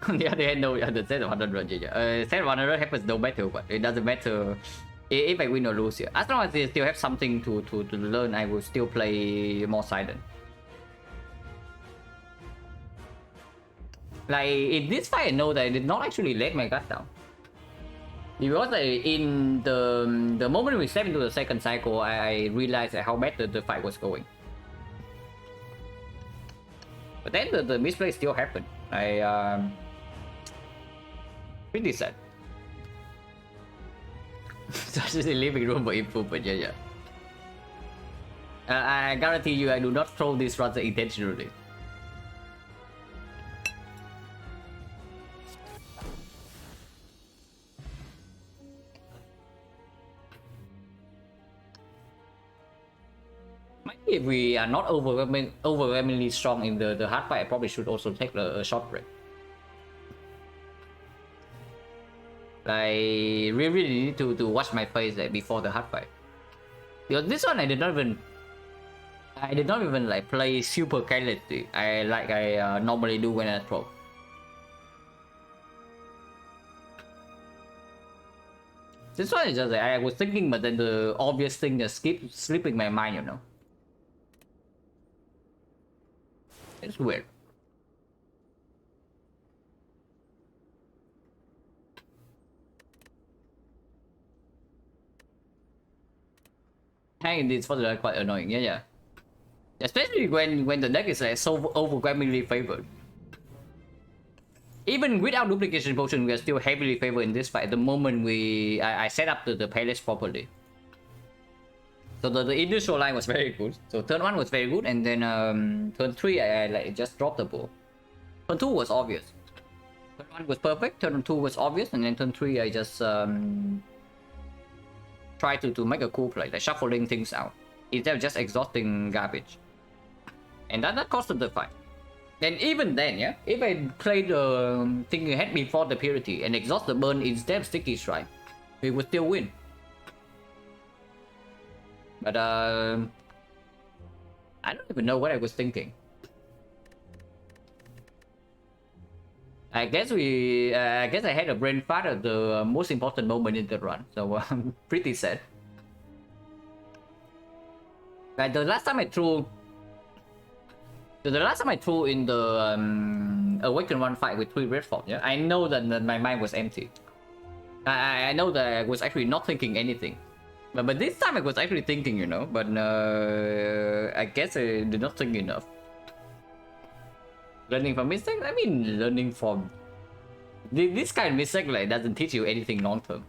On the other hand, no, the set of 100, set 100 happens no matter what. It doesn't matter if I win or lose here. As long as I still have something to learn, I will still play more silent. Like in this fight, I know that I did not actually let my guard down. Because in the moment we step into the second cycle, I realized how bad the fight was going. But then the misplay still happened. Pretty sad. Such a living room for improvement, yeah. I guarantee you, I do not throw this rather intentionally. If we are not overwhelmingly strong in the hard fight, I probably should also take a short break. I really need to watch my face before the hard fight. Because this one I did not even like play super carelessly. I normally do when I throw. This one is just like, I was thinking, but then the obvious thing just keeps slipping my mind, you know. It's weird. Hanging this was quite annoying, yeah. Especially when the deck is like so overwhelmingly favored. Even without duplication potion, we are still heavily favored in this fight. The moment I set up the palace properly. So the initial line was very good. So turn 1 was very good, and then turn 3 I like just dropped the ball. Turn 2 was obvious. Turn 1 was perfect, turn 2 was obvious, and then turn 3 I just try to make a cool play, like shuffling things out, instead of just exhausting garbage. And that costed the fight. And even then, yeah, if I played the thing ahead before the purity and exhaust the burn instead of sticky strike, we would still win. But I don't even know what I was thinking. I guess I had a brain fart at the most important moment in the run, so I'm pretty sad. Like the last time I threw in the Awaken 1 fight with 3 red form, yeah, I know that my mind was empty. I know that I was actually not thinking anything. But this time I was actually thinking, you know, but I guess I did not think enough. Learning from mistakes? I mean, learning from... This kind of mistake like doesn't teach you anything long term.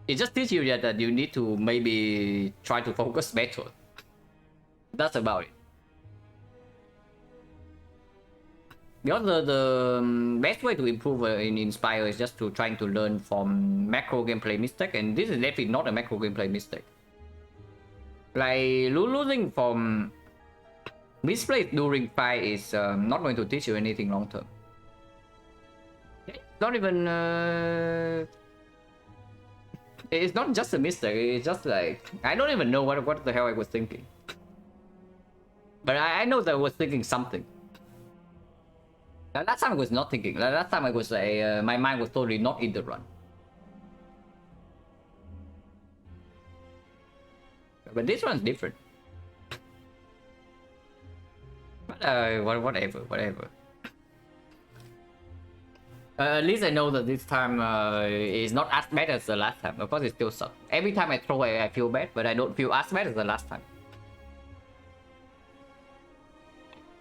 It just teaches you that you need to maybe try to focus better. That's about it. Because the best way to improve in Inspire is just to trying to learn from macro gameplay mistake, and this is definitely not a macro gameplay mistake. Like losing from misplays during fight is not going to teach you anything long term. It's not even it's not just a mistake, it's just like I don't even know what the hell I was thinking. But I know that I was thinking something. Last time I was not thinking. Last time I was like, my mind was totally not in the run. But this one's different. But whatever. At least I know that this time is not as bad as the last time. Of course, it still sucks. Every time I throw, I feel bad, but I don't feel as bad as the last time.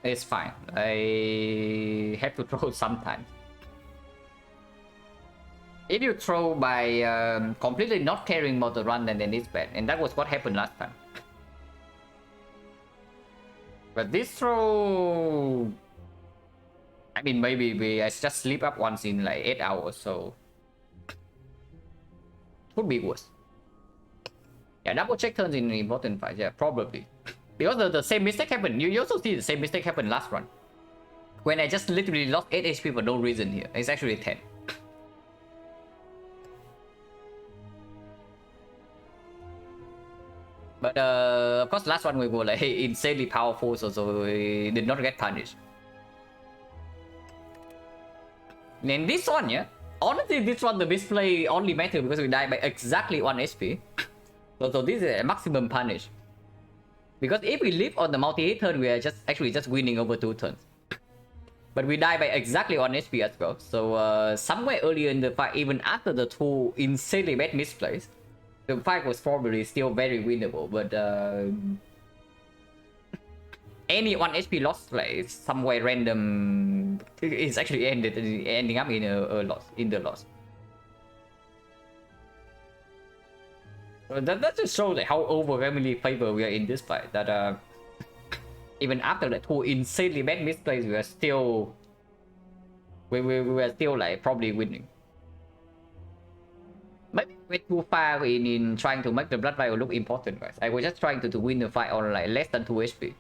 It's fine. I have to throw sometimes. If you throw by completely not caring about the run, then it's bad. And that was what happened last time. But this throw... I mean, maybe I just sleep up once in like 8 hours, so... Could be worse. Yeah, double check turns in important fights, yeah, probably. Because the same mistake happened. You also see the same mistake happened last run. When I just literally lost 8 HP for no reason here. It's actually 10. But of course last one we were like insanely powerful, so we did not get punished. And this one, yeah, honestly this one the misplay only matter because we died by exactly 1 HP. So this is a maximum punish. Because if we live on the multi-hit turn, we are just winning over 2 turns. But we die by exactly 1 HP as well. So somewhere earlier in the fight, even after the 2 insanely bad misplays, the fight was probably still very winnable. But any 1 HP loss, like somewhere random, is actually ending up in a loss, in the loss. So that just shows like how overwhelmingly favored we are in this fight. That even after the 2 insanely bad misplays, we are still we were still like probably winning. Maybe we went too far in trying to make the blood vial look important, guys. I was just trying to win the fight on like less than 2 HP.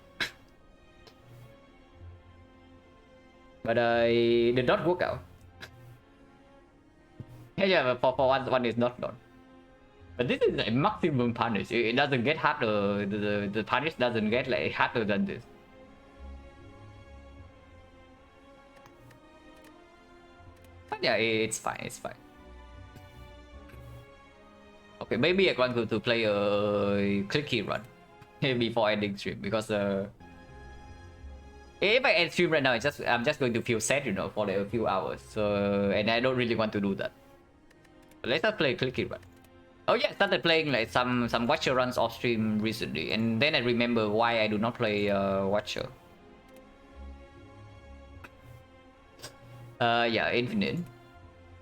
But I did not work out. Yeah, for one is not done. But this is a maximum punish. It doesn't get harder. The punish doesn't get like harder than this. But yeah, it's fine. It's fine. Okay, maybe I'm going to play a clicky run before ending stream because if I end stream right now, I'm just going to feel sad, you know, for like a few hours. So and I don't really want to do that. But let's not play clicky run. Oh yeah, I started playing like some Watcher runs off stream recently, and then I remember why I do not play Watcher. Yeah, Infinite.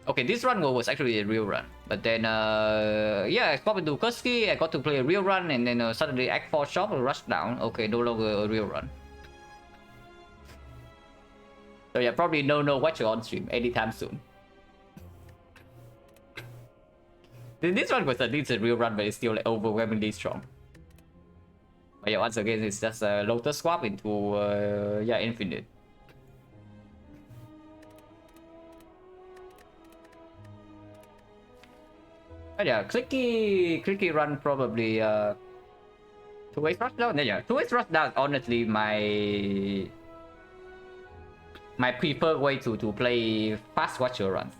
Okay, this run was actually a real run, but then yeah, I got into Kursky, I got to play a real run, and then suddenly Act 4 shop rushed down. Okay, no longer a real run. So yeah, probably no Watcher on stream anytime soon. This one was at least a real run, but it's still like overwhelmingly strong. But yeah, once again, it's just a Lotus swap into yeah, Infinite. But yeah, clicky run probably 2x rushdown. Yeah, 2x rushdown honestly my preferred way to play fast Watcher runs.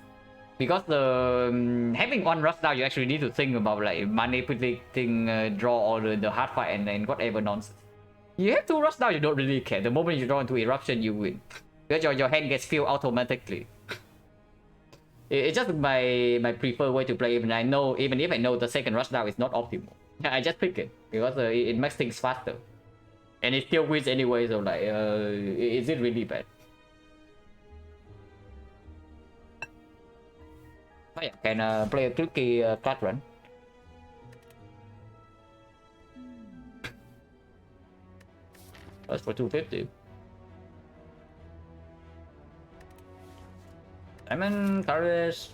Because having one rushdown, you actually need to think about like manipulating draw or the hard fight and then whatever nonsense. You have two rushdown, you don't really care. The moment you draw into eruption, you win. Because your hand gets filled automatically. It's just my preferred way to play. Even if I know the second rushdown is not optimal, I just pick it because it makes things faster, and it still wins anyway. So like, is it really bad? Oh yeah, can play a clicky card run. That's for 250. Diamond, Courage.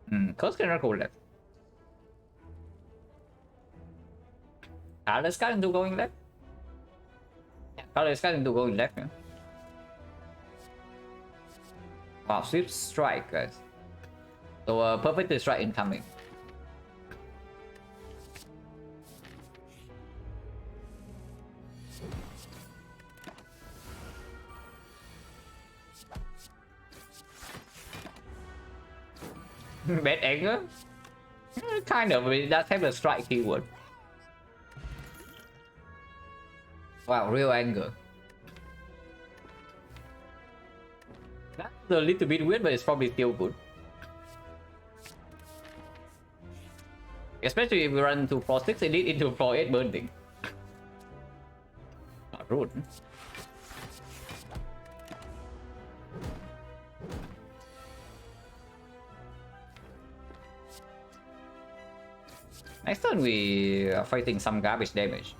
XecnaR go left. Let's get into going left. Yeah, let's get into going left. Yeah. Wow, sweep strike, guys. So perfect strike incoming. Bad anger? Kind of, it does have a strike keyword. Wow, real anger. That's a little bit weird, but it's probably still good. Especially if we run into floor 6 and lead into floor 8 burning. Not rude. Next turn we are fighting some garbage damage.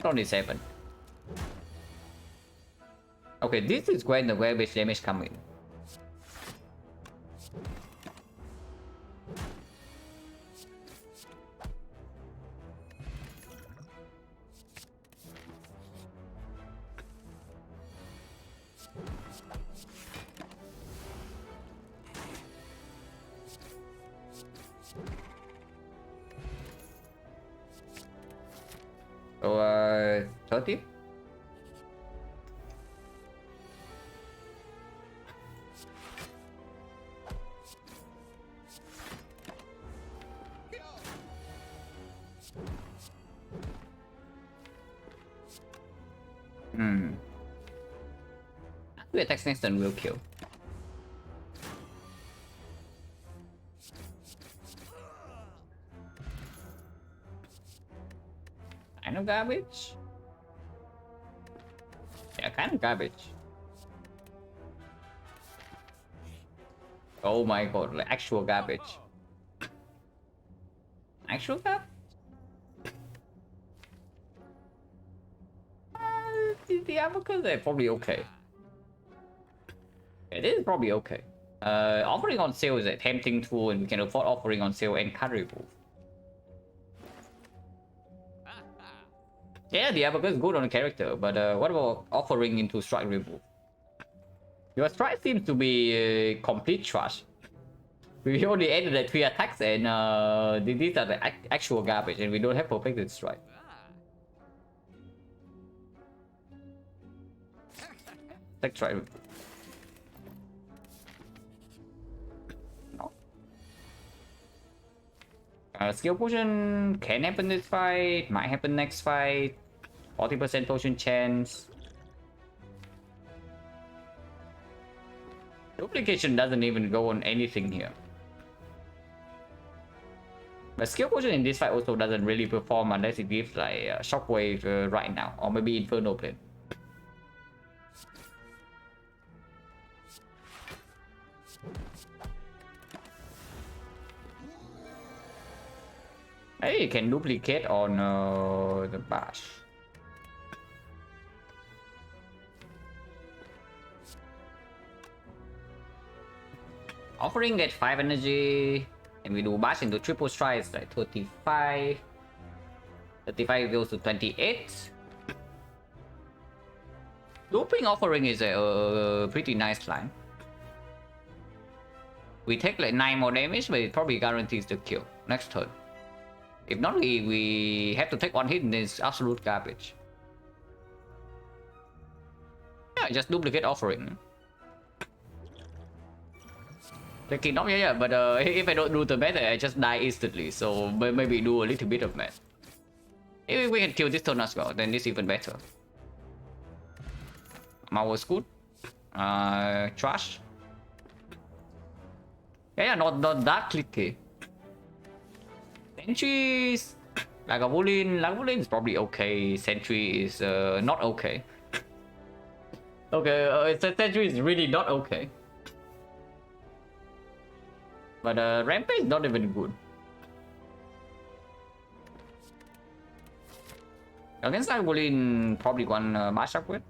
27. Okay, this is when the garbage damage comes in. So 30. Who attacks next turn will kill. Kind of garbage. Yeah, kind of garbage. Oh my god, like actual garbage. Actual garbage? The Abacus are probably okay. It is probably okay. Offering on sale is a tempting tool, and we can afford offering on sale and card remove. Yeah, the Abacus is good on the character, but what about offering into strike remove? Your strike seems to be complete trash. We only added like 3 attacks, and these are the actual garbage, and we don't have perfected strike. Take strike remove. Skill potion can happen this fight, might happen next fight. 40% potion chance. Duplication doesn't even go on anything here. But skill potion in this fight also doesn't really perform unless it gives like shockwave right now, or maybe Inferno Plane. Hey, you can duplicate on the bash. Offering at 5 energy, and we do bash into triple strikes like 35. 35 goes to 28. Looping offering is a pretty nice line. We take like 9 more damage, but it probably guarantees the kill next turn. If not, we have to take 1 hit and it's absolute garbage. Yeah, just duplicate offering. Taking knock, yeah, but if I don't do the math, I just die instantly. So maybe do a little bit of math. If we can kill this turn as well, then it's even better. Mao was good. Trash. Yeah, not that clicky. Sentries. Lagavulin is probably okay. Sentry is not okay. Okay, Sentry is really not okay. But Rampage is not even good. Against Lagavulin, probably one matchup with.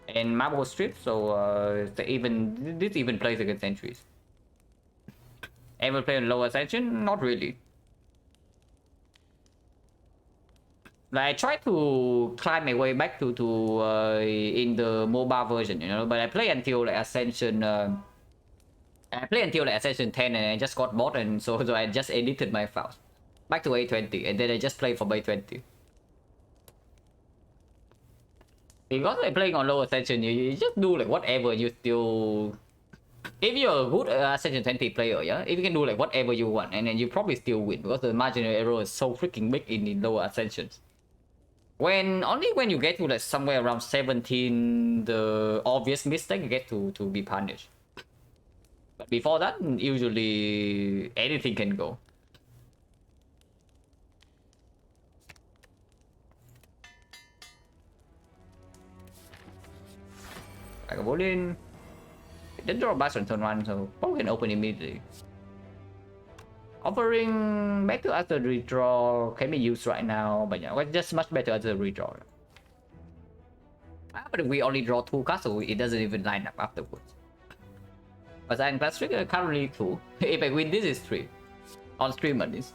And Marble Strip, so this even plays against Sentries. Ever play on lower ascension? Not really. Like, I tried to climb my way back to in the mobile version, you know, but I play until like Ascension. I play until like Ascension 10, and I just got bored, and so I just edited my files back to A20, and then I just play from A20. Because like playing on low ascension, you just do like whatever you still. If you're a good Ascension 20 player, yeah, if you can do like whatever you want, and then you probably still win because the marginal error is so freaking big in the lower ascensions. Only when you get to like somewhere around 17, the obvious mistake you get to be punished. But before that, usually anything can go. Like a bowling. It didn't draw a bash on turn 1, so probably can open immediately. Offering back to after redraw can be used right now, but yeah, it's just much better as a redraw. But we only draw 2 cards, so it doesn't even line up afterwards. But I'm class trigger currently 2. If I win this is 3. On stream at least.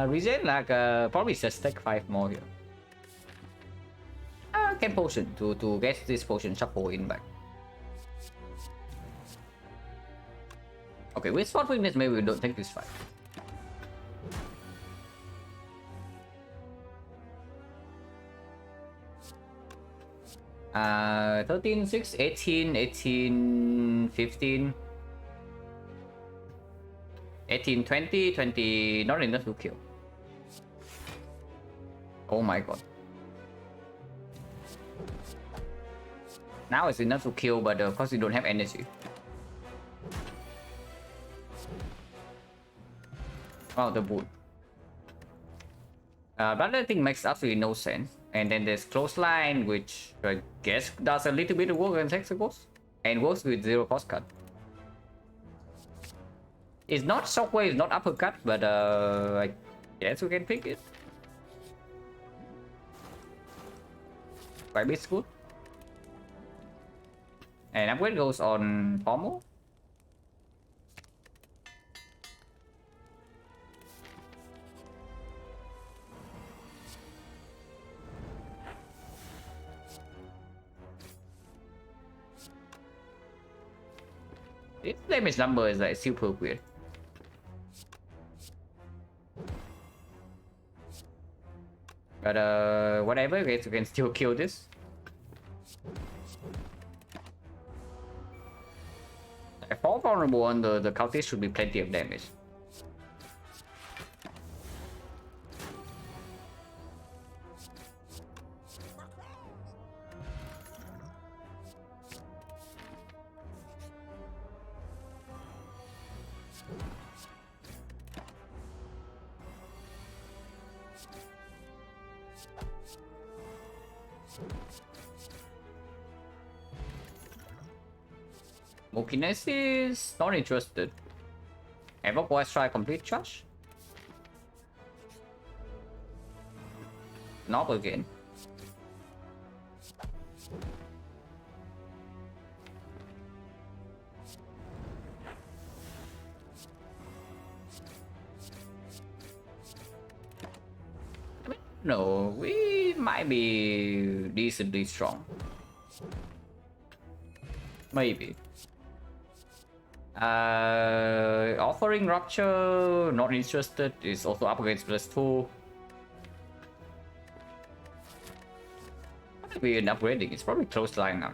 Regen like probably just stack 5 more here. Can potion to get this potion shuffle in back. Okay, with spot weakness maybe we don't take this fight. Uh, 13, 6, 18, 18, 15. 18, 20, 20, not enough to kill. Oh my god. Now it's enough to kill, but of course you don't have energy. Oh, the boot. That I think makes absolutely no sense. And then there's Clothesline, which I guess does a little bit of work on Hexagons. And works with 0 cost cut. It's not Shockwave, it's not Uppercut, but I guess we can pick it. Quite a bit good. And upgrade goes on Pommel. Its damage number is like super weird. But whatever, I guess you can still kill this. If all vulnerable on the cultist should be plenty of damage. Mokinesis, not interested. Ever boys try complete charge? Not again. I mean, no, we might be decently strong. Maybe. Offering Rupture, not interested. Is also up against +2. What are we upgrading? It's probably Clothesline now,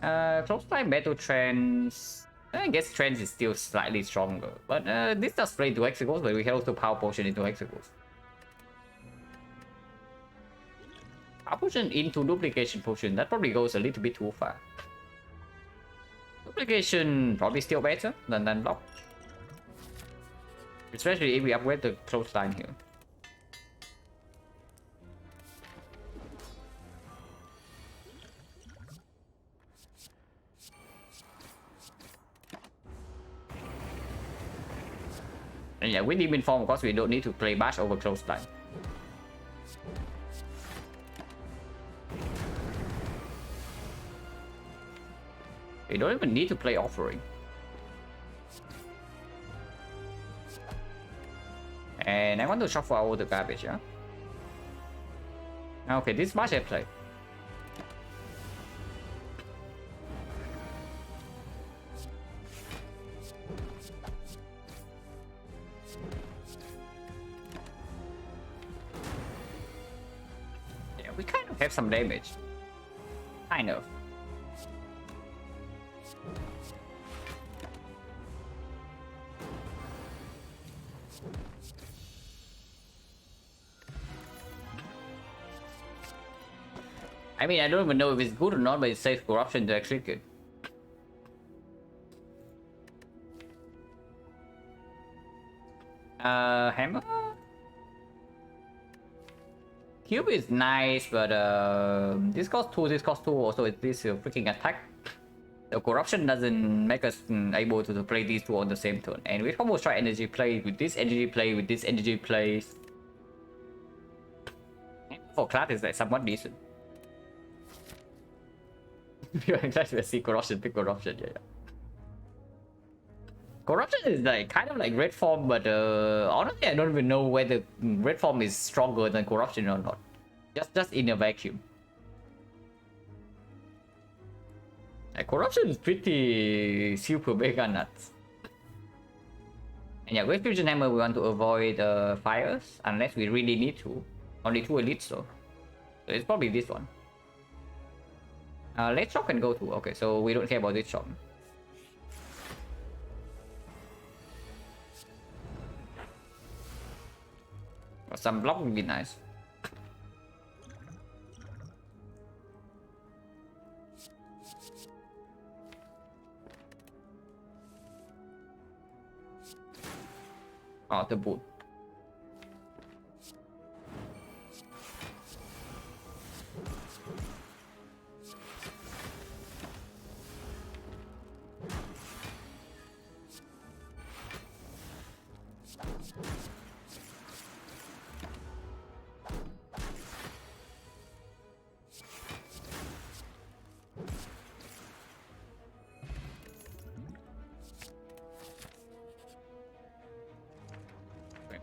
yeah? Clothesline Battle Trends. I guess Trends is still slightly stronger. But this does play into Hexagons, but we can also Power Potion into Hexagons. Power Potion into Duplication Potion, that probably goes a little bit too far. Duplication probably still better than block. Especially if we upgrade the Clothesline here. And yeah, with Demon Form, of course, we don't need to play Bash over Clothesline. We don't even need to play Offering. And I want to shuffle out all the garbage, yeah? Okay, this much I play. Yeah, we kind of have some damage. Kind of. I mean, I don't even know if it's good or not, but it saves corruption to actually good. Hammer? Cube is nice, but this costs 2, this costs 2, also it's this freaking attack. The corruption doesn't make us able to play these two on the same turn. And we almost try energy play with this energy play with this energy plays. For class is like somewhat decent. You're exactly to see corruption, pick corruption, yeah. Corruption is like kind of like red form, but honestly I don't even know whether red form is stronger than corruption or not. Just in a vacuum. Like, corruption is pretty super mega nuts. And yeah, with Fusion Hammer we want to avoid fires unless we really need to. Only 2 elites though. So it's probably this one. Let's shock and go to. Okay, so we don't care about this shock. Some block would be nice. Oh, the boot.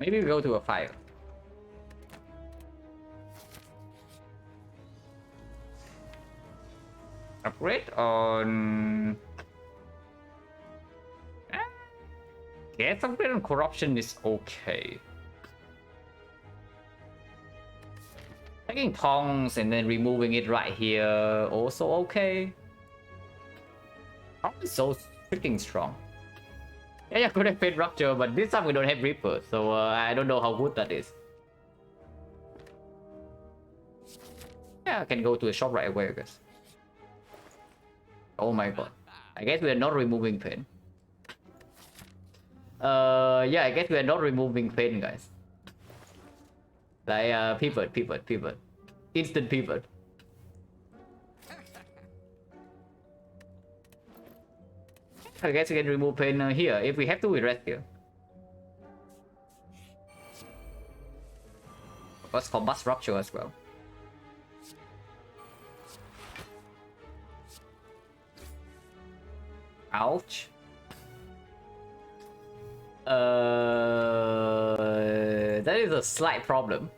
Maybe we go to a fire. Upgrade on Yeah, some on corruption is okay. Taking tongs and then removing it right here, also okay. Tong is so freaking strong. Yeah, could have paid Rupture, but this time we don't have Reaper, so I don't know how good that is. Yeah, I can go to the shop right away, I guess. Oh my god. I guess we are not removing pain. Yeah, I guess we are not removing pain, guys. Like, pivot. Instant pivot. I guess we can remove pain here. If we have to, we rest here. Let's combust rupture as well. Ouch. That is a slight problem.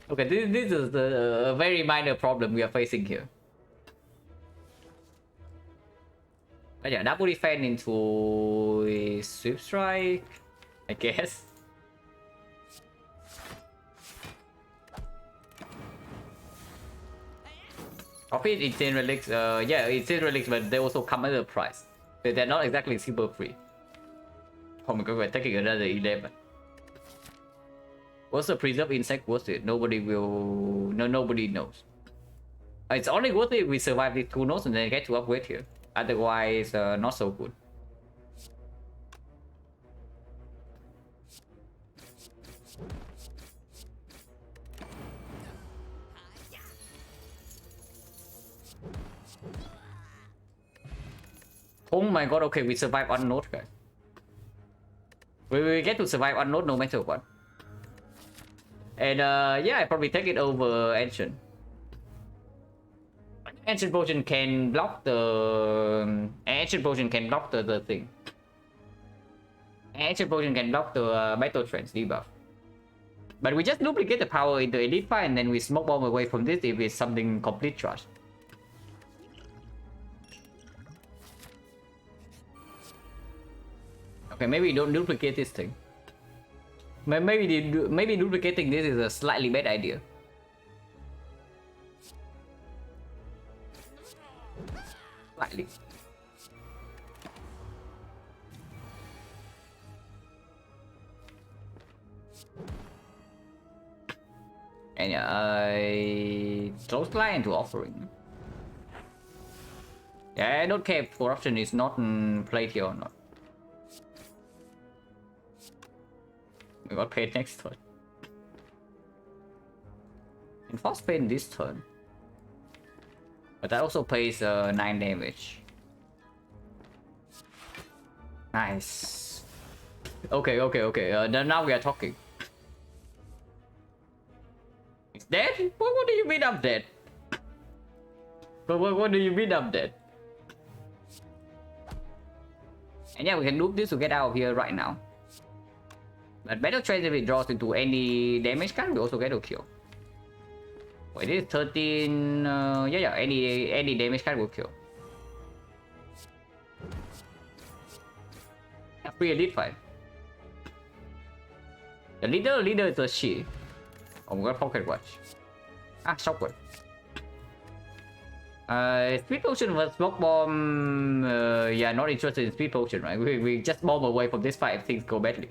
Okay, this is a very minor problem we are facing here. But yeah, double defend into a sweep strike, I guess. Profit insane relics, yeah, insane relics, but they also come at a price. They're not exactly super free. Oh my god, we're taking another 11. What's the preserve insect worth it? Nobody will... nobody knows. It's only worth it if we survive these 2 nodes and then get to upgrade here. Otherwise, not so good. Oh my god, okay, we survive on node, guys. We get to survive on node no matter what. And yeah, I probably take it over Ancient. Ancient Potion can block the... Ancient Potion can block the thing. Ancient Potion can block the Battle Trance debuff. But we just duplicate the power into Elite Fire and then we smoke bomb away from this if it's something complete trash. Okay, maybe don't duplicate this thing. Maybe duplicating this is a slightly bad idea. Slightly. And yeah, I close line into offering. Yeah, I don't care if corruption is not played here or not. We got paid next turn. Enforce pain this turn. But that also pays 9 damage. Nice. Okay. Now we are talking. It's dead? What do you mean I'm dead? What do you mean I'm dead? And yeah, we can loop this to get out of here right now. But Battle Trance, if it draws into any damage card, we also get a kill. Wait, it is 13... yeah, any damage card will kill. Yeah, free Elite Fight. The leader is a she. Oh, we got Pocket Watch. Ah, Shockwave. Speed Potion was Smoke Bomb... yeah, not interested in Speed Potion, right? We just bomb away from this fight if things go badly.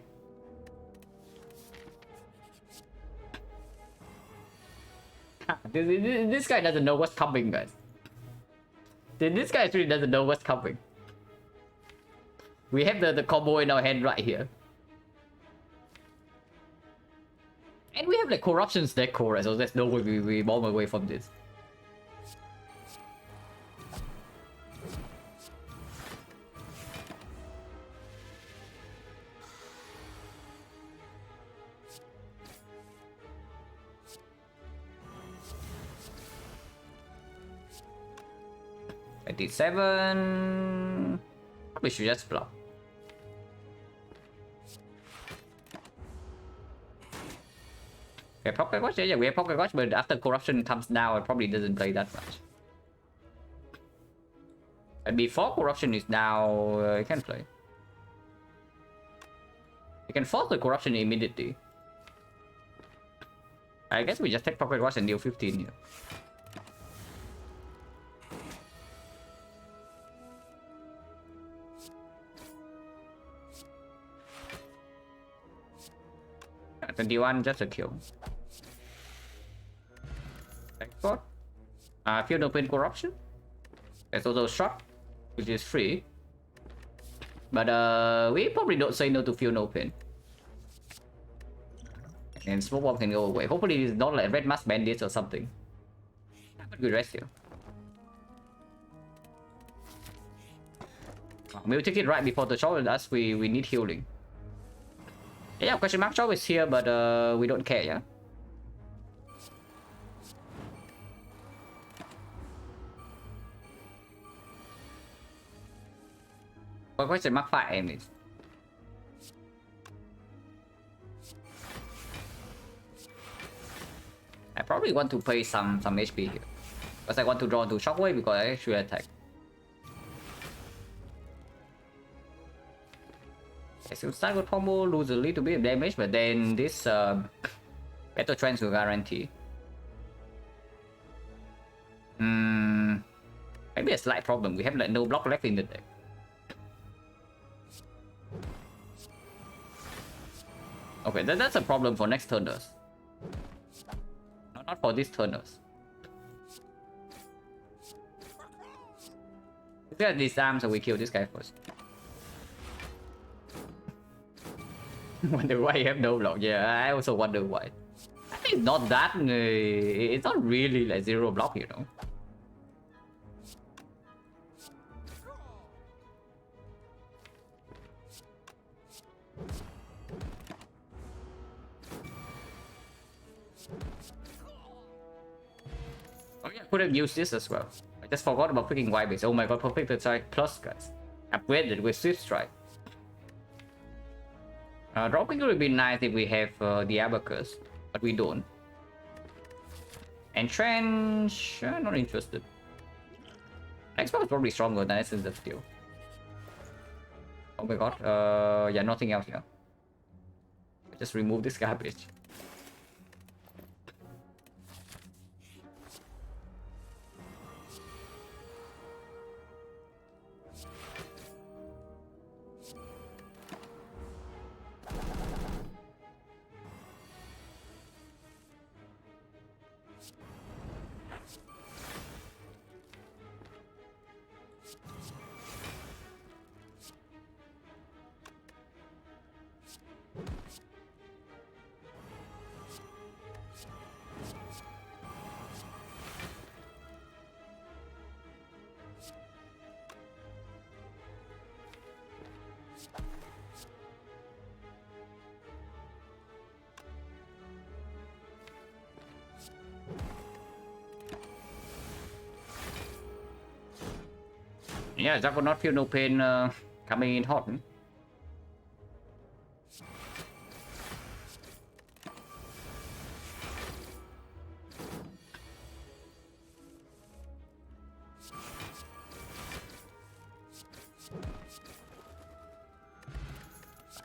This guy doesn't know what's coming, guys. This guy really doesn't know what's coming. We have the combo in our hand right here. And we have like Corruption's deck core, so there's no way we bomb away from this. $27. Probably should just flop. Okay, Pocket Watch. Yeah, we have Pocket Watch, but after Corruption comes down, it probably doesn't play that much. But before corruption is now, you can play. You can force the corruption immediately. I guess we just take pocket watch and deal 15 here. Yeah, 21, just a kill. Export. Field open corruption. There's also shot, which is free. But we probably don't say no to field open. And smoke bomb can go away. Hopefully it's not like red mask bandits or something. Good rest here. We'll take it right before the shot with us. We need healing. Yeah, question mark shot is here, but we don't care, yeah? What question mark 5 aim is? I probably want to pay some HP here. Because I want to draw into shockwave because I actually attack. Okay, so start with combo, lose a little bit of damage, but then this better trends will guarantee. Maybe a slight problem. We have like no block left in the deck. Okay, that's a problem for next turners. Not for this turners. We got disarm, so we kill this guy first. Wonder why you have no block. Yeah, I also wonder why. I think it's not that. It's not really like zero block, you know. Oh yeah, could have used this as well. I just forgot about freaking Y base. Oh my god, perfect strike plus, guys. Upgraded with Swift Strike. Dropping would be nice if we have the Abacus, but we don't. Entrench, not interested. Xbox is probably stronger than Essence of Steel. Oh my god, yeah, nothing else here. Just remove this garbage. Yeah, that would not feel no pain coming in hot.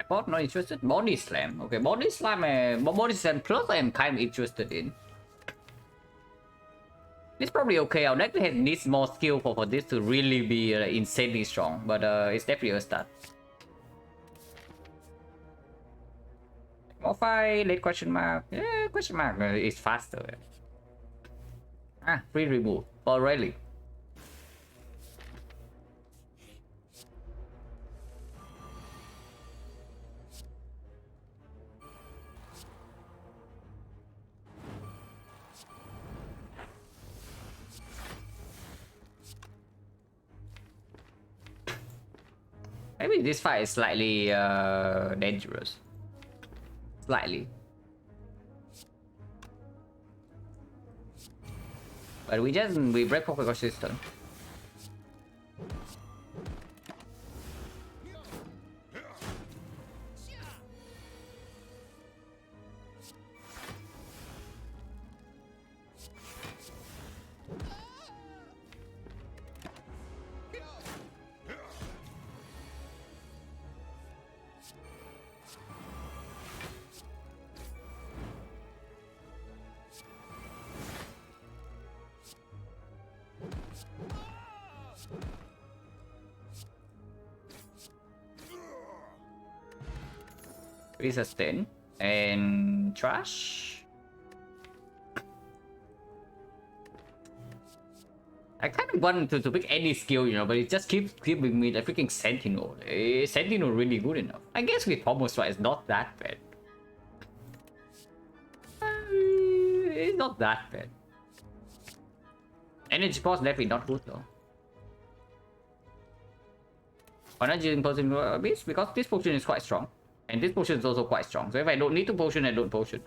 Bot not interested. Body slam. Okay, body slam. Body slam plus I'm kind of interested in. It's probably okay. Our deck needs more skill for this to really be insanely strong, but it's definitely a start. More fight, late question mark. Yeah, question mark is faster. Free remove already. Maybe this fight is slightly dangerous. Slightly. But we break Poké system. 3 sustain. And trash. I kind of want to pick any skill, you know, but it just keeps giving me the freaking Sentinel. Sentinel really good enough. I guess with Pommel Strike, it's not that bad. It's not that bad. Energy Pulse definitely not good though. Why not using Potion Abyss? Because this potion is quite strong. And this potion is also quite strong. So if I don't need to potion, I don't potion.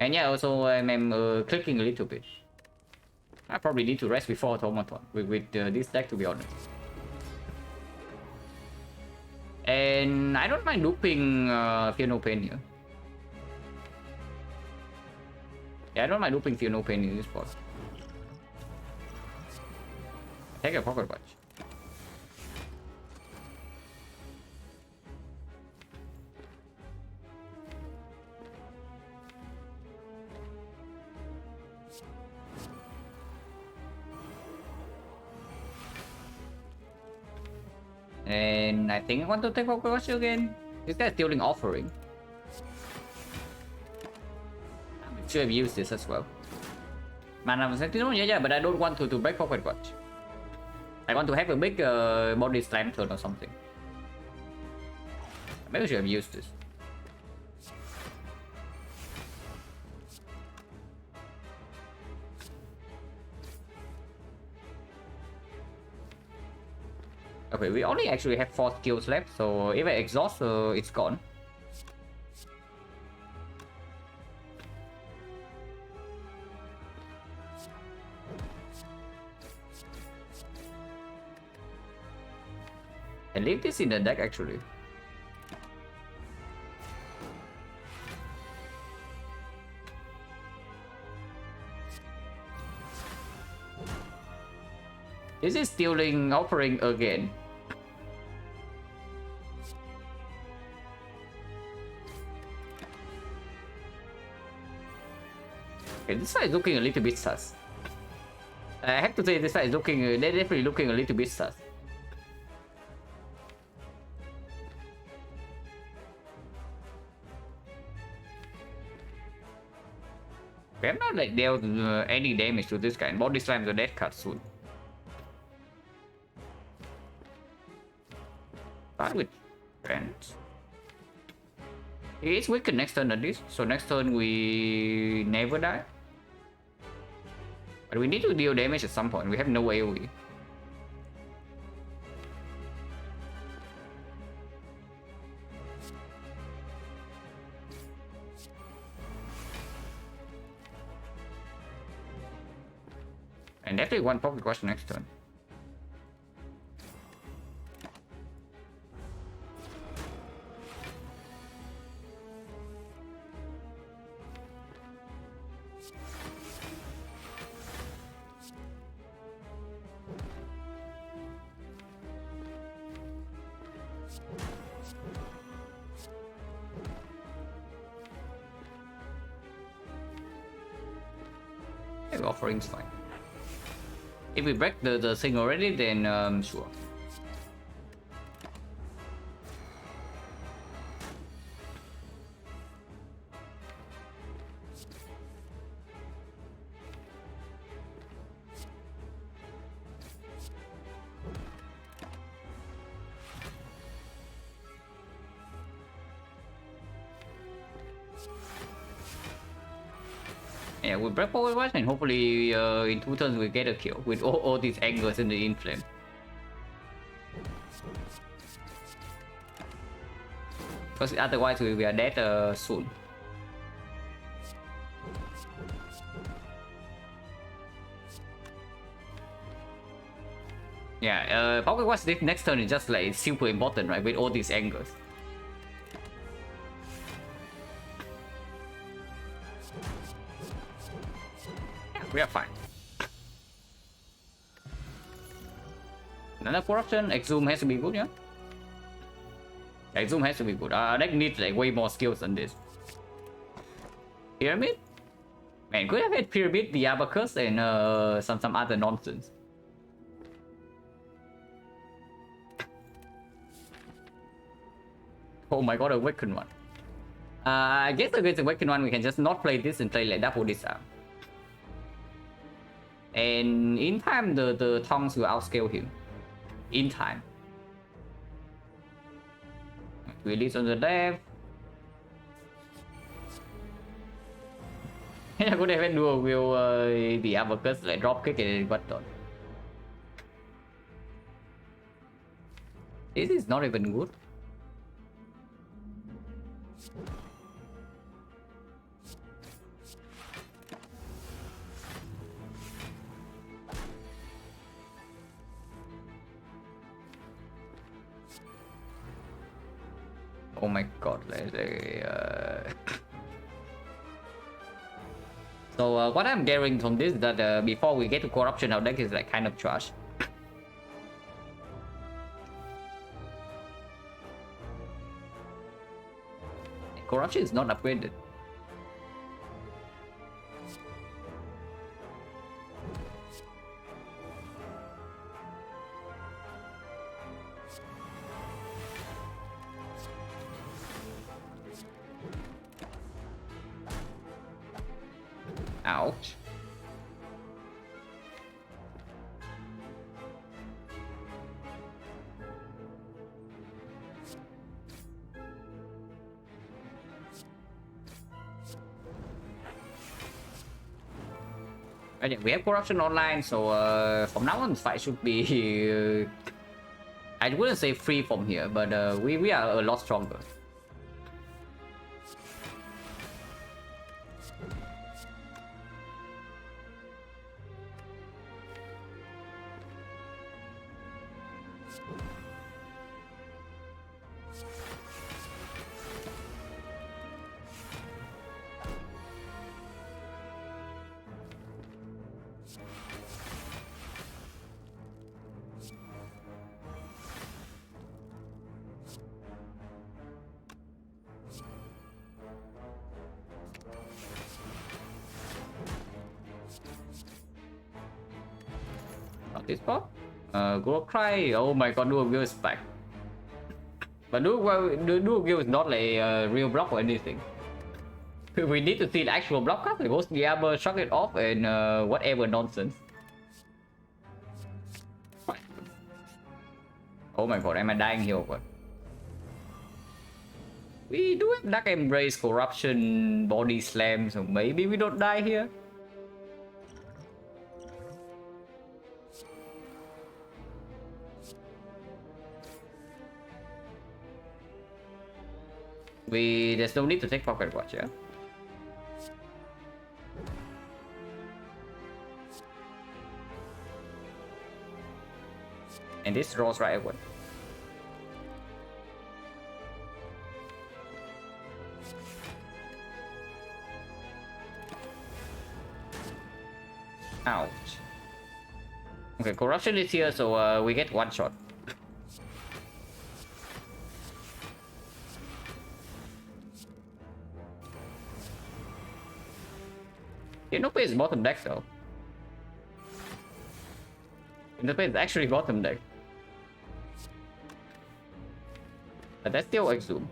And yeah, also I'm clicking a little bit. I probably need to rest before Automaton with this deck, to be honest. And I don't mind looping Fear No Pain here. Yeah, I don't mind looping Fear No Pain in this spot. Take a Pocket Watch. And I think I want to take Pocket Watch again. This guy's stealing Offering. I'm sure I've used this as well. Mana Sentinel, yeah, but I don't want to break Pocket Watch. I want to have a big body slam turn or something. Maybe I should have used this. Okay, we only actually have 4 skills left, so if I exhaust, it's gone. And leave this in the deck actually. This is stealing Offering again. Okay, this side is looking a little bit sus. I have to say this side is looking, they're definitely looking a little bit sus. We have not like dealt any damage to this guy, and Body Slam the death card soon. Start with friends. He is weakened next turn at least, so next turn we never die. But we need to deal damage at some point, we have no AoE. And definitely one Pocket Watch next turn. Yeah, Offering's fine. If we break the thing already, then sure. Yeah, we'll break Power Watch and hopefully in 2 turns we get a kill with all these angles in the Inflame. Because otherwise we are dead soon. Yeah, Power Watch this next turn is just like super important, right? With all these angles. We are fine. Another corruption, Exhume has to be good, yeah? Exhume has to be good. Deck needs like way more skills than this. Pyramid? Man, could have had Pyramid, the Abacus, and some other nonsense. Oh my god, Awakened one. I guess against the Awakened one, we can just not play this and play like double disarm. And in time, the tongues will outscale him. In time. Release on the left. I could have dual will the Abacus like drop kick and button. This is not even good. Oh my god, So what I'm gathering from this is that before we get to corruption, our deck is like kind of trash. Corruption is not upgraded. Ouch. We have corruption online, so from now on, the fight should be. I wouldn't say free from here, but we are a lot stronger. This pop? Go cry. Oh my god, dual wheel is back. But dual wheel is not like a real block or anything. We need to see the actual block card. It goes the armor, shock it off, and whatever nonsense. Oh my god, am I dying here or what? We do have Dark Embrace, Corruption, Body Slam, so maybe we don't die here. There's no need to take Pocket Watch, yeah? And this draws right away. Ouch. Okay, Corruption is here, so we get one shot. Innope is bottom deck though. Innope is actually bottom deck. But that's still Exhume.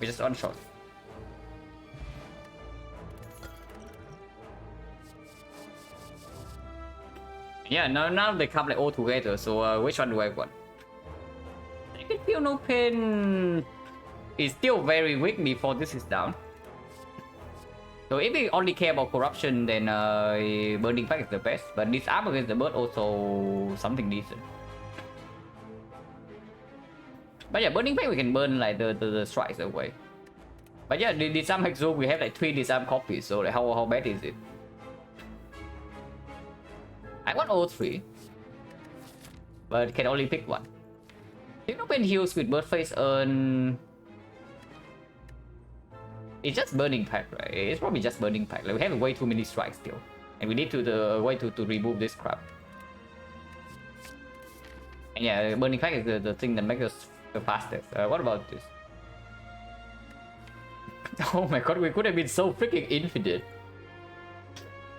We just one shot. Yeah, now they come like all together. So which one do I want? I can feel no pain. Is still very weak before this is down. So if we only care about corruption, then burning pack is the best. But this armor against the bird also something decent. But yeah, burning pack we can burn like the strikes away. But yeah, the disarm Hexo we have like 3 disarm copies, so like how bad is it? I want all three, but can only pick one. You know, when heals with Birdface earn. It's just burning pack, right? It's probably just burning pack. Like we have way too many strikes still, and we need to the way to remove this crap. And yeah, burning pack is the thing that makes us the fastest. What about this? Oh my god, we could have been so freaking infinite.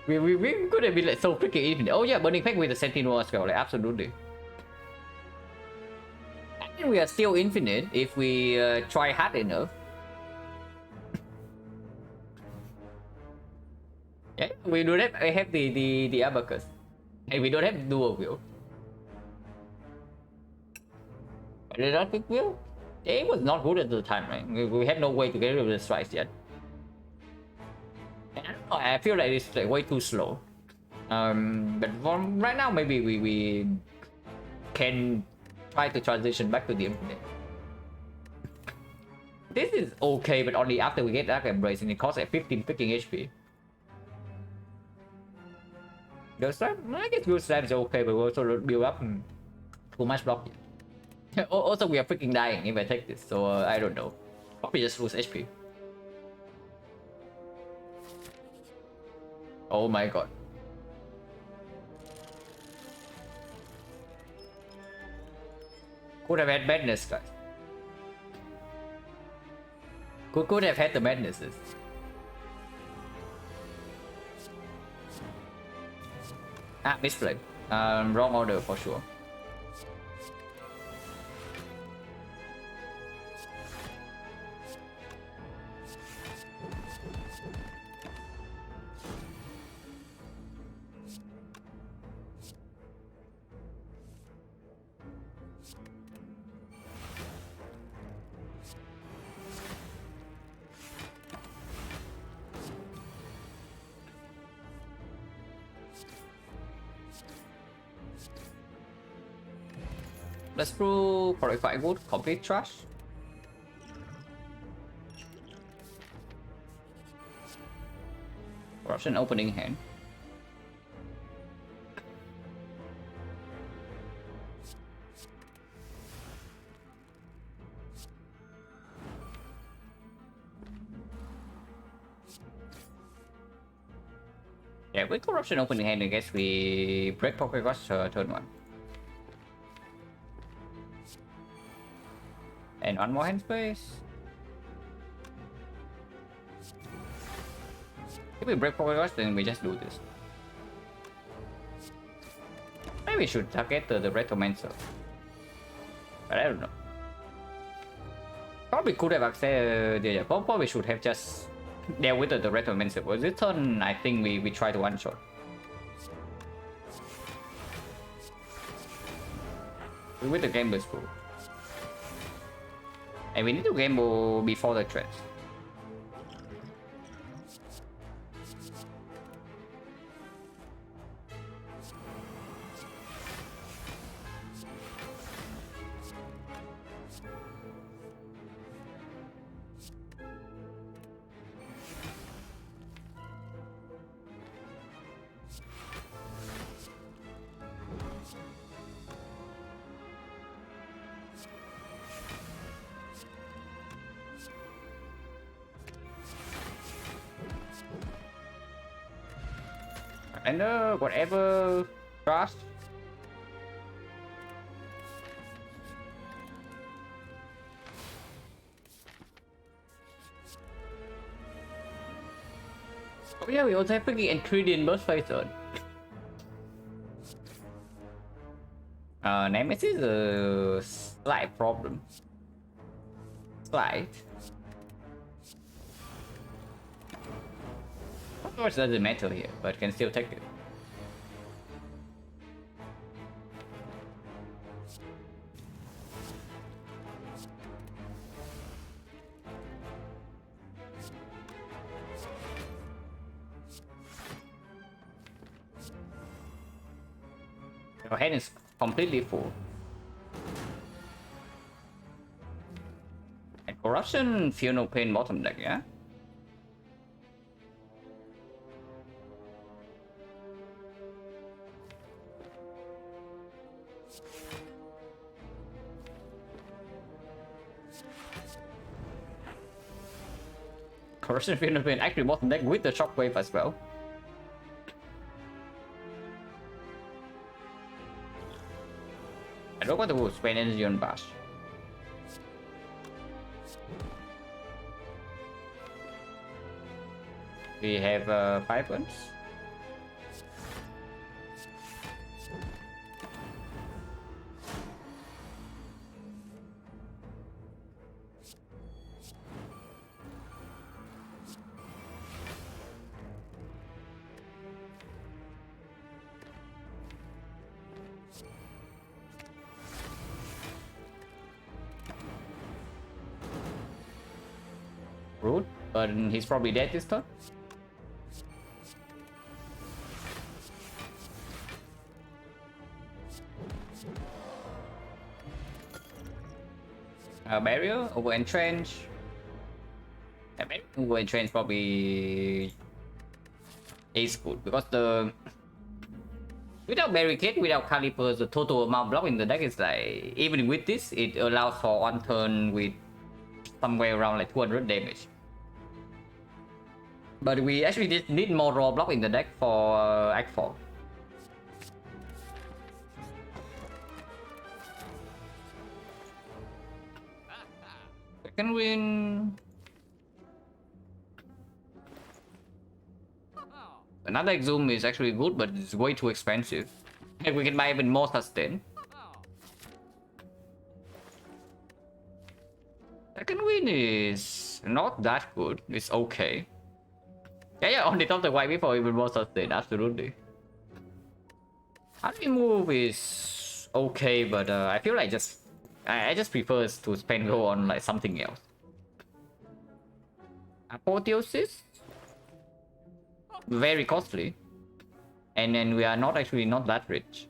We could have been like so freaking infinite. Oh yeah, burning pack with the sentinel as well. Like absolutely. I think we are still infinite if we try hard enough. Yeah, we don't have. I have the abacus, and we don't have dual wheel. But the electric wheel, it was not good at the time, right? We had no way to get rid of the strikes yet. And I don't know. I feel like it's like way too slow. But from right now, maybe we can try to transition back to the infinite. This is okay, but only after we get Dark Embrace, and it costs like 15 freaking HP. Ghost Slam? I guess Ghost Slam is okay, but we also build up too much block. Also, we are freaking dying if I take this, so I don't know. Probably just lose HP. Oh my god. Could have had madness, guys. Could have had the madnesses. Ah, misplay. Wrong order for sure. Let's do Purify Wood, complete trash. Corruption opening hand. Yeah, with Corruption opening hand, I guess we break Pocket Rush turn 1. And one more hand space. If we break Pocket Rush, then we just do this. Maybe we should target the Retromancer. But I don't know. Probably could have access. Yeah, probably should have just dealt with the Retromancer. But this turn, I think we try to one shot. With the Game Screw. And we need to gamble before the trades. And whatever trust. Oh yeah, we also have freaking Entradian burst face on. Nemesis is a slight problem. Slight. Of course, doesn't matter here, but can still take it. Your hand is completely full. And Corruption, feel no pain bottom deck, yeah? Corruption Phenomenon actually bottom deck with the shockwave as well. I don't want to spend energy on Bash. We have 5 ones. Rude, but he's probably dead this turn. Barrier over entrench. Over entrench probably is good because the without barricade, without calipers, the total amount block in the deck is like, even with this, it allows for one turn with somewhere around like 200 damage. But we actually just need more raw block in the deck for Act 4. Second win. Another Exhume is actually good, but it's way too expensive. And we can buy even more sustain. Second win is not that good. It's okay. Yeah, on the top of the white before even more sustain, absolutely. Early move is okay, but I feel like I just prefer to spend go on like something else. Apotheosis, very costly, and then we are not that rich.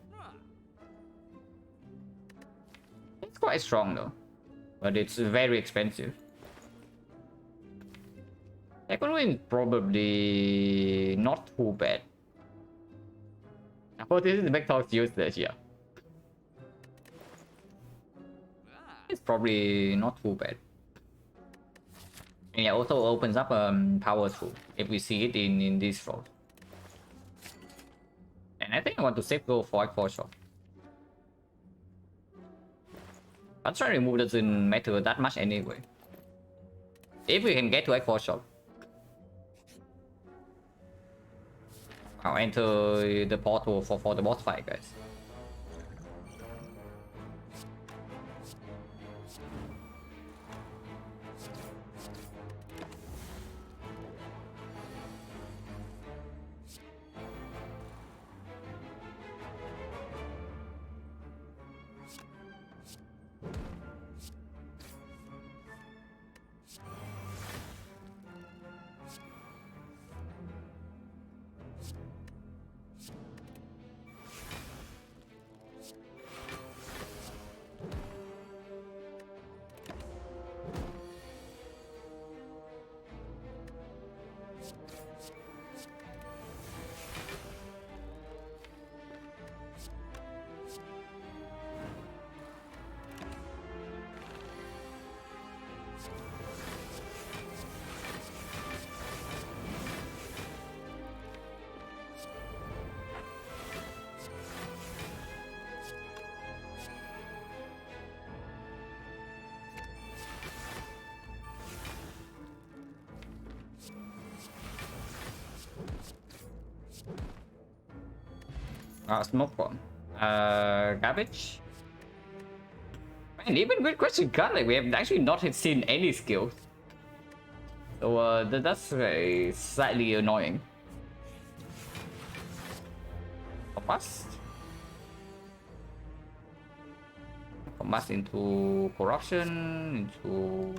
It's quite strong though, but it's very expensive. Second win probably not too bad. Apotheosis is the back talks useless, yeah. It's probably not too bad. And yeah, also opens up power through if we see it in this roll. And I think I want to save go for Act 4 shot. But try remove doesn't matter that much anyway. If we can get to Act 4 shot. I'll enter the portal for the boss fight, guys. Smoke bomb. Garbage. Man, even with question gun, like we have actually not seen any skills. So that's slightly annoying. Combust. Combust into corruption, into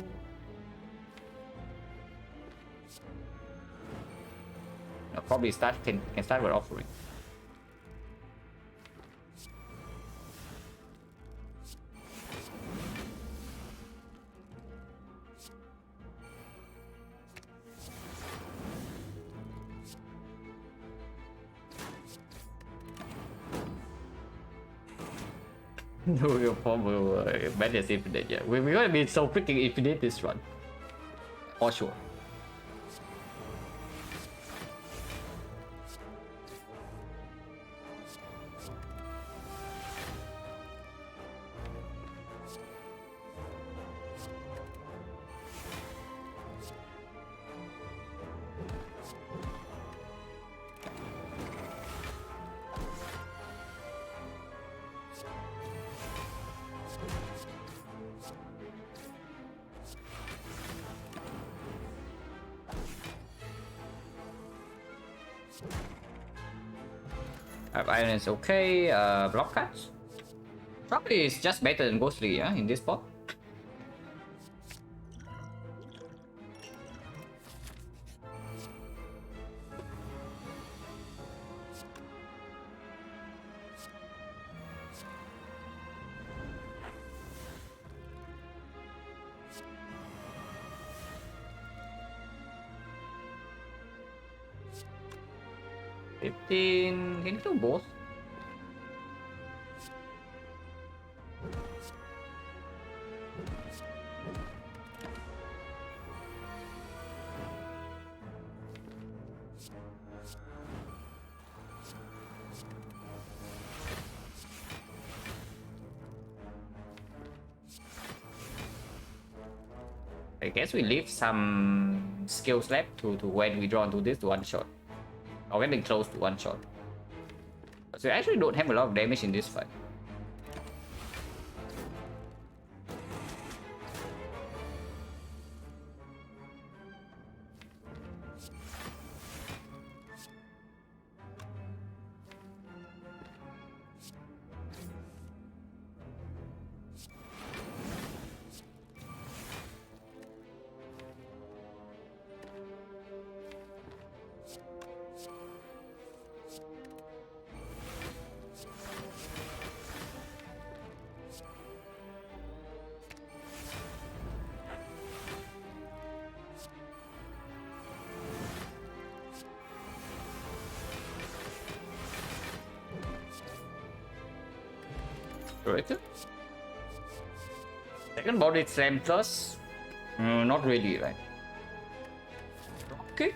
no, probably can start with offering. No, your former Madness Infinite, yeah. We're gonna be so freaking infinite this run. For sure. Iron is okay. Block cuts. Probably is just better than Ghostly, yeah, in this spot. Can you do both? I guess we leave some skills left to when we draw into this to one shot. Or getting close to one shot. So we actually don't have a lot of damage in this fight. Correct? Second body slam plus? Not really, right? Okay.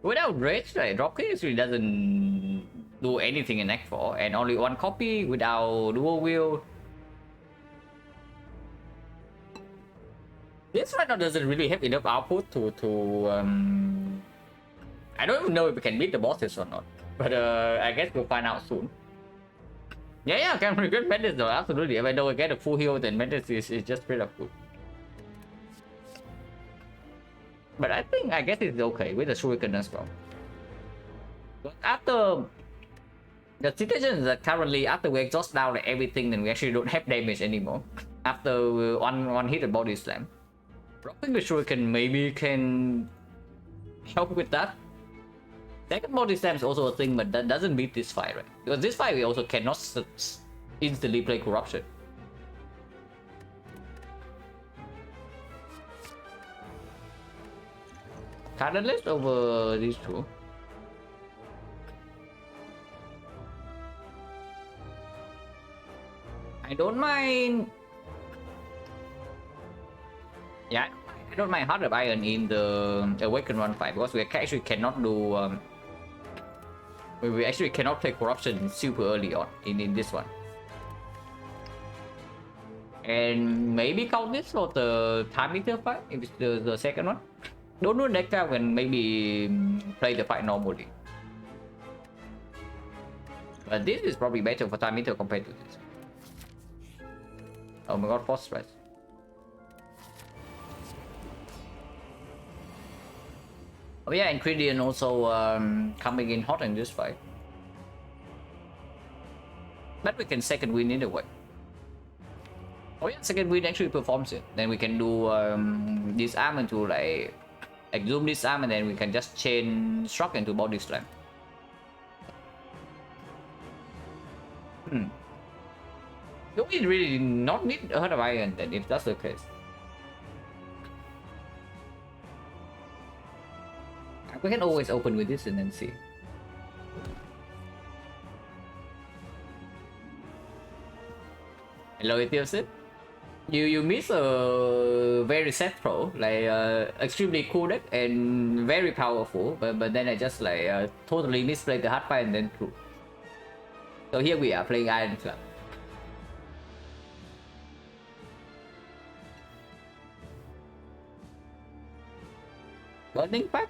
Without rage, right? Dropkick actually doesn't do anything in Act 4, and only one copy without dual wield. This right now doesn't really have enough output to I don't even know if we can beat the bosses or not, but I guess we'll find out soon. Yeah, I can regret Madness though, absolutely. If I don't get a full heal, then Madness is just straight up good. But I guess it's okay with the Shuriken as well. But after the situation is that currently after we exhaust down like everything, then we actually don't have damage anymore. After one hit a body slam, dropping the Shuriken maybe can help with that. Second body slam is also a thing, but that doesn't beat this fight, right? Because this fight we also cannot instantly play corruption. Catalyst over these two. I don't mind. Yeah, I don't mind Heart of Iron in the Awaken Run fight because we actually cannot do. We actually cannot play corruption super early on in this one. And maybe count this for the time meter fight if it's the second one. Don't know next time can maybe play the fight normally. But this is probably better for time meter compared to this. Oh my god, force stress. Oh yeah, Ingredient also coming in hot in this fight. But we can second win either way. Oh yeah, second win actually performs it. Then we can do disarm into like zoom disarm, and then we can just chain struck into body slam. Do we really not need Heart of Iron then if that's the case? We can always open with this and then see. Hello, Ethiosit. You miss a very set pro, like extremely cool deck and very powerful, but then I just like totally misplayed the hard fight and then threw. So here we are playing Iron Club. Burning Pack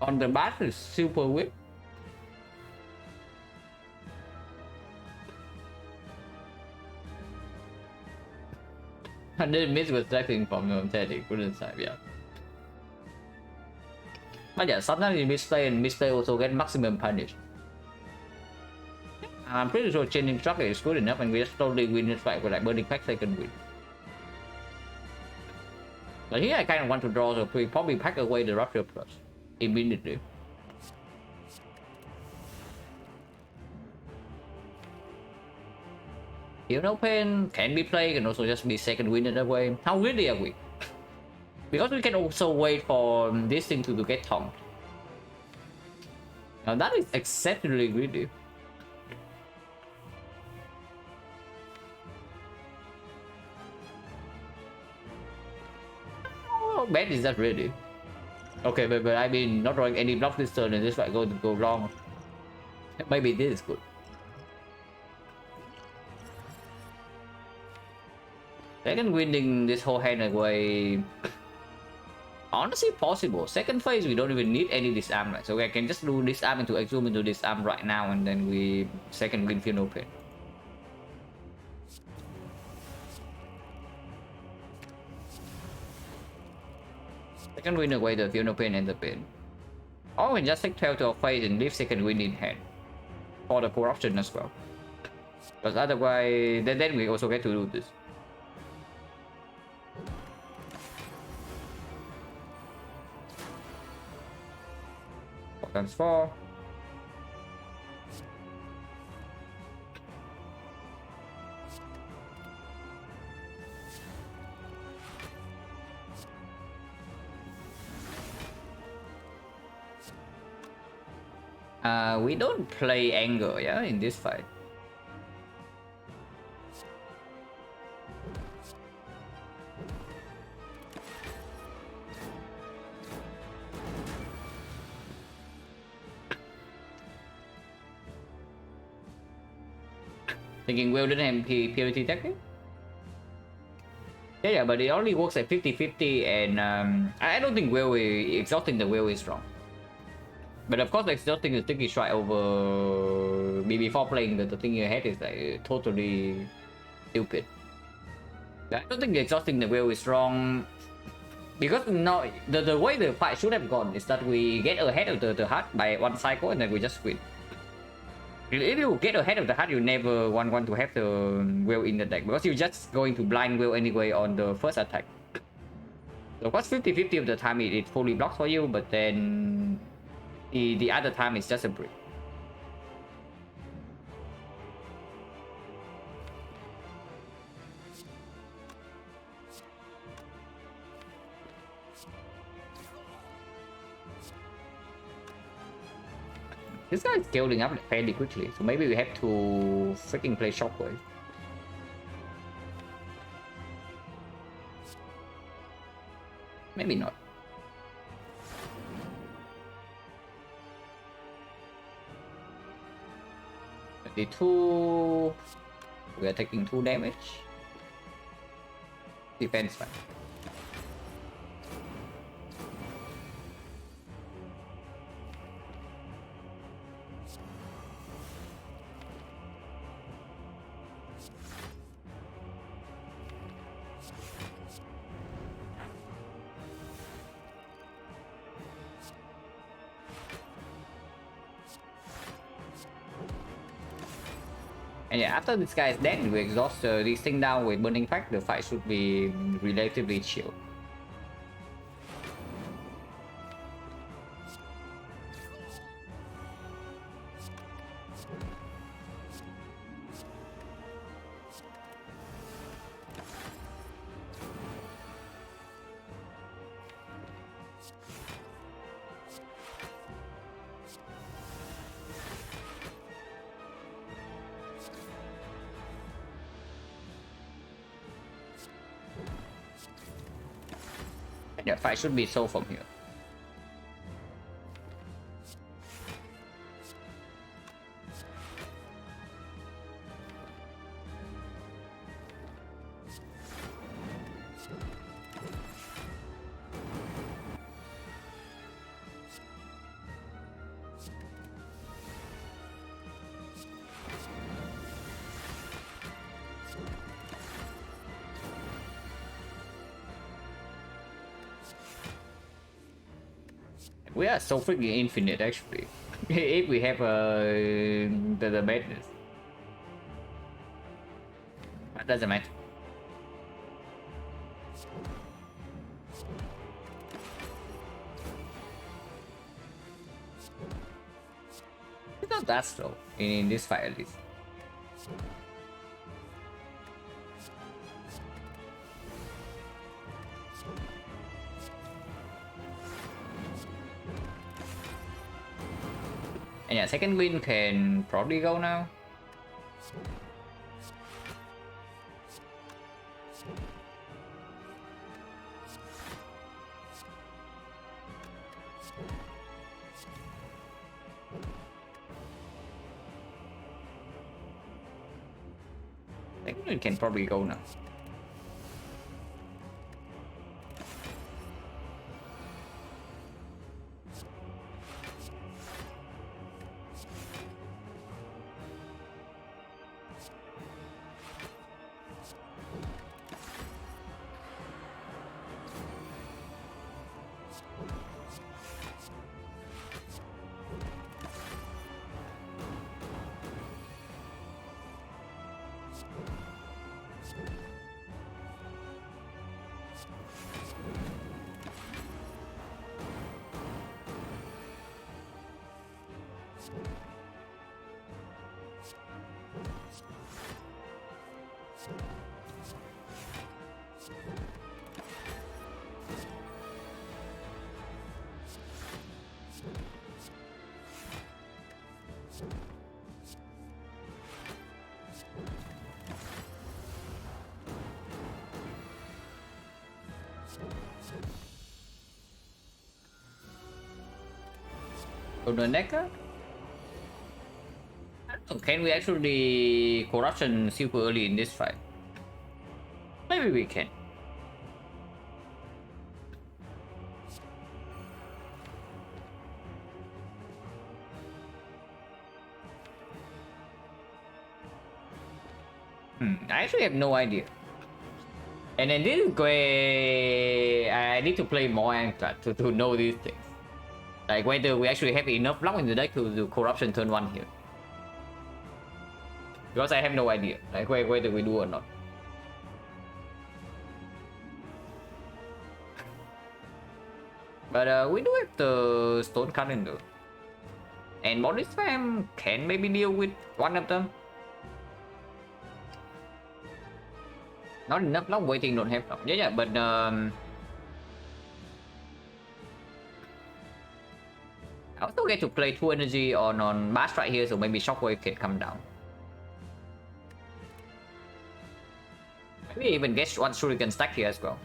on the back is super weak. I didn't miss with tracking from Teddy, couldn't say, yeah. But yeah, sometimes you misplay and misplay also get maximum punish. I'm pretty sure changing track is good enough and we just totally win this fight with like Burning Pack second win. But here I kind of want to draw, so we probably pack away the Rupture Plus immediately. You know, Pain can be played and also just be second win in that way. How really are we? Because we can also wait for this thing to get tonked. Now that is exceptionally greedy. How bad is that really? Okay, but I mean, not drawing any block this turn and this might going to go wrong. Maybe this is good. Second winning this whole hand away. Honestly possible. Second phase we don't even need any disarm, right? So I can just do disarm into exhume into disarm right now and then we second win Feel No Pain. Second win away the Feel No Pain and the pain. Or we can just take tail to a phase and leave second win in hand. For the corruption as well. Because otherwise then we also get to do this. Times 4. We don't play anger, yeah, in this fight. Thinking Will didn't have purity technique? Yeah, but it only works at 50-50 and I don't think Will exhausting the Will is wrong. But of course exhausting the sticky strike over before playing the thing you had is like totally stupid. I don't think exhausting the Will is wrong. Because no, the way the fight should have gone is that we get ahead of the heart by one cycle and then we just win. If you get ahead of the heart, you never want to have the Will in the deck because you're just going to blind Will anyway on the first attack. So of course 50-50 of the time it fully blocks for you, but then the other time it's just a break. This guy is scaling up fairly quickly, so maybe we have to freaking play Shockwave. Maybe not. The 2... We are taking 2 damage. Defense fine. And yeah, after this guy is dead, we exhaust this thing down with Burning Pack, the fight should be relatively chill. Yeah, fight should be sold from here. We are so freaking infinite actually. If we have the madness. That doesn't matter. It's not that slow in this fight at least. And yeah, second win can probably go now. Second win can probably go now. The Necker? I don't know, can we actually corruption super early in this fight? Maybe we can. I actually have no idea. And then this is where I need to play more Anchor to know these things. Like whether we actually have enough block in the deck to do corruption turn 1 here. Because I have no idea, like whether we do or not. But we do have the stone calendar. And Morris Fam can maybe deal with one of them. Not enough block, waiting don't have block. Yeah, but I also get to play 2 energy on Bash right here, so maybe Shockwave can come down. Maybe even get 1 Shuriken stack here as well.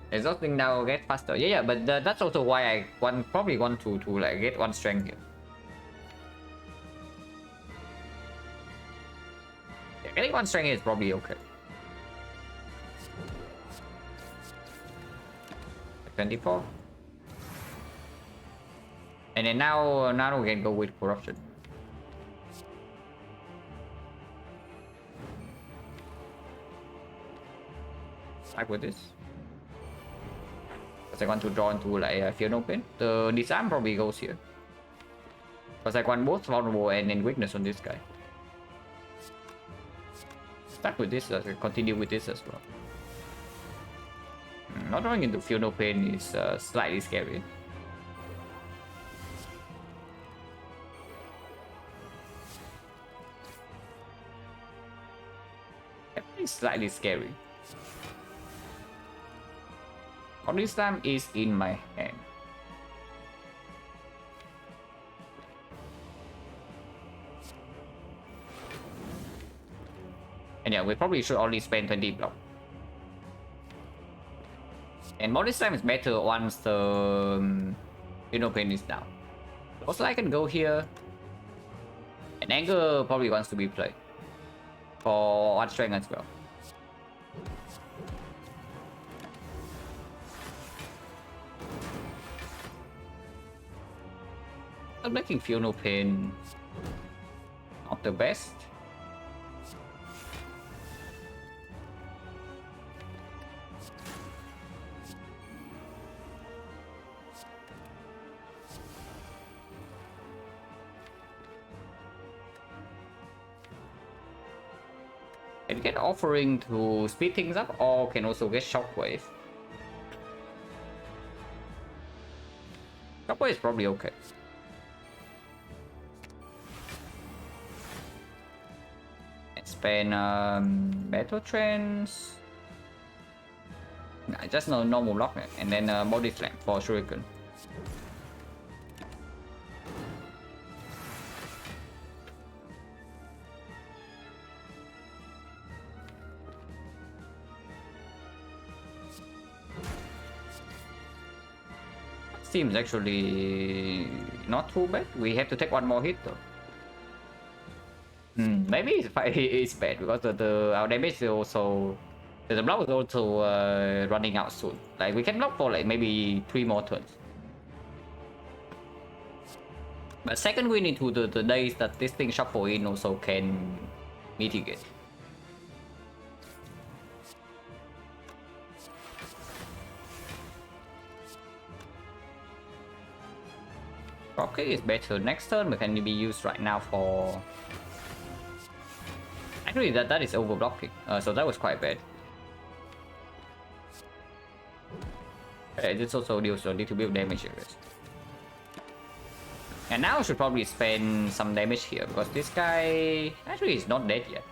Exhausting now get faster. Yeah, but that's also why I probably want to like get 1 strength here. Yeah, getting 1 strength is probably okay. 24. And then now we can go with corruption. Start with this. Because I want to draw into like Fear No Pain. The disarm probably goes here. Because I want both vulnerable and then weakness on this guy. Start with this, continue with this as well. Not drawing into Feel No Pain is slightly scary. It's slightly scary. All this time is in my hand. And yeah, we probably should only spend 20 block. And body slam is better once the pain is down. Also, I can go here. And anger probably wants to be played for one strength as well. I'm making feel no pain not the best. Can get offering to speed things up, or can also get shockwave. Shockwave is probably okay. Spend battle trends. Nah, just no normal block, and then body slam for shuriken. Seems actually not too bad. We have to take one more hit though. Maybe it's bad because our damage is also the block is also running out soon. Like we can block for like maybe 3 more turns. But second wind into the days that this thing shuffle in also can mitigate. Rocket is better next turn, but can be used right now for... Actually, that is overblocking, so that was quite bad. This also deals a little bit of damage here. And now I should probably spend some damage here, because this guy actually is not dead yet.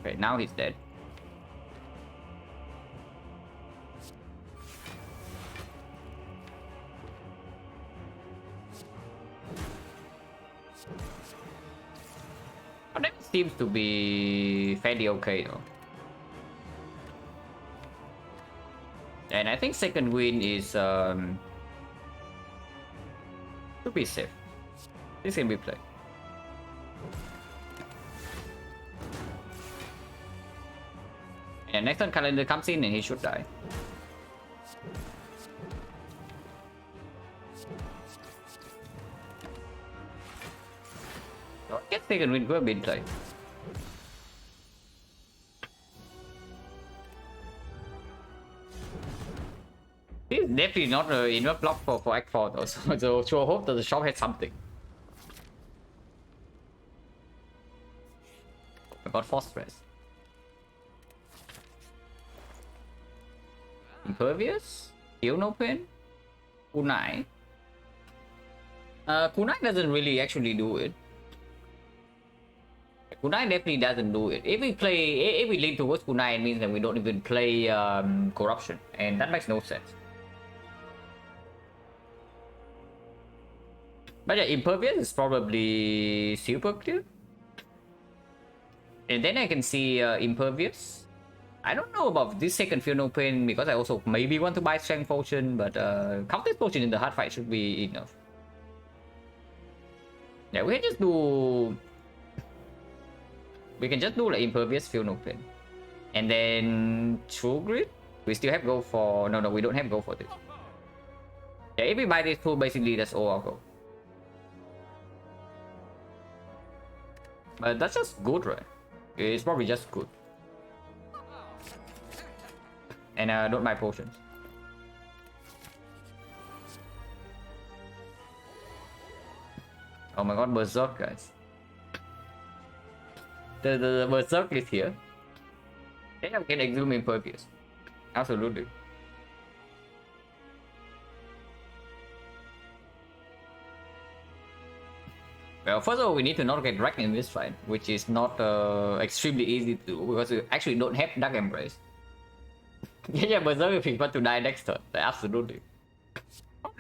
Okay, now he's dead. But that seems to be fairly okay though. And I think second win is should be safe. This can be played. And next turn calendar comes in and he should die. So I guess second win could have been played. This is definitely not an enough block for Act 4 though, so sure hope that the shop has something. I got 4 stress. Impervious? Heal no pain? Kunai? Kunai doesn't really actually do it. Kunai definitely doesn't do it. If we lean towards Kunai, it means that we don't even play corruption, and that makes no sense. But yeah, Impervious is probably super clear. And then I can see Impervious. I don't know about this second Feel No Pain because I also maybe want to buy Strength Potion, but Counter Potion in the hard fight should be enough. Yeah, we can just do... We can just do like Impervious, Feel No Pain. And then True Grit? We still have go for... No, we don't have go for this. Yeah, if we buy this tool, basically that's all I'll go. But that's just good, right? It's probably just good. And don't buy potions. Oh my god, Berserk, guys. The Berserk is here. Then I can exhume Impervious. Absolutely. Well, first of all, we need to not get wrecked in this fight, which is not extremely easy to do because we actually don't have Dark Embrace. Yeah, Berserk if you want to die next turn, absolutely.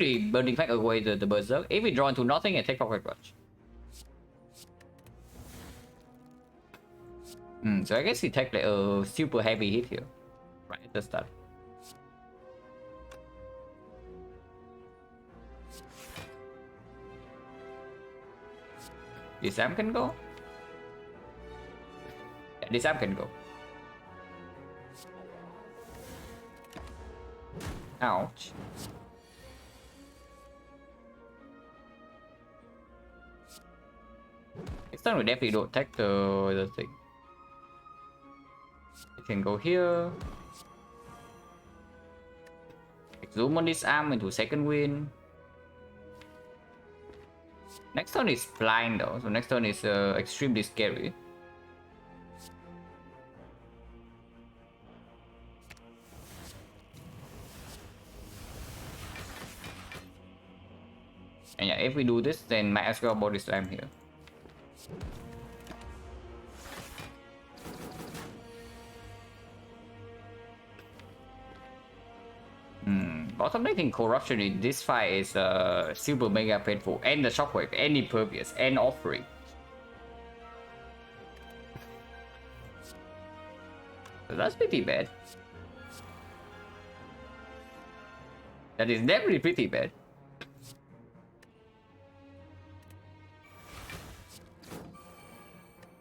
Actually, burning fact away the berserk. If we draw into nothing and take pocket watch. So I guess we take like a super heavy hit here, right at the start. This arm can go. Yeah, this arm can go. Ouch. Next time we definitely don't take the thing. We can go here. Zoom on this arm into second wind. Next turn is blind though, so next turn is extremely scary. And yeah, if we do this, then might as well body slam here. Bottom lane corruption in this fight is super mega painful, and the shockwave, and impervious, and offering. So that's pretty bad. That is definitely pretty bad.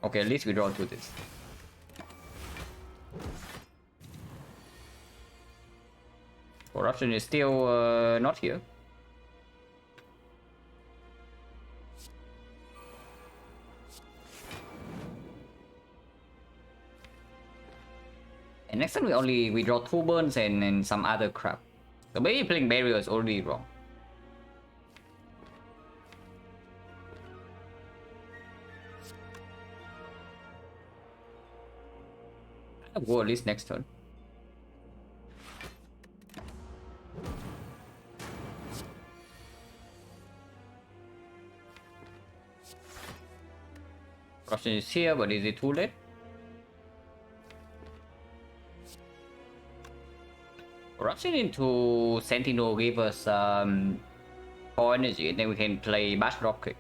Okay, at least we draw to this. Corruption is still not here. And next time we draw 2 burns and some other crap. So maybe playing barrier is already wrong. I'll go at least next turn. Corruption is here, but is it too late? Corruption into Sentinel give us 4 energy, and then we can play Bash Dropkick.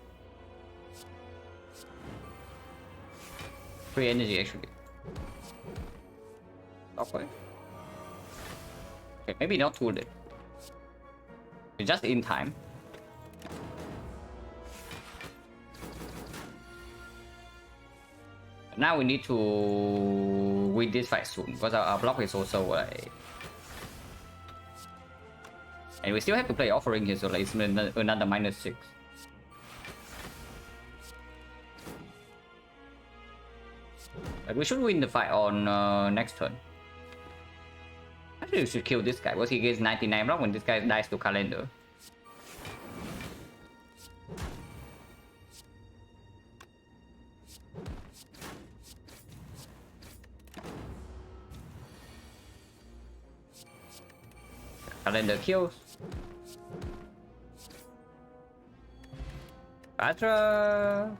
3 energy actually. Okay. Okay, maybe not too late. It's just in time. Now we need to win this fight soon because our block is also and we still have to play offering here, so like it's another -6. But we should win the fight on next turn. Actually, we should kill this guy because he gets 99 block when this guy dies to calendar. Calendar kills. Patra.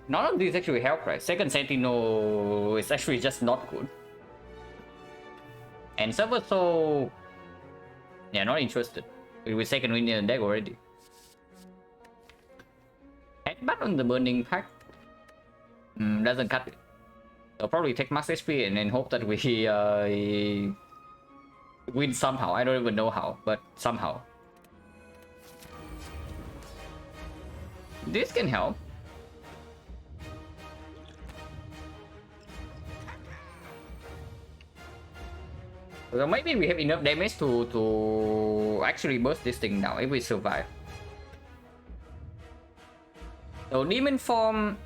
None of these actually help, right? Second Sentinel is actually just not good. And Server so yeah, not interested. With second win in the deck already. Headbutt on the burning pack doesn't cut it. I'll probably take max HP and then hope that we win somehow. I don't even know how, but somehow. This can help. So maybe we have enough damage to actually burst this thing down if we survive. So demon form,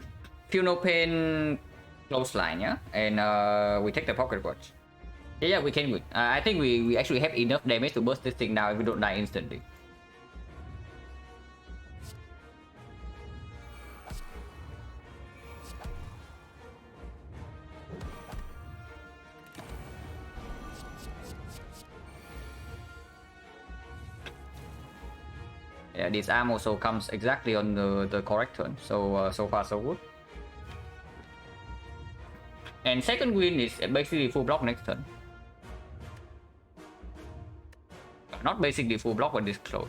feel no pain, close line, yeah, and we take the pocket watch. Yeah, we can win. I think we actually have enough damage to burst this thing down if we don't die instantly. Yeah, this arm also comes exactly on the correct turn, so so far so good. And second win is basically full block next turn. Not basically full block, but this close.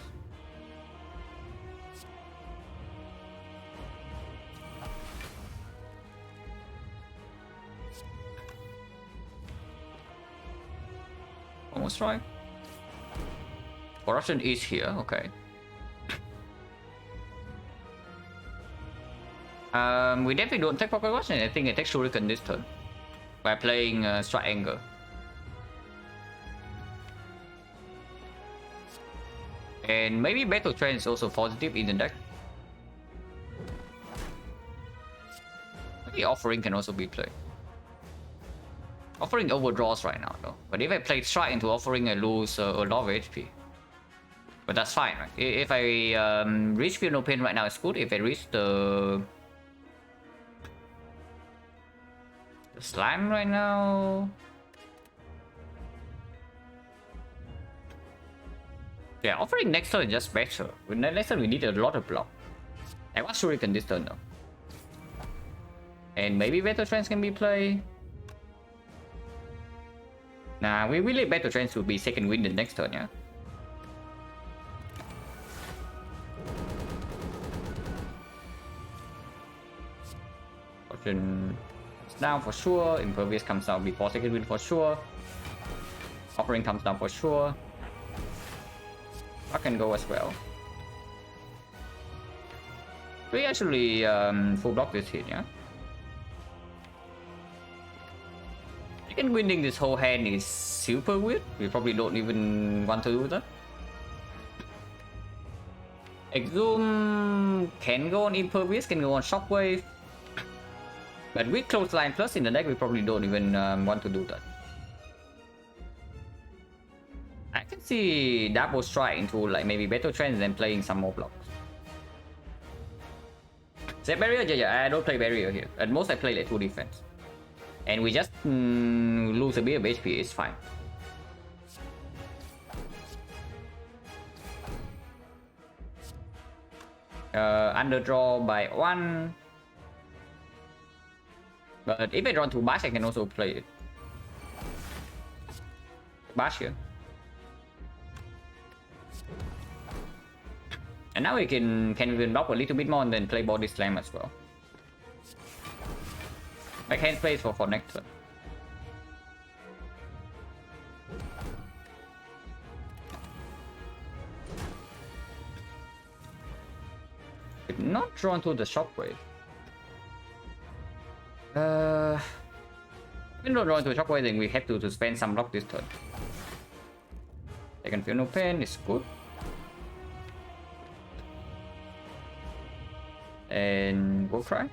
Almost right. Corruption is here, okay. We definitely don't take proper corruption. I think I take Shuriken this turn by playing Strike Anger. And maybe Battle Trend is also positive in the deck. Maybe Offering can also be played. Offering overdraws right now though. But if I play Strike into Offering, I lose a lot of HP. But that's fine, right? If I reach Feel No Pain right now, it's good. If I reach the Slime right now... Yeah, Offering next turn is just better. Next turn we need a lot of block. I want Shuriken this turn though. And maybe Battle Trance can be played. Nah, we really Battle Trance will be second win the next turn, yeah? Fortune comes down for sure. Impervious comes down before second win for sure. Offering comes down for sure. I can go as well. We actually full block this hit, yeah? Second winning this whole hand is super weird. We probably don't even want to do that. Exhume can go on Impervious, can go on Shockwave. But with Clothesline Plus in the deck, we probably don't even want to do that. I can see double strike into like maybe Battle Trance and then playing some more blocks. Set barrier? Yeah, I don't play barrier here. At most I play like 2 defense. And we just lose a bit of HP, it's fine. Underdraw by 1. But if I draw 2 bash, I can also play it. Bash here. And now we can even block a little bit more and then play Body Slam as well. I can't play for next turn. If not drawn to the Shockwave. If not drawn to the Shockwave, then we have to spend some block this turn. I can feel no pain, it's good. And we'll try.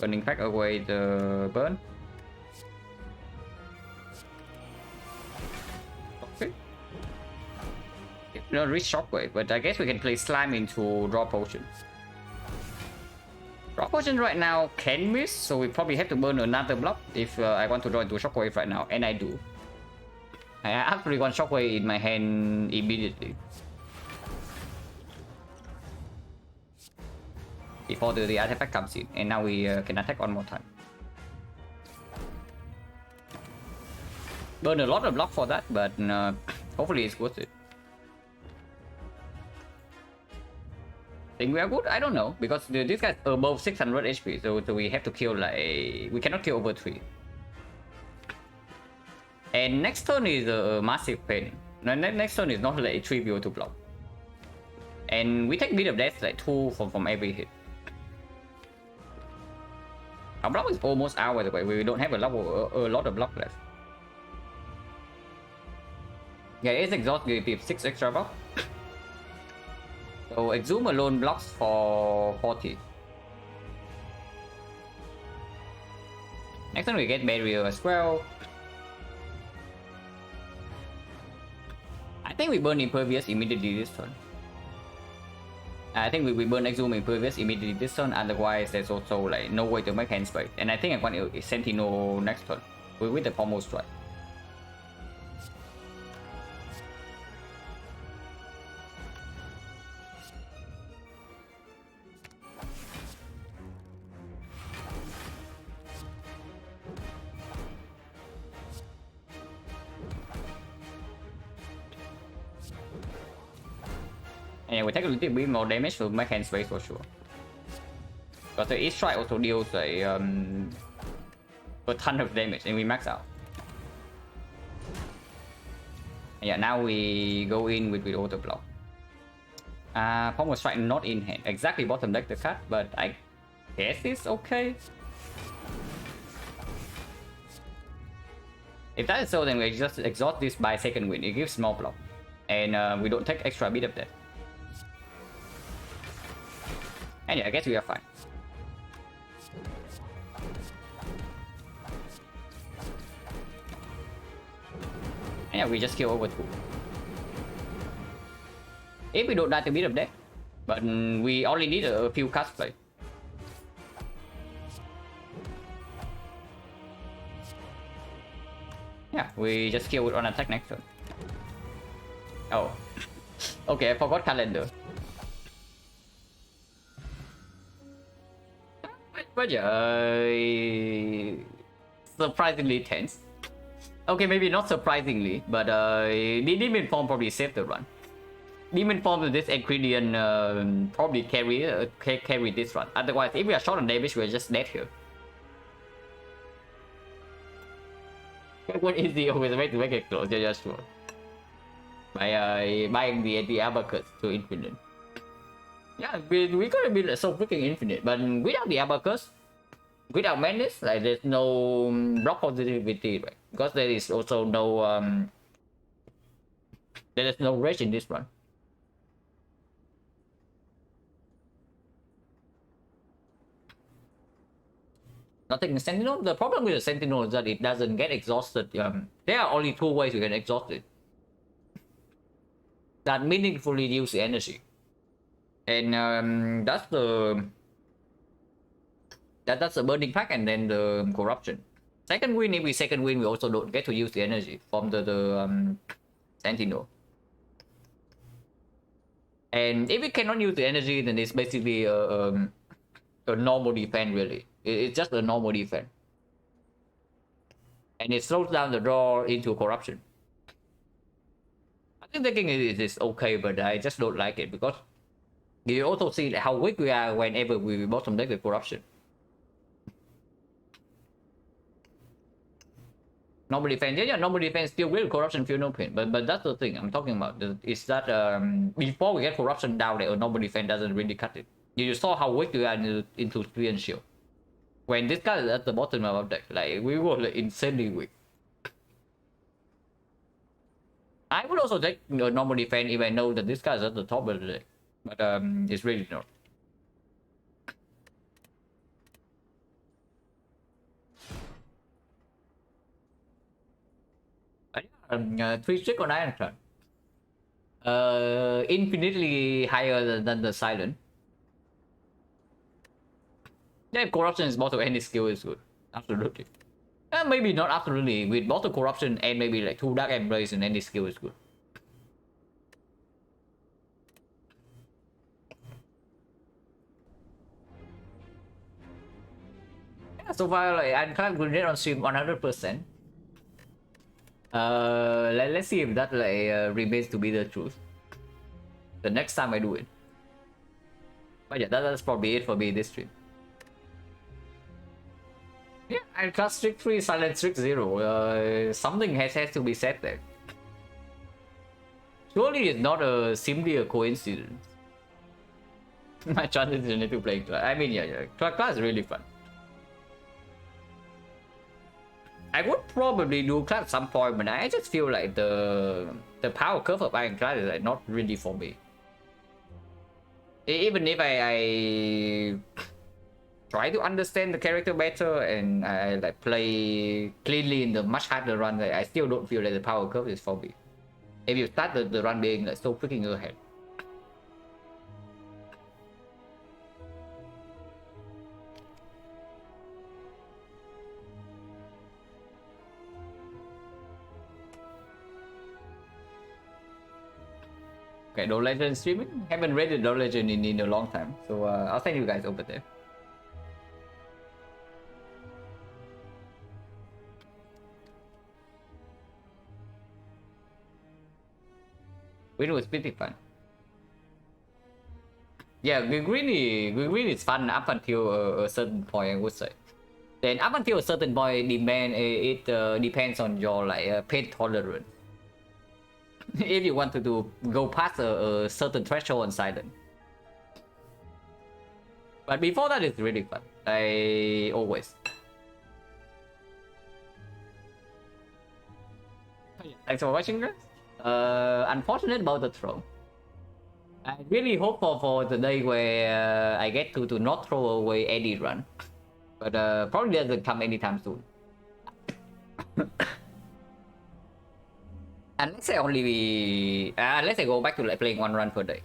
Burning Pack away the burn. Okay. No, reach Shockwave, but I guess we can play Slime into Draw Potion. Draw Potion right now can miss, so we probably have to burn another block if I want to draw into Shockwave right now, and I do. I actually want Shockwave in my hand immediately. Before the artifact comes in, and now we can attack one more time. Burn a lot of block for that, but hopefully it's worth it. Think we are good? I don't know, because this guy's above 600 HP, so we have to kill like... We cannot kill over 3. And next turn is a massive pain. Next turn is not like a 3 to block. And we take bit of death like 2 from every hit. Our block is almost out, by the way. We don't have a lot of block left. Yeah, it's exhaustive, 6 extra block. So Exhume alone blocks for 40. Next time we get Barrier as well. I think we burn Impervious immediately this turn. I think we burn Exhume Impervious immediately this turn, otherwise there's also like no way to make hand spray. And I think I want Sentinel next turn with the combo strike. And we take a little bit more damage to make hand space for sure. But the each strike also deals a ton of damage, and we max out. And yeah, now we go in with auto block. Pommel strike not in hand. Exactly bottom deck the cut, but I guess it's okay. If that is so, then we just exhaust this by second wind. It gives small block, and we don't take extra bit of that. And yeah, I guess we are fine. And yeah, we just kill over 2. If we don't die to bit of that, but we only need a few cast play. Yeah, we just kill it on attack next turn. Oh, okay, I forgot calendar. But yeah, surprisingly tense. Okay, maybe not surprisingly, but the demon form probably saved the run. Demon form with this ingredient probably carry this run. Otherwise, if we are short on damage, we're just dead here. What is the always way to make it close? Yeah, sure. By buying the abacus to infinite. Yeah, we could have been so freaking infinite, but without the abacus, without madness, like there's no block positivity, right? Because there is also no there is no rage in this run. Nothing Sentinel. The problem with the Sentinel is that it doesn't get exhausted. There are only 2 ways you can exhaust it that meaningfully use the energy, and that's the burning pack and then the corruption. Second win, if we second win, we also don't get to use the energy from the Sentinel. And if we cannot use the energy, then it's basically a normal defense, really. It's just a normal defense. And it slows down the draw into corruption. I think thinking it is okay, but I just don't like it because you also see how weak we are whenever we bottom deck the corruption. Normal defense, yeah, normal defense still with corruption, feel no pain. But that's the thing I'm talking about. Is that before we get corruption down there, normal defense doesn't really cut it. You saw how weak we are into speed and shield. When this guy is at the bottom of our deck, like we were like, insanely weak. I would also take normal defense if I know that this guy is at the top of the deck, but it's really not. Yeah, 3 strict on Iron Clan. Infinitely higher than the Silent. Yeah, if corruption is bottom, any skill is good. Absolutely. Maybe not absolutely. With bottom corruption and maybe like 2 dark embrace and any skill is good. Yeah, so far like I'm kind of good on stream 100%. Let's see if that like remains to be the truth the next time I do it. But yeah, that's probably it for me this stream. Yeah, I class strict 3, silent strict 0. Something has to be said there. Surely it's not simply a coincidence. My transition into playing class. I mean, yeah, class is really fun. I would probably do class at some point, but I just feel like the power curve of Iron Class is like not really for me. Even if I try to understand the character better and I like play cleanly in the much harder run, I still don't feel like the power curve is for me. If you start the run being like so freaking ahead. Okay, No Legend streaming? Haven't read the No Legend in a long time, so I'll send you guys over there. It was pretty fun. Yeah, green is fun up until a certain point, I would say. Then up until a certain point, it depends on your like pain tolerance. If you want to go past a certain threshold on silent. But before that, it's really fun. I always. Thanks for watching, guys. Unfortunate about the throw. I really hope for the day where I get to not throw away any run, but probably doesn't come anytime soon. Unless I go back to like playing 1 run per day.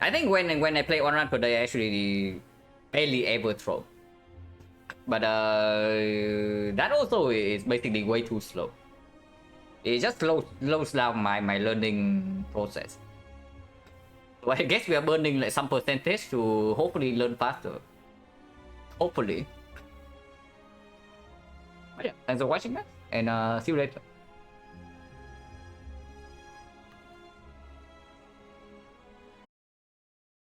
I think when I play 1 run per day, I actually barely ever throw. But that also is basically way too slow. It just slows down my learning process. So I guess we are burning like some percentage to hopefully learn faster. Hopefully. But yeah, thanks for watching, guys, and see you later.